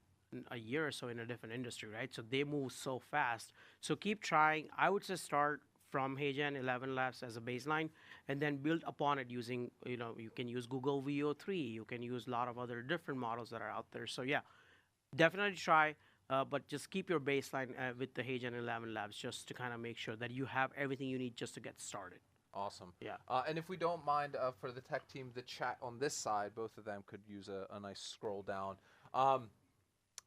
a year or so in a different industry, right? So they move so fast. So keep trying. I would just start from Hagen 11 Labs as a baseline and then build upon it using, you can use Google VO3, you can use a lot of other different models that are out there. So yeah, definitely try, but just keep your baseline with the Hagen 11 Labs just to kind of make sure that you have everything you need just to get started. Awesome. Yeah. And if we don't mind, for the tech team, the chat on this side, both of them could use a nice scroll down.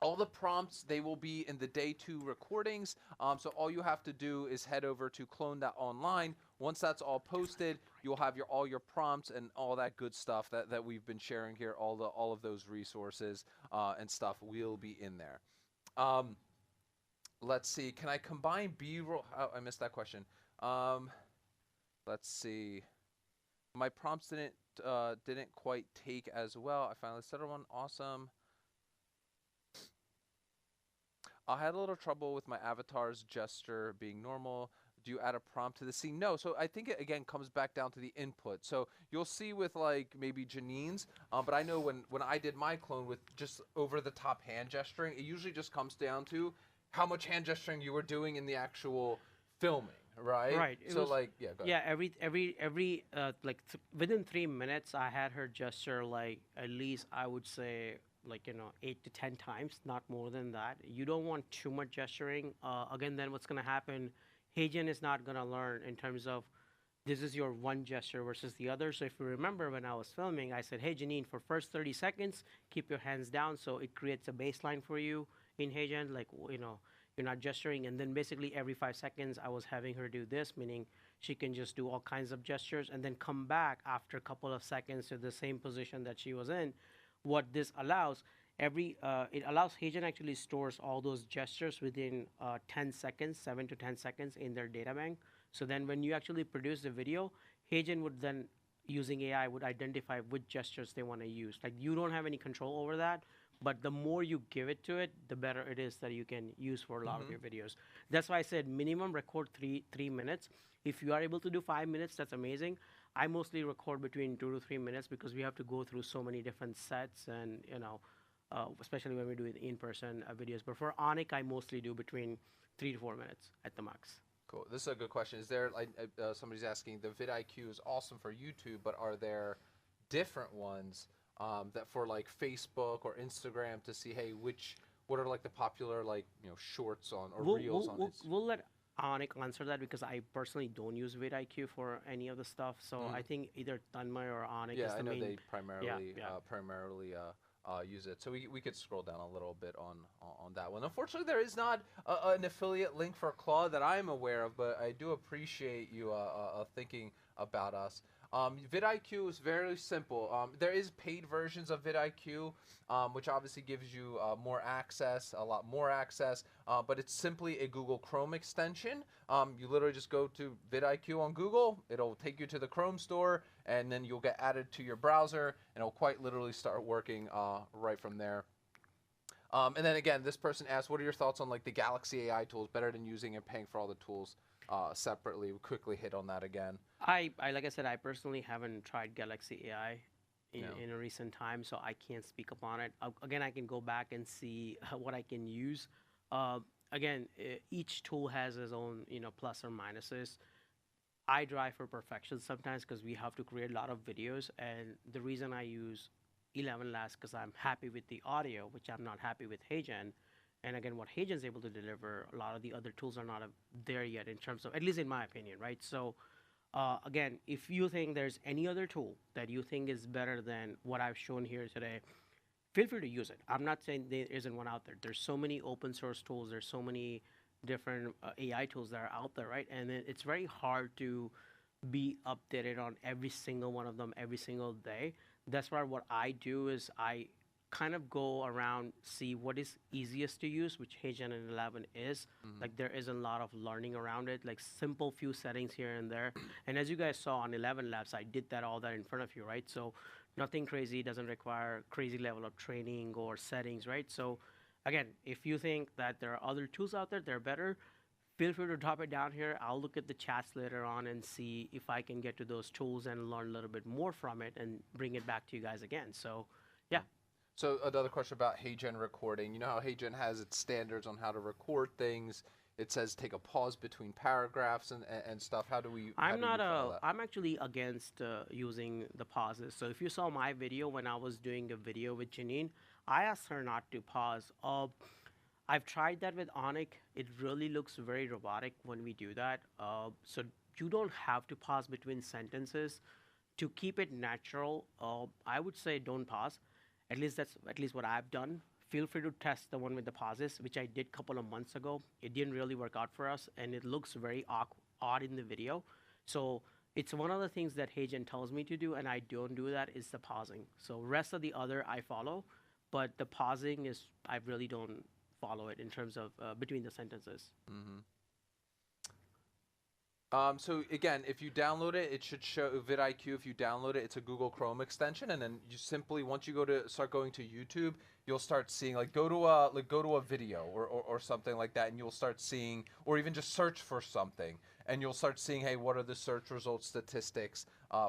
All the prompts, they will be in the day 2 recordings. So all you have to do is head over to clone.online. Once that's all posted, you'll have all your prompts and all that good stuff that we've been sharing here. All of those resources and stuff will be in there. Let's see. Can I combine B-roll? Oh, I missed that question. Let's see. My prompts didn't quite take as well. I finally settled one. Awesome. I had a little trouble with my avatar's gesture being normal. Do you add a prompt to the scene? No. So I think it, again, comes back down to the input. So you'll see with like maybe Janine's, but I know when I did my clone with just over-the-top hand gesturing, it usually just comes down to how much hand gesturing you were doing in the actual filming, right? Right. So like, yeah, go ahead. Yeah, within 3 minutes, I had her gesture like at least I would say like 8 to 10 times, not more than that. You don't want too much gesturing. Again, then what's gonna happen? Heijen is not gonna learn in terms of this is your one gesture versus the other. So if you remember when I was filming, I said, hey, Janine, for first 30 seconds, keep your hands down. So it creates a baseline for you in Heijen, like, you're not gesturing. And then basically every 5 seconds, I was having her do this, meaning she can just do all kinds of gestures and then come back after a couple of seconds to the same position that she was in. What this allows, it allows Heijen actually stores all those gestures within 10 seconds, 7 to 10 seconds in their data bank. So then when you actually produce the video, Heijen would then, using AI, would identify which gestures they want to use. Like, you don't have any control over that, but the more you give it to it, the better it is that you can use for a lot of your videos. That's why I said minimum record three minutes. If you are able to do 5 minutes, that's amazing. I mostly record between 2 to 3 minutes because we have to go through so many different sets and, especially when we do in-person videos. But for Onik, I mostly do between 3 to 4 minutes at the max. Cool. This is a good question. Is there, like, somebody's asking, the vidIQ is awesome for YouTube, but are there different ones that for like Facebook or Instagram to see, hey, what are like the popular shorts on or reels on? We'll let Onik answer that because I personally don't use vidIQ for any of the stuff. So I think either Tanmay or Onik is the main. Yeah, I know they primarily use it. So we could scroll down a little bit on that one. Unfortunately, there is not an affiliate link for Claude that I'm aware of, but I do appreciate you thinking about us. vidIQ is very simple. There is paid versions of vidIQ, which obviously gives you more access, a lot more access, but it's simply a Google Chrome extension. You literally just go to vidIQ on Google, it'll take you to the Chrome store, and then you'll get added to your browser, and it'll quite literally start working right from there. And then again, this person asked, what are your thoughts on like the Galaxy AI tools, better than using and paying for all the tools separately? We'll quickly hit on that again. I like I said, I personally haven't tried Galaxy AI in a recent time, so I can't speak upon it. Again, I can go back and see what I can use. Again, each tool has its own plus or minuses. I drive for perfection sometimes because we have to create a lot of videos, and the reason I use 11 Labs because I'm happy with the audio, which I'm not happy with Heijen. And again, what Heijen's able to deliver, a lot of the other tools are not there yet in terms of, at least in my opinion, right? So again, if you think there's any other tool that you think is better than what I've shown here today, feel free to use it. I'm not saying there isn't one out there. There's so many open source tools. There's so many different AI tools that are out there, right? And it's very hard to be updated on every single one of them every single day. That's why what I do is I kind of go around, see what is easiest to use, which Heijen and 11 is. Like, there is a lot of learning around it, like simple few settings here and there. And as you guys saw on 11 Labs, I did that all that in front of you, right? So nothing crazy, doesn't require crazy level of training or settings, right? So again, if you think that there are other tools out there that are better, feel free to drop it down here. I'll look at the chats later on and see if I can get to those tools and learn a little bit more from it and bring it back to you guys again. So yeah. So another question about Heijen recording. You know how Heijen has its standards on how to record things. It says take a pause between paragraphs and stuff. How do we? I'm actually against using the pauses. So if you saw my video when I was doing a video with Janine, I asked her not to pause. I've tried that with Onik. It really looks very robotic when we do that. So you don't have to pause between sentences. To keep it natural, I would say don't pause. At least that's what I've done. Feel free to test the one with the pauses, which I did a couple of months ago. It didn't really work out for us, and it looks very odd in the video. So it's one of the things that Heijen tells me to do, and I don't do that, is the pausing. So rest of the other I follow, but the pausing is, I really don't follow it in terms of between the sentences. So again, if you download it, it should show vidIQ. If you download it, it's a Google Chrome extension, and then you simply, once you start going to YouTube, you'll start seeing, like, go to a video or something like that, and you'll start seeing, or even just search for something, and you'll start seeing, hey, what are the search result statistics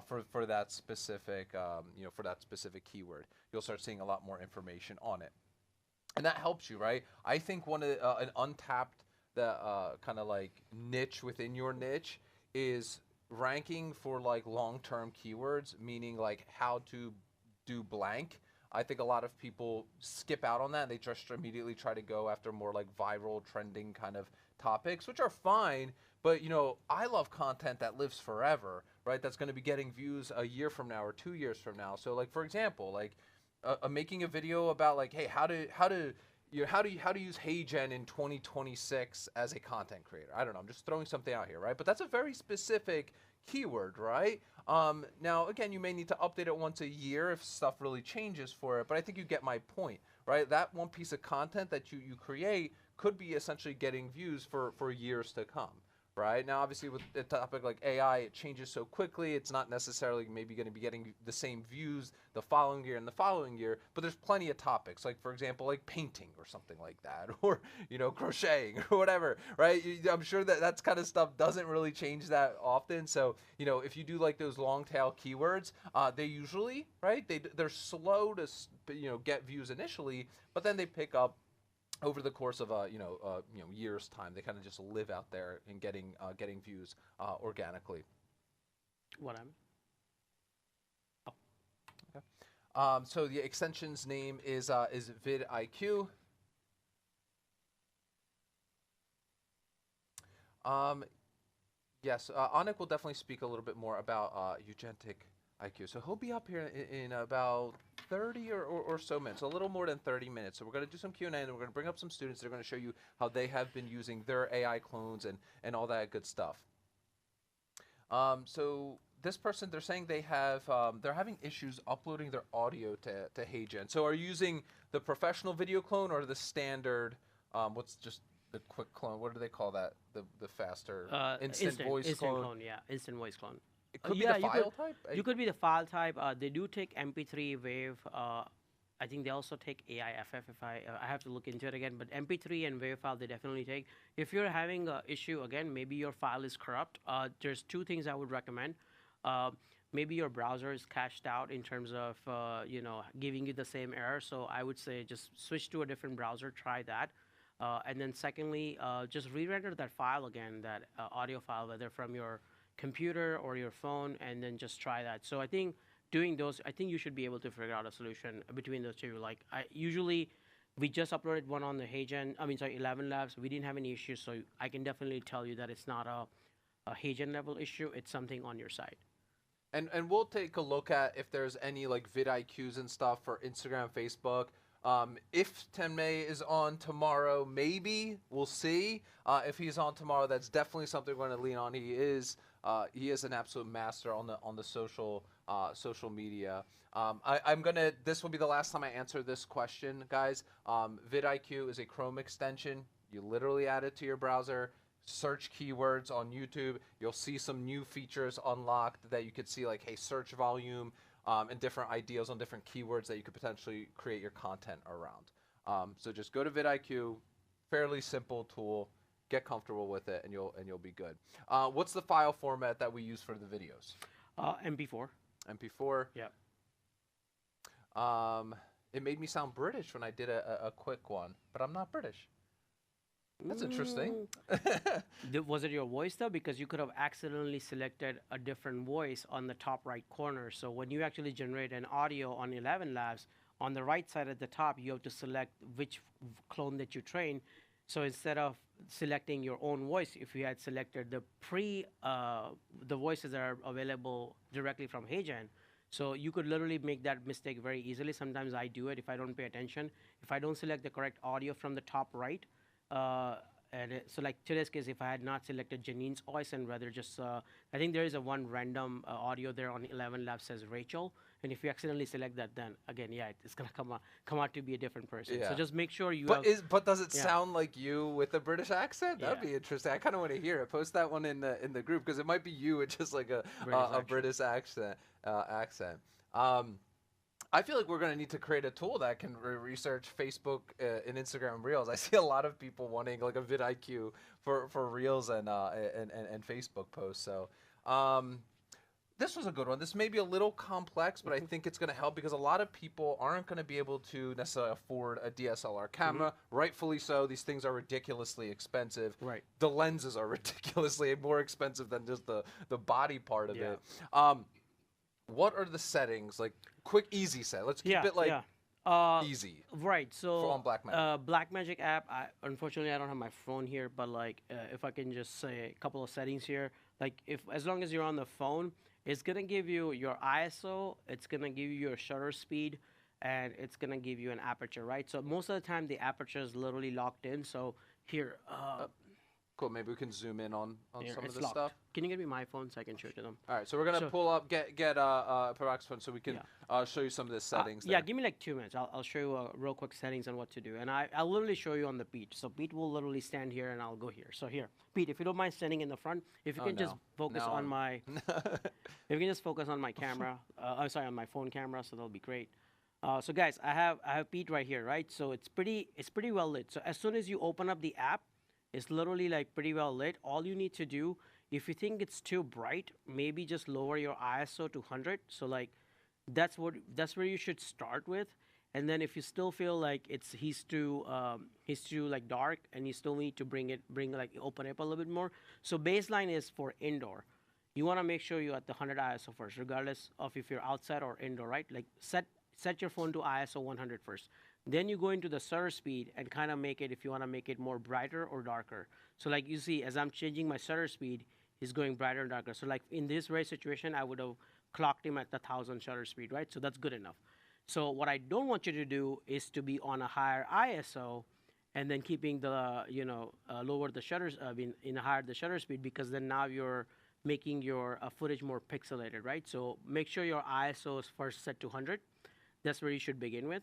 for that specific for that specific keyword. You'll start seeing a lot more information on it. and that helps you, right? I think one of an untapped the kind of like niche within your niche is ranking for like long-term keywords, meaning like how to do blank. I think a lot of people skip out on that. They just immediately try to go after more like viral, trending kind of topics, which are fine. But I love content that lives forever, right? That's going to be getting views a year from now or 2 years from now. So, like for example, like making a video about like, hey, how to use HeyGen in 2026 as a content creator. I don't know. I'm just throwing something out here, right? But that's a very specific keyword, right? Now, again, you may need to update it once a year if stuff really changes for it, but I think you get my point, right? That one piece of content that you create could be essentially getting views for years to come. Right now, obviously, with a topic like AI, it changes so quickly. It's not necessarily maybe going to be getting the same views the following year and the following year. But there's plenty of topics, like for example, like painting or something like that, or crocheting or whatever. Right? I'm sure that kind of stuff doesn't really change that often. So if you do like those long tail keywords, they usually they're slow to get views initially, but then they pick up over the course of years time. They kind of just live out there and getting views organically. What I'm. Okay. So the extension's name is vidIQ. Yes, Anik will definitely speak a little bit more about eugenetic IQ. So he'll be up here in about 30 or so minutes, a little more than 30 minutes. So we're going to do some Q&A, and we're going to bring up some students that are going to show you how they have been using their AI clones and all that good stuff. So this person, they're saying they're having issues uploading their audio to HeyGen. So are you using the professional video clone or the standard, what's just the quick clone? What do they call that? The faster instant voice clone? Yeah, instant voice clone. It could be the file type? You could be the file type. They do take MP3 wave. I think they also take AIFF. If I have to look into it again, but MP3 and wave file they definitely take. If you're having an issue again, maybe your file is corrupt. There's two things I would recommend. Maybe your browser is cached out in terms of giving you the same error. So I would say just switch to a different browser. Try that. And then secondly, just re-render that file again, that audio file, whether from your computer or your phone, and then just try that. So I think doing those, I think you should be able to figure out a solution between those two. Like usually we just uploaded one on the HeyGen, 11 Labs. We didn't have any issues, so I can definitely tell you that it's not a HeyGen level issue. It's something on your side. And we'll take a look at if there's any like vidIQs and stuff for Instagram, Facebook. If Tenmei is on tomorrow, maybe we'll see. If he's on tomorrow, that's definitely something we're going to lean on. He is an absolute master on the social media. This will be the last time I answer this question, guys. vidIQ is a Chrome extension. You literally add it to your browser. Search keywords on YouTube. You'll see some new features unlocked that you could see, like, hey, search volume, and different ideas on different keywords that you could potentially create your content around. So just go to vidIQ. Fairly simple tool. Get comfortable with it, and you'll be good. What's the file format that we use for the videos? MP4. MP4. Yep. It made me sound British when I did a quick one, but I'm not British. That's interesting. Was it your voice though? Because you could have accidentally selected a different voice on the top right corner. So when you actually generate an audio on 11 Labs, on the right side at the top, you have to select which clone that you train. So instead of selecting your own voice, if you had selected the the voices that are available directly from HeyGen, so you could literally make that mistake very easily. Sometimes I do it if I don't pay attention. If I don't select the correct audio from the top right, so like today's case, if I had not selected Janine's voice and rather just, I think there is a one random audio there on 11 Labs says Rachel, and if you accidentally select that, then again, yeah, it's gonna come out to be a different person. Yeah. So just make sure you. But does it sound like you with a British accent? That'd be interesting. I kind of want to hear it. Post that one in the group because it might be you with just like a British accent. I feel like we're going to need to create a tool that can research Facebook and Instagram Reels. I see a lot of people wanting like a vidIQ for Reels and Facebook posts. So this was a good one. This may be a little complex, but I think it's going to help because a lot of people aren't going to be able to necessarily afford a DSLR camera. Rightfully so. These things are ridiculously expensive. Right. The lenses are ridiculously more expensive than just the body part of it. What are the settings? Like quick, easy set. Let's keep it like easy. Right. So on Blackmagic. Blackmagic app. Unfortunately, I don't have my phone here, but like if I can just say a couple of settings here, like if as long as you're on the phone, it's gonna give you your ISO. It's gonna give you your shutter speed, and it's gonna give you an aperture. Right. So most of the time, the aperture is literally locked in. So here. Cool. Maybe we can zoom in on Here, some of it's this locked. stuff. Can you give me my phone so I can show it to them? All right, so we're gonna pull up, get Parag's phone so we can show you some of the settings. Yeah, give me like 2 minutes. I'll show you real quick settings on what to do, and I'll literally show you on the Pete. So Pete will literally stand here, and I'll go here. So here, Pete, if you don't mind standing in the front, if you can just focus on my, if you can just focus on my camera. I'm sorry, on my phone camera, so that'll be great. So guys, I have Pete right here, right? So it's pretty well lit. So as soon as you open up the app, it's literally like pretty well lit. All you need to do, if you think it's too bright, maybe just lower your ISO to 100. So like that's where you should start with. And then if you still feel like he's too like dark and you still need to open up a little bit more. So baseline is for indoor. You want to make sure you're at the 100 ISO first, regardless of if you're outside or indoor, right? Like set your phone to ISO 100 first. Then you go into the shutter speed and kind of make it, if you want to make it more brighter or darker. So like you see, as I'm changing my shutter speed, he's going brighter and darker. So like in this very situation, I would have clocked him at the 1000 shutter speed, right? So that's good enough. So what I don't want you to do is to be on a higher ISO and then keeping the, lower the shutters, higher the shutter speed, because then now you're making your footage more pixelated, right? So make sure your ISO is first set to 100. That's where you should begin with.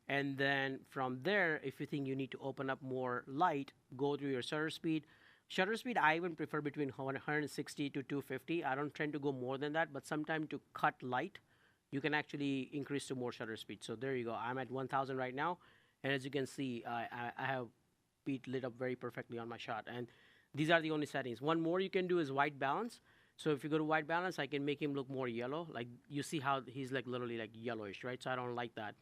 And then from there, if you think you need to open up more light, go to your shutter speed. Shutter speed, I even prefer between 160 to 250. I don't tend to go more than that, but sometimes to cut light, you can actually increase to more shutter speed. So there you go. I'm at 1000 right now. And as you can see, I have Pete lit up very perfectly on my shot. And these are the only settings. One more you can do is white balance. So if you go to white balance, I can make him look more yellow. Like you see how he's like literally like yellowish, right? So I don't like that.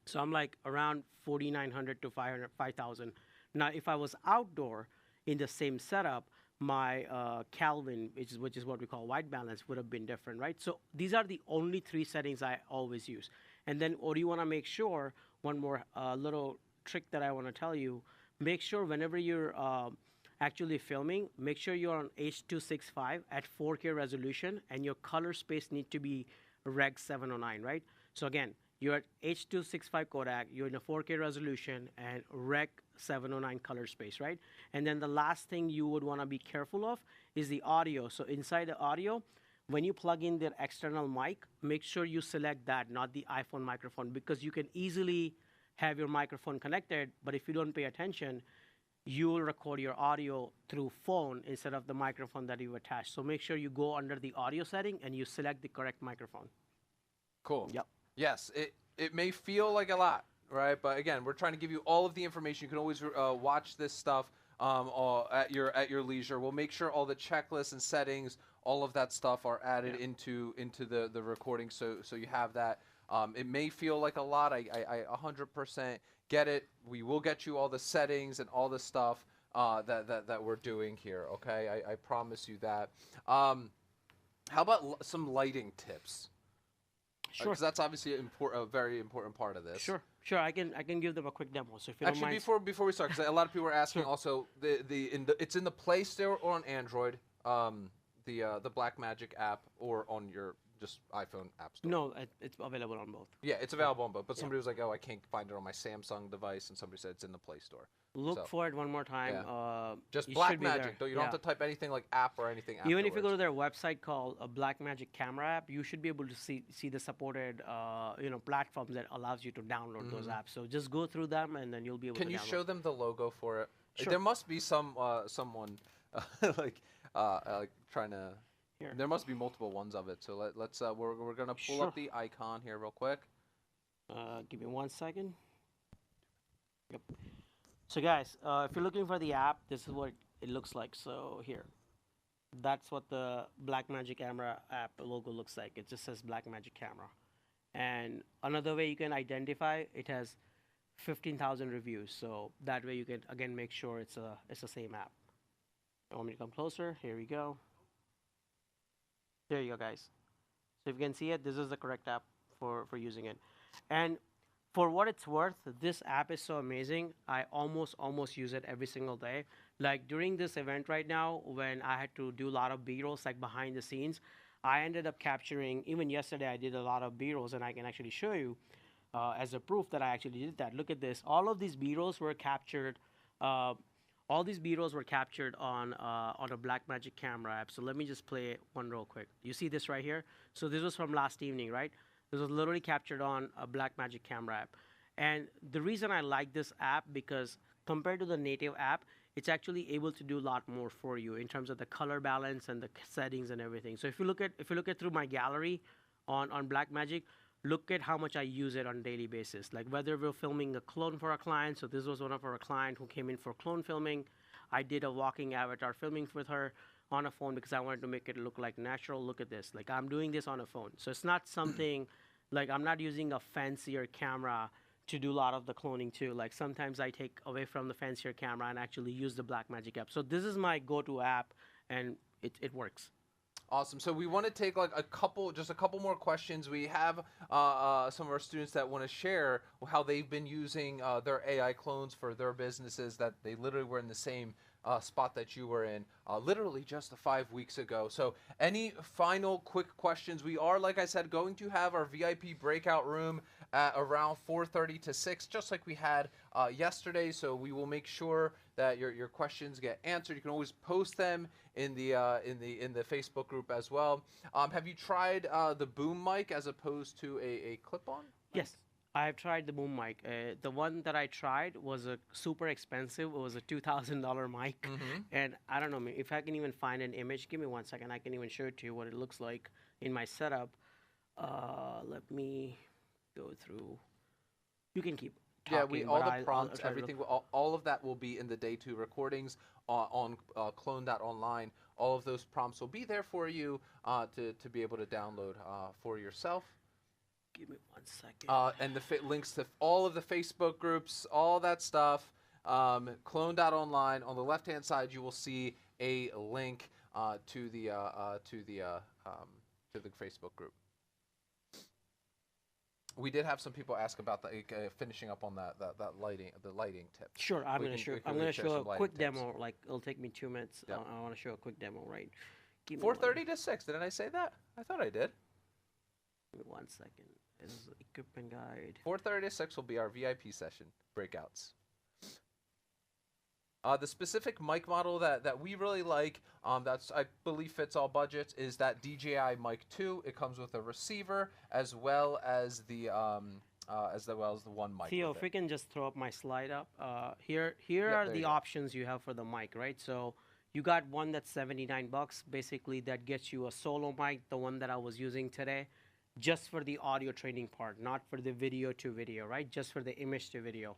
So I'm like around 4,900 to 5,000. Now, if I was outdoor in the same setup, my Kelvin, which is what we call white balance, would have been different, right? So these are the only 3 settings I always use. And then what do you want to make sure, one more little trick that I want to tell you, make sure whenever you're actually filming, make sure you're on H.265 at 4K resolution, and your color space need to be Reg 709, right? So again, you're at H.265 Kodak, you're in a 4K resolution and Rec 709 color space, right? And then the last thing you would want to be careful of is the audio. So inside the audio, when you plug in the external mic, make sure you select that, not the iPhone microphone, because you can easily have your microphone connected, but if you don't pay attention, you will record your audio through phone instead of the microphone that you attach. So make sure you go under the audio setting and you select the correct microphone. Cool. Yep. Yes, it may feel like a lot, right? But again, we're trying to give you all of the information. You can always watch this stuff at your leisure. We'll make sure all the checklists and settings, all of that stuff, are added into the recording, so you have that. It may feel like a lot. I 100% get it. We will get you all the settings and all the stuff that we're doing here. Okay, I promise you that. How about some lighting tips? Sure. Because that's obviously a very important part of this. Sure. I can give them a quick demo. So if you Actually, don't mind, before we start, because a lot of people are asking also, it's in the Play Store or on Android, the Blackmagic app, or on your just iPhone app store. No, it's available on both. Yeah, it's available on both. But somebody was like, "Oh, I can't find it on my Samsung device," and somebody said it's in the Play Store. Look for it one more time. Yeah. Just Blackmagic, though. You don't have to type anything like app or anything. Even if you go to their website called Blackmagic Camera App, you should be able to see the supported platforms that allows you to download those apps. So just go through them, and then you'll be able. Can to you download. show them the logo for it? Sure. There must be someone like trying to. Here. There must be multiple ones of it. So let's we're gonna pull up the icon here real quick. Give me 1 second. Yep. So guys, if you're looking for the app, this is what it looks like. So here, That's what the Blackmagic Camera app logo looks like. It just says Blackmagic Camera. And another way you can identify, it has 15,000 reviews. So that way you can, again, make sure it's the same app. You want me to come closer? Here we go. There you go, guys. So if you can see it, this is the correct app for using it. And for what it's worth, this app is so amazing. I almost use it every single day. Like during this event right now, when I had to do a lot of B-rolls, like behind the scenes, I ended up capturing, even yesterday I did a lot of B-rolls, and I can actually show you as a proof that I actually did that. Look at this. All of these B-rolls were captured all these B-rolls were captured on a Blackmagic Camera app. So let me just play one real quick. You see this right here? So this was from last evening, right? This was literally captured on a Blackmagic Camera app. And the reason I like this app, because compared to the native app, it's actually able to do a lot more for you in terms of the color balance and the settings and everything. So if you look at through my gallery on Blackmagic, look at how much I use it on a daily basis. Like whether we're filming a clone for a client, so this was one of our client who came in for clone filming. I did a walking avatar filming with her on a phone because I wanted to make it look like natural. Look at this. Like I'm doing this on a phone. So it's not something like I'm not using a fancier camera to do a lot of the cloning too. Like sometimes I take away from the fancier camera and actually use the Blackmagic app. So this is my go-to app, and it works. Awesome. So we want to take like just a couple more questions. We have some of our students that want to share how they've been using their AI clones for their businesses, that they literally were in the same spot that you were in literally just 5 weeks ago. So any final quick questions? We are, like I said, going to have our VIP breakout room at around 4:30 to 6, just like we had yesterday. So we will make sure that your questions get answered. You can always post them in the Facebook group as well. Have you tried the boom mic as opposed to a clip-on? Yes, I have tried the boom mic. The one that I tried was a super expensive. It was a $2,000 mic, and I don't know if I can even find an image. Give me 1 second. I can even show it to you what it looks like in my setup. Let me go through. You can keep talking. All the prompts, everything, all of that will be in the day 2 recordings on clone.online. All of those prompts will be there for you to be able to download for yourself. Give me 1 second. And the links to all of the Facebook groups, all that stuff. Clone.online. On the left-hand side, you will see a link to the Facebook group. We did have some people ask about the finishing up on the lighting tip. Sure, I'm going to show a quick demo. Like it'll take me 2 minutes. Yep. I want to show a quick demo, right? 4:30 to 6. Didn't I say that? I thought I did. Give me 1 second. This is the equipment guide. 4:30 to 6 will be our VIP session breakouts. The specific mic model that we really like, that's I believe fits all budgets, is that DJI Mic 2. It comes with a receiver as well as the one mic. Theo, if we can just throw up my slide up. Here are the options you have for the mic, right? So you got one that's $79. Basically, that gets you a solo mic, the one that I was using today, just for the audio training part, not for the video to video, right? Just for the image to video.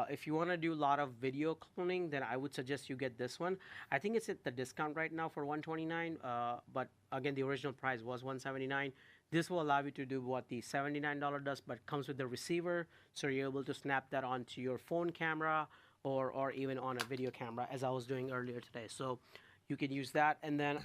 If you want to do a lot of video cloning, then I would suggest you get this one. I think it's at the discount right now for $129, but again, the original price was $179. This will allow you to do what the $79 does, but comes with the receiver, so you're able to snap that onto your phone camera or even on a video camera, as I was doing earlier today. So you can use that. And then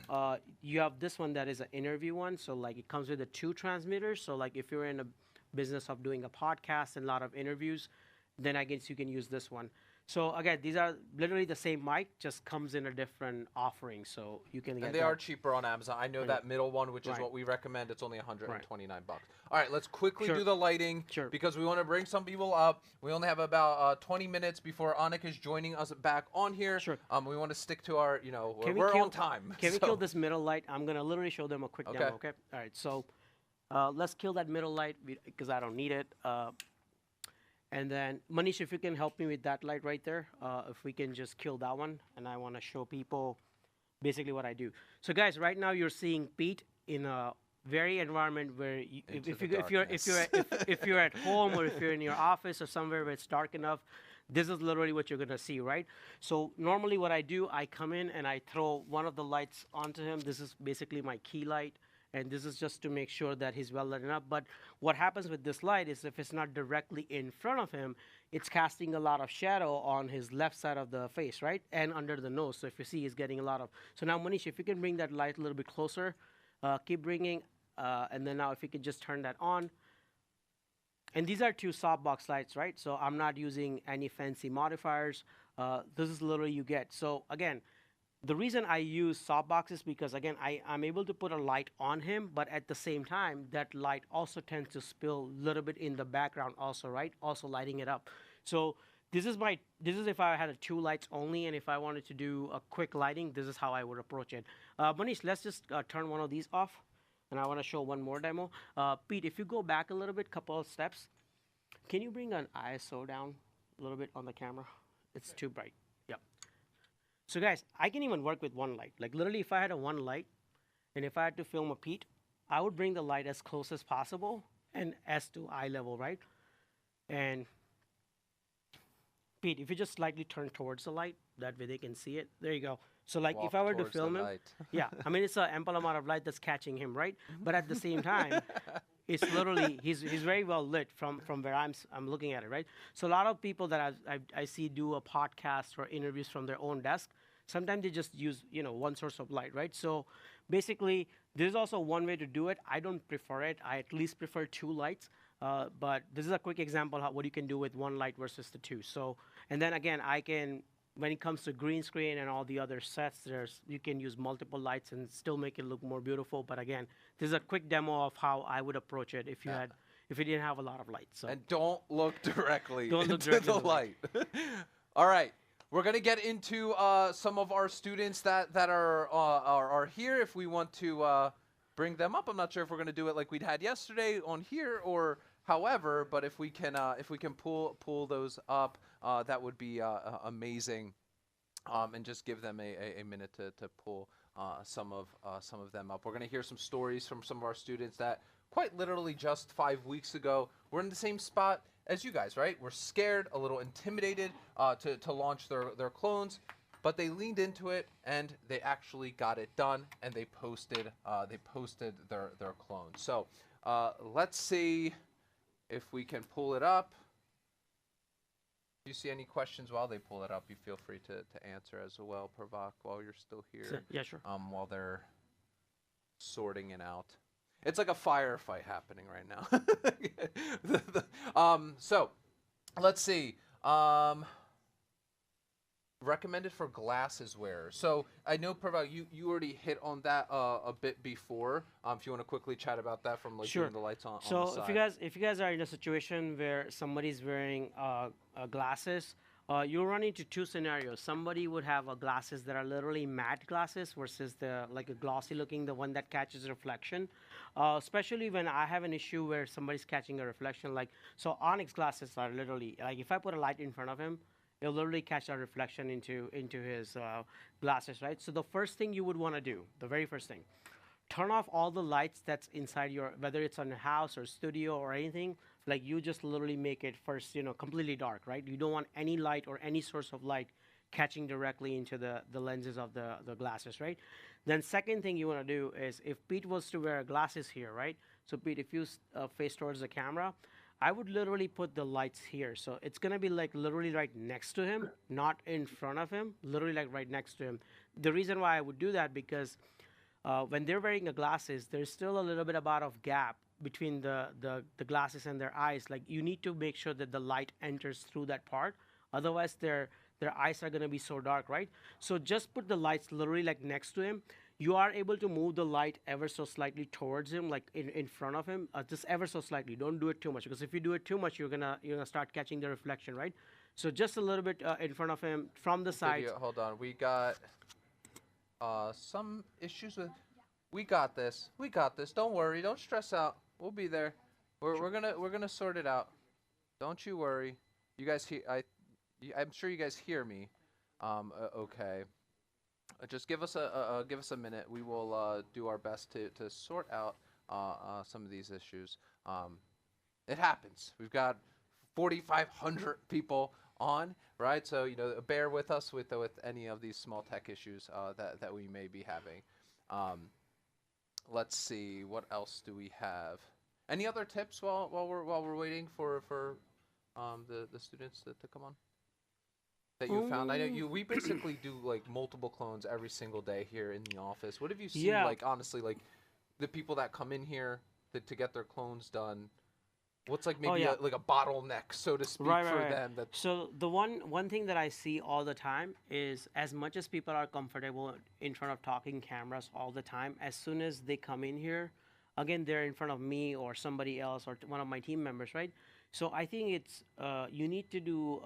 you have this one that is an interview one. So like it comes with the 2 transmitters. So like if you're in a business of doing a podcast and a lot of interviews, then I guess you can use this one. So again, these are literally the same mic, just comes in a different offering, so you can get. And they are cheaper on Amazon. I know that middle one, which is what we recommend. It's only $129. All right, let's quickly do the lighting because we want to bring some people up. We only have about 20 minutes before Anik is joining us back on here. We want to stick to our, we're on time. Can we kill this middle light? I'm gonna literally show them a quick demo. Okay. All right. So let's kill that middle light because I don't need it. And then, Manish, if you can help me with that light right there, if we can just kill that one, and I want to show people basically what I do. So, guys, right now you're seeing Pete in a very environment where if you're at home or if you're in your office or somewhere where it's dark enough, this is literally what you're gonna see, right? So normally what I do, I come in and I throw one of the lights onto him. This is basically my key light, and this is just to make sure that he's well lit up. But what happens with this light is if it's not directly in front of him, it's casting a lot of shadow on his left side of the face, right? And under the nose. So if you see, he's getting a lot of. So now, Manish, if you can bring that light a little bit closer, keep bringing, and then now if you can just turn that on. And these are two softbox lights, right? So I'm not using any fancy modifiers. This is literally you get. So again, the reason I use softbox is because, again, I'm able to put a light on him, but at the same time, that light also tends to spill a little bit in the background also, right? Also lighting it up. So this is if I had 2 lights only, and if I wanted to do a quick lighting, this is how I would approach it. Manish, let's just turn one of these off, and I want to show one more demo. Pete, if you go back a little bit, couple of steps, can you bring an ISO down a little bit on the camera? It's too bright. Yep. So guys, I can even work with one light. Like literally if I had a one light and if I had to film a Pete, I would bring the light as close as possible and as to eye level, right? And Pete, if you just slightly turn towards the light, that way they can see it. There you go. So like if I were to film him, yeah, I mean, it's an ample amount of light that's catching him, right? But at the same time, it's literally, he's very well lit from where I'm looking at it, right? So a lot of people that I see do a podcast or interviews from their own desk, sometimes they just use, one source of light, right? So basically, there's also one way to do it. I don't prefer it. I at least prefer 2 lights. But this is a quick example of what you can do with 1 light versus the 2. So, and then again, when it comes to green screen and all the other sets, you can use multiple lights and still make it look more beautiful. But again, this is a quick demo of how I would approach it if you didn't have a lot of lights. So. And don't look directly into the light. All right. We're going to get into some of our students that are here. If we want to bring them up, I'm not sure if we're going to do it like we'd had yesterday on here or however, but if we can pull those up, that would be amazing, and just give them a minute to pull some of them up. We're going to hear some stories from some of our students that quite literally just 5 weeks ago were in the same spot as you guys, right? We're scared, a little intimidated to launch their clones, but they leaned into it and they actually got it done, and they posted their clones. So let's see if we can pull it up. If you see any questions while they pull it up, you feel free to answer as well, Pravak, while you're still here. Yeah, sure. While they're sorting it out. It's like a firefight happening right now. So, let's see. Recommended for glasses wearers. So I know, Pravak, you already hit on that a bit before. If you want to quickly chat about that from like sure. the lights on. So on the side. if you guys are in a situation where somebody's wearing glasses, you'll run into 2 scenarios. Somebody would have glasses that are literally matte glasses versus like a glossy looking, the one that catches reflection. Especially when I have an issue where somebody's catching a reflection. So Onyx glasses are literally, like if I put a light in front of him, it'll literally catch a reflection into his glasses, right? So the first thing you would want to do, the very first thing, turn off all the lights that's inside whether it's on your house or studio or anything. Like you just literally make it first, completely dark, right? You don't want any light or any source of light catching directly into the lenses of the glasses, right? Then second thing you want to do is if Pete was to wear glasses here, right? So Pete, if you face towards the camera, I would literally put the lights here. So it's going to be like literally right next to him, not in front of him, literally like right next to him. The reason why I would do that because when they're wearing the glasses, there's still a little bit of gap between the glasses and their eyes. Like you need to make sure that the light enters through that part. Otherwise, their eyes are going to be so dark, right? So just put the lights literally like next to him. You are able to move the light ever so slightly towards him, like in front of him, just ever so slightly. Don't do it too much, because if you do it too much, you're gonna start catching the reflection, right? So just a little bit in front of him from the side. Hold on, we got some issues with. We got this. We got this. Don't worry. Don't stress out. We'll be there. We're gonna sort it out. Don't you worry. You guys hear? I'm sure you guys hear me. Okay. Just give us a minute. We will do our best to sort out some of these issues. It happens. We've got 4,500 people on, right? So, you know, bear with us with any of these small tech issues that we may be having. Let's see, what else do we have? Any other tips while we're waiting for the students to come on that you found? I know we basically do like multiple clones every single day here in the office. What have you seen, like, honestly, like the people that come in here to get their clones done? What's like maybe like a bottleneck, so to speak, for them? So the one thing that I see all the time is, as much as people are comfortable in front of talking cameras all the time, as soon as they come in here, again, they're in front of me or somebody else or one of my team members, right? So I think it's you need to do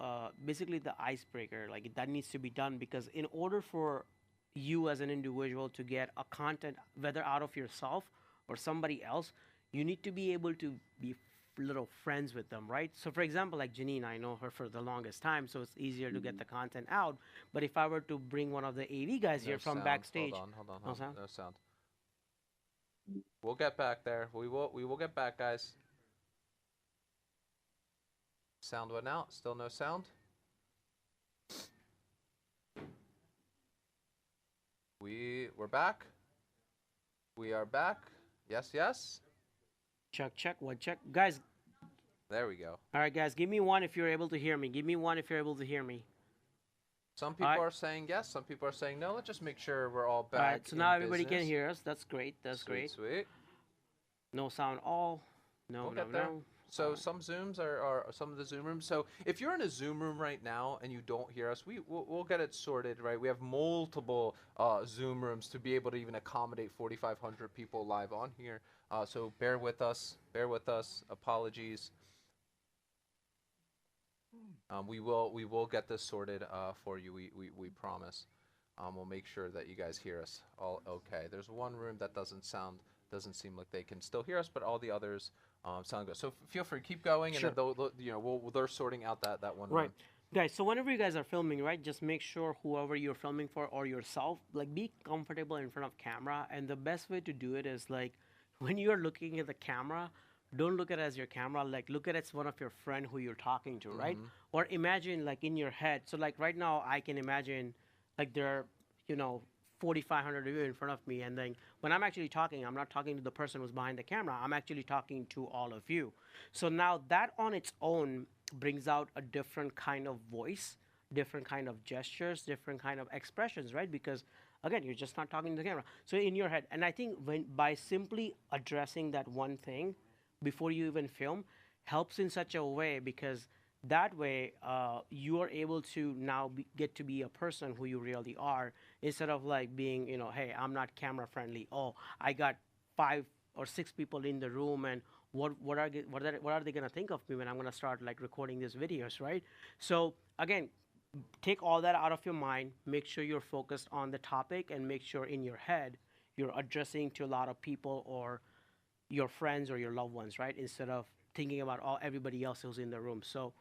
basically the icebreaker, like that needs to be done, because in order for you as an individual to get a content, whether out of yourself or somebody else, you need to be able to be little friends with them, right? So for example, like Janine, I know her for the longest time, so it's easier to get the content out. But if I were to bring one of the AV guys here from backstage, hold on, no sound. We'll get back there. We will get back, guys. Sound went out. Still no sound. We're back. We are back. Yes, yes. Check, one check. Guys. There we go. All right, guys, give me one if you're able to hear me. Give me one if you're able to hear me. Some people are saying yes, some people are saying no. Let's just make sure we're all back. All right, so now everybody can hear us. That's great. That's great. Sweet. No sound all. No. So some Zooms are some of the Zoom rooms. So if you're in a Zoom room right now and you don't hear us, we'll get it sorted, right? We have multiple Zoom rooms to be able to even accommodate 4,500 people live on here. So bear with us. Apologies. We will get this sorted for you. We promise. We'll make sure that you guys hear us all okay. There's one room that doesn't seem like they can still hear us, but all the others sound good. So feel free, keep going, sure. And they're sorting out that one right. room. Guys, so whenever you guys are filming, right, just make sure whoever you're filming for or yourself, like, be comfortable in front of camera. And the best way to do it is, like, when you're looking at the camera, don't look at it as your camera, like, look at it as one of your friend who you're talking to, right? Or imagine, like, in your head. So, like, right now, I can imagine, like, there are, 4,500 of you in front of me, and then when I'm actually talking, I'm not talking to the person who's behind the camera. I'm actually talking to all of you. So now that on its own brings out a different kind of voice, different kind of gestures, different kind of expressions, right? Because again, you're just not talking to the camera. So in your head, and I think by simply addressing that one thing before you even film helps in such a way, because that way you are able to now get to be a person who you really are, instead of like being, hey, I'm not camera friendly. Oh, I got 5 or 6 people in the room, and what are they gonna think of me when I'm gonna start like recording these videos, right? So again, take all that out of your mind. Make sure you're focused on the topic, and make sure in your head you're addressing to a lot of people or your friends or your loved ones, right? Instead of thinking about everybody else who's in the room. So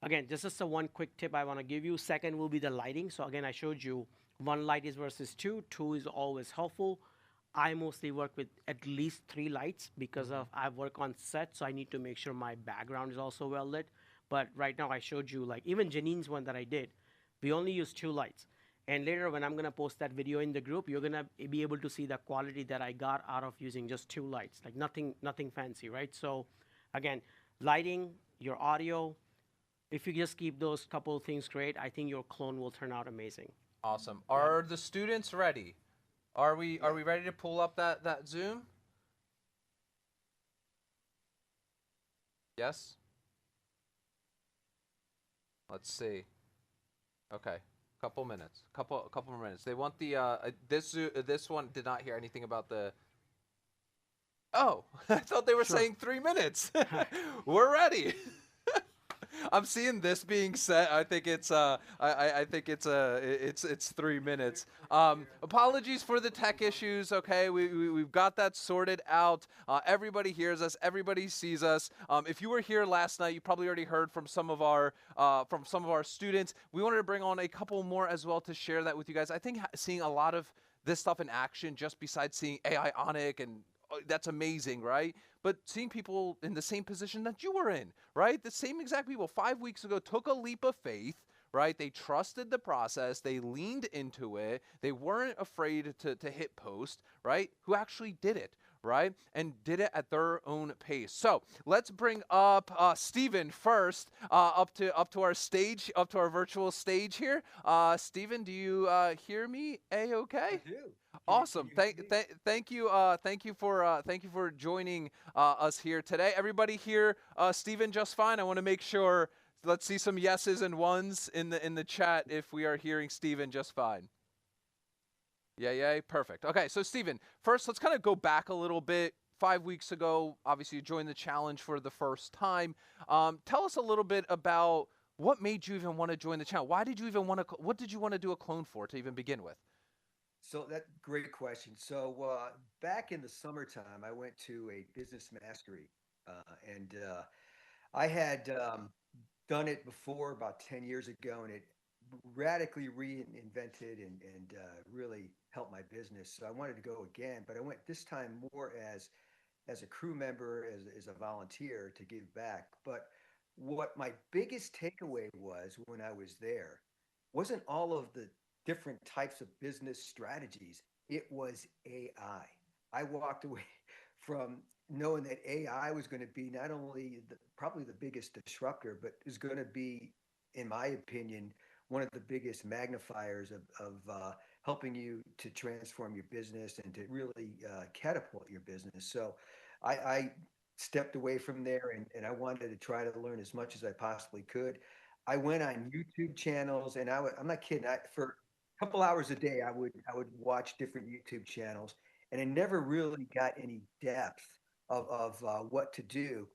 again, this is the one quick tip I want to give you. Second will be the lighting. So again, I showed you 1 light is versus 2. 2 is always helpful. I mostly work with at least 3 lights because I work on set, so I need to make sure my background is also well lit. But right now I showed you, like, even Janine's one that I did, we only use 2 lights. And later when I'm going to post that video in the group, you're going to be able to see the quality that I got out of using just 2 lights, like nothing fancy, right? So again, lighting, your audio, if you just keep those couple of things great, I think your clone will turn out amazing. Awesome. Are the students ready? Are we ready to pull up that Zoom? Yes? Let's see. Okay. Couple minutes. Couple more minutes. They want the this one did not hear anything about the. Oh, I thought they were saying 3 minutes. We're ready. I'm seeing this being set. I think it's I think it's 3 minutes. Apologies for the tech issues. Okay, we've got that sorted out. Everybody hears us. Everybody sees us. If you were here last night, you probably already heard from some of our students. We wanted to bring on a couple more as well to share that with you guys. I think seeing a lot of this stuff in action, just besides seeing AI Onic and that's amazing, right? But seeing people in the same position that you were in, right? The same exact people 5 weeks ago took a leap of faith, right? They trusted the process, they leaned into it, they weren't afraid to hit post, right? Who actually did it, right? And did it at their own pace. So let's bring up Steven first, up to our stage, up to our virtual stage here. Steven, do you hear me? Okay. I do. Awesome. Thank you. Thank you for joining us here today. Everybody here, Steven, just fine. I want to make sure. Let's see some yeses and ones in the chat if we are hearing Steven just fine. Yeah, perfect. Okay, so Steven, first let's kind of go back a little bit. 5 weeks ago, obviously you joined the challenge for the first time. Tell us a little bit about what made you even want to join the challenge. Why did you even want to? What did you want to do a clone for to even begin with? So that great question. So back in the summertime, I went to a business mastery, and I had done it before about 10 years ago, and it radically reinvented and really helped my business. So I wanted to go again, but I went this time more as a crew member, as a volunteer to give back. But what my biggest takeaway was when I was there wasn't all of the different types of business strategies. It was AI. I walked away from knowing that AI was going to be not only probably the biggest disruptor, but is going to be, in my opinion, one of the biggest magnifiers of helping you to transform your business and to really catapult your business. So I stepped away from there, and I wanted to try to learn as much as I possibly could. I went on YouTube channels, and I'm not kidding. For a couple hours a day, I would watch different YouTube channels, and I never really got any depth of what to do.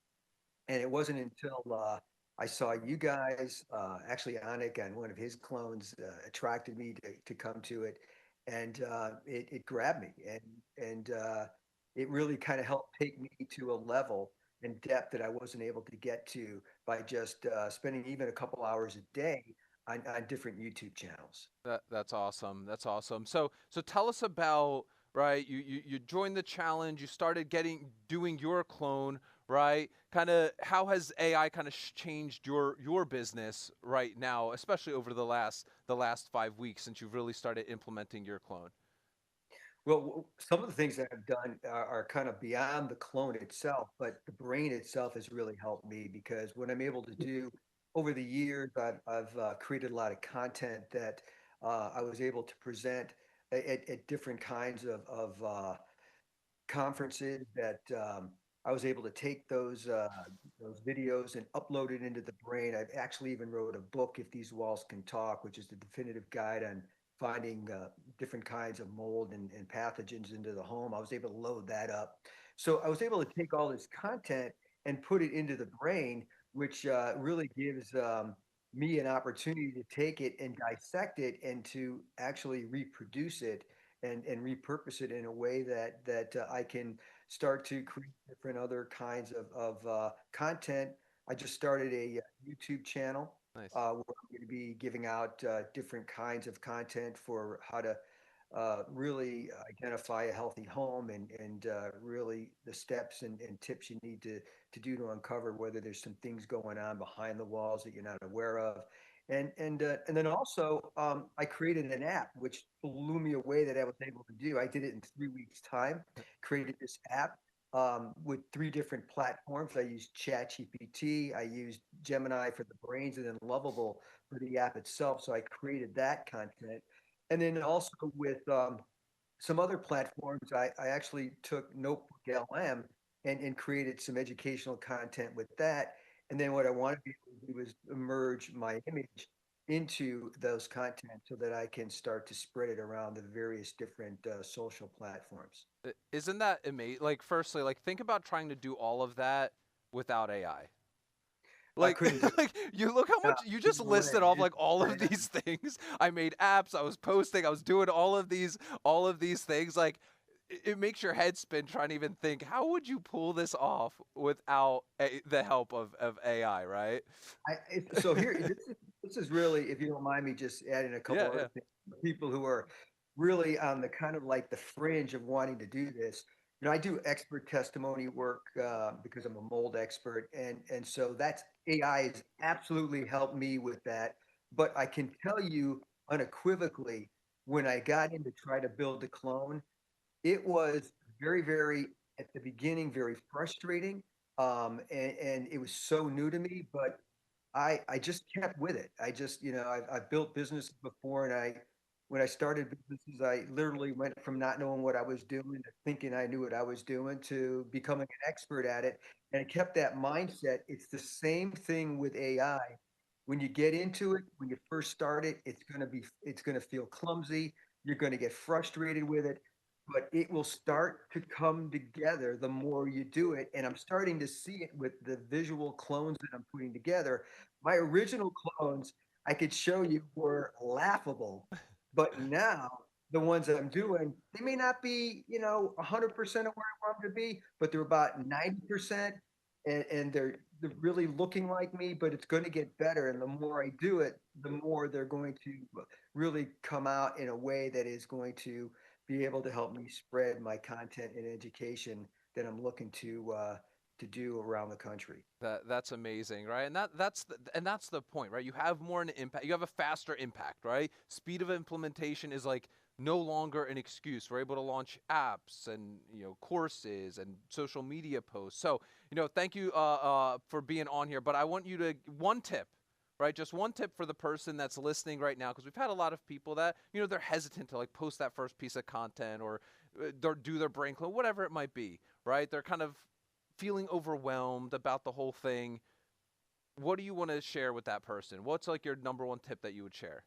And it wasn't until I saw you guys, actually Anik and one of his clones attracted me to come to it, and it grabbed me, and it really kind of helped take me to a level and depth that I wasn't able to get to by just spending even a couple hours a day on different YouTube channels. That's awesome. That's awesome. So tell us about, right, you joined the challenge, you started doing your clone, right? Kind of how has AI kind of changed your business right now, especially over the last 5 weeks since you've really started implementing your clone? Well, some of the things that I've done are kind of beyond the clone itself, but the brain itself has really helped me because what I'm able to do over the years, I've created a lot of content that I was able to present at different kinds of conferences that I was able to take those videos and upload it into the brain. I've actually even wrote a book, If These Walls Can Talk, which is the definitive guide on finding different kinds of mold and pathogens into the home. I was able to load that up. So I was able to take all this content and put it into the brain, which really gives me an opportunity to take it and dissect it and to actually reproduce it and repurpose it in a way that I can start to create different other kinds of content. I just started a YouTube channel Nice. where I'm going to be giving out different kinds of content for how to really identify a healthy home and really the steps and tips you need to do to uncover whether there's some things going on behind the walls that you're not aware of. And then also I created an app which blew me away that I was able to do. I did it in 3 weeks' time. Created this app with 3 different platforms. I used ChatGPT, I used Gemini for the brains, and then Lovable for the app itself. So I created that content, and then also with some other platforms, I actually took Notebook LM and created some educational content with that. And then what I wanted to be able to do is merge my image into those content so that I can start to spread it around the various different social platforms. Isn't that amazing? Like, firstly, like think about trying to do all of that without AI. Like, like you look how much you just listed off like all of these things. I made apps, I was posting, I was doing all of these things. Like it makes your head spin trying to even think, how would you pull this off without the help of AI, right? So here, this is really, if you don't mind me just adding a couple other things, people who are really on the kind of like the fringe of wanting to do this. I do expert testimony work because I'm a mold expert, and so that's AI has absolutely helped me with that. But I can tell you unequivocally, when I got in to try to build a clone, it was very at the beginning very frustrating, and it was so new to me. But I just kept with it. I just, I've built businesses before, and when I started businesses, I literally went from not knowing what I was doing to thinking I knew what I was doing to becoming an expert at it, and I kept that mindset. It's the same thing with AI. When you get into it, when you first start it, it's gonna feel clumsy. You're gonna get frustrated with it, but it will start to come together the more you do it. And I'm starting to see it with the visual clones that I'm putting together. My original clones, I could show you, were laughable, but now the ones that I'm doing, they may not be, 100% of where I want them to be, but they're about 90%, and they're really looking like me. But it's going to get better, and the more I do it, the more they're going to really come out in a way that is going to be able to help me spread my content and education that I'm looking to do around the country. That's amazing, right? And that's the point, right? You have more an impact. You have a faster impact, right? Speed of implementation is like no longer an excuse. We're able to launch apps and courses and social media posts. So thank you for being on here. But I want you to one tip. Right, just one tip for the person that's listening right now, because we've had a lot of people that they're hesitant to like post that first piece of content or do their brain clone, whatever it might be. Right, they're kind of feeling overwhelmed about the whole thing. What do you want to share with that person? What's like your number one tip that you would share?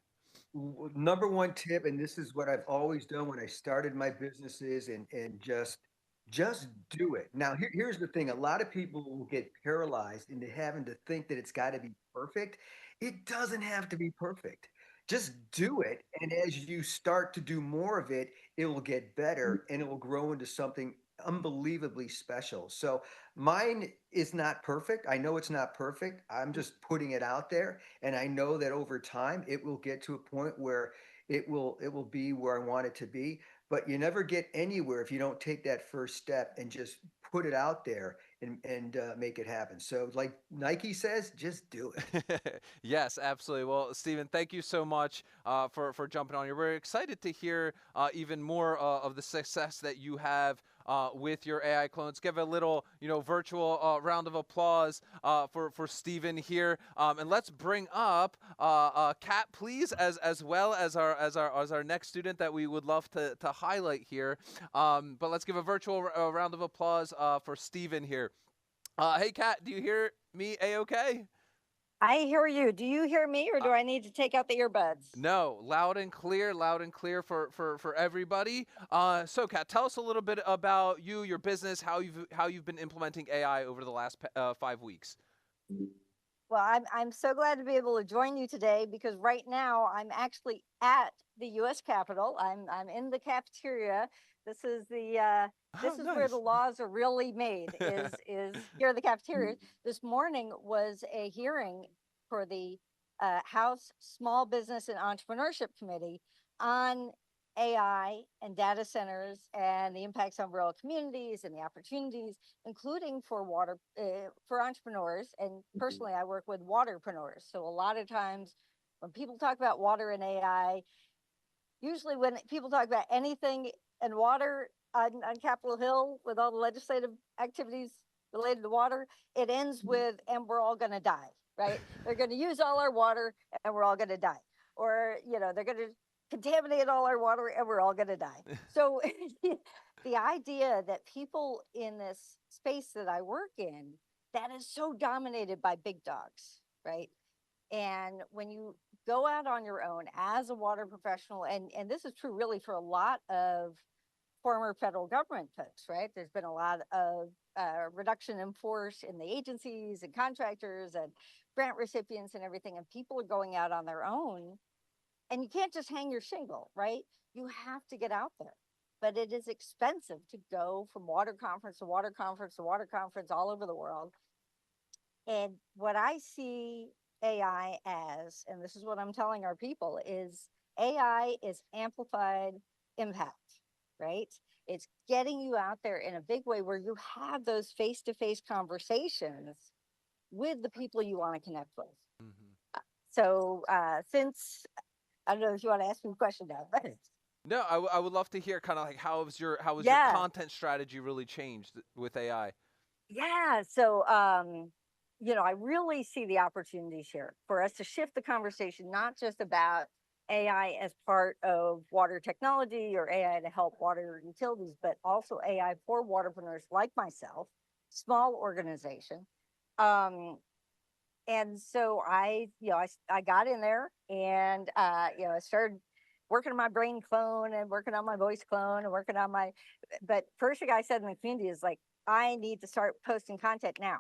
Number one tip, and this is what I've always done when I started my businesses, and just do it. Now, here's the thing: a lot of people will get paralyzed into having to think that it's got to be perfect. It doesn't have to be perfect. Just do it, and as you start to do more of it, it will get better, and it will grow into something unbelievably special. So mine is not perfect. I know it's not perfect. I'm just putting it out there, and I know that over time it will get to a point where it will be where I want it to be. But you never get anywhere if you don't take that first step and just put it out there and make it happen. So like Nike says, just do it. Yes, absolutely. Well, Stephen, thank you so much for jumping on here. We're excited to hear even more of the success that you have with your AI clones. Give a little, virtual round of applause for Stephen here, and let's bring up Kat, please, as well as our next student that we would love to highlight here. But let's give a virtual round of applause for Stephen here. Hey, Kat, do you hear me A-okay? I hear you. Do you hear me, or do I need to take out the earbuds? No, loud and clear for everybody. So, Kat, tell us a little bit about you, your business, how you've been implementing AI over the last 5 weeks. Well, I'm so glad to be able to join you today, because right now I'm actually at the U.S. Capitol. I'm in the cafeteria. This is where the laws are really made. Is here at the cafeteria. This morning was a hearing for the House Small Business and Entrepreneurship Committee on AI and data centers and the impacts on rural communities and the opportunities, including for for entrepreneurs. And personally, I work with waterpreneurs. So a lot of times when people talk about water and AI, usually when people talk about anything and water on Capitol Hill with all the legislative activities related to water, it ends with, and we're all going to die, right? They're going to use all our water and we're all going to die. Or, they're going to contaminate all our water and we're all going to die. So the idea that people in this space that I work in, that is so dominated by big dogs, right? And when you go out on your own as a water professional, and this is true really for a lot of former federal government folks, right? There's been a lot of reduction in force in the agencies and contractors and grant recipients and everything, and people are going out on their own. And you can't just hang your shingle, right? You have to get out there. But it is expensive to go from water conference to water conference to water conference all over the world. And what I see AI as, and this is what I'm telling our people, is AI is amplified impact. right? It's getting you out there in a big way where you have those face-to-face conversations with the people you want to connect with. So since, I don't know if you want to ask me a question now, but No, I would love to hear kind of like how has your Yeah. content strategy really changed with AI? Yeah. So, I really see the opportunities here for us to shift the conversation, not just about AI as part of water technology or AI to help water utilities, but also AI for waterpreneurs like myself, small organization. And so I got in there and, I started working on my brain clone and working on my voice clone and working on but first thing I said in the community is like, I need to start posting content now,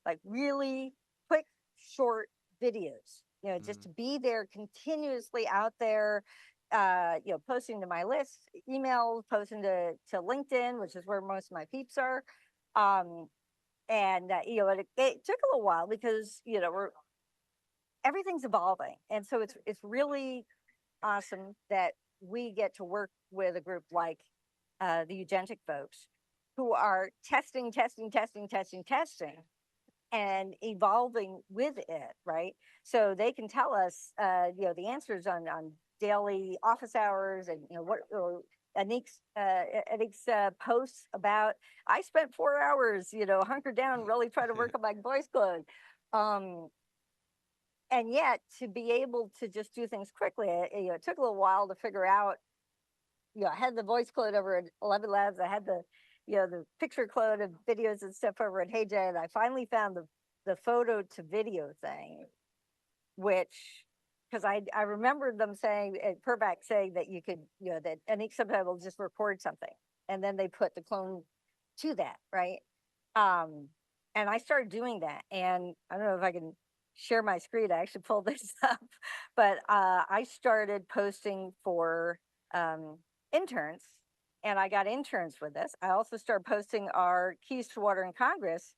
like really quick, short videos, just to be there continuously out there, posting to my list, emails, posting to LinkedIn, which is where most of my peeps are. And it took a little while because everything's evolving, and so it's really awesome that we get to work with a group like the Eugentic folks who are testing, and evolving with it, right? So they can tell us, the answers on daily office hours, and what. Anik's posts about, I spent 4 hours, hunkered down, really trying to work on my voice clone. And yet to be able to just do things quickly, it took a little while to figure out. I had the voice clone over at 11 Labs. I had the picture clone of videos and stuff over at HeyJay, and I finally found the photo to video thing, which, because I remembered them saying at Purback saying that you could, that Anik sometimes will just record something and then they put the clone to that, right? And I started doing that, and I don't know if I can share my screen. I actually pulled this up, but I started posting for interns, and I got interns with this. I also started posting our Keys to Water in Congress.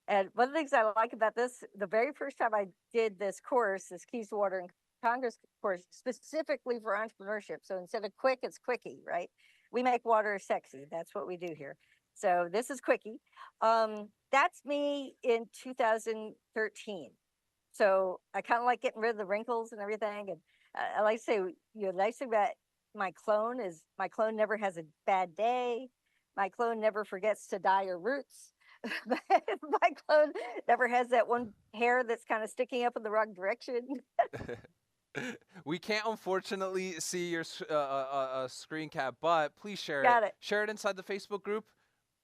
And one of the things I like about this, the very first time I did this course, this Keys to Water in Congress course, specifically for entrepreneurship. So instead of quick, it's quickie, right? We make water sexy. That's what we do here. So this is quickie. That's me in 2013. So I kind of like getting rid of the wrinkles and everything. And I like to say, the nice thing about my clone is my clone never has a bad day. My clone never forgets to dye her roots. My clone never has that one hair that's kind of sticking up in the wrong direction. We can't unfortunately see your screen cap, but please share Got it. Share it inside the Facebook group.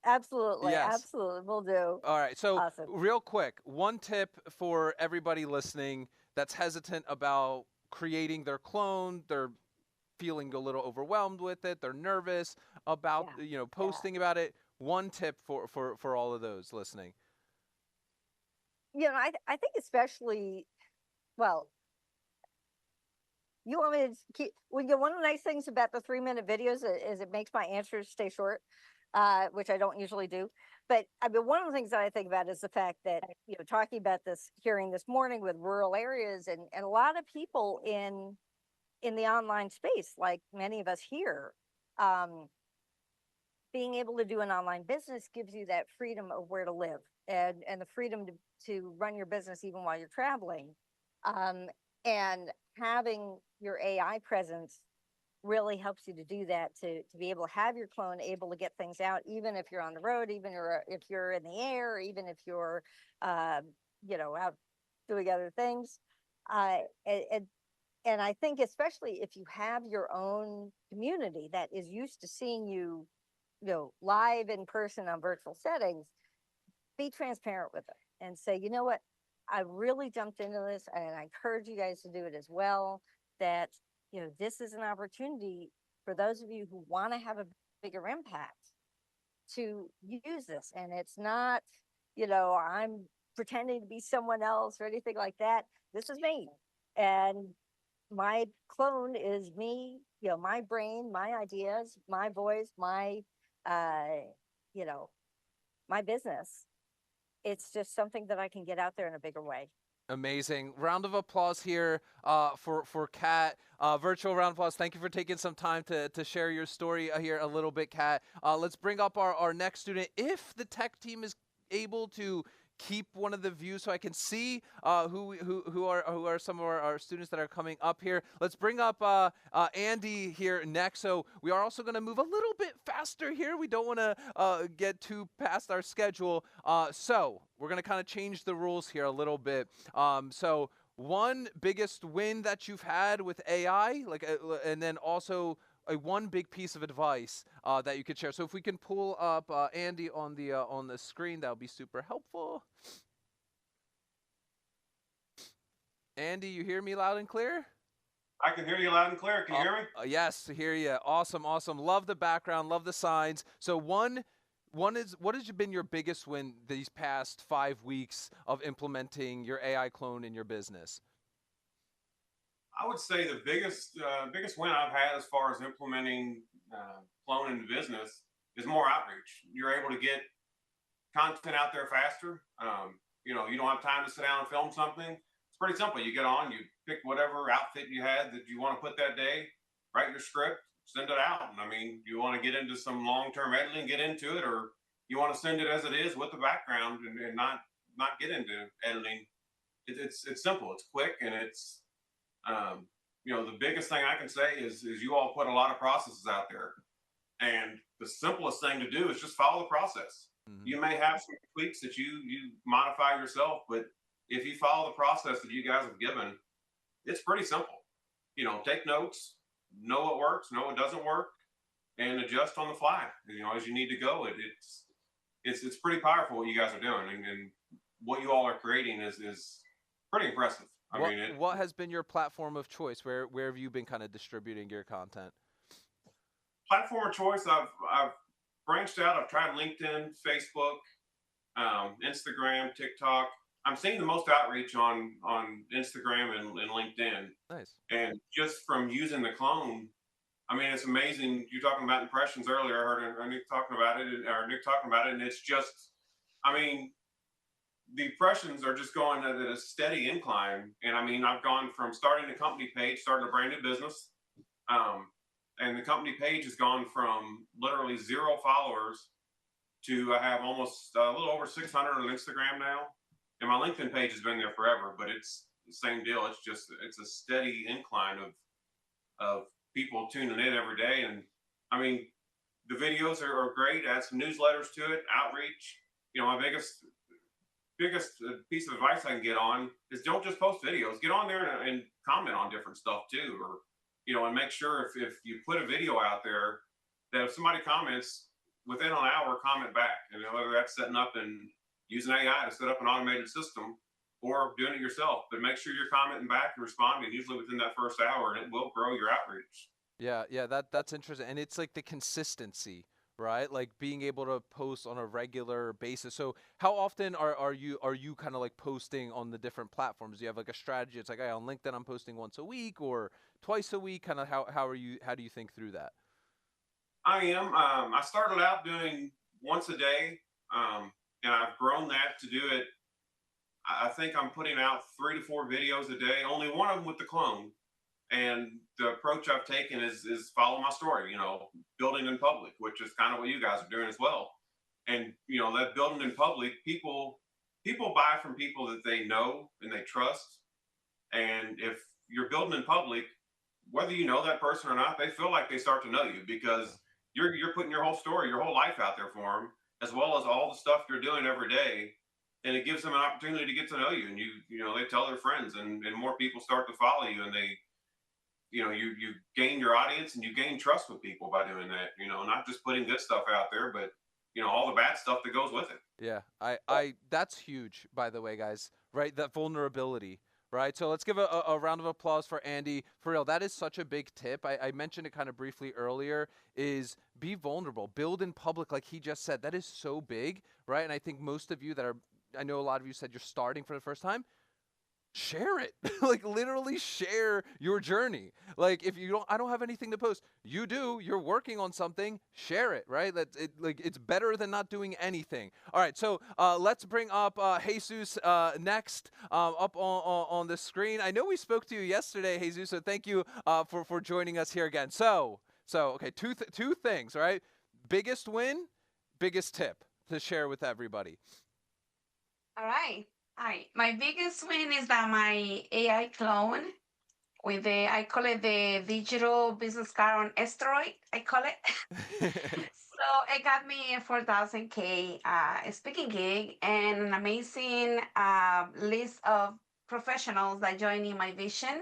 Absolutely. Yes. Absolutely. We'll do. All right. So awesome. Real quick, one tip for everybody listening that's hesitant about creating their clone. They're feeling a little overwhelmed with it. They're nervous about, posting about it. One tip for all of those listening. I think especially, well, you want me to keep, one of the nice things about the 3-minute videos is it makes my answers stay short, which I don't usually do. But I mean, one of the things that I think about is the fact that, talking about this hearing this morning with rural areas and a lot of people in the online space, like many of us here, being able to do an online business gives you that freedom of where to live and the freedom to run your business even while you're traveling. And having your AI presence really helps you to do that, to be able to have your clone able to get things out, even if you're on the road, even if you're in the air, even if you're, out doing other things. And I think especially if you have your own community that is used to seeing you, live in person on virtual settings, be transparent with them and say, you know what, I really jumped into this and I encourage you guys to do it as well. That, this is an opportunity for those of you who want to have a bigger impact to use this. And it's not, I'm pretending to be someone else or anything like that. This is me. And my clone is me, my brain, my ideas, my voice, my my business. It's just something that I can get out there in a bigger way. Amazing. Round of applause here for Kat. Virtual round of applause. Thank you for taking some time to share your story here a little bit, Kat. Let's bring up our next student. If the tech team is able to keep one of the views so I can see who are some of our students that are coming up here. Let's bring up Andy here next. So we are also going to move a little bit faster here. We don't want to get too past our schedule. So we're going to kind of change the rules here a little bit. So one biggest win that you've had with AI, and then also one big piece of advice that you could share. So if we can pull up Andy on the screen, that would be super helpful. Andy, you hear me loud and clear? I can hear you loud and clear. Can you hear me? Yes, hear you. Awesome, awesome. Love the background, love the signs. So what has been your biggest win these past 5 weeks of implementing your AI clone in your business? I would say the biggest win I've had as far as implementing clone into business is more outreach. You're able to get content out there faster. You don't have time to sit down and film something. It's pretty simple. You get on, you pick whatever outfit you had that you want to put that day, write your script, send it out. And I mean, you want to get into some long-term editing, get into it, or you want to send it as it is with the background and not get into editing. It's simple. It's quick, and it's the biggest thing I can say is you all put a lot of processes out there, and the simplest thing to do is just follow the process. Mm-hmm. You may have some tweaks that you modify yourself, but if you follow the process that you guys have given, it's pretty simple. Take notes, know what works, know what doesn't work, and adjust on the fly. As you need to go. It's pretty powerful what you guys are doing, and what you all are creating is pretty impressive. What has been your platform of choice? Where have you been kind of distributing your content? Platform of choice, I've branched out. I've tried LinkedIn, Facebook, Instagram, TikTok. I'm seeing the most outreach on Instagram and LinkedIn. Nice. And just from using the clone, it's amazing. You're talking about impressions earlier. I heard Nick talking about it, and it's just, the impressions are just going at a steady incline. And I've gone from starting a company page, starting a brand new business, and the company page has gone from literally 0 followers to I have almost a little over 600 on Instagram now. And my LinkedIn page has been there forever, but it's the same deal. It's a steady incline of people tuning in every day. And the videos are great. Add some newsletters to it, outreach. My biggest piece of advice I can get on is don't just post videos. Get on there and comment on different stuff too, or and make sure if you put a video out there that if somebody comments within an hour, comment back. And whether that's setting up and using AI to set up an automated system or doing it yourself, but make sure you're commenting back and responding usually within that first hour, and it will grow your outreach. Yeah, that's interesting. And it's like the consistency, right? Like being able to post on a regular basis. So how often are you kind of like posting on the different platforms? Do you have like a strategy? It's like, hey, on LinkedIn, I'm posting once a week or twice a week. Kind of how do you think through that? I started out doing once a day, and I've grown that to do it. I think I'm putting out 3 to 4 videos a day, only one of them with the clone. And the approach I've taken is follow my story, building in public, which is kind of what you guys are doing as well. And, that building in public, people buy from people that they know and they trust. And if you're building in public, whether you know that person or not, they feel like they start to know you because you're putting your whole story, your whole life out there for them, as well as all the stuff you're doing every day. And it gives them an opportunity to get to know you. And they tell their friends, and more people start to follow you, and you gain your audience and you gain trust with people by doing that, not just putting good stuff out there, but all the bad stuff that goes with it. Yeah, that's huge, by the way, guys, right? That vulnerability, right? So let's give a round of applause for Andy. For real, that is such a big tip. I mentioned it kind of briefly earlier, is be vulnerable, build in public, like he just said. That is so big, right? And I think most of you I know a lot of you said you're starting for the first time. share it. Like literally share your journey. Like if you don't, I don't have anything to post. You do, you're working on something, share it, right? That's it. Like it's better than not doing anything. All right, so let's bring up Jesus next up on the screen. I know we spoke to you yesterday, Jesus, so thank you for joining us here again. So okay, two things, right? Biggest win, biggest tip to share with everybody. All right. Hi. My biggest win is that my AI clone with I call it the digital business card on asteroid, I call it. So it got me a 4,000K speaking gig and an amazing list of professionals that join in my vision.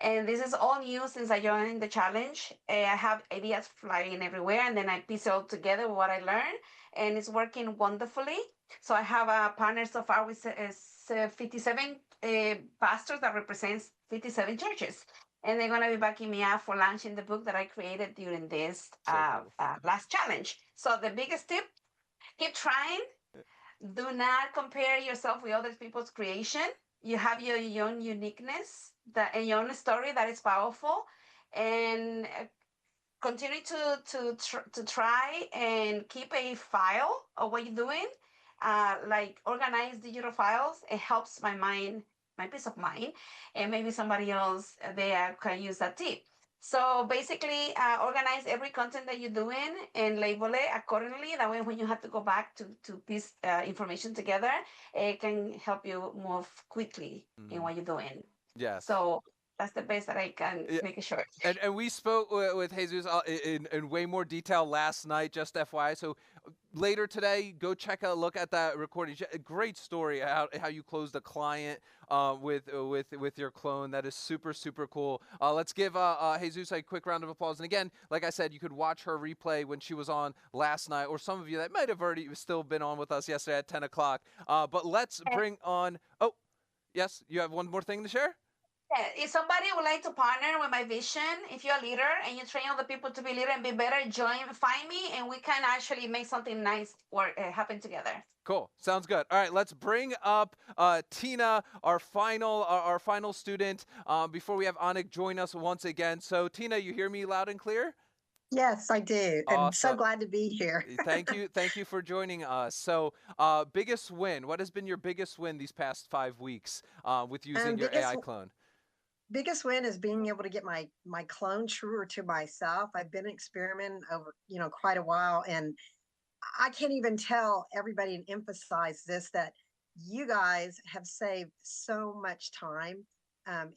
And this is all new since I joined the challenge. I have ideas flying everywhere, and then I piece it all together with what I learned, and it's working wonderfully. So I have a partner so far with 57 pastors that represents 57 churches. And they're going to be backing me up for launching the book that I created during this last challenge. So the biggest tip, keep trying. Do not compare yourself with other people's creation. You have your own uniqueness and your own story that is powerful. And continue to try and keep a file of what you're doing, like organize digital files. It helps my mind, my peace of mind, and maybe somebody else can use that tip. So basically, organize every content that you're doing and label it accordingly. That way, when you have to go back to piece information together, it can help you move quickly in what you're doing. Yes. So that's the best that I can make it short. And we spoke with Jesus in way more detail last night, just FYI. So later today, go check a look at that recording. A great story how you closed a client with your clone. That is super, super cool. Let's give Jesus a quick round of applause. And again, like I said, you could watch her replay when she was on last night, or some of you that might have already still been on with us yesterday at 10 o'clock. But let's bring on, oh, yes, you have one more thing to share? Yeah, if somebody would like to partner with my vision, if you're a leader and you train other people to be leader and be better, find me, and we can actually make something nice work happen together. Cool. Sounds good. All right, let's bring up Tina, our final student, before we have Anik join us once again. So Tina, you hear me loud and clear? Yes, I do. Awesome. I'm so glad to be here. Thank you for joining us. So biggest win, what has been your biggest win these past 5 weeks with using your AI clone? Biggest win is being able to get my clone truer to myself. I've been experimenting over quite a while, and I can't even tell everybody and emphasize this, that you guys have saved so much time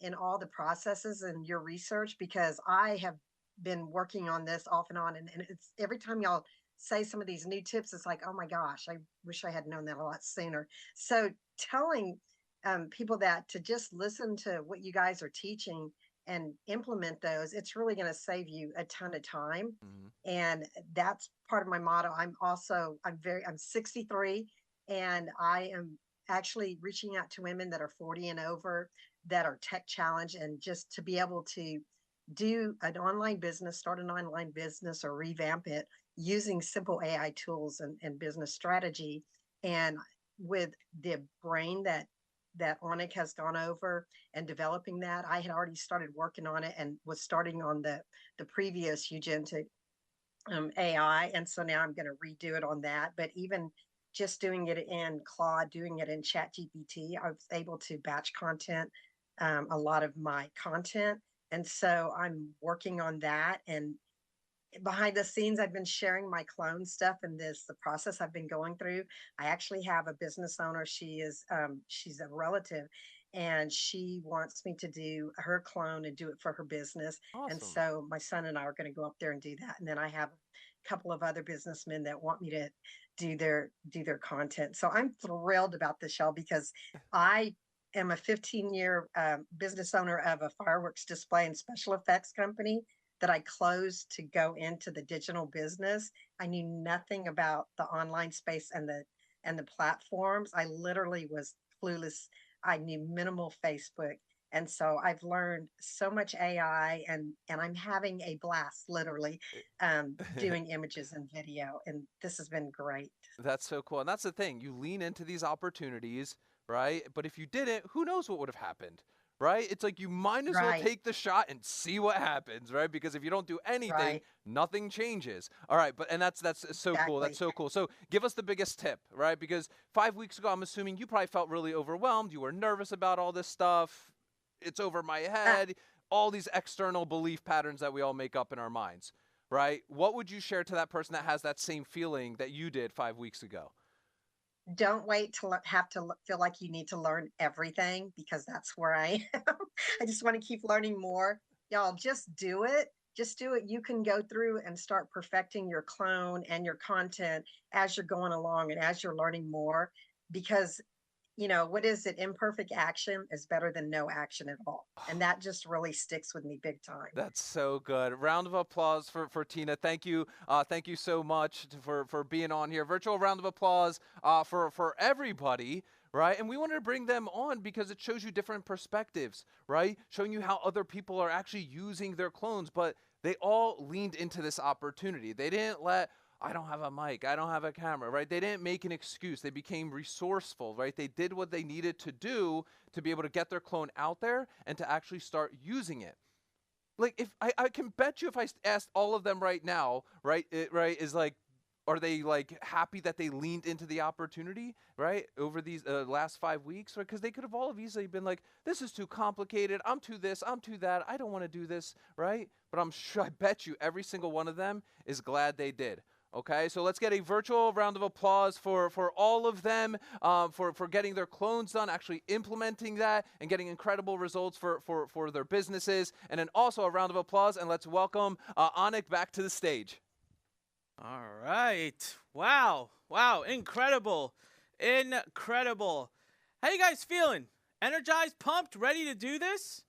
in all the processes and your research, because I have been working on this off and on, and it's every time y'all say some of these new tips, it's like, oh my gosh, I wish I had known that a lot sooner. So telling people that to just listen to what you guys are teaching and implement those, it's really going to save you a ton of time. And that's part of my motto. I'm 63, and I am actually reaching out to women that are 40 and over that are tech challenged, and just to be able to do an online business, start an online business or revamp it using simple AI tools and business strategy. And with the brain that Onik has gone over and developing that, I had already started working on it and was starting on the previous Eugentic AI. And so now I'm going to redo it on that. But even just doing it in Claude, doing it in ChatGPT, I was able to batch content, a lot of my content. And so I'm working on that. And behind the scenes, I've been sharing my clone stuff and the process I've been going through. I actually have a business owner. She's a relative, and she wants me to do her clone and do it for her business. Awesome. And so my son and I are going to go up there and do that. And then I have a couple of other businessmen that want me to do their content. So I'm thrilled about this, show, because I am a 15-year business owner of a fireworks display and special effects company that I closed to go into the digital business. I knew nothing about the online space and the platforms. I literally was clueless. I knew minimal Facebook. And so I've learned so much AI, and I'm having a blast, literally, doing images and video. And this has been great. That's so cool. And that's the thing. You lean into these opportunities, right? But if you didn't, who knows what would have happened, right? It's like you might as well Right. take the shot and see what happens, right? Because if you don't do anything, Right. nothing changes. All right, but and that's so cool. That's Exactly. so cool. So give us the biggest tip, right? Because 5 weeks ago, I'm assuming you probably felt really overwhelmed. You were nervous about all this stuff. It's over my head. All these external belief patterns that we all make up in our minds, right? What would you share to that person that has that same feeling that you did 5 weeks ago? Don't wait to have to feel like you need to learn everything, because that's where I am. I just want to keep learning more. Y'all, just do it. Just do it. You can go through and start perfecting your clone and your content as you're going along and as you're learning more, because what is it? Imperfect action is better than no action at all. And that just really sticks with me big time. That's so good. Round of applause for Tina. Thank you so much for being on here. Virtual round of applause for everybody, right? And we wanted to bring them on because it shows you different perspectives, right? Showing you how other people are actually using their clones, but they all leaned into this opportunity. They didn't let, I don't have a mic, I don't have a camera, right? They didn't make an excuse. They became resourceful, right? They did what they needed to do to be able to get their clone out there and to actually start using it. Like, if I can bet you if I asked all of them right now, right, is like, are they like happy that they leaned into the opportunity, right, over these last 5 weeks, right? Because they could have all have easily been like, this is too complicated, I'm too this, I'm too that, I don't want to do this, right? But I'm sure, I bet you every single one of them is glad they did. Okay, so let's get a virtual round of applause for all of them, for getting their clones done, actually implementing that, and getting incredible results for their businesses. And then also a round of applause, and let's welcome Anik back to the stage. All right. Wow. Wow. Incredible. Incredible. How you guys feeling? Energized, pumped, ready to do this?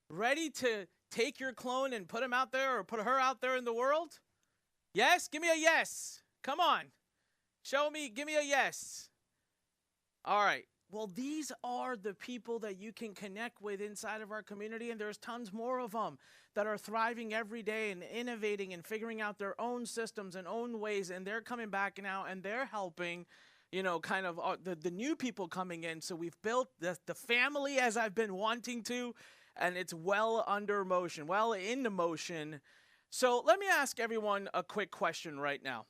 Ready to take your clone and put him out there or put her out there in the world? Yes? Give me a yes. Come on. Show me. Give me a yes. All right. Well, these are the people that you can connect with inside of our community, and there's tons more of them that are thriving every day and innovating and figuring out their own systems and own ways, and they're coming back now and they're helping, kind of the new people coming in. So we've built the family as I've been wanting to, and it's well into motion. So let me ask everyone a quick question right now.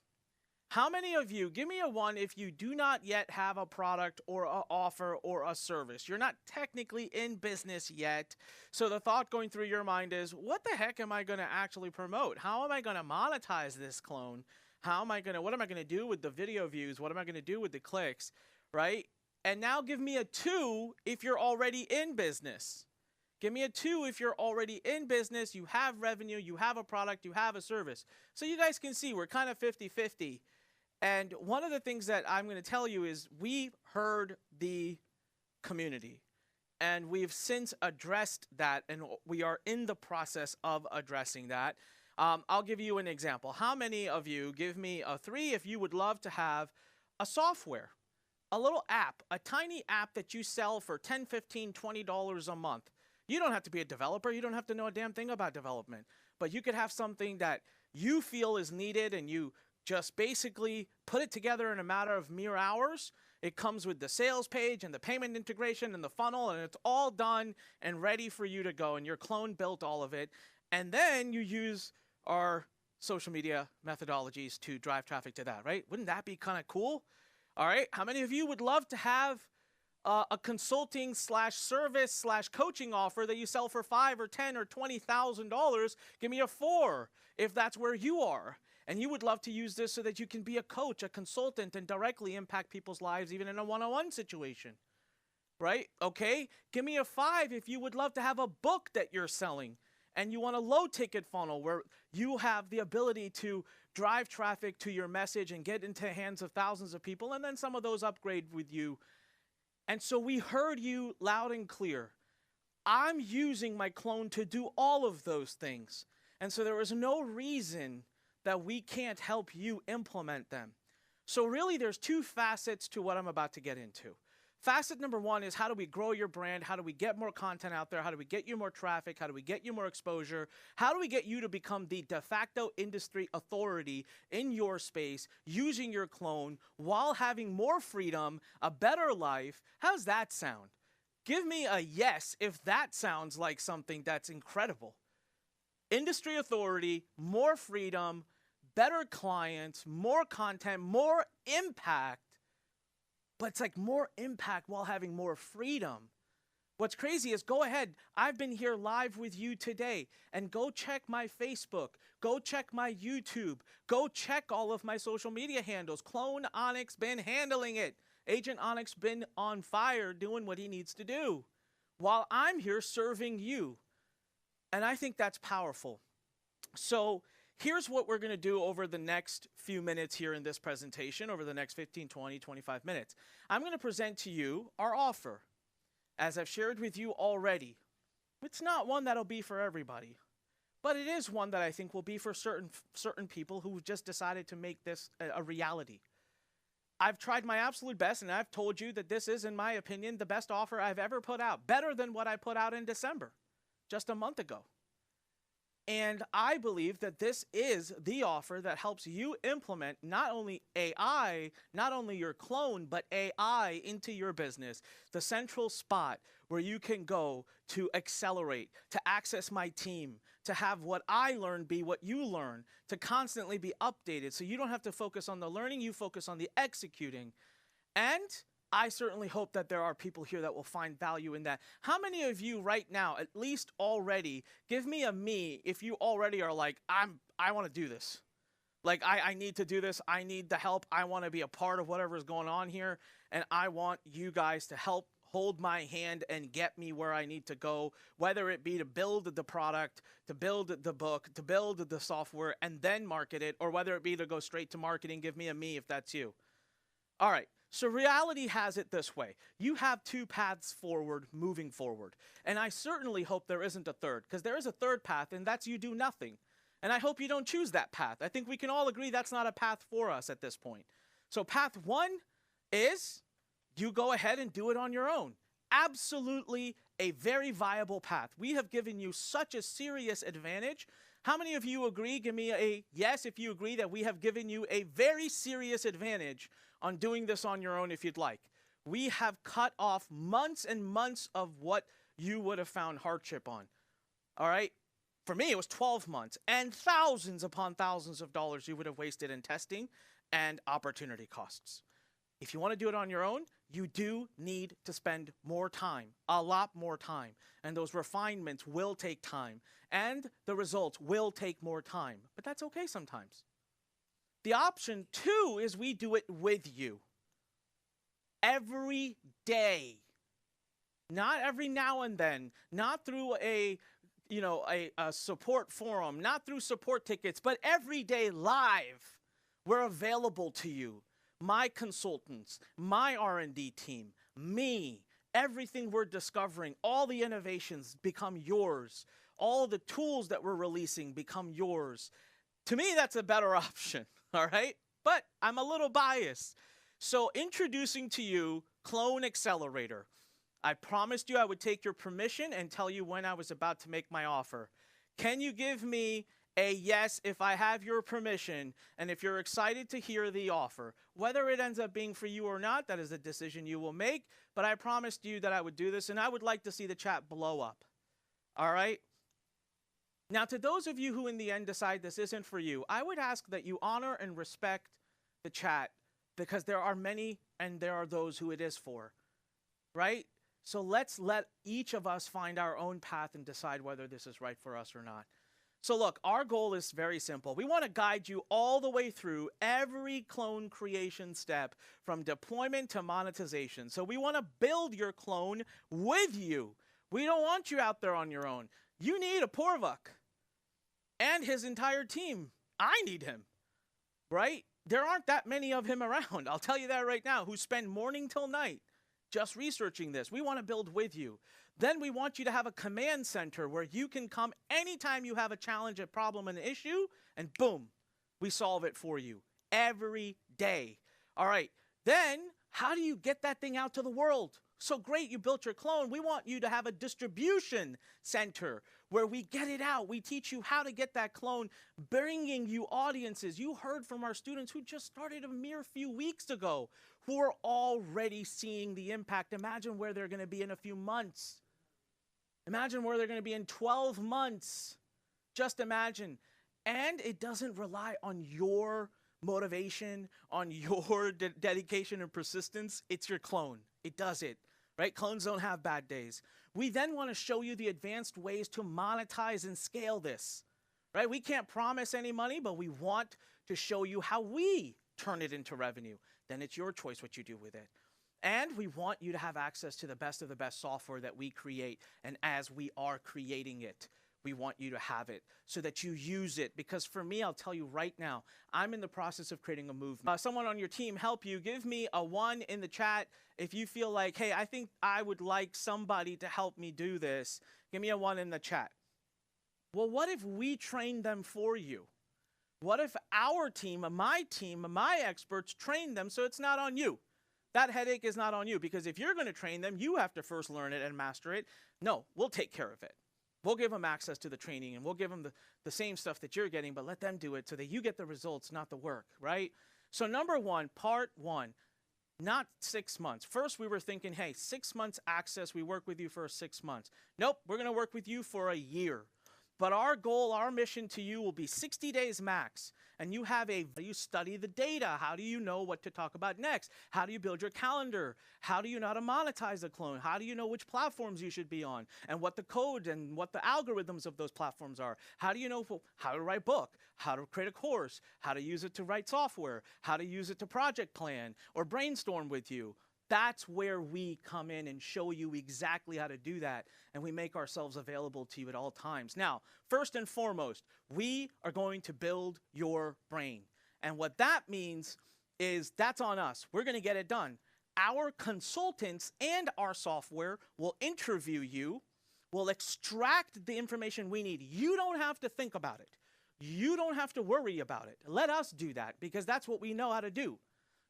How many of you, give me a 1 if you do not yet have a product or an offer or a service. You're not technically in business yet. So the thought going through your mind is, what the heck am I going to actually promote? How am I going to monetize this clone? What am I going to do with the video views? What am I going to do with the clicks, right? And now give me a 2 if you're already in business. Give me a 2 if you're already in business, you have revenue, you have a product, you have a service. So you guys can see we're kind of 50-50. And one of the things that I'm going to tell you is we heard the community, and we've since addressed that, and we are in the process of addressing that. I'll give you an example. How many of you, give me a 3 if you would love to have a software, a little app, a tiny app that you sell for $10, $15, $20 a month? You don't have to be a developer. You don't have to know a damn thing about development. But you could have something that you feel is needed, and you just basically put it together in a matter of mere hours. It comes with the sales page and the payment integration and the funnel, and it's all done and ready for you to go. And your clone built all of it. And then you use our social media methodologies to drive traffic to that, right? Wouldn't that be kind of cool? All right. How many of you would love to have a consulting / service / coaching offer that you sell for $5 or $10 or $20,000? Give me a 4 if that's where you are. And you would love to use this so that you can be a coach, a consultant, and directly impact people's lives, even in a one-on-one situation, right? Okay. Give me a 5 if you would love to have a book that you're selling and you want a low ticket funnel where you have the ability to drive traffic to your message and get into the hands of thousands of people, and then some of those upgrade with you. And so we heard you loud and clear. I'm using my clone to do all of those things. And so there is no reason that we can't help you implement them. So really there's 2 facets to what I'm about to get into. Facet number one is how do we grow your brand? How do we get more content out there? How do we get you more traffic? How do we get you more exposure? How do we get you to become the de facto industry authority in your space using your clone while having more freedom, a better life? How's that sound? Give me a yes if that sounds like something that's incredible. Industry authority, more freedom, better clients, more content, more impact. But it's like more impact while having more freedom. What's crazy is go ahead. I've been here live with you today, and go check my Facebook. Go check my YouTube. Go check all of my social media handles. Clone Onyx been handling it. Agent Onyx been on fire doing what he needs to do while I'm here serving you. And I think that's powerful. So here's what we're going to do over the next few minutes here in this presentation, over the next 15, 20, 25 minutes. I'm going to present to you our offer. As I've shared with you already, it's not one that'll be for everybody, but it is one that I think will be for certain people who just decided to make this a reality. I've tried my absolute best, and I've told you that this is, in my opinion, the best offer I've ever put out, better than what I put out in December, just a month ago. And I believe that this is the offer that helps you implement not only AI, not only your clone, but AI into your business. The central spot where you can go to accelerate, to access my team, to have what I learn be what you learn, to constantly be updated. So you don't have to focus on the learning, you focus on the executing. And I certainly hope that there are people here that will find value in that. How many of you right now, at least already, give me a me if you already are like, I want to do this. Like, I need to do this. I need the help. I want to be a part of whatever is going on here. And I want you guys to help hold my hand and get me where I need to go, whether it be to build the product, to build the book, to build the software, and then market it, or whether it be to go straight to marketing. Give me a me if that's you. All right. So reality has it this way. You have two paths forward, moving forward. And I certainly hope there isn't a third, because there is a third path, and that's you do nothing. And I hope you don't choose that path. I think we can all agree that's not a path for us at this point. So path one is you go ahead and do it on your own. Absolutely a very viable path. We have given you such a serious advantage. How many of you agree? Give me a yes if you agree that we have given you a very serious advantage on doing this on your own if you'd like. We have cut off months and months of what you would have found hardship on. All right? For me, it was 12 months and thousands upon thousands of dollars you would have wasted in testing and opportunity costs. If you want to do it on your own, you do need to spend more time, a lot more time. And those refinements will take time. And the results will take more time. But that's okay sometimes. The option two is we do it with you. Every day. Not every now and then. Not through a support forum. Not through support tickets. But every day live. We're available to you. My consultants, my R&D team, me, everything we're discovering, all the innovations become yours. All the tools that we're releasing become yours. To me, that's a better option, all right? But I'm a little biased. So introducing to you Clone Accelerator. I promised you I would take your permission and tell you when I was about to make my offer. Can you give me a yes if I have your permission and if you're excited to hear the offer? Whether it ends up being for you or not, that is a decision you will make. But I promised you that I would do this, and I would like to see the chat blow up. All right? Now, to those of you who in the end decide this isn't for you, I would ask that you honor and respect the chat, because there are many and there are those who it is for, right? So let's let each of us find our own path and decide whether this is right for us or not. So look, our goal is very simple. We want to guide you all the way through every clone creation step, from deployment to monetization. So we want to build your clone with you. We don't want you out there on your own. You need a Porvuk and his entire team. I need him, right? There aren't that many of him around. I'll tell you that right now, who spend morning till night just researching this. We want to build with you. Then we want you to have a command center where you can come anytime you have a challenge, a problem, an issue, and boom, we solve it for you every day. All right. Then How do you get that thing out to the world? So great, you built your clone. We want you to have a distribution center where we get it out. We teach you how to get that clone, bringing you audiences. You heard from our students who just started a mere few weeks ago, who are already seeing the impact. Imagine where they're going to be in a few months. Imagine where they're going to be in 12 months. Just imagine. And it doesn't rely on your motivation, on your dedication and persistence. It's your clone. It does it, right? Clones don't have bad days. We then want to show you the advanced ways to monetize and scale this, right? We can't promise any money, but we want to show you how we turn it into revenue. Then it's your choice what you do with it. And we want you to have access to the best of the best software that we create. And as we are creating it, we want you to have it so that you use it. Because for me, I'll tell you right now, I'm in the process of creating a movement. Someone on your team help you. Give me a 1 in the chat if you feel like, hey, I think I would like somebody to help me do this. Give me a 1 in the chat. Well, what if we train them for you? What if our team, my experts train them so it's not on you? That headache is not on you, because if you're going to train them, you have to first learn it and master it. No, we'll take care of it. We'll give them access to the training, and we'll give them the same stuff that you're getting, but let them do it so that you get the results, not the work, right? So number 1, part 1, not 6 months. First, we were thinking, hey, 6 months access. We work with you for 6 months. Nope, we're going to work with you for a year. But our goal, our mission to you will be 60 days max. And you study the data. How do you know what to talk about next? How do you build your calendar? How do you know how to monetize a clone? How do you know which platforms you should be on and what the code and what the algorithms of those platforms are? How do you know how to write a book, how to create a course, how to use it to write software, how to use it to project plan or brainstorm with you? That's where we come in and show you exactly how to do that, and we make ourselves available to you at all times. Now, first and foremost, we are going to build your brain. And what that means is that's on us. We're going to get it done. Our consultants and our software will interview you, will extract the information we need. You don't have to think about it. You don't have to worry about it. Let us do that, because that's what we know how to do.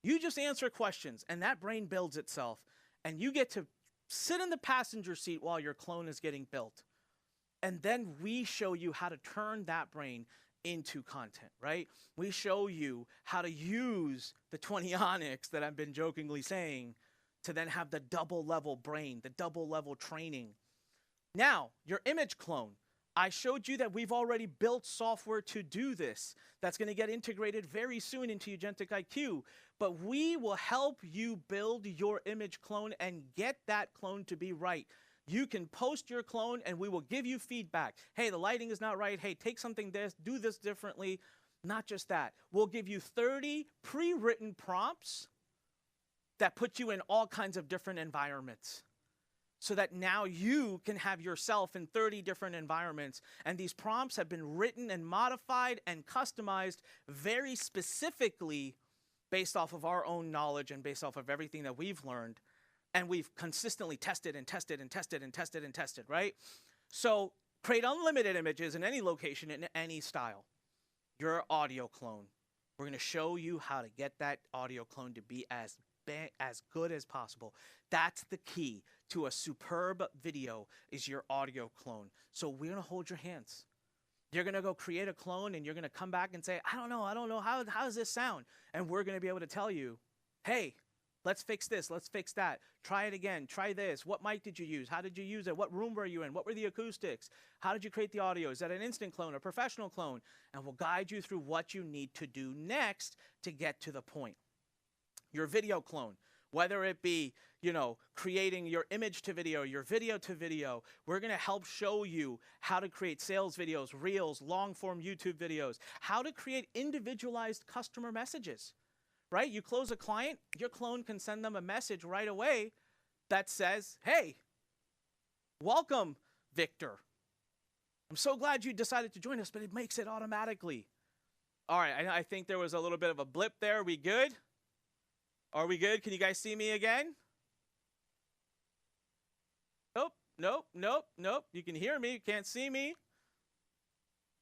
You just answer questions, and that brain builds itself, and you get to sit in the passenger seat while your clone is getting built. And then we show you how to turn that brain into content, right? We show you how to use the 20 onyx that I've been jokingly saying to then have the double level brain, the double level training. Now, your image clone. I showed you that we've already built software to do this. That's going to get integrated very soon into Agentic IQ. But we will help you build your image clone and get that clone to be right. You can post your clone and we will give you feedback. Hey, the lighting is not right. Hey, take something this, do this differently. Not just that. We'll give you 30 pre-written prompts that put you in all kinds of different environments, so that now you can have yourself in 30 different environments. And these prompts have been written and modified and customized very specifically based off of our own knowledge and based off of everything that we've learned. And we've consistently tested and tested and tested and tested and tested, right? So create unlimited images in any location, in any style. Your audio clone. We're going to show you how to get that audio clone to be as good as possible. That's the key to a superb video, is your audio clone. So we're going to hold your hands. You're going to go create a clone and you're going to come back and say, I don't know, how does this sound? And we're going to be able to tell you, hey, let's fix this, let's fix that. Try it again, try this. What mic did you use? How did you use it? What room were you in? What were the acoustics? How did you create the audio? Is that an instant clone, a professional clone? And we'll guide you through what you need to do next to get to the point. Your video clone, whether it be, creating your image to video, your video to video, we're going to help show you how to create sales videos, reels, long form YouTube videos, how to create individualized customer messages, right? You close a client, your clone can send them a message right away that says, hey, welcome, Victor. I'm so glad you decided to join us, but it makes it automatically. All right, I think there was a little bit of a blip there. Are we good? Are we good? Can you guys see me again? Nope. You can hear me. You can't see me.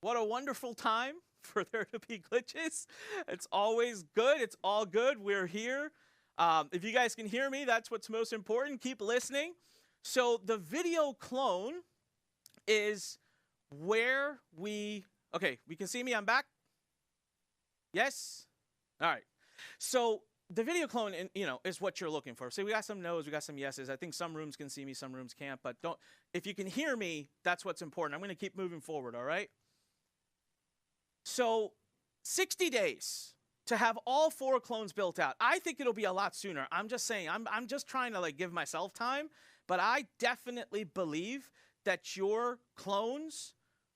What a wonderful time for there to be glitches. It's always good. It's all good. We're here. If you guys can hear me, that's what's most important. Keep listening. So the video clone is where we can see me. I'm back. Yes. All right. So the video clone, is what you're looking for. So we got some no's, we got some yeses. I think some rooms can see me, some rooms can't. But if you can hear me, that's what's important. I'm going to keep moving forward. All right. So 60 days to have all 4 clones built out. I think it'll be a lot sooner. I'm just saying, I'm just trying to give myself time, but I definitely believe that your clones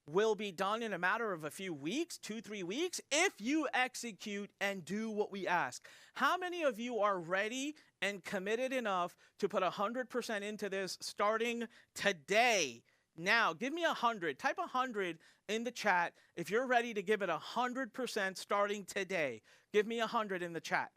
will be done in a matter of a few weeks, 2-3 weeks, if you execute and do what we ask. How many of you are ready and committed enough to put 100% into this starting today? Now, give me 100. Type 100 in the chat if you're ready to give it 100% starting today. Give me 100 in the chat.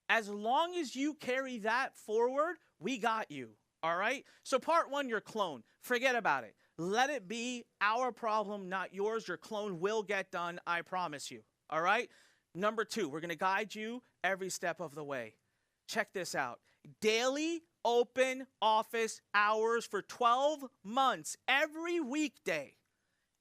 As long as you carry that forward, we got you. All right? So part 1, your clone. Forget about it. Let it be our problem, not yours. Your clone will get done, I promise you. All right? Number 2, we're going to guide you every step of the way. Check this out. Daily open office hours for 12 months, every weekday.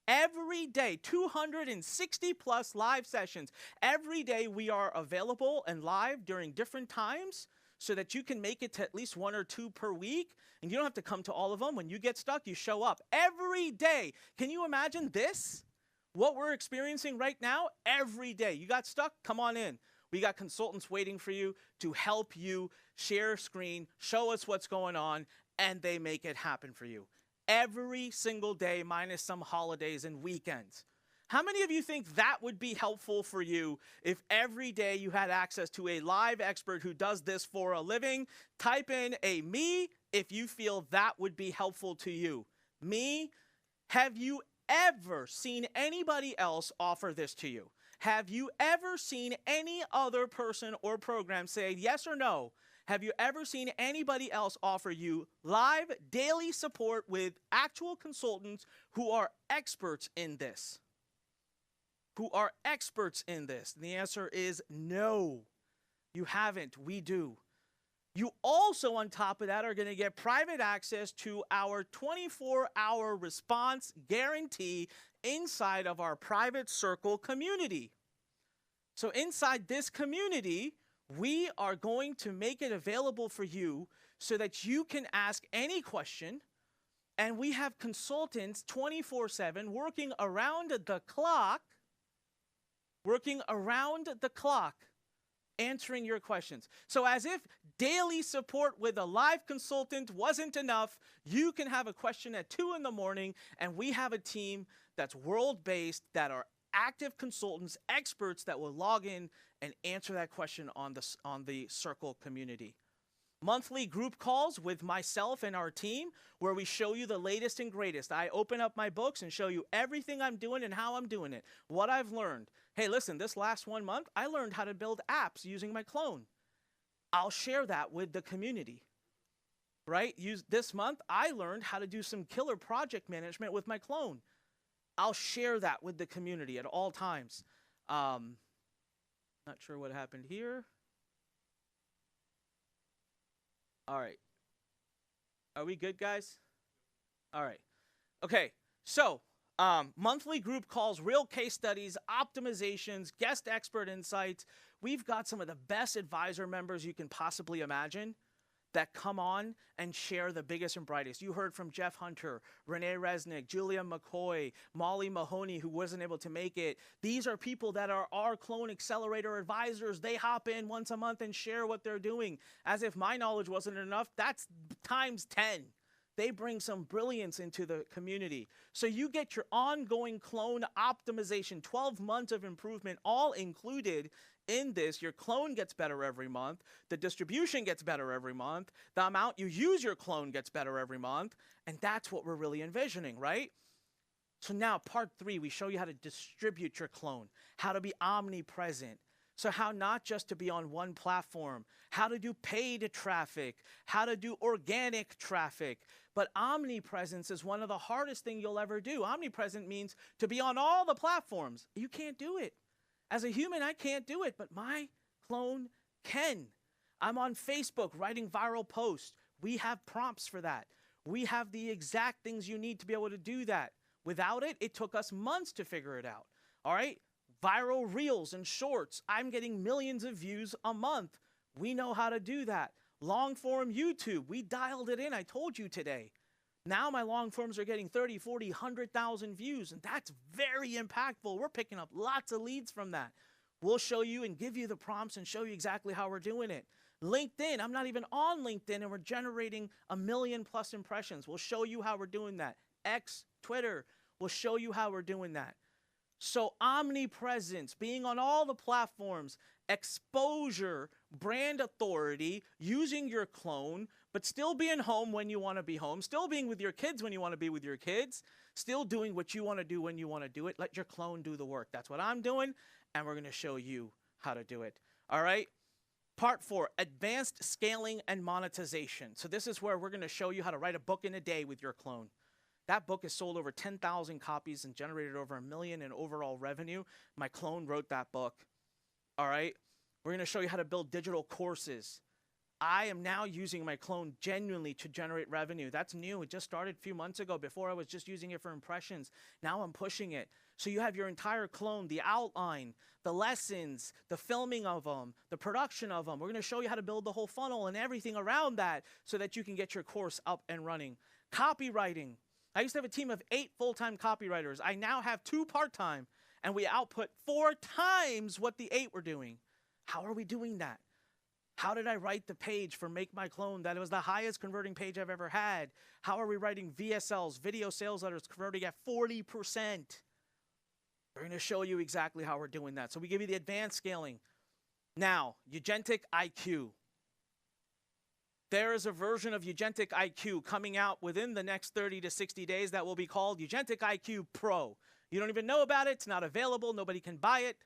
Every day, 260 plus live sessions. Every day we are available and live during different times so that you can make it to at least 1 or 2 per week. And you don't have to come to all of them. When you get stuck, you show up every day. Can you imagine this? What we're experiencing right now, every day. You got stuck? Come on in. We got consultants waiting for you to help you share screen, show us what's going on, and they make it happen for you. Every single day, minus some holidays and weekends. How many of you think that would be helpful for you if every day you had access to a live expert who does this for a living? Type in a me if you feel that would be helpful to you. Me, have you ever seen anybody else offer this to you? Have you ever seen any other person or program say yes or no? Have you ever seen anybody else offer you live daily support with actual consultants who are experts in this? Who are experts in this? And the answer is no. You haven't. We do. You also, on top of that, are going to get private access to our 24-hour response guarantee inside of our private circle community. So inside this community, we are going to make it available for you so that you can ask any question. And we have consultants 24/7 working around the clock, answering your questions. So as if daily support with a live consultant wasn't enough, you can have a question at 2 in the morning, and we have a team that's world-based, that are active consultants, experts that will log in and answer that question on the Circle community. Monthly group calls with myself and our team where we show you the latest and greatest. I open up my books and show you everything I'm doing and how I'm doing it, what I've learned. Hey, listen, this last 1 month, I learned how to build apps using my clone. I'll share that with the community, right? This month, I learned how to do some killer project management with my clone. I'll share that with the community at all times. Not sure what happened here. All right. Are we good, guys? All right. Okay. So, monthly group calls, real case studies, optimizations, guest expert insights. We've got some of the best advisor members you can possibly imagine that come on and share the biggest and brightest. You heard from Jeff Hunter, Renee Resnick, Julia McCoy, Molly Mahoney, who wasn't able to make it. These are people that are our Clone Accelerator advisors. They hop in once a month and share what they're doing. As if my knowledge wasn't enough, that's times 10. They bring some brilliance into the community. So you get your ongoing clone optimization, 12 months of improvement, all included in this. Your clone gets better every month. The distribution gets better every month. The amount you use your clone gets better every month. And that's what we're really envisioning, right? So now part 3, we show you how to distribute your clone, how to be omnipresent. So how not just to be on one platform, how to do paid traffic, how to do organic traffic. But omnipresence is one of the hardest things you'll ever do. Omnipresent means to be on all the platforms. You can't do it. As a human, I can't do it, but my clone Ken, I'm on Facebook writing viral posts. We have prompts for that. We have the exact things you need to be able to do that. Without it, it took us months to figure it out. All right? Viral reels and shorts. I'm getting millions of views a month. We know how to do that. Long form YouTube. We dialed it in. I told you today. Now my long forms are getting 30, 40, 100,000 views, and that's very impactful. We're picking up lots of leads from that. We'll show you and give you the prompts and show you exactly how we're doing it. LinkedIn, I'm not even on LinkedIn, and we're generating 1 million+ impressions. We'll show you how we're doing that. X, Twitter, we'll show you how we're doing that. So omnipresence, being on all the platforms, exposure, brand authority, using your clone, but still being home when you want to be home, still being with your kids when you want to be with your kids, still doing what you want to do when you want to do it. Let your clone do the work. That's what I'm doing, and we're going to show you how to do it. All right? Part 4, advanced scaling and monetization. So this is where we're going to show you how to write a book in a day with your clone. That book has sold over 10,000 copies and generated over $1 million in overall revenue. My clone wrote that book. All right? We're going to show you how to build digital courses. I am now using my clone genuinely to generate revenue. That's new. It just started a few months ago. Before I was just using it for impressions. Now I'm pushing it. So you have your entire clone, the outline, the lessons, the filming of them, the production of them. We're going to show you how to build the whole funnel and everything around that so that you can get your course up and running. Copywriting. I used to have a team of 8 full-time copywriters. I now have 2 part-time, and we output 4 times what the 8 were doing. How are we doing that? How did I write the page for Make My Clone that it was the highest converting page I've ever had? How are we writing VSLs, video sales letters, converting at 40%? We're going to show you exactly how we're doing that. So we give you the advanced scaling. Now, Ugentic IQ. There is a version of Ugentic IQ coming out within the next 30 to 60 days that will be called Ugentic IQ Pro. You don't even know about it. It's not available. Nobody can buy it.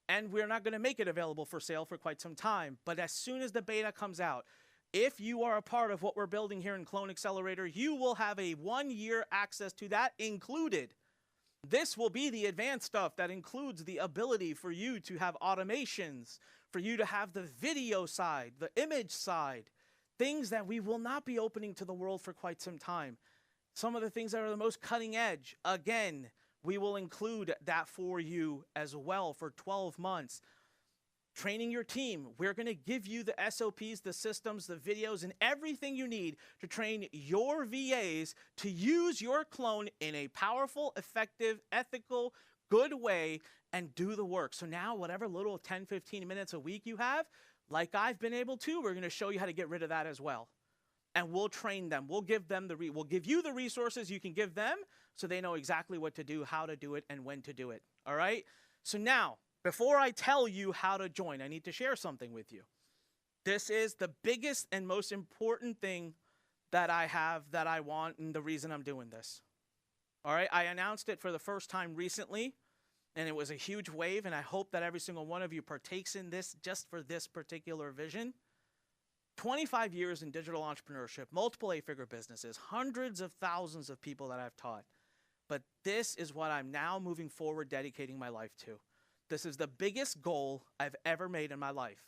And we're not going to make it available for sale for quite some time. But as soon as the beta comes out, if you are a part of what we're building here in Clone Accelerator, you will have a 1-year access to that included. This will be the advanced stuff that includes the ability for you to have automations, for you to have the video side, the image side, things that we will not be opening to the world for quite some time. Some of the things that are the most cutting edge, again, we will include that for you as well for 12 months. Training your team. We're going to give you the SOPs, the systems, the videos, and everything you need to train your VAs to use your clone in a powerful, effective, ethical, good way and do the work. So now whatever little 10, 15 minutes a week you have, like I've been able to, we're going to show you how to get rid of that as well. And we'll train them. We'll give them we'll give you the resources you can give them so they know exactly what to do, how to do it, and when to do it. All right? So now, before I tell you how to join, I need to share something with you. This is the biggest and most important thing that I have that I want and the reason I'm doing this. All right? I announced it for the first time recently, and it was a huge wave, and I hope that every single one of you partakes in this just for this particular vision. 25 years in digital entrepreneurship, multiple 8-figure businesses, hundreds of thousands of people that I've taught. But this is what I'm now moving forward dedicating my life to. This is the biggest goal I've ever made in my life.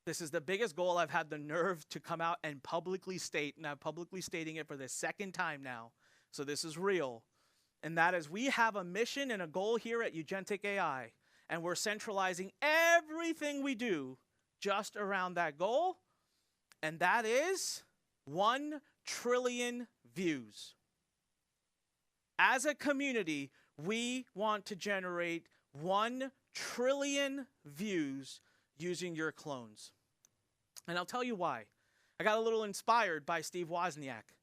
This is the biggest goal I've had the nerve to come out and publicly state, and I'm publicly stating it for the 2nd time now. So this is real. And that is we have a mission and a goal here at Ugentic AI, and we're centralizing everything we do just around that goal. And that is 1 trillion views. As a community, we want to generate 1 trillion views using your clones. And I'll tell you why. I got a little inspired by Steve Wozniak,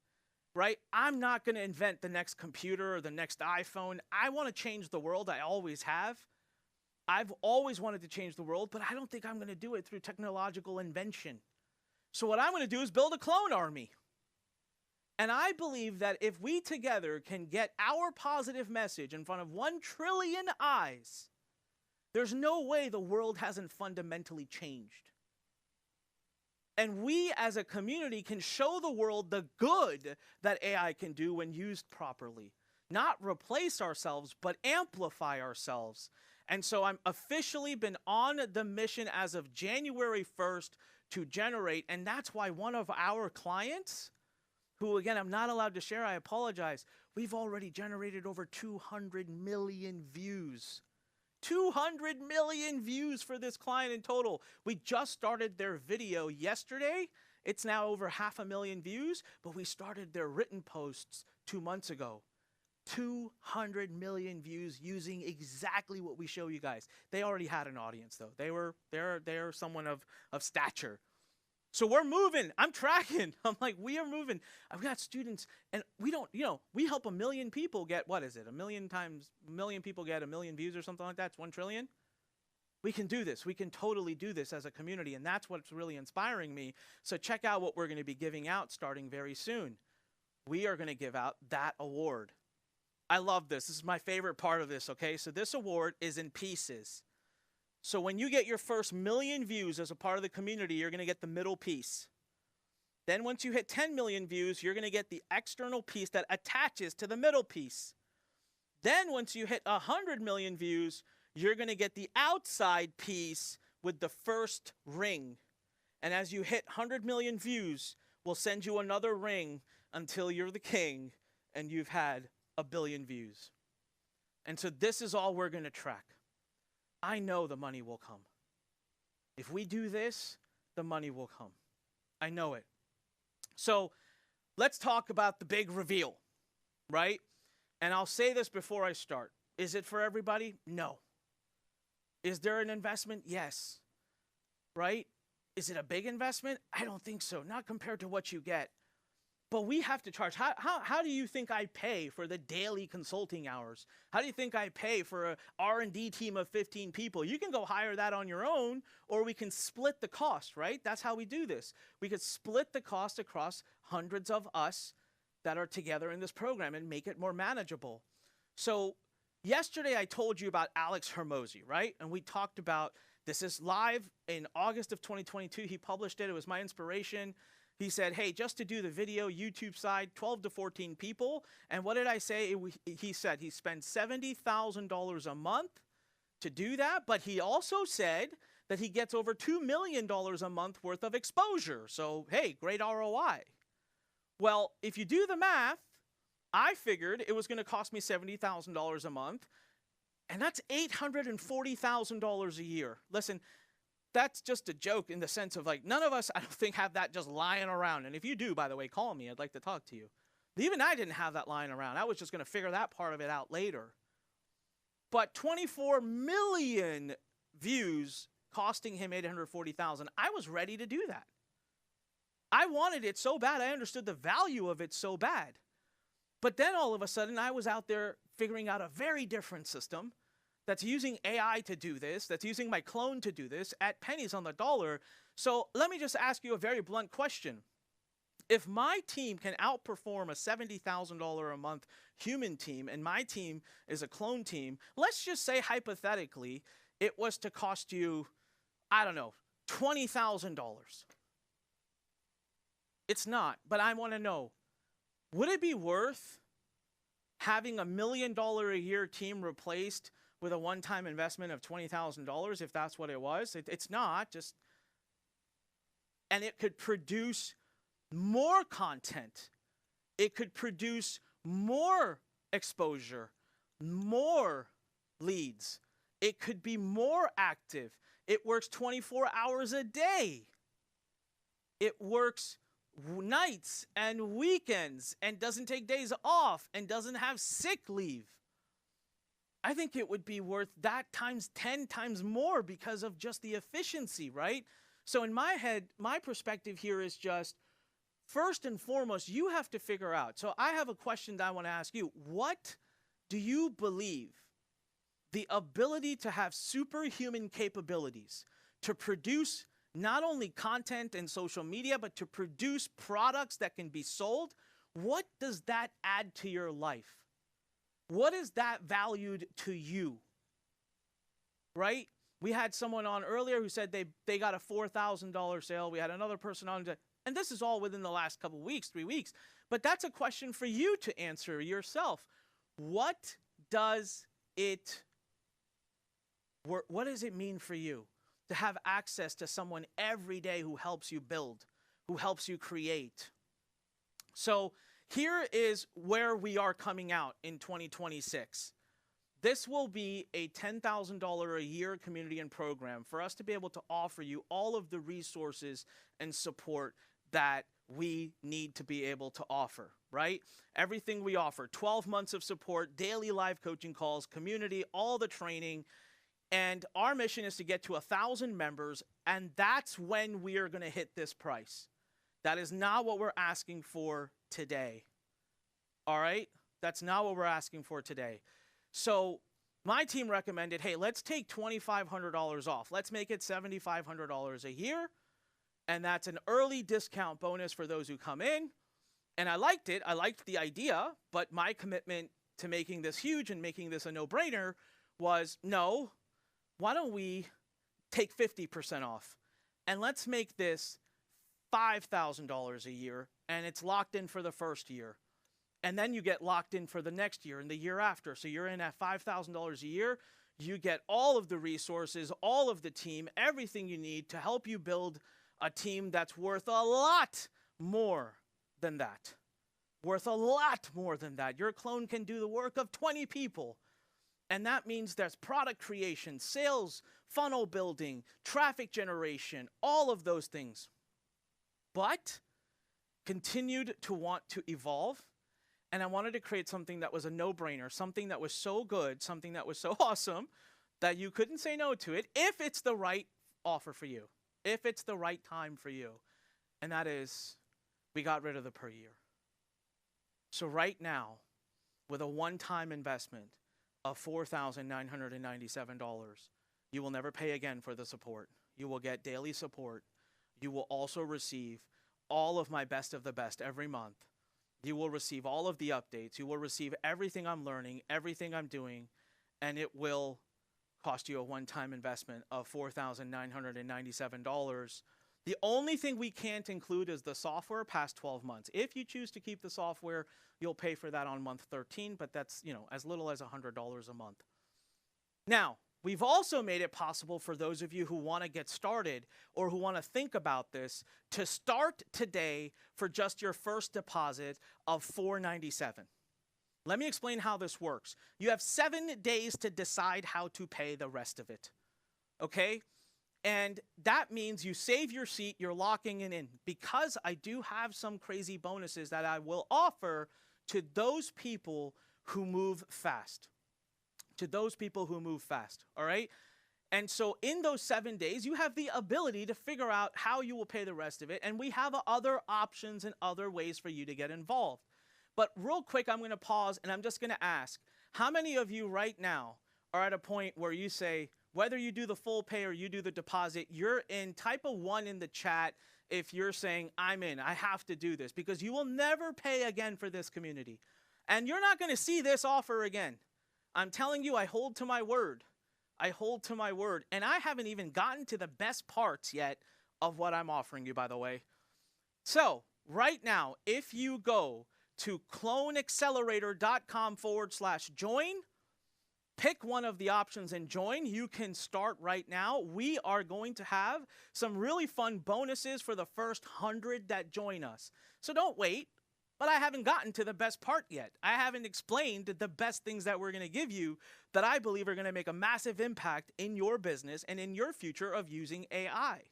right? I'm not going to invent the next computer or the next iPhone. I want to change the world. I always have. I've always wanted to change the world, but I don't think I'm going to do it through technological invention. So what I'm going to do is build a clone army. And I believe that if we together can get our positive message in front of 1 trillion eyes, there's no way the world hasn't fundamentally changed. And we as a community can show the world the good that AI can do when used properly. Not replace ourselves, but amplify ourselves. And so I'm officially been on the mission as of January 1st to generate. And that's why one of our clients, who again, I'm not allowed to share, I apologize, we've already generated over 200 million views. 200 million views for this client in total. We just started their video yesterday. It's now over 500,000 views, but we started their written posts 2 months ago. 200 million views using exactly what we show you guys. They already had an audience though. They're someone of stature. So we're moving. I'm tracking. I'm like, we are moving. I've got students, and we don't, we help 1 million people get, what is it? 1 million people get 1 million views or something like that. It's 1 trillion. We can do this. We can totally do this as a community, and that's what's really inspiring me. So check out what we're going to be giving out starting very soon. We are going to give out that award. I love this. This is my favorite part of this, okay? So this award is in pieces. So when you get your first 1 million views as a part of the community, you're going to get the middle piece. Then once you hit 10 million views, you're going to get the external piece that attaches to the middle piece. Then once you hit 100 million views, you're going to get the outside piece with the first ring. And as you hit 100 million views, we'll send you another ring until you're the king and you've had 1 billion views. And so this is all we're going to track. I know the money will come. If we do this, the money will come. I know it. So let's talk about the big reveal, right? And I'll say this before I start. Is it for everybody? No. Is there an investment? Yes. Right? Is it a big investment? I don't think so. Not compared to what you get. But we have to charge. How do you think I pay for the daily consulting hours? How do you think I pay for a R&D team of 15 people? You can go hire that on your own, or we can split the cost, right? That's how we do this. We could split the cost across hundreds of us that are together in this program and make it more manageable. So yesterday I told you about Alex Hermosi, right? And we talked about, this is live in August of 2022. He published it. It was my inspiration. He said, hey, just to do the video YouTube side, 12 to 14 people. And what did I say? He said he spends $70,000 a month to do that. But he also said that he gets over $2 million a month worth of exposure. So, hey, great ROI. Well, if you do the math, I figured it was going to cost me $70,000 a month. And that's $840,000 a year. Listen, that's just a joke in the sense of, like, none of us, I don't think, have that just lying around. And if you do, by the way, call me. I'd like to talk to you. Even I didn't have that lying around. I was just going to figure that part of it out later. But 24 million views costing him $840,000. I was ready to do that. I wanted it so bad. I understood the value of it so bad. But then all of a sudden, I was out there figuring out a very different system that's using AI to do this, that's using my clone to do this at pennies on the dollar. So let me just ask you a very blunt question. If my team can outperform a $70,000 a month human team, and my team is a clone team, let's just say hypothetically, it was to cost you, I don't know, $20,000. It's not, but I want to know, would it be worth having $1 million a year team replaced with a one-time investment of $20,000 if that's what it was? It's not. And it could produce more content. It could produce more exposure, more leads. It could be more active. It works 24 hours a day. It works nights and weekends and doesn't take days off and doesn't have sick leave. I think it would be worth that times 10 times more because of just the efficiency, right? So in my head, my perspective here is just, first and foremost, you have to figure out. So I have a question that I want to ask you. What do you believe the ability to have superhuman capabilities to produce not only content and social media, but to produce products that can be sold? What does that add to your life? What is that valued to you? Right? We had someone on earlier who said they got a $4,000 sale. We had another person on, and this is all within the last couple weeks, 3 weeks. But that's a question for you to answer yourself. What does it What does it mean for you to have access to someone every day who helps you build, who helps you create? So here is where we are coming out in 2026. This will be a $10,000 a year community and program for us to be able to offer you all of the resources and support that we need to be able to offer, right? Everything we offer, 12 months of support, daily live coaching calls, community, all the training. And our mission is to get to 1,000 members, and that's when we are going to hit this price. That is not what we're asking for today. All right? That's not what we're asking for today. So my team recommended, hey, let's take $2,500 off. Let's make it $7,500 a year. And that's an early discount bonus for those who come in. And I liked it. I liked the idea. But my commitment to making this huge and making this a no-brainer was, no, why don't we take 50% off? And let's make this $5,000 a year. And it's locked in for the first year. And then you get locked in for the next year and the year after. So you're in at $5,000 a year. You get all of the resources, all of the team, everything you need to help you build a team that's worth a lot more than that. Worth a lot more than that. Your clone can do the work of 20 people. And that means there's product creation, sales, funnel building, traffic generation, all of those things. But continued to want to evolve. And I wanted to create something that was a no-brainer, something that was so good, something that was so awesome that you couldn't say no to it if it's the right offer for you, if it's the right time for you. And that is, we got rid of the per year. So right now, with a one-time investment of $4,997, you will never pay again for the support. You will get daily support. You will also receive all of my best of the best every month. You will receive all of the updates. You will receive everything I'm learning, everything I'm doing, and it will cost you a one-time investment of $4,997. The only thing we can't include is the software past 12 months. If you choose to keep the software, you'll pay for that on month 13, but that's, as little as $100 a month. Now, we've also made it possible for those of you who want to get started or who want to think about this to start today for just your first deposit of $497. Let me explain how this works. You have 7 days to decide how to pay the rest of it, okay? And that means you save your seat, you're locking it in, because I do have some crazy bonuses that I will offer to those people who move fast. To those people who move fast, all right? And so in those 7 days, you have the ability to figure out how you will pay the rest of it, and we have other options and other ways for you to get involved. But real quick, I'm going to pause, and I'm just going to ask, how many of you right now are at a point where you say, whether you do the full pay or you do the deposit, you're in, type a 1 in the chat if you're saying, I'm in, I have to do this, because you will never pay again for this community. And you're not going to see this offer again. I'm telling you, I hold to my word. I hold to my word. And I haven't even gotten to the best parts yet of what I'm offering you, by the way. So right now, if you go to cloneaccelerator.com/join, pick one of the options and join. You can start right now. We are going to have some really fun bonuses for the first 100 that join us. So don't wait. But I haven't gotten to the best part yet. I haven't explained the best things that we're going to give you that I believe are going to make a massive impact in your business and in your future of using AI.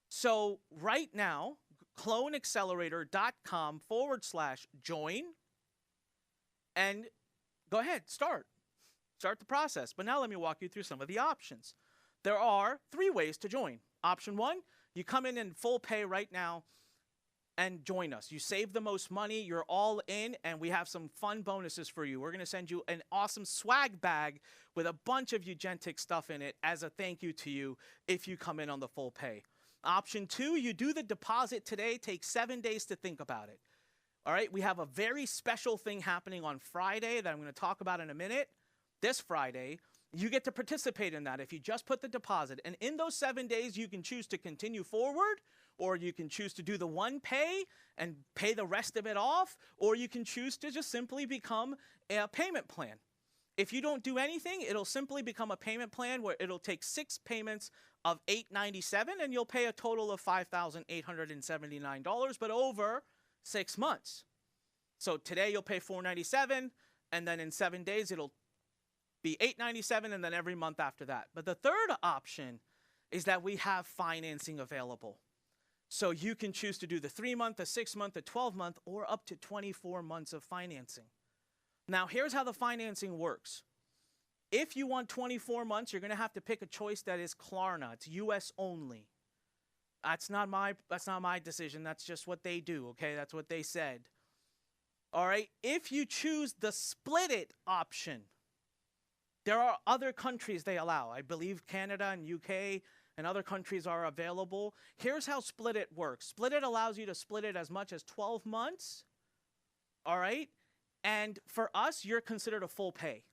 So right now, cloneaccelerator.com/join, and go ahead, start the process. But now let me walk you through some of the options. There are 3 ways to join. Option 1, you come in full pay right now and join us. You save the most money, you're all in, and we have some fun bonuses for you. We're going to send you an awesome swag bag with a bunch of Eugentic stuff in it as a thank you to you if you come in on the full pay. Option 2, you do the deposit today, take 7 days to think about it. All right, we have a very special thing happening on Friday that I'm going to talk about in a minute. This Friday, you get to participate in that if you just put the deposit. And in those 7 days, you can choose to continue forward, or you can choose to do the one pay and pay the rest of it off, or you can choose to just simply become a payment plan. If you don't do anything, it'll simply become a payment plan where it'll take 6 payments of $897, and you'll pay a total of $5,879, but over 6 months. So today you'll pay $497, and then in 7 days it'll be $897, and then every month after that. But the third option is that we have financing available. So you can choose to do the 3-month, the 6-month, the 12-month, or up to 24 months of financing. Now, here's how the financing works. If you want 24 months, you're going to have to pick a choice that is Klarna. It's US only. That's not my decision. That's just what they do, okay? That's what they said. All right? If you choose the split it option, there are other countries they allow. I believe Canada and UK and other countries are available. Here's how split it works. Split it allows you to split it as much as 12 months. All right? And for us, you're considered a full pay.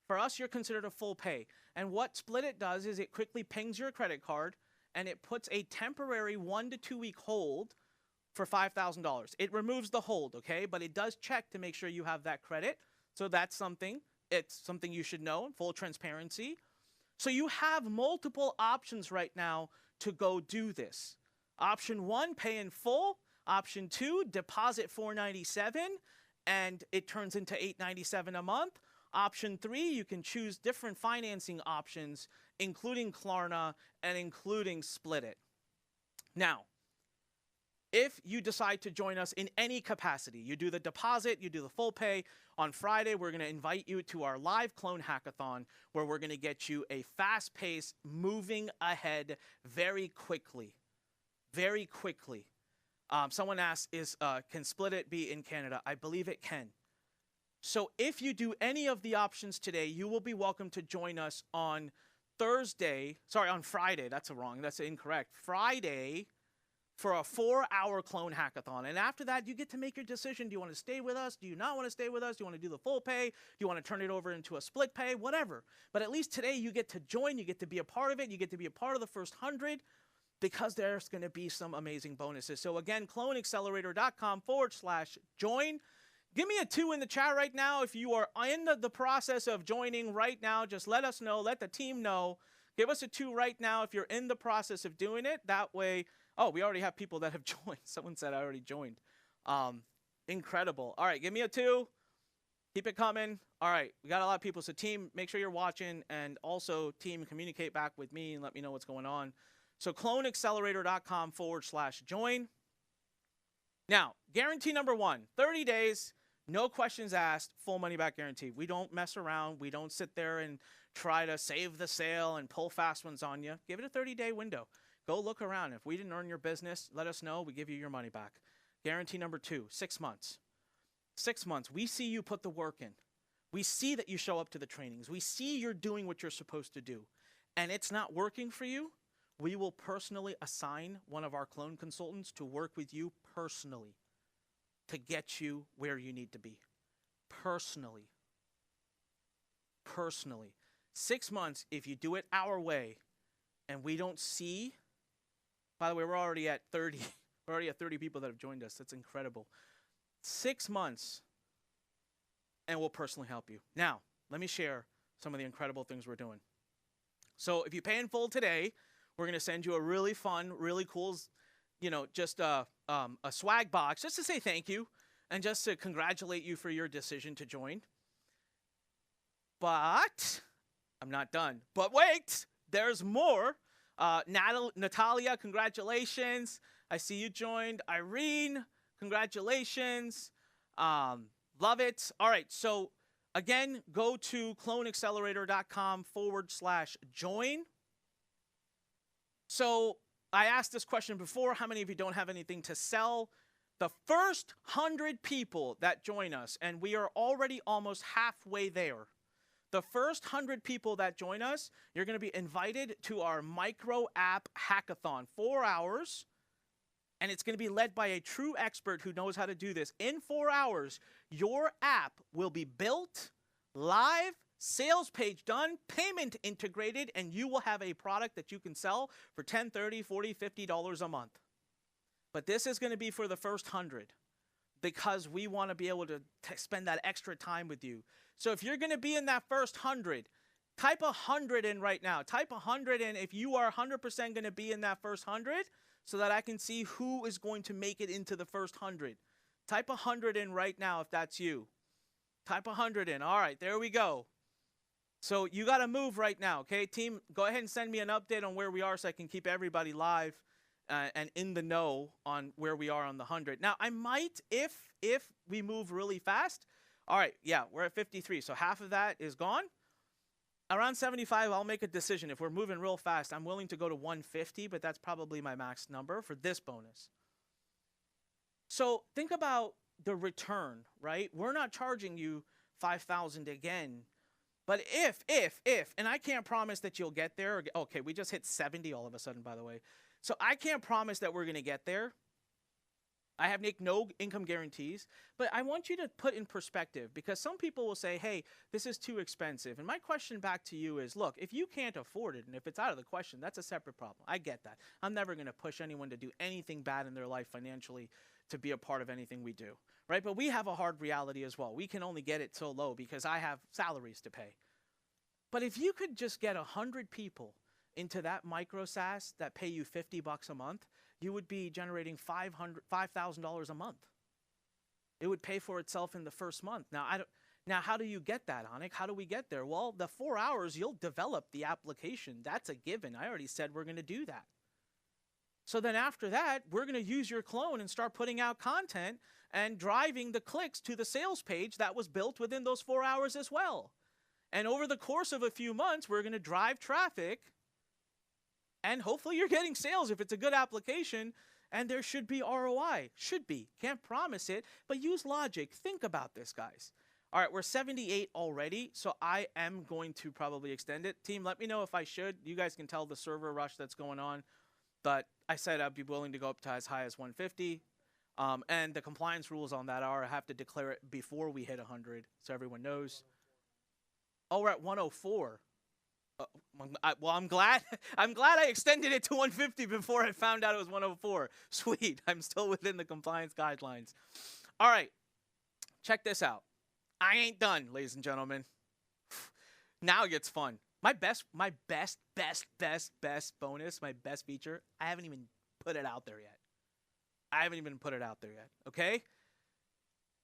For us, you're considered a full pay. And what split it does is it quickly pings your credit card and it puts a temporary 1 to 2 week hold for $5,000. It removes the hold, okay? But it does check to make sure you have that credit. So that's something. It's something you should know, full transparency. So you have multiple options right now to go do this. Option 1, pay in full. Option 2, deposit $497, and it turns into $897 a month. Option 3, you can choose different financing options, including Klarna and including Split It. Now, if you decide to join us in any capacity, you do the deposit, you do the full pay, on Friday, we're going to invite you to our live clone hackathon where we're going to get you a fast-paced, moving ahead very quickly. Very quickly. Someone asked, can Split It be in Canada? I believe it can. So if you do any of the options today, you will be welcome to join us on Friday. That's incorrect. Friday for a 4-hour clone hackathon. And after that, you get to make your decision. Do you want to stay with us? Do you not want to stay with us? Do you want to do the full pay? Do you want to turn it over into a split pay? Whatever. But at least today you get to join. You get to be a part of it. You get to be a part of the first 100 because there's going to be some amazing bonuses. So again, cloneaccelerator.com/join. Give me a 2 in the chat right now if you are in the process of joining right now. Just let us know. Let the team know. Give us a 2 right now if you're in the process of doing it. That way, oh, we already have people that have joined. Someone said I already joined. Incredible. All right, give me a 2. Keep it coming. All right, we got a lot of people. So team, make sure you're watching. And also, team, communicate back with me and let me know what's going on. So cloneaccelerator.com/join. Now, guarantee number 1, 30 days. No questions asked, full money back guarantee. We don't mess around. We don't sit there and try to save the sale and pull fast ones on you. Give it a 30-day window. Go look around. If we didn't earn your business, let us know. We give you your money back. Guarantee number 2, 6 months. 6 months. We see you put the work in. We see that you show up to the trainings. We see you're doing what you're supposed to do. And it's not working for you. We will personally assign one of our clone consultants to work with you personally to get you where you need to be. Personally. Personally. 6 months, if you do it our way, and we don't see, by the way, we're already at 30. We're already at 30 people that have joined us. That's incredible. 6 months, and we'll personally help you. Now, let me share some of the incredible things we're doing. So if you pay in full today, we're going to send you a really fun, really cool, just a swag box just to say thank you and just to congratulate you for your decision to join. But I'm not done. But wait, there's more. Natalia, congratulations. I see you joined. Irene, congratulations. Love it. All right. So again, go to cloneaccelerator.com/join. So I asked this question before. How many of you don't have anything to sell? The first 100 people that join us, and we are already almost halfway there. The first 100 people that join us, you're going to be invited to our micro app hackathon, 4 hours. And it's going to be led by a true expert who knows how to do this. In 4 hours, your app will be built, live, sales page done, payment integrated, and you will have a product that you can sell for $10, $30, $40, $50 a month. But this is going to be for the first 100. because we want to be able to spend that extra time with you. So if you're going to be in that first 100, type 100 in right now. Type 100 in if you are 100% going to be in that first 100 so that I can see who is going to make it into the first 100. Type 100 in right now if that's you. Type 100 in. All right, there we go. So you got to move right now, okay? Team, go ahead and send me an update on where we are so I can keep everybody live and in the know on where we are on the 100. Now, I might, if we move really fast, all right, yeah, we're at 53, so half of that is gone. Around 75, I'll make a decision. If we're moving real fast, I'm willing to go to 150, but that's probably my max number for this bonus. So think about the return, right? We're not charging you $5,000 again. But if, and I can't promise that you'll get there. Okay, we just hit 70 all of a sudden, by the way. So I can't promise that we're going to get there. I have no income guarantees, but I want you to put in perspective because some people will say, hey, this is too expensive. And my question back to you is, look, if you can't afford it and if it's out of the question, that's a separate problem. I get that. I'm never going to push anyone to do anything bad in their life financially to be a part of anything we do, right? But we have a hard reality as well. We can only get it so low because I have salaries to pay. But if you could just get 100 people into that micro SaaS that pay you $50 a month, you would be generating $5,000 a month. It would pay for itself in the first month. Now, how do you get that, Anik? How do we get there? Well, the 4 hours, you'll develop the application. That's a given. I already said we're going to do that. So then after that, we're going to use your clone and start putting out content and driving the clicks to the sales page that was built within those 4 hours as well. And over the course of a few months, we're going to drive traffic. And hopefully you're getting sales if it's a good application. And there should be ROI. Should be. Can't promise it. But use logic. Think about this, guys. All right, we're 78 already. So I am going to probably extend it. Team, let me know if I should. You guys can tell the server rush that's going on. But I said I'd be willing to go up to as high as 150. And the compliance rules on that are I have to declare it before we hit 100. So everyone knows. Oh, we're at 104. Well, I'm glad I extended it to 150 before I found out it was 104. Sweet. I'm still within the compliance guidelines. All right. Check this out. I ain't done, ladies and gentlemen. Now it gets fun. My best bonus, my best feature, I haven't even put it out there yet. Okay?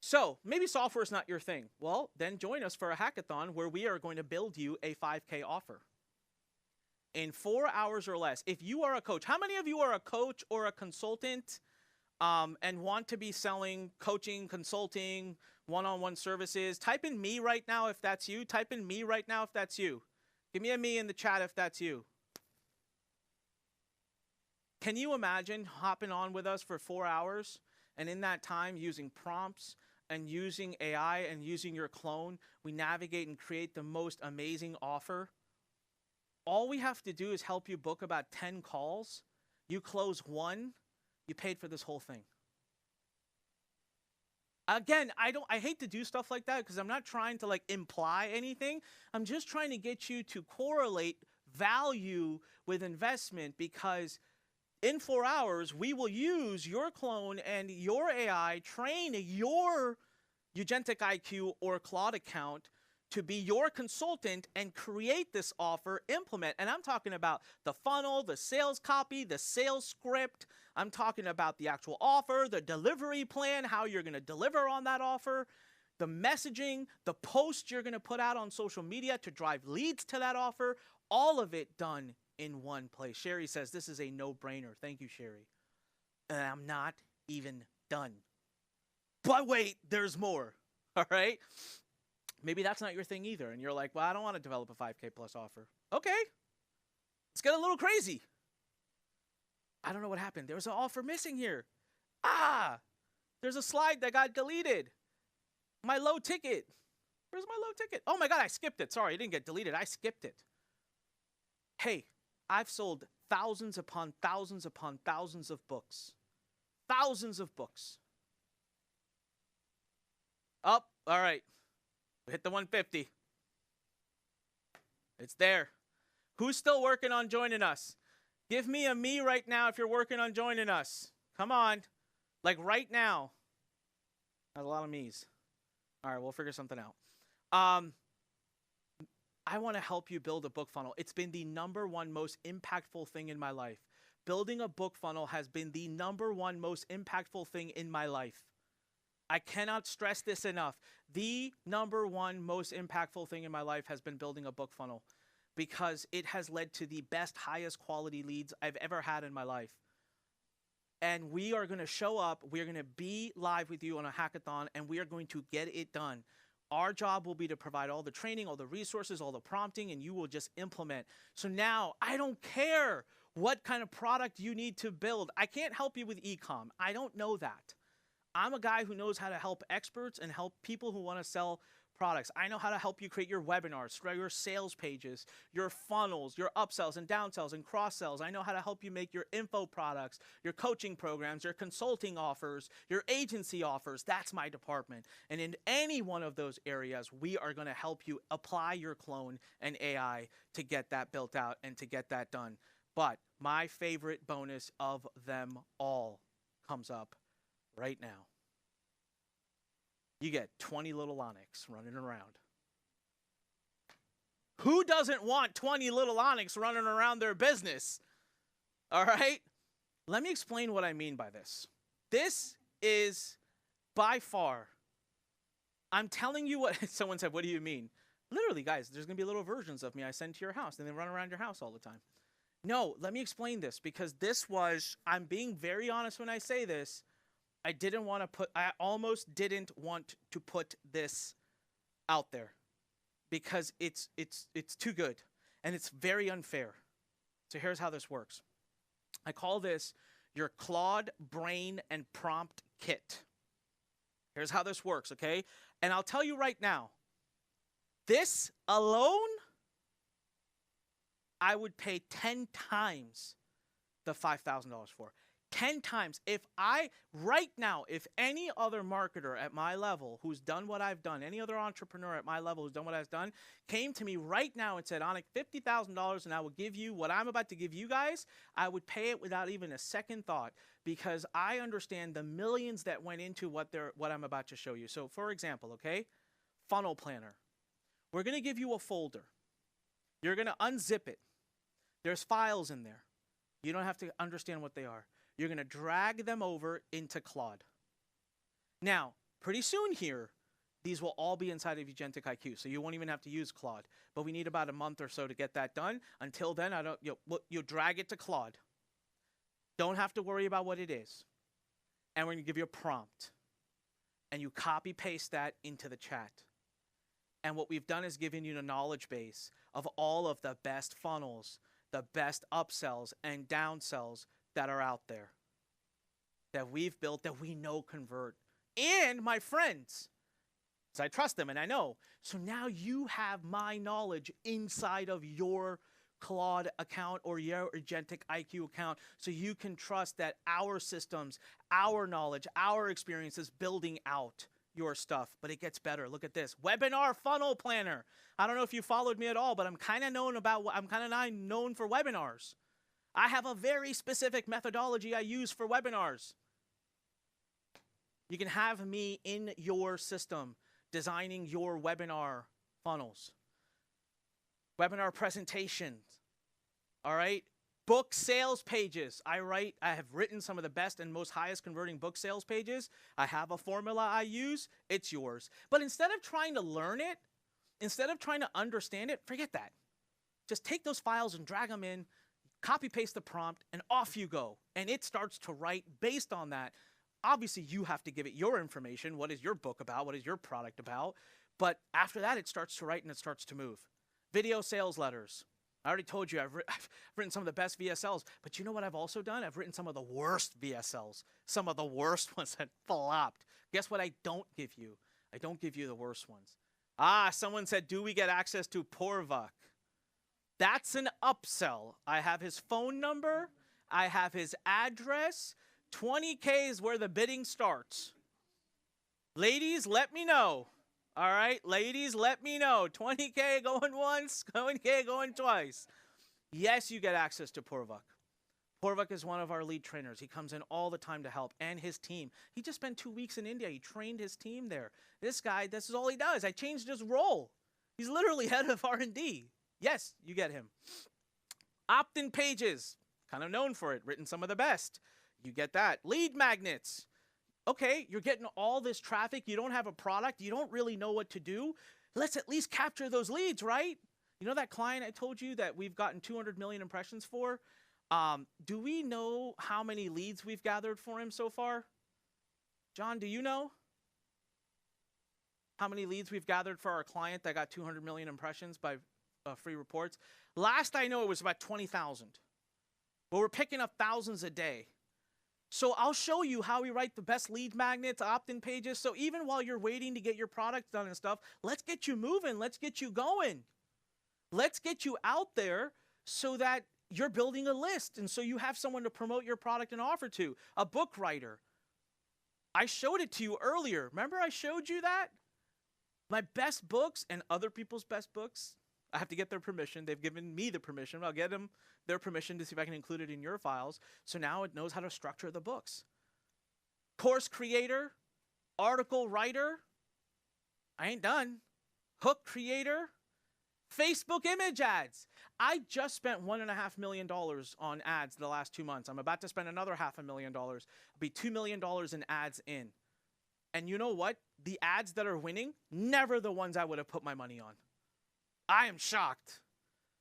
So, maybe software is not your thing. Well, then join us for a hackathon where we are going to build you a 5K offer. In 4 hours or less. If you are a coach, how many of you are a coach or a consultant and want to be selling coaching, consulting, one-on-one services? Type in me right now if that's you. Type in me right now if that's you. Give me a me in the chat if that's you. Can you imagine hopping on with us for 4 hours and in that time using prompts and using AI and using your clone, we navigate and create the most amazing offer? All we have to do is help you book about 10 calls. You close one, you paid for this whole thing. Again, I hate to do stuff like that because I'm not trying to like imply anything. I'm just trying to get you to correlate value with investment because in 4 hours, we will use your clone and your AI, train your Agentic IQ or Claude account to be your consultant and create this offer, implement. And I'm talking about the funnel, the sales copy, the sales script. I'm talking about the actual offer, the delivery plan, how you're going to deliver on that offer, the messaging, the posts you're going to put out on social media to drive leads to that offer, all of it done in one place. Sherry says this is a no-brainer. Thank you, Sherry. And I'm not even done. But wait, there's more. All right? Maybe that's not your thing either. And you're like, well, I don't want to develop a 5K plus offer. Okay. Let's get a little crazy. I don't know what happened. There was an offer missing here. There's a slide that got deleted. My low ticket. Where's my low ticket? Oh my God, I skipped it. Sorry, it didn't get deleted. I skipped it. Hey, I've sold thousands upon thousands upon thousands of books. Thousands of books. Oh, all right. We hit the 150. It's there. Who's still working on joining us? Give me a me right now if you're working on joining us. Come on. Like right now. That's a lot of me's. All right, we'll figure something out. I want to help you build a book funnel. It's been the #1 most impactful thing in my life. Building a book funnel has been the #1 most impactful thing in my life. I cannot stress this enough. The #1 most impactful thing in my life has been building a book funnel because it has led to the best, highest quality leads I've ever had in my life. And we are going to show up. We're going to be live with you on a hackathon, and we are going to get it done. Our job will be to provide all the training, all the resources, all the prompting, and you will just implement. So now I don't care what kind of product you need to build. I can't help you with e-com. I don't know that. I'm a guy who knows how to help experts and help people who want to sell products. I know how to help you create your webinars, your sales pages, your funnels, your upsells and downsells and cross-sells. I know how to help you make your info products, your coaching programs, your consulting offers, your agency offers. That's my department. And in any one of those areas, we are going to help you apply your clone and AI to get that built out and to get that done. But my favorite bonus of them all comes up right now. You get 20 little Onyx running around. Who doesn't want 20 little Onyx running around their business? All right? Let me explain what I mean by this. This is by far, I'm telling you what, someone said, what do you mean? Literally, guys, there's going to be little versions of me I send to your house and they run around your house all the time. No, let me explain this because this was, I'm being very honest when I say this. I almost didn't want to put this out there because it's too good and it's very unfair. So here's how this works. I call this your Claude Brain and Prompt Kit. Here's how this works, okay? And I'll tell you right now, this alone, I would pay 10 times the $5,000 for. 10 times. Right now, if any other marketer at my level who's done what I've done, any other entrepreneur at my level who's done what I've done, came to me right now and said, Onik, $50,000 and I will give you what I'm about to give you guys, I would pay it without even a second thought because I understand the millions that went into what I'm about to show you. So for example, okay, funnel planner. We're going to give you a folder. You're going to unzip it. There's files in there. You don't have to understand what they are. You're going to drag them over into Claude. Now, pretty soon here, these will all be inside of Agentic IQ, so you won't even have to use Claude. But we need about a month or so to get that done. Until then, you'll drag it to Claude. Don't have to worry about what it is. And we're going to give you a prompt. And you copy paste that into the chat. And what we've done is given you the knowledge base of all of the best funnels, the best upsells and downsells that are out there that we've built that we know convert. And my friends, because I trust them and I know. So now you have my knowledge inside of your Claude account or your Agentic IQ account so you can trust that our systems, our knowledge, our experience is building out your stuff. But it gets better. Look at this. Webinar Funnel Planner. I don't know if you followed me at all, but I'm kind of known for webinars. I have a very specific methodology I use for webinars. You can have me in your system designing your webinar funnels, webinar presentations, all right? Book sales pages. I have written some of the best and most highest converting book sales pages. I have a formula I use. It's yours. But instead of trying to learn it, instead of trying to understand it, forget that. Just take those files and drag them in, copy paste the prompt, and off you go. And it starts to write based on that. Obviously, you have to give it your information. What is your book about? What is your product about? But after that, it starts to write and it starts to move. Video sales letters. I already told you I've written some of the best VSLs. But you know what I've also done? I've written some of the worst VSLs. Some of the worst ones that flopped. Guess what I don't give you? I don't give you the worst ones. Someone said, do we get access to Porvak? That's an upsell. I have his phone number. I have his address. 20K is where the bidding starts. Ladies, let me know. All right, ladies, let me know. 20K going once, 20K going twice. Yes, you get access to Porvak. Horvak is one of our lead trainers. He comes in all the time to help, and his team. He just spent 2 weeks in India. He trained his team there. This guy, this is all he does. I changed his role. He's literally head of R&D. Yes, you get him. Opt-in pages, kind of known for it, written some of the best. You get that. Lead magnets. Okay, you're getting all this traffic. You don't have a product. You don't really know what to do. Let's at least capture those leads, right? You know that client I told you that we've gotten 200 million impressions for? Do we know how many leads we've gathered for him so far? John, do you know how many leads we've gathered for our client that got 200 million impressions by free reports? Last I know, it was about 20,000. But we're picking up thousands a day. So I'll show you how we write the best lead magnets, opt-in pages. So even while you're waiting to get your product done and stuff, let's get you moving. Let's get you going. Let's get you out there so that you're building a list. And so you have someone to promote your product and offer to. A book writer. I showed it to you earlier. Remember I showed you that? My best books and other people's best books. I have to get their permission. They've given me the permission. I'll get them their permission to see if I can include it in your files. So now it knows how to structure the books. Course creator, article writer. I ain't done. Hook creator, Facebook image ads. I just spent $1.5 million on ads the last 2 months. I'm about to spend another $500,000. It'll be $2 million in ads in. And you know what? The ads that are winning, never the ones I would have put my money on. I am shocked.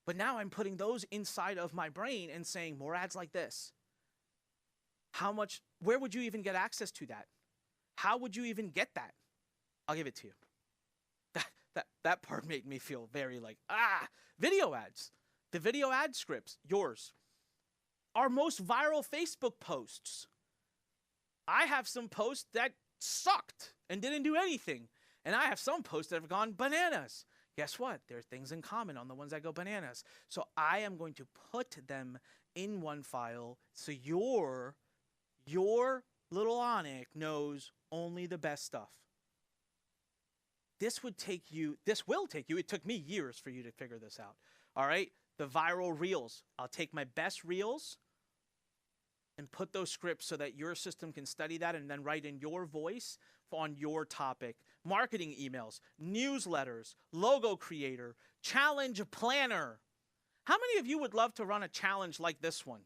But now I'm putting those inside of my brain and saying more ads like this. How much, where would you even get access to that? How would you even get that? I'll give it to you. That part made me feel very like, video ads. The video ad scripts, yours. Our most viral Facebook posts. I have some posts that sucked and didn't do anything. And I have some posts that have gone bananas. Guess what? There are things in common on the ones that go bananas. So I am going to put them in one file so your little Onik knows only the best stuff. This will take you, it took me years for you to figure this out. All right? The viral reels. I'll take my best reels and put those scripts so that your system can study that and then write in your voice on your topic. Marketing emails, newsletters, logo creator, challenge planner. How many of you would love to run a challenge like this one?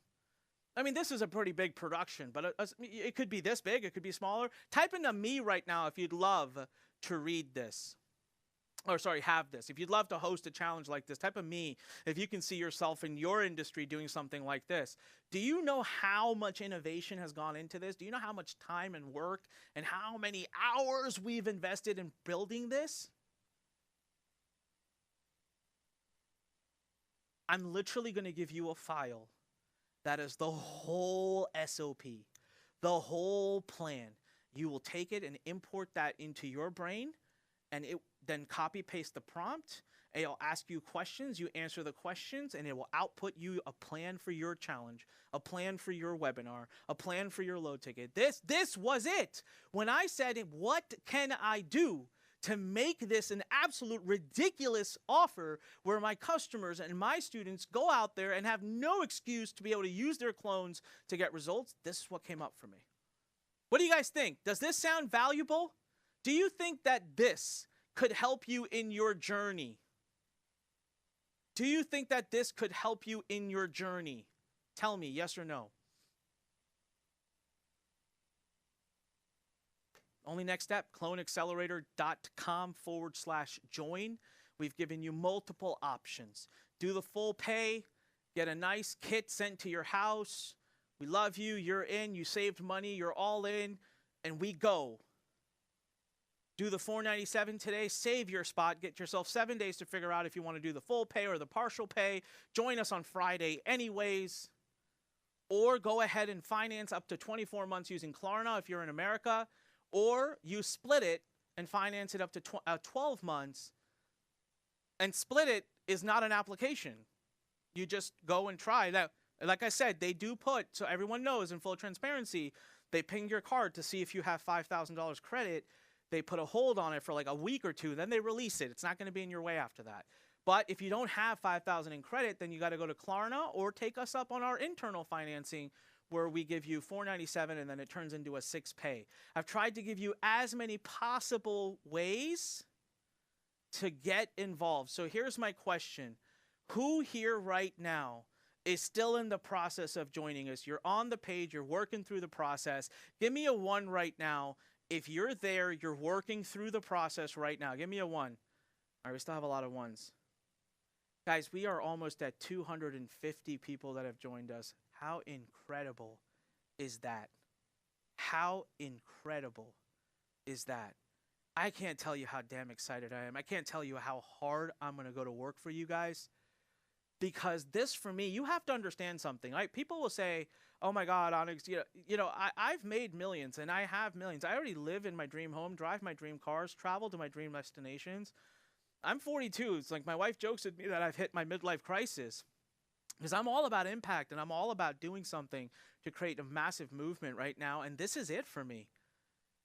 I mean, this is a pretty big production, but it could be this big, it could be smaller. Type into me right now if you'd love to read this. Or sorry, have this. If you'd love to host a challenge like this, type of me if you can see yourself in your industry doing something like this. Do you know how much innovation has gone into this? Do you know how much time and work and how many hours we've invested in building this? I'm literally going to give you a file that is the whole SOP, the whole plan. You will take it and import that into your brain, and it then copy paste the prompt. It'll ask you questions. You answer the questions, and it will output you a plan for your challenge, a plan for your webinar, a plan for your load ticket. This was it. When I said, what can I do to make this an absolute ridiculous offer where my customers and my students go out there and have no excuse to be able to use their clones to get results? This is what came up for me. What do you guys think? Does this sound valuable? Do you think that this could help you in your journey? Do you think that this could help you in your journey? Tell me, yes or no. Only next step, cloneaccelerator.com/join. We've given you multiple options. Do the full pay, get a nice kit sent to your house. We love you, you're in, you saved money, you're all in, and we go. Do the $497 today, save your spot, get yourself 7 days to figure out if you want to do the full pay or the partial pay. Join us on Friday anyways. Or go ahead and finance up to 24 months using Klarna if you're in America. Or you split it and finance it up to 12 months. And split it is not an application. You just go and try. Now, like I said, they do put, so everyone knows in full transparency, they ping your card to see if you have $5,000 credit. They put a hold on it for like a week or two, then they release it. It's not going to be in your way after that. But if you don't have 5,000 in credit, then you got to go to Klarna or take us up on our internal financing, where we give you $497 and then it turns into a 6 pay. I've tried to give you as many possible ways to get involved. So here's my question. Who here right now is still in the process of joining us? You're on the page, you're working through the process. Give me a 1 right now. If you're there, you're working through the process right now. Give me a 1. All right, we still have a lot of 1s. Guys, we are almost at 250 people that have joined us. How incredible is that? How incredible is that? I can't tell you how damn excited I am. I can't tell you how hard I'm going to go to work for you guys. Because this, for me, you have to understand something. Right? People will say, oh my God, Onyx, I've made millions and I have millions. I already live in my dream home, drive my dream cars, travel to my dream destinations. I'm 42. It's like my wife jokes with me that I've hit my midlife crisis. Because I'm all about impact and I'm all about doing something to create a massive movement right now. And this is it for me.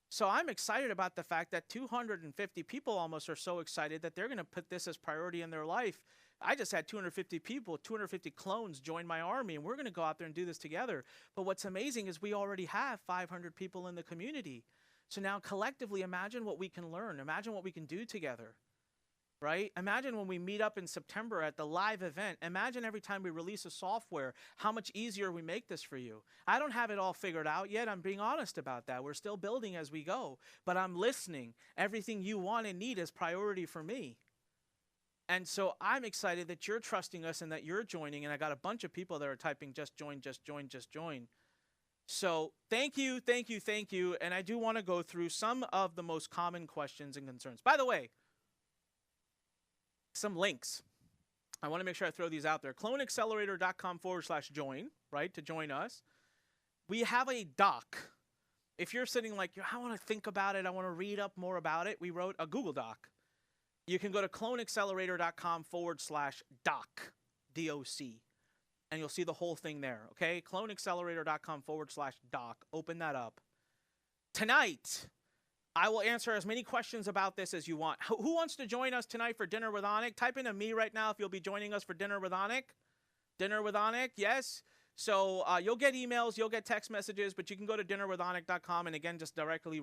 So I'm excited about the fact that 250 people almost are so excited that they're going to put this as priority in their life. I just had 250 people, 250 clones join my army, and we're going to go out there and do this together. But what's amazing is we already have 500 people in the community. So now collectively, imagine what we can learn. Imagine what we can do together. Right? Imagine when we meet up in September at the live event. Imagine every time we release a software, how much easier we make this for you. I don't have it all figured out yet. I'm being honest about that. We're still building as we go, but I'm listening. Everything you want and need is priority for me. And so I'm excited that you're trusting us and that you're joining. And I got a bunch of people that are typing, just join, just join, just join. So thank you, thank you, thank you. And I do want to go through some of the most common questions and concerns. By the way, some links. I want to make sure I throw these out there. cloneaccelerator.com/join, right, to join us. We have a doc. If you're sitting like, I want to think about it, I want to read up more about it, we wrote a Google Doc. You can go to cloneaccelerator.com/doc, D-O-C, and you'll see the whole thing there, okay? cloneaccelerator.com/doc. Open that up. Tonight, I will answer as many questions about this as you want. Who wants to join us tonight for Dinner with Onik? Type in a me right now if you'll be joining us for Dinner with Onik. Dinner with Onik, yes. So you'll get emails, you'll get text messages, but you can go to dinnerwithonik.com and again, just directly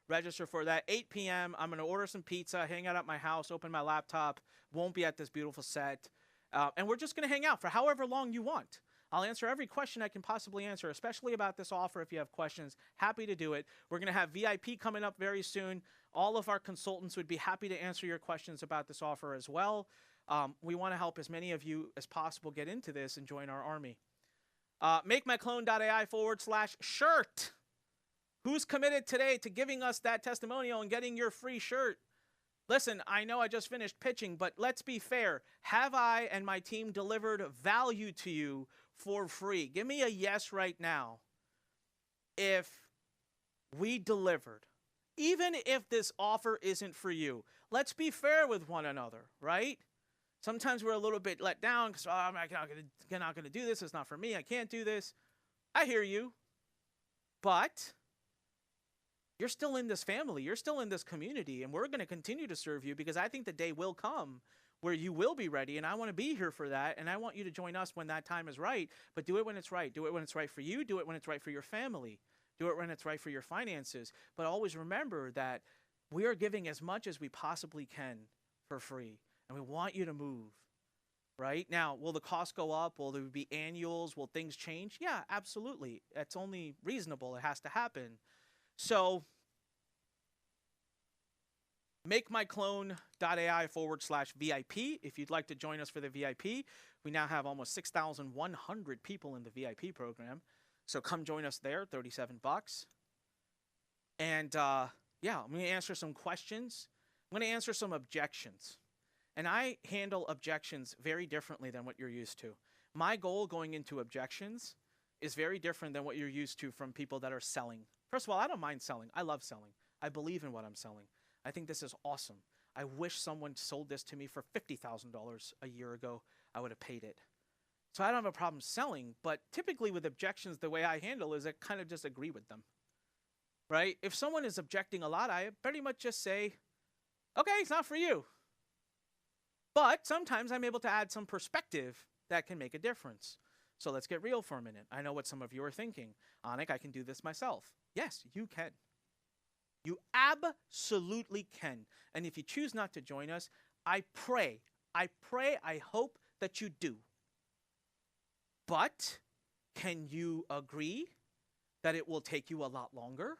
register for that. 8 p.m. I'm going to order some pizza, hang out at my house, open my laptop. Won't be at this beautiful set. And we're just going to hang out for however long you want. I'll answer every question I can possibly answer, especially about this offer if you have questions. Happy to do it. We're going to have VIP coming up very soon. All of our consultants would be happy to answer your questions about this offer as well. We want to help as many of you as possible get into this and join our army. MakeMyClone.ai/shirt. Who's committed today to giving us that testimonial and getting your free shirt? Listen, I know I just finished pitching, but let's be fair. Have I and my team delivered value to you for free? Give me a yes right now. If we delivered, even if this offer isn't for you, let's be fair with one another, right? Sometimes we're a little bit let down because I'm not going to do this. It's not for me. I can't do this. I hear you. But you're still in this family. You're still in this community. And we're going to continue to serve you because I think the day will come where you will be ready. And I want to be here for that. And I want you to join us when that time is right. But do it when it's right. Do it when it's right for you. Do it when it's right for your family. Do it when it's right for your finances. But always remember that we are giving as much as we possibly can for free. And we want you to move. Right? Now, will the cost go up? Will there be annuals? Will things change? Yeah, absolutely. That's only reasonable. It has to happen. So, MakeMyClone.ai/VIP. If you'd like to join us for the VIP, we now have almost 6,100 people in the VIP program. So come join us there, $37. And yeah, I'm going to answer some questions. I'm going to answer some objections. And I handle objections very differently than what you're used to. My goal going into objections is very different than what you're used to from people that are selling. First of all, I don't mind selling. I love selling. I believe in what I'm selling. I think this is awesome. I wish someone sold this to me for $50,000 a year ago. I would have paid it. So I don't have a problem selling, but typically with objections, the way I handle is I kind of just agree with them, right? If someone is objecting a lot, I pretty much just say, okay, it's not for you. But sometimes I'm able to add some perspective that can make a difference. So let's get real for a minute. I know what some of you are thinking. Anik, I can do this myself. Yes, you can. You absolutely can. And if you choose not to join us, I hope that you do. But can you agree that it will take you a lot longer?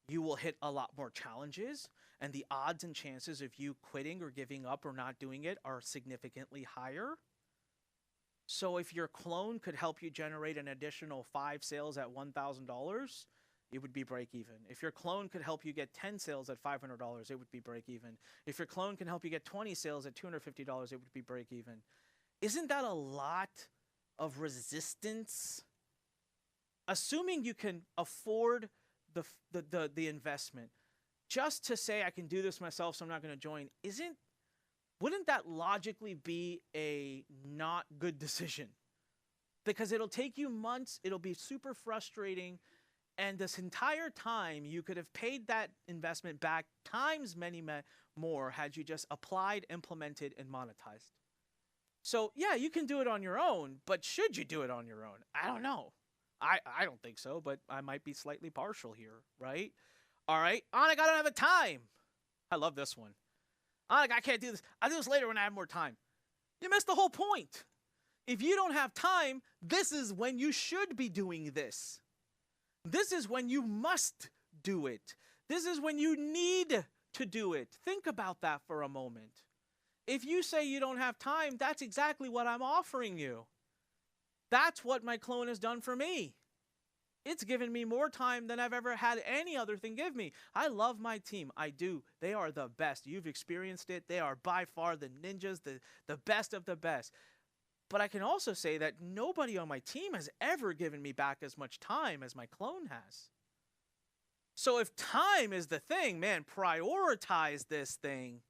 You will hit a lot more challenges, and the odds and chances of you quitting or giving up or not doing it are significantly higher. So if your clone could help you generate an additional 5 sales at $1,000, it would be break even. If your clone could help you get 10 sales at $500, it would be break even. If your clone can help you get 20 sales at $250, it would be break even. Isn't that a lot of resistance? Assuming you can afford the investment, just to say I can do this myself, so I'm not going to join, wouldn't that logically be a not good decision? Because it'll take you months, it'll be super frustrating, and this entire time you could have paid that investment back times many more had you just applied, implemented, and monetized. So yeah, you can do it on your own, but should you do it on your own? I don't know. I don't think so, but I might be slightly partial here, right? All right, Anik, I don't have the time. I love this one. Anik, I can't do this. I'll do this later when I have more time. You missed the whole point. If you don't have time, this is when you should be doing this. This is when you must do it. This is when you need to do it. Think about that for a moment. If you say you don't have time, that's exactly what I'm offering you. That's what my clone has done for me. It's given me more time than I've ever had any other thing give me. I love my team. I do. They are the best. You've experienced it. They are by far the ninjas, the best of the best. But I can also say that nobody on my team has ever given me back as much time as my clone has. So if time is the thing, man, prioritize this thing.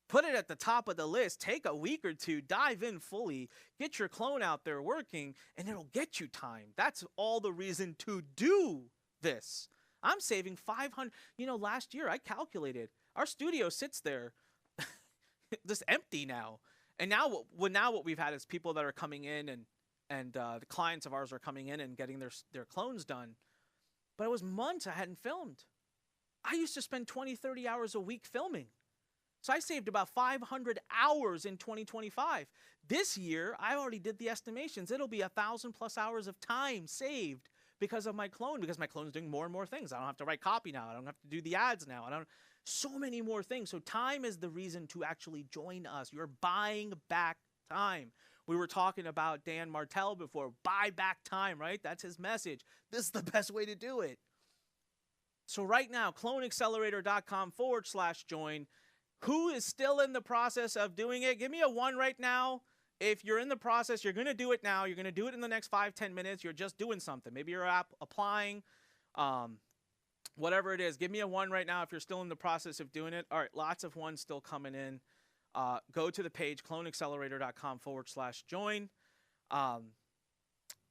Put it at the top of the list. Take a week or two. Dive in fully. Get your clone out there working, and it'll get you time. That's all the reason to do this. I'm saving $500. You know, last year I calculated. Our studio sits there just empty now. And now what we've had is people that are coming in and the clients of ours are coming in and getting their clones done. But it was months I hadn't filmed. I used to spend 20, 30 hours a week filming. So I saved about 500 hours in 2025. This year, I already did the estimations. It'll be 1,000+ hours of time saved because of my clone, because my clone's doing more and more things. I don't have to write copy now. I don't have to do the ads now. So many more things. So time is the reason to actually join us. You're buying back time. We were talking about Dan Martell before. Buy back time, right? That's his message. This is the best way to do it. So right now, cloneaccelerator.com/join. Who is still in the process of doing it? Give me a 1 right now. If you're in the process, you're going to do it now. You're going to do it in the next 5-10 minutes. You're just doing something. Maybe you're applying, whatever it is. Give me a 1 right now if you're still in the process of doing it. All right, lots of 1s still coming in. Go to the page, cloneaccelerator.com/join.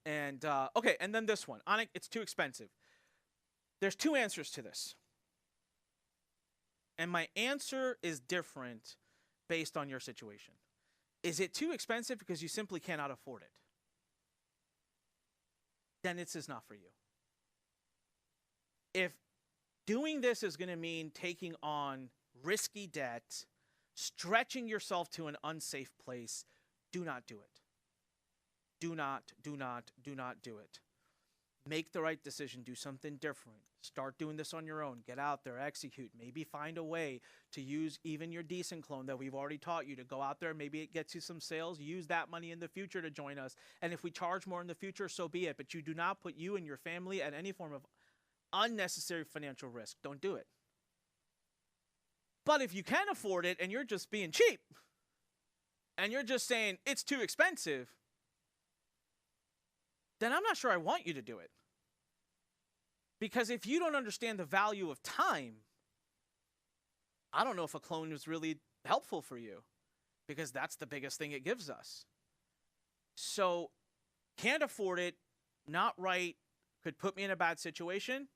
Okay, and then this one. Anik, it's too expensive. There's 2 answers to this. And my answer is different based on your situation. Is it too expensive because you simply cannot afford it? Then this is not for you. If doing this is going to mean taking on risky debt, stretching yourself to an unsafe place, do not do it. Do not do it. Make the right decision. Do something different. Start doing this on your own. Get out there, execute. Maybe find a way to use even your decent clone that we've already taught you to go out there. Maybe it gets you some sales. Use that money in the future to join us. And if we charge more in the future, so be it. But you do not put you and your family at any form of unnecessary financial risk. Don't do it. But if you can afford it and you're just being cheap and you're just saying it's too expensive, then I'm not sure I want you to do it. Because if you don't understand the value of time, I don't know if a clone is really helpful for you, because that's the biggest thing it gives us. So, can't afford it, not right, could put me in a bad situation,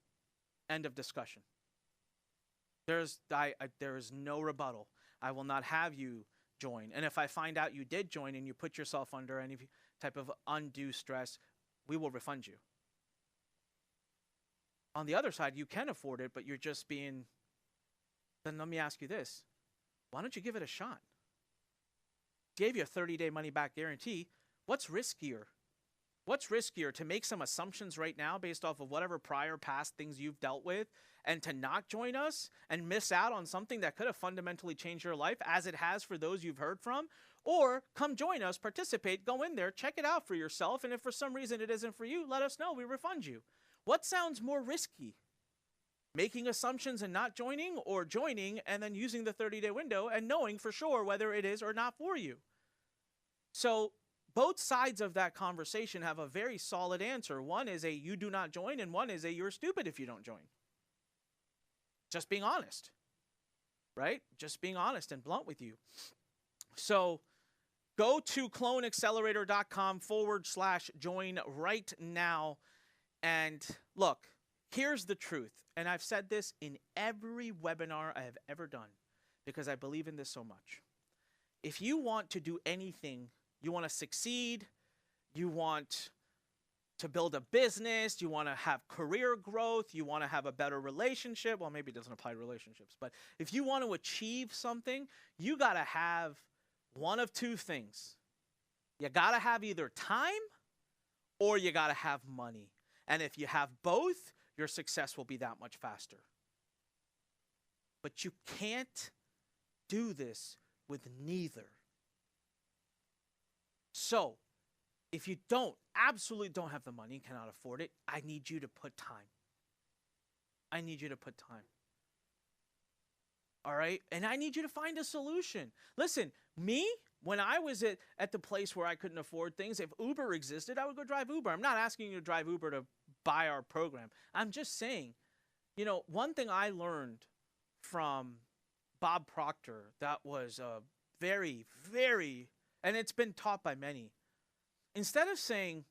end of discussion. There is no rebuttal. I will not have you join. And if I find out you did join and you put yourself under any type of undue stress, we will refund you. On the other side, you can afford it, but you're just being, then let me ask you this. Why don't you give it a shot? Gave you a 30-day money-back guarantee. What's riskier? What's riskier, to make some assumptions right now based off of whatever prior past things you've dealt with and to not join us and miss out on something that could have fundamentally changed your life, as it has for those you've heard from? Or come join us, participate, go in there, check it out for yourself, and if for some reason it isn't for you, let us know, we refund you. What sounds more risky? Making assumptions and not joining, or joining and then using the 30-day window and knowing for sure whether it is or not for you? So both sides of that conversation have a very solid answer. One is a you do not join, and one is a you're stupid if you don't join. Just being honest, right? Just being honest and blunt with you. So go to cloneaccelerator.com/join right now. And look, here's the truth. And I've said this in every webinar I have ever done because I believe in this so much. If you want to do anything, you want to succeed, you want to build a business, you want to have career growth, you want to have a better relationship. Well, maybe it doesn't apply to relationships, but if you want to achieve something, you got to have one of two things. You got to have either time or you got to have money. And if you have both, your success will be that much faster. But you can't do this with neither. So, if you absolutely don't have the money, cannot afford it, I need you to put time. I need you to put time. All right? And I need you to find a solution. Listen, me, when I was at the place where I couldn't afford things, if Uber existed, I would go drive Uber. I'm not asking you to drive Uber to buy our program. I'm just saying, you know, one thing I learned from Bob Proctor that was very, very, and it's been taught by many. Instead of saying,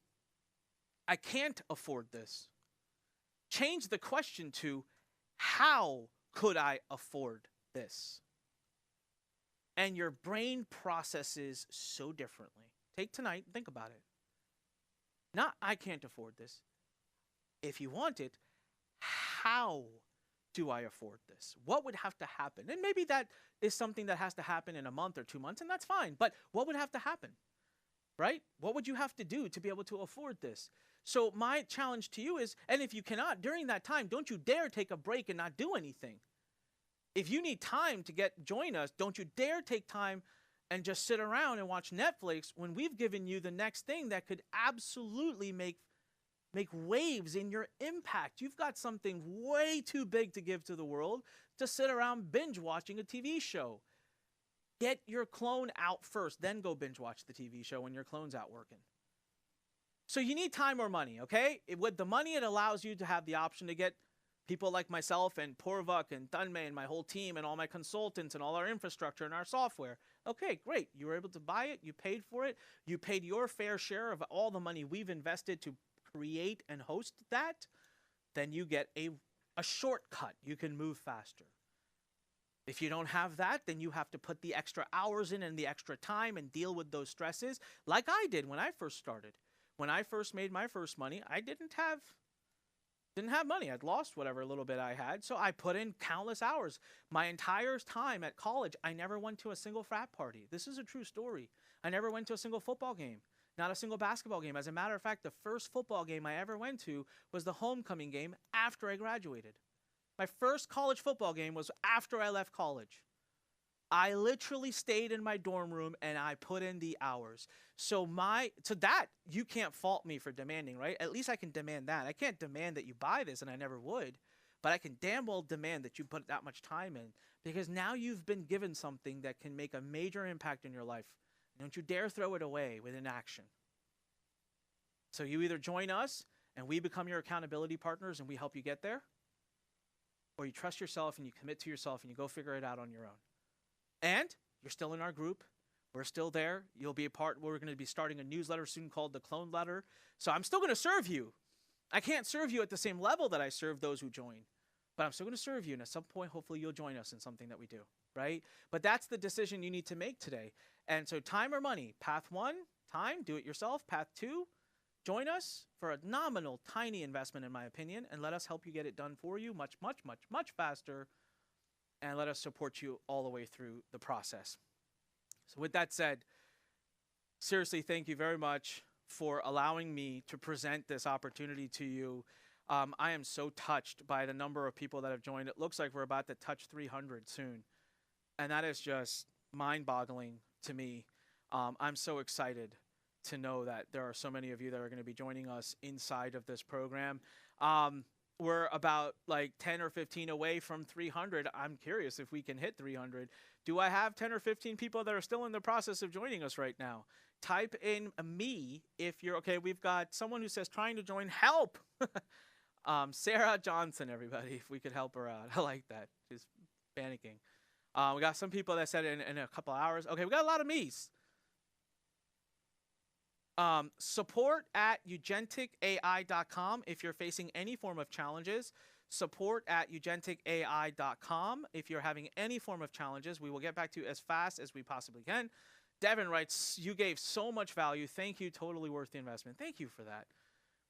I can't afford this, change the question to, how could I afford this? And your brain processes so differently. Take tonight and think about it. Not, I can't afford this. If you want it, how do I afford this? What would have to happen? And maybe that is something that has to happen in a month or 2 months, and that's fine. But what would have to happen? Right? What would you have to do to be able to afford this? So my challenge to you is, and if you cannot, during that time, don't you dare take a break and not do anything. If you need time to join us, don't you dare take time and just sit around and watch Netflix when we've given you the next thing that could absolutely make waves in your impact. You've got something way too big to give to the world to sit around binge watching a TV show. Get your clone out first, then go binge watch the TV show when your clone's out working. So you need time or money, okay? With the money, it allows you to have the option to get people like myself and Purvak and Tanmay and my whole team and all my consultants and all our infrastructure and our software. Okay, great. You were able to buy it. You paid for it. You paid your fair share of all the money we've invested to create and host that. Then you get a shortcut. You can move faster. If you don't have that, then you have to put the extra hours in and the extra time and deal with those stresses like I did when I first started. When I first made my first money, I didn't have money. I'd lost whatever little bit I had, so I put in countless hours. My entire time at college, I never went to a single frat party. This is a true story. I never went to a single football game, not a single basketball game. As a matter of fact, the first football game I ever went to was the homecoming game after I graduated. My first college football game was after I left college. I literally stayed in my dorm room and I put in the hours. So that, you can't fault me for demanding, right? At least I can demand that. I can't demand that you buy this, and I never would, but I can damn well demand that you put that much time in, because now you've been given something that can make a major impact in your life. Don't you dare throw it away with inaction. So you either join us and we become your accountability partners and we help you get there, or you trust yourself and you commit to yourself and you go figure it out on your own. And you're still in our group. We're still there. You'll be a part. We're going to be starting a newsletter soon called the Clone Letter. So I'm still going to serve you. I can't serve you at the same level that I serve those who join. but I'm still going to serve you. And at some point, hopefully you'll join us in something that we do, right? But that's the decision you need to make today. And so time or money, path 1, time, do it yourself. Path 2, join us for a nominal, tiny investment, in my opinion, and let us help you get it done for you much, much, much, much faster, and let us support you all the way through the process. So with that said, seriously, thank you very much for allowing me to present this opportunity to you. I am so touched by the number of people that have joined. It looks like we're about to touch 300 soon, and that is just mind-boggling to me. I'm so excited to know that there are so many of you that are going to be joining us inside of this program. We're about like 10 or 15 away from 300. I'm curious if we can hit 300. Do I have 10 or 15 people that are still in the process of joining us right now? Type in me if you're okay. We've got someone who says trying to join. Help! Sarah Johnson, everybody, if we could help her out. I like that. She's panicking. We got some people that said in a couple hours. Okay, we got a lot of me's. Support at ugenticai.com if you're facing any form of challenges. Support at ugenticai.com if you're having any form of challenges. We will get back to you as fast as we possibly can. Devin writes, you gave so much value. Thank you. Totally worth the investment. Thank you for that.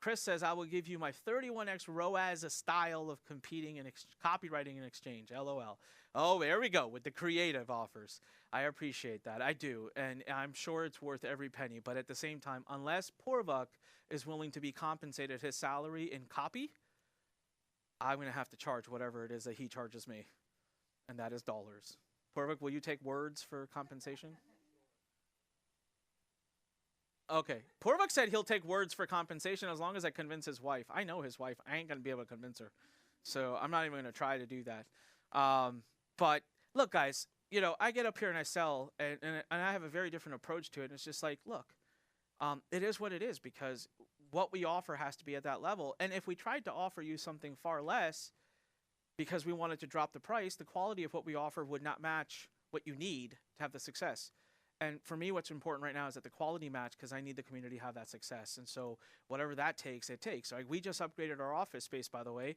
Chris says, I will give you my 31x ROAS style of competing and copywriting in exchange. LOL. Oh, there we go with the creative offers. I appreciate that. I do. And I'm sure it's worth every penny. But at the same time, unless Porvuk is willing to be compensated his salary in copy, I'm going to have to charge whatever it is that he charges me. And that is dollars. Porvuk, will you take words for compensation? Okay. Porvuk said he'll take words for compensation as long as I convince his wife. I know his wife. I ain't going to be able to convince her. So I'm not even going to try to do that. But look, guys, you know, I get up here and I sell, and I have a very different approach to it. And it's just like, look, it is what it is because what we offer has to be at that level. And if we tried to offer you something far less because we wanted to drop the price, the quality of what we offer would not match what you need to have the success. And for me, what's important right now is that the quality match because I need the community to have that success. And so whatever that takes, it takes. Like we just upgraded our office space, by the way.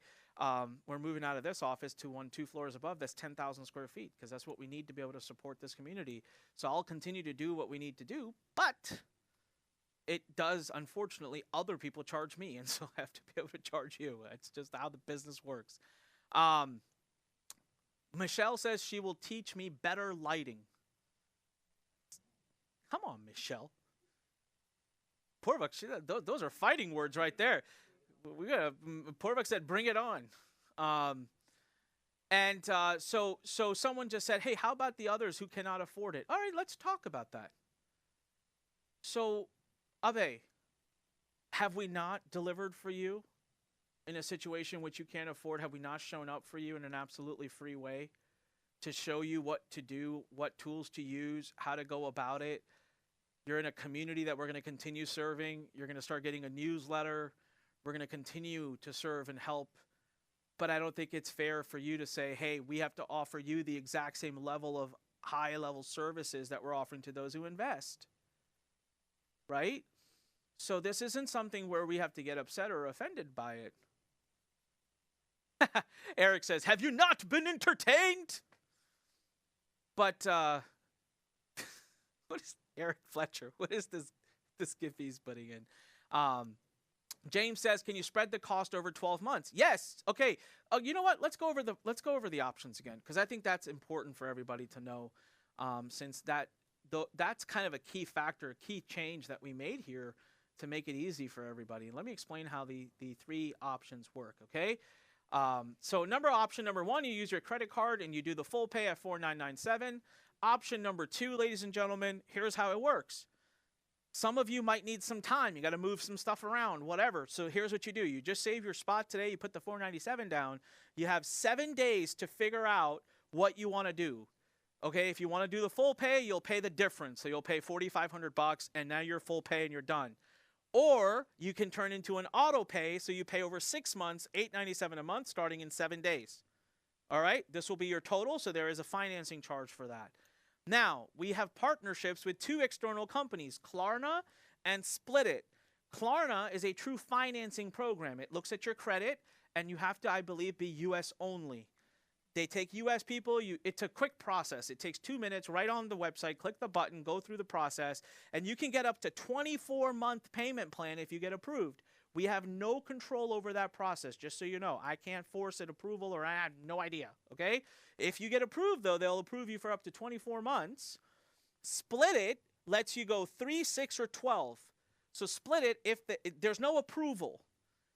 We're moving out of this office to 2 floors above. That's 10,000 square feet because that's what we need to be able to support this community. So I'll continue to do what we need to do, but it does, unfortunately, other people charge me. And so I have to be able to charge you. It's just how the business works. Michelle says she will teach me better lighting. Come on, Michelle. Porvuk, those are fighting words right there. Porvuk said, bring it on. So someone just said, hey, how about the others who cannot afford it? All right, let's talk about that. So, Abe, have we not delivered for you in a situation which you can't afford? Have we not shown up for you in an absolutely free way to show you what to do, what tools to use, how to go about it? You're in a community that we're going to continue serving. You're going to start getting a newsletter. We're going to continue to serve and help. But I don't think it's fair for you to say, hey, we have to offer you the exact same level of high-level services that we're offering to those who invest. Right? So this isn't something where we have to get upset or offended by it. Eric says, have you not been entertained? But, what is Eric Fletcher? What is this gift he's putting in? James says, can you spread the cost over 12 months? Yes. Okay. You know what? Let's go over the options again, because I think that's important for everybody to know, since that's kind of a key factor, a key change that we made here to make it easy for everybody. Let me explain how the 3 options work, okay? So option number 1, you use your credit card and you do the full pay at $4,997. Option number 2, ladies and gentlemen, here's how it works. Some of you might need some time. You got to move some stuff around, whatever. So here's what you do. You just save your spot today. You put the $497 down. You have 7 days to figure out what you want to do. Okay, if you want to do the full pay, you'll pay the difference. So you'll pay $4,500 and now you're full pay and you're done. Or you can turn into an auto pay, so you pay over 6 months, $897 a month, starting in 7 days. All right, this will be your total, so there is a financing charge for that. Now, we have partnerships with 2 external companies, Klarna and Split It. Klarna is a true financing program. It looks at your credit and you have to, I believe, be U.S. only. They take U.S. people. It's a quick process. It takes 2 minutes, right on the website, click the button, go through the process, and you can get up to 24-month payment plan if you get approved. We have no control over that process, just so you know. I can't force an approval, or I have no idea, okay? If you get approved, though, they'll approve you for up to 24 months. Split it lets you go 3, 6, or 12. So split it if there's no approval.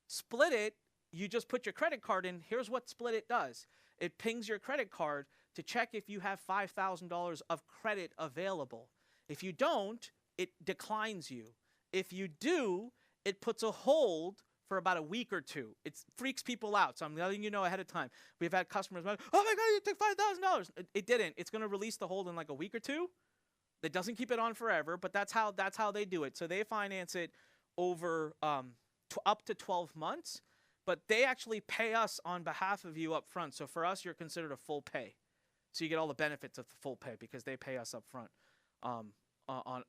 Split it, you just put your credit card in. Here's what split it does. It pings your credit card to check if you have $5,000 of credit available. If you don't, it declines you. If you do, it puts a hold for about a week or two. It freaks people out, so I'm letting you know ahead of time. We've had customers like, oh my God, you took $5,000. It didn't. It's going to release the hold in like a week or two. That doesn't keep it on forever, but that's how they do it. So they finance it over up to 12 months. But they actually pay us on behalf of you up front. So for us, you're considered a full pay. So you get all the benefits of the full pay because they pay us up front on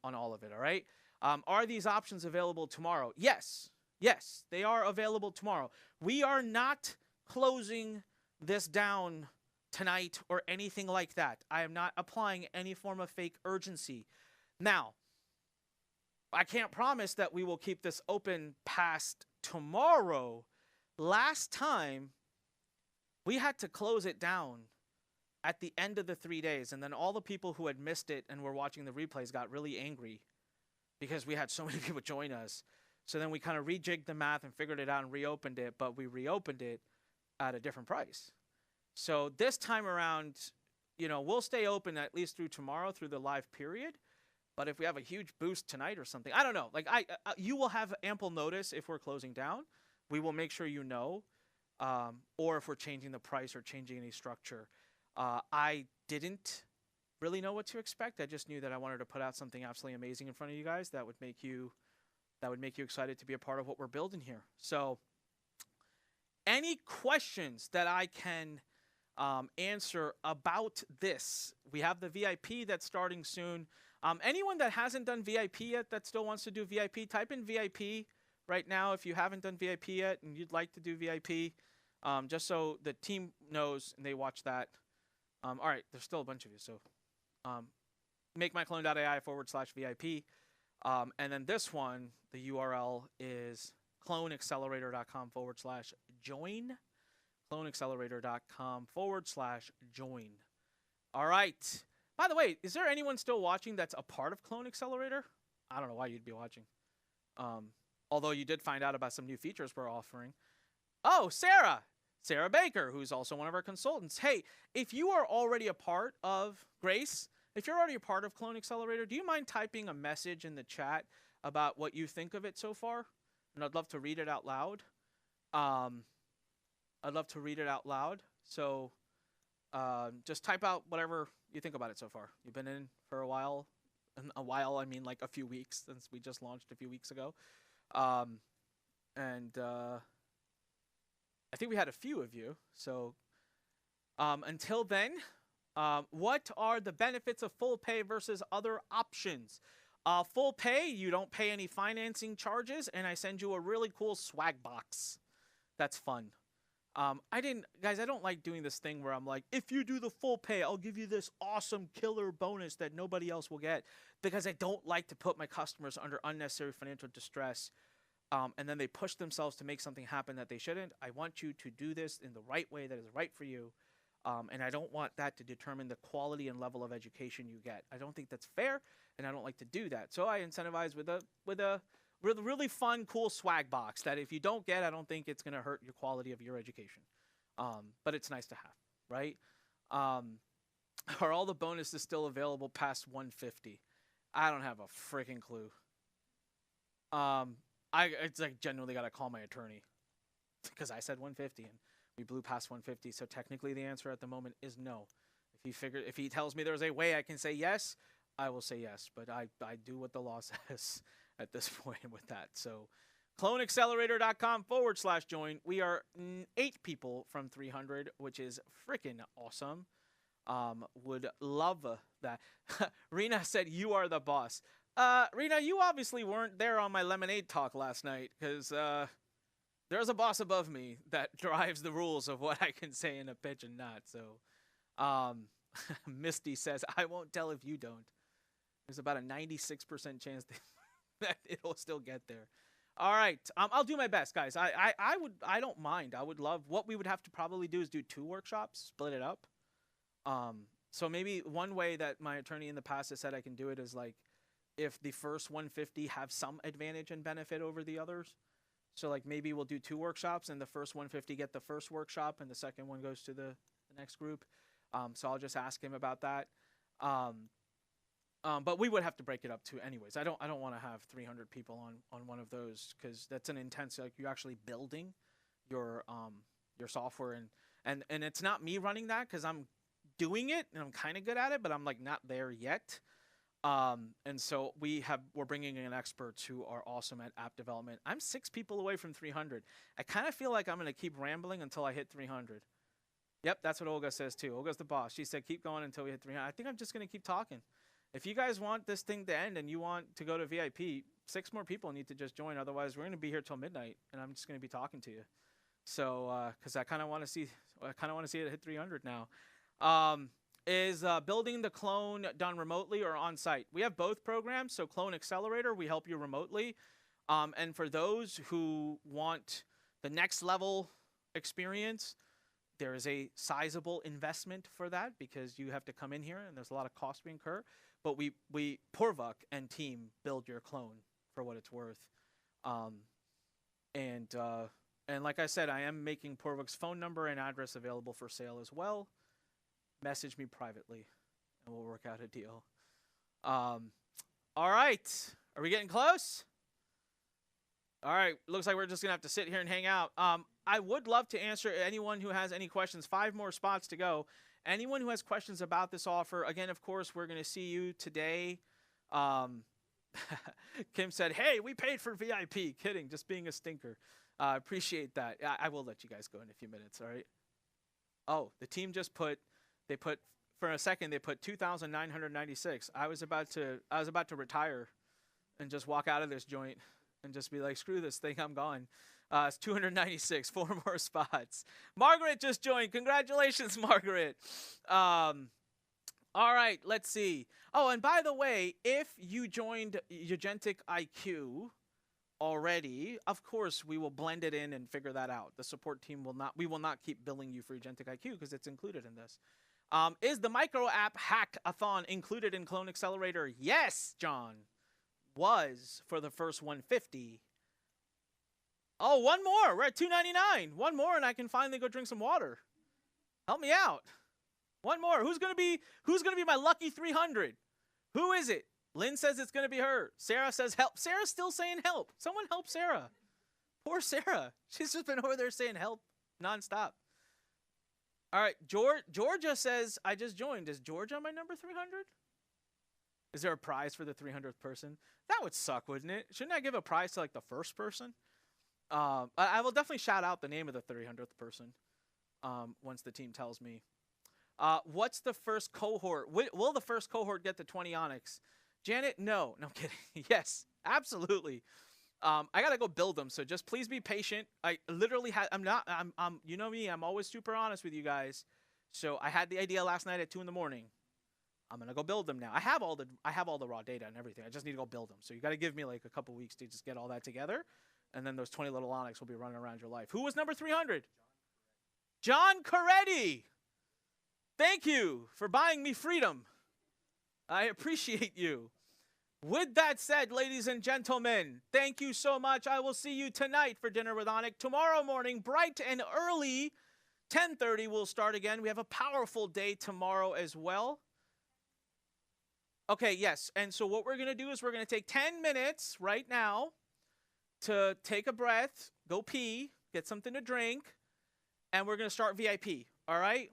all of it, all right? Are these options available tomorrow? Yes. Yes, they are available tomorrow. We are not closing this down tonight or anything like that. I am not applying any form of fake urgency. Now, I can't promise that we will keep this open past tomorrow. Last time, we had to close it down at the end of the 3 days, and then all the people who had missed it and were watching the replays got really angry because we had so many people join us. So then we kind of rejigged the math and figured it out and reopened it, but we reopened it at a different price. So this time around, you know, we'll stay open at least through tomorrow, through the live period. But if we have a huge boost tonight or something, I don't know. Like you will have ample notice if we're closing down. We will make sure you know, or if we're changing the price or changing any structure. I didn't really know what to expect. I just knew that I wanted to put out something absolutely amazing in front of you guys that would make you excited to be a part of what we're building here. So, any questions that I can answer about this? We have the VIP that's starting soon. Anyone that hasn't done VIP yet that still wants to do VIP, type in VIP right now if you haven't done VIP yet and you'd like to do VIP, just so the team knows and they watch that. All right, there's still a bunch of you, so makemyclone.ai/VIP. And then this one, the URL is cloneaccelerator.com/join. cloneaccelerator.com/join. All right. By the way, is there anyone still watching that's a part of Clone Accelerator? I don't know why you'd be watching. Although you did find out about some new features we're offering. Oh, Sarah Baker, who's also one of our consultants. Hey, if you are already a part of Grace, if you're already a part of Clone Accelerator, do you mind typing a message in the chat about what you think of it so far? And I'd love to read it out loud. So just type out whatever you think about it so far. You've been in for a while. And a while, I mean like a few weeks, since we just launched a few weeks ago. I think we had a few of you. So until then, what are the benefits of full pay versus other options? Full pay, you don't pay any financing charges, and I send you a really cool swag box. That's fun. Guys, I don't like doing this thing where I'm like, if you do the full pay, I'll give you this awesome killer bonus that nobody else will get, because I don't like to put my customers under unnecessary financial distress. And then they push themselves to make something happen that they shouldn't. I want you to do this in the right way that is right for you. And I don't want that to determine the quality and level of education you get. I don't think that's fair, and I don't like to do that. So I incentivize with a really fun, cool swag box that if you don't get, I don't think it's going to hurt your quality of your education. But it's nice to have, right? Are all the bonuses still available past 150? I don't have a freaking clue. It's like genuinely got to call my attorney because I said 150 and we blew past 150. So technically the answer at the moment is no. If he tells me there's a way I can say yes, I will say yes. But I do what the law says at this point with that. So cloneaccelerator.com/join. We are 8 people from 300, which is freaking awesome. Would love that. Rena said, you are the boss. Rena, you obviously weren't there on my lemonade talk last night because There's a boss above me that drives the rules of what I can say in a pitch and not. So, Misty says, I won't tell if you don't. There's about a 96% chance that it'll still get there. All right. I'll do my best, guys. I don't mind. I would love, what we would have to probably do is do 2 workshops, split it up. So maybe one way that my attorney in the past has said I can do it is like, if the first 150 have some advantage and benefit over the others. So like maybe we'll do 2 workshops and the first 150 get the first workshop and the second one goes to the next group. So I'll just ask him about that. But we would have to break it up too anyways. I don't want to have 300 people on one of those, because that's an intense, like you're actually building your software, and it's not me running that because I'm doing it and I'm kind of good at it, but I'm like not there yet. And so we're bringing in experts who are awesome at app development. I'm 6 people away from 300. I kind of feel like I'm going to keep rambling until I hit 300. Yep, that's what Olga says too. Olga's the boss. She said, keep going until we hit 300. I think I'm just going to keep talking. If you guys want this thing to end and you want to go to VIP, 6 more people need to just join. Otherwise, we're going to be here till midnight, and I'm just going to be talking to you. So, because I kind of want to see it hit 300 now. Is building the clone done remotely or on site? We have both programs. So Clone Accelerator, we help you remotely. And for those who want the next level experience, there is a sizable investment for that because you have to come in here and there's a lot of cost we incur. But we Porvuk and team build your clone for what it's worth. And like I said, I am making Porvuk's phone number and address available for sale as well. Message me privately and we'll work out a deal. All right. Are we getting close? All right. Looks like we're just going to have to sit here and hang out. I would love to answer anyone who has any questions. 5 more spots to go. Anyone who has questions about this offer, again, of course, we're going to see you today. Kim said, hey, we paid for VIP. Kidding. Just being a stinker. Appreciate that. I will let you guys go in a few minutes. All right. Oh, the team just put... for a second they put 2,996. I was about to retire and just walk out of this joint and just be like, screw this thing, I'm gone. It's 296, 4 more spots. Margaret just joined. Congratulations, Margaret. All right, let's see. Oh, and by the way, if you joined Agentic IQ already, of course we will blend it in and figure that out. The support team will not keep billing you for Agentic IQ because it's included in this. Is the micro app hackathon included in Clone Accelerator? Yes, John. Was for the first 150. Oh, one more. We're at 299. One more and I can finally go drink some water. Help me out. One more. Who's gonna be my lucky 300? Who is it? Lynn says it's gonna be her. Sarah says help. Sarah's still saying help. Someone help Sarah. Poor Sarah. She's just been over there saying help nonstop. All right, Georgia says, I just joined. Is Georgia my number 300? Is there a prize for the 300th person? That would suck, wouldn't it? Shouldn't I give a prize to like the first person? I will definitely shout out the name of the 300th person once the team tells me. What's the first cohort? Will the first cohort get the 20 Onyx? Janet, no. No, I'm kidding. Yes, absolutely. I gotta go build them, so just please be patient. I literally had, you know me, I'm always super honest with you guys. So I had the idea last night at 2 in the morning. I'm gonna go build them now. I have all the raw data and everything. I just need to go build them. So you gotta give me like a couple weeks to just get all that together. And then those 20 little Onyx will be running around your life. Who was number 300? John Coretti. Thank you for buying me freedom. I appreciate you. With that said, ladies and gentlemen, thank you so much. I will see you tonight for Dinner with Onik. Tomorrow morning, bright and early, 10:30, we'll start again. We have a powerful day tomorrow as well. Okay, yes. And so what we're going to do is we're going to take 10 minutes right now to take a breath, go pee, get something to drink, and we're going to start VIP, all right?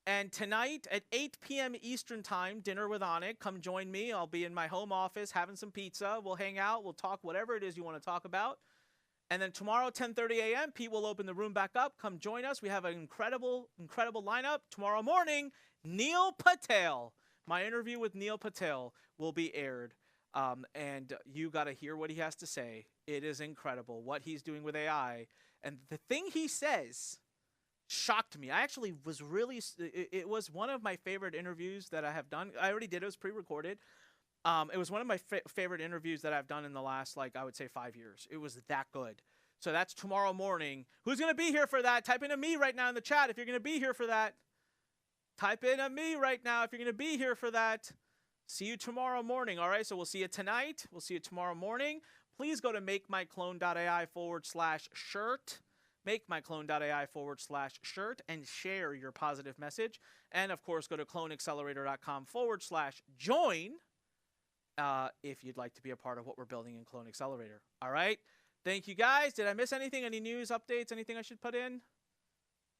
And tonight at 8 p.m. Eastern Time, Dinner with Onik. Come join me. I'll be in my home office having some pizza. We'll hang out. We'll talk whatever it is you want to talk about. And then tomorrow, 10:30 a.m., Pete will open the room back up. Come join us. We have an incredible, incredible lineup. Tomorrow morning, Neil Patel. My interview with Neil Patel will be aired. And you got to hear what he has to say. It is incredible what he's doing with AI And the thing he says shocked me. I actually was really, it was one of my favorite interviews that I have done. I already did, it was pre-recorded. It was one of my favorite interviews that I've done in the last, like, I would say 5 years. It was that good. So that's tomorrow morning. Who's going to be here for that? Type in a me right now in the chat if you're going to be here for that. Type in a me right now if you're going to be here for that. See you tomorrow morning, all right? So we'll see you tonight. We'll see you tomorrow morning. Please go to makemyclone.ai/shirt. Makemyclone.ai/shirt and share your positive message. And, of course, go to cloneaccelerator.com/join if you'd like to be a part of what we're building in Clone Accelerator. All right? Thank you, guys. Did I miss anything? Any news, updates, anything I should put in?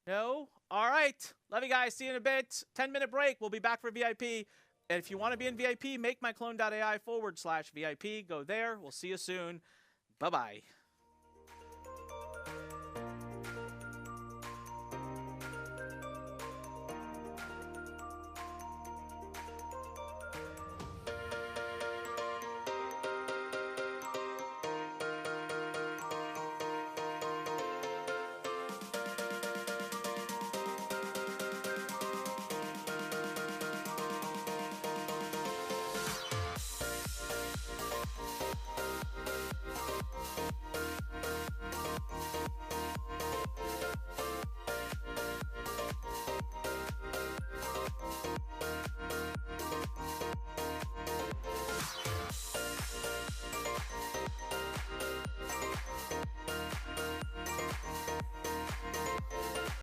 No? All right. Love you guys. See you in a bit. 10-minute break. We'll be back for VIP. And if you want to be in VIP, makemyclone.ai/VIP. Go there. We'll see you soon. Bye-bye.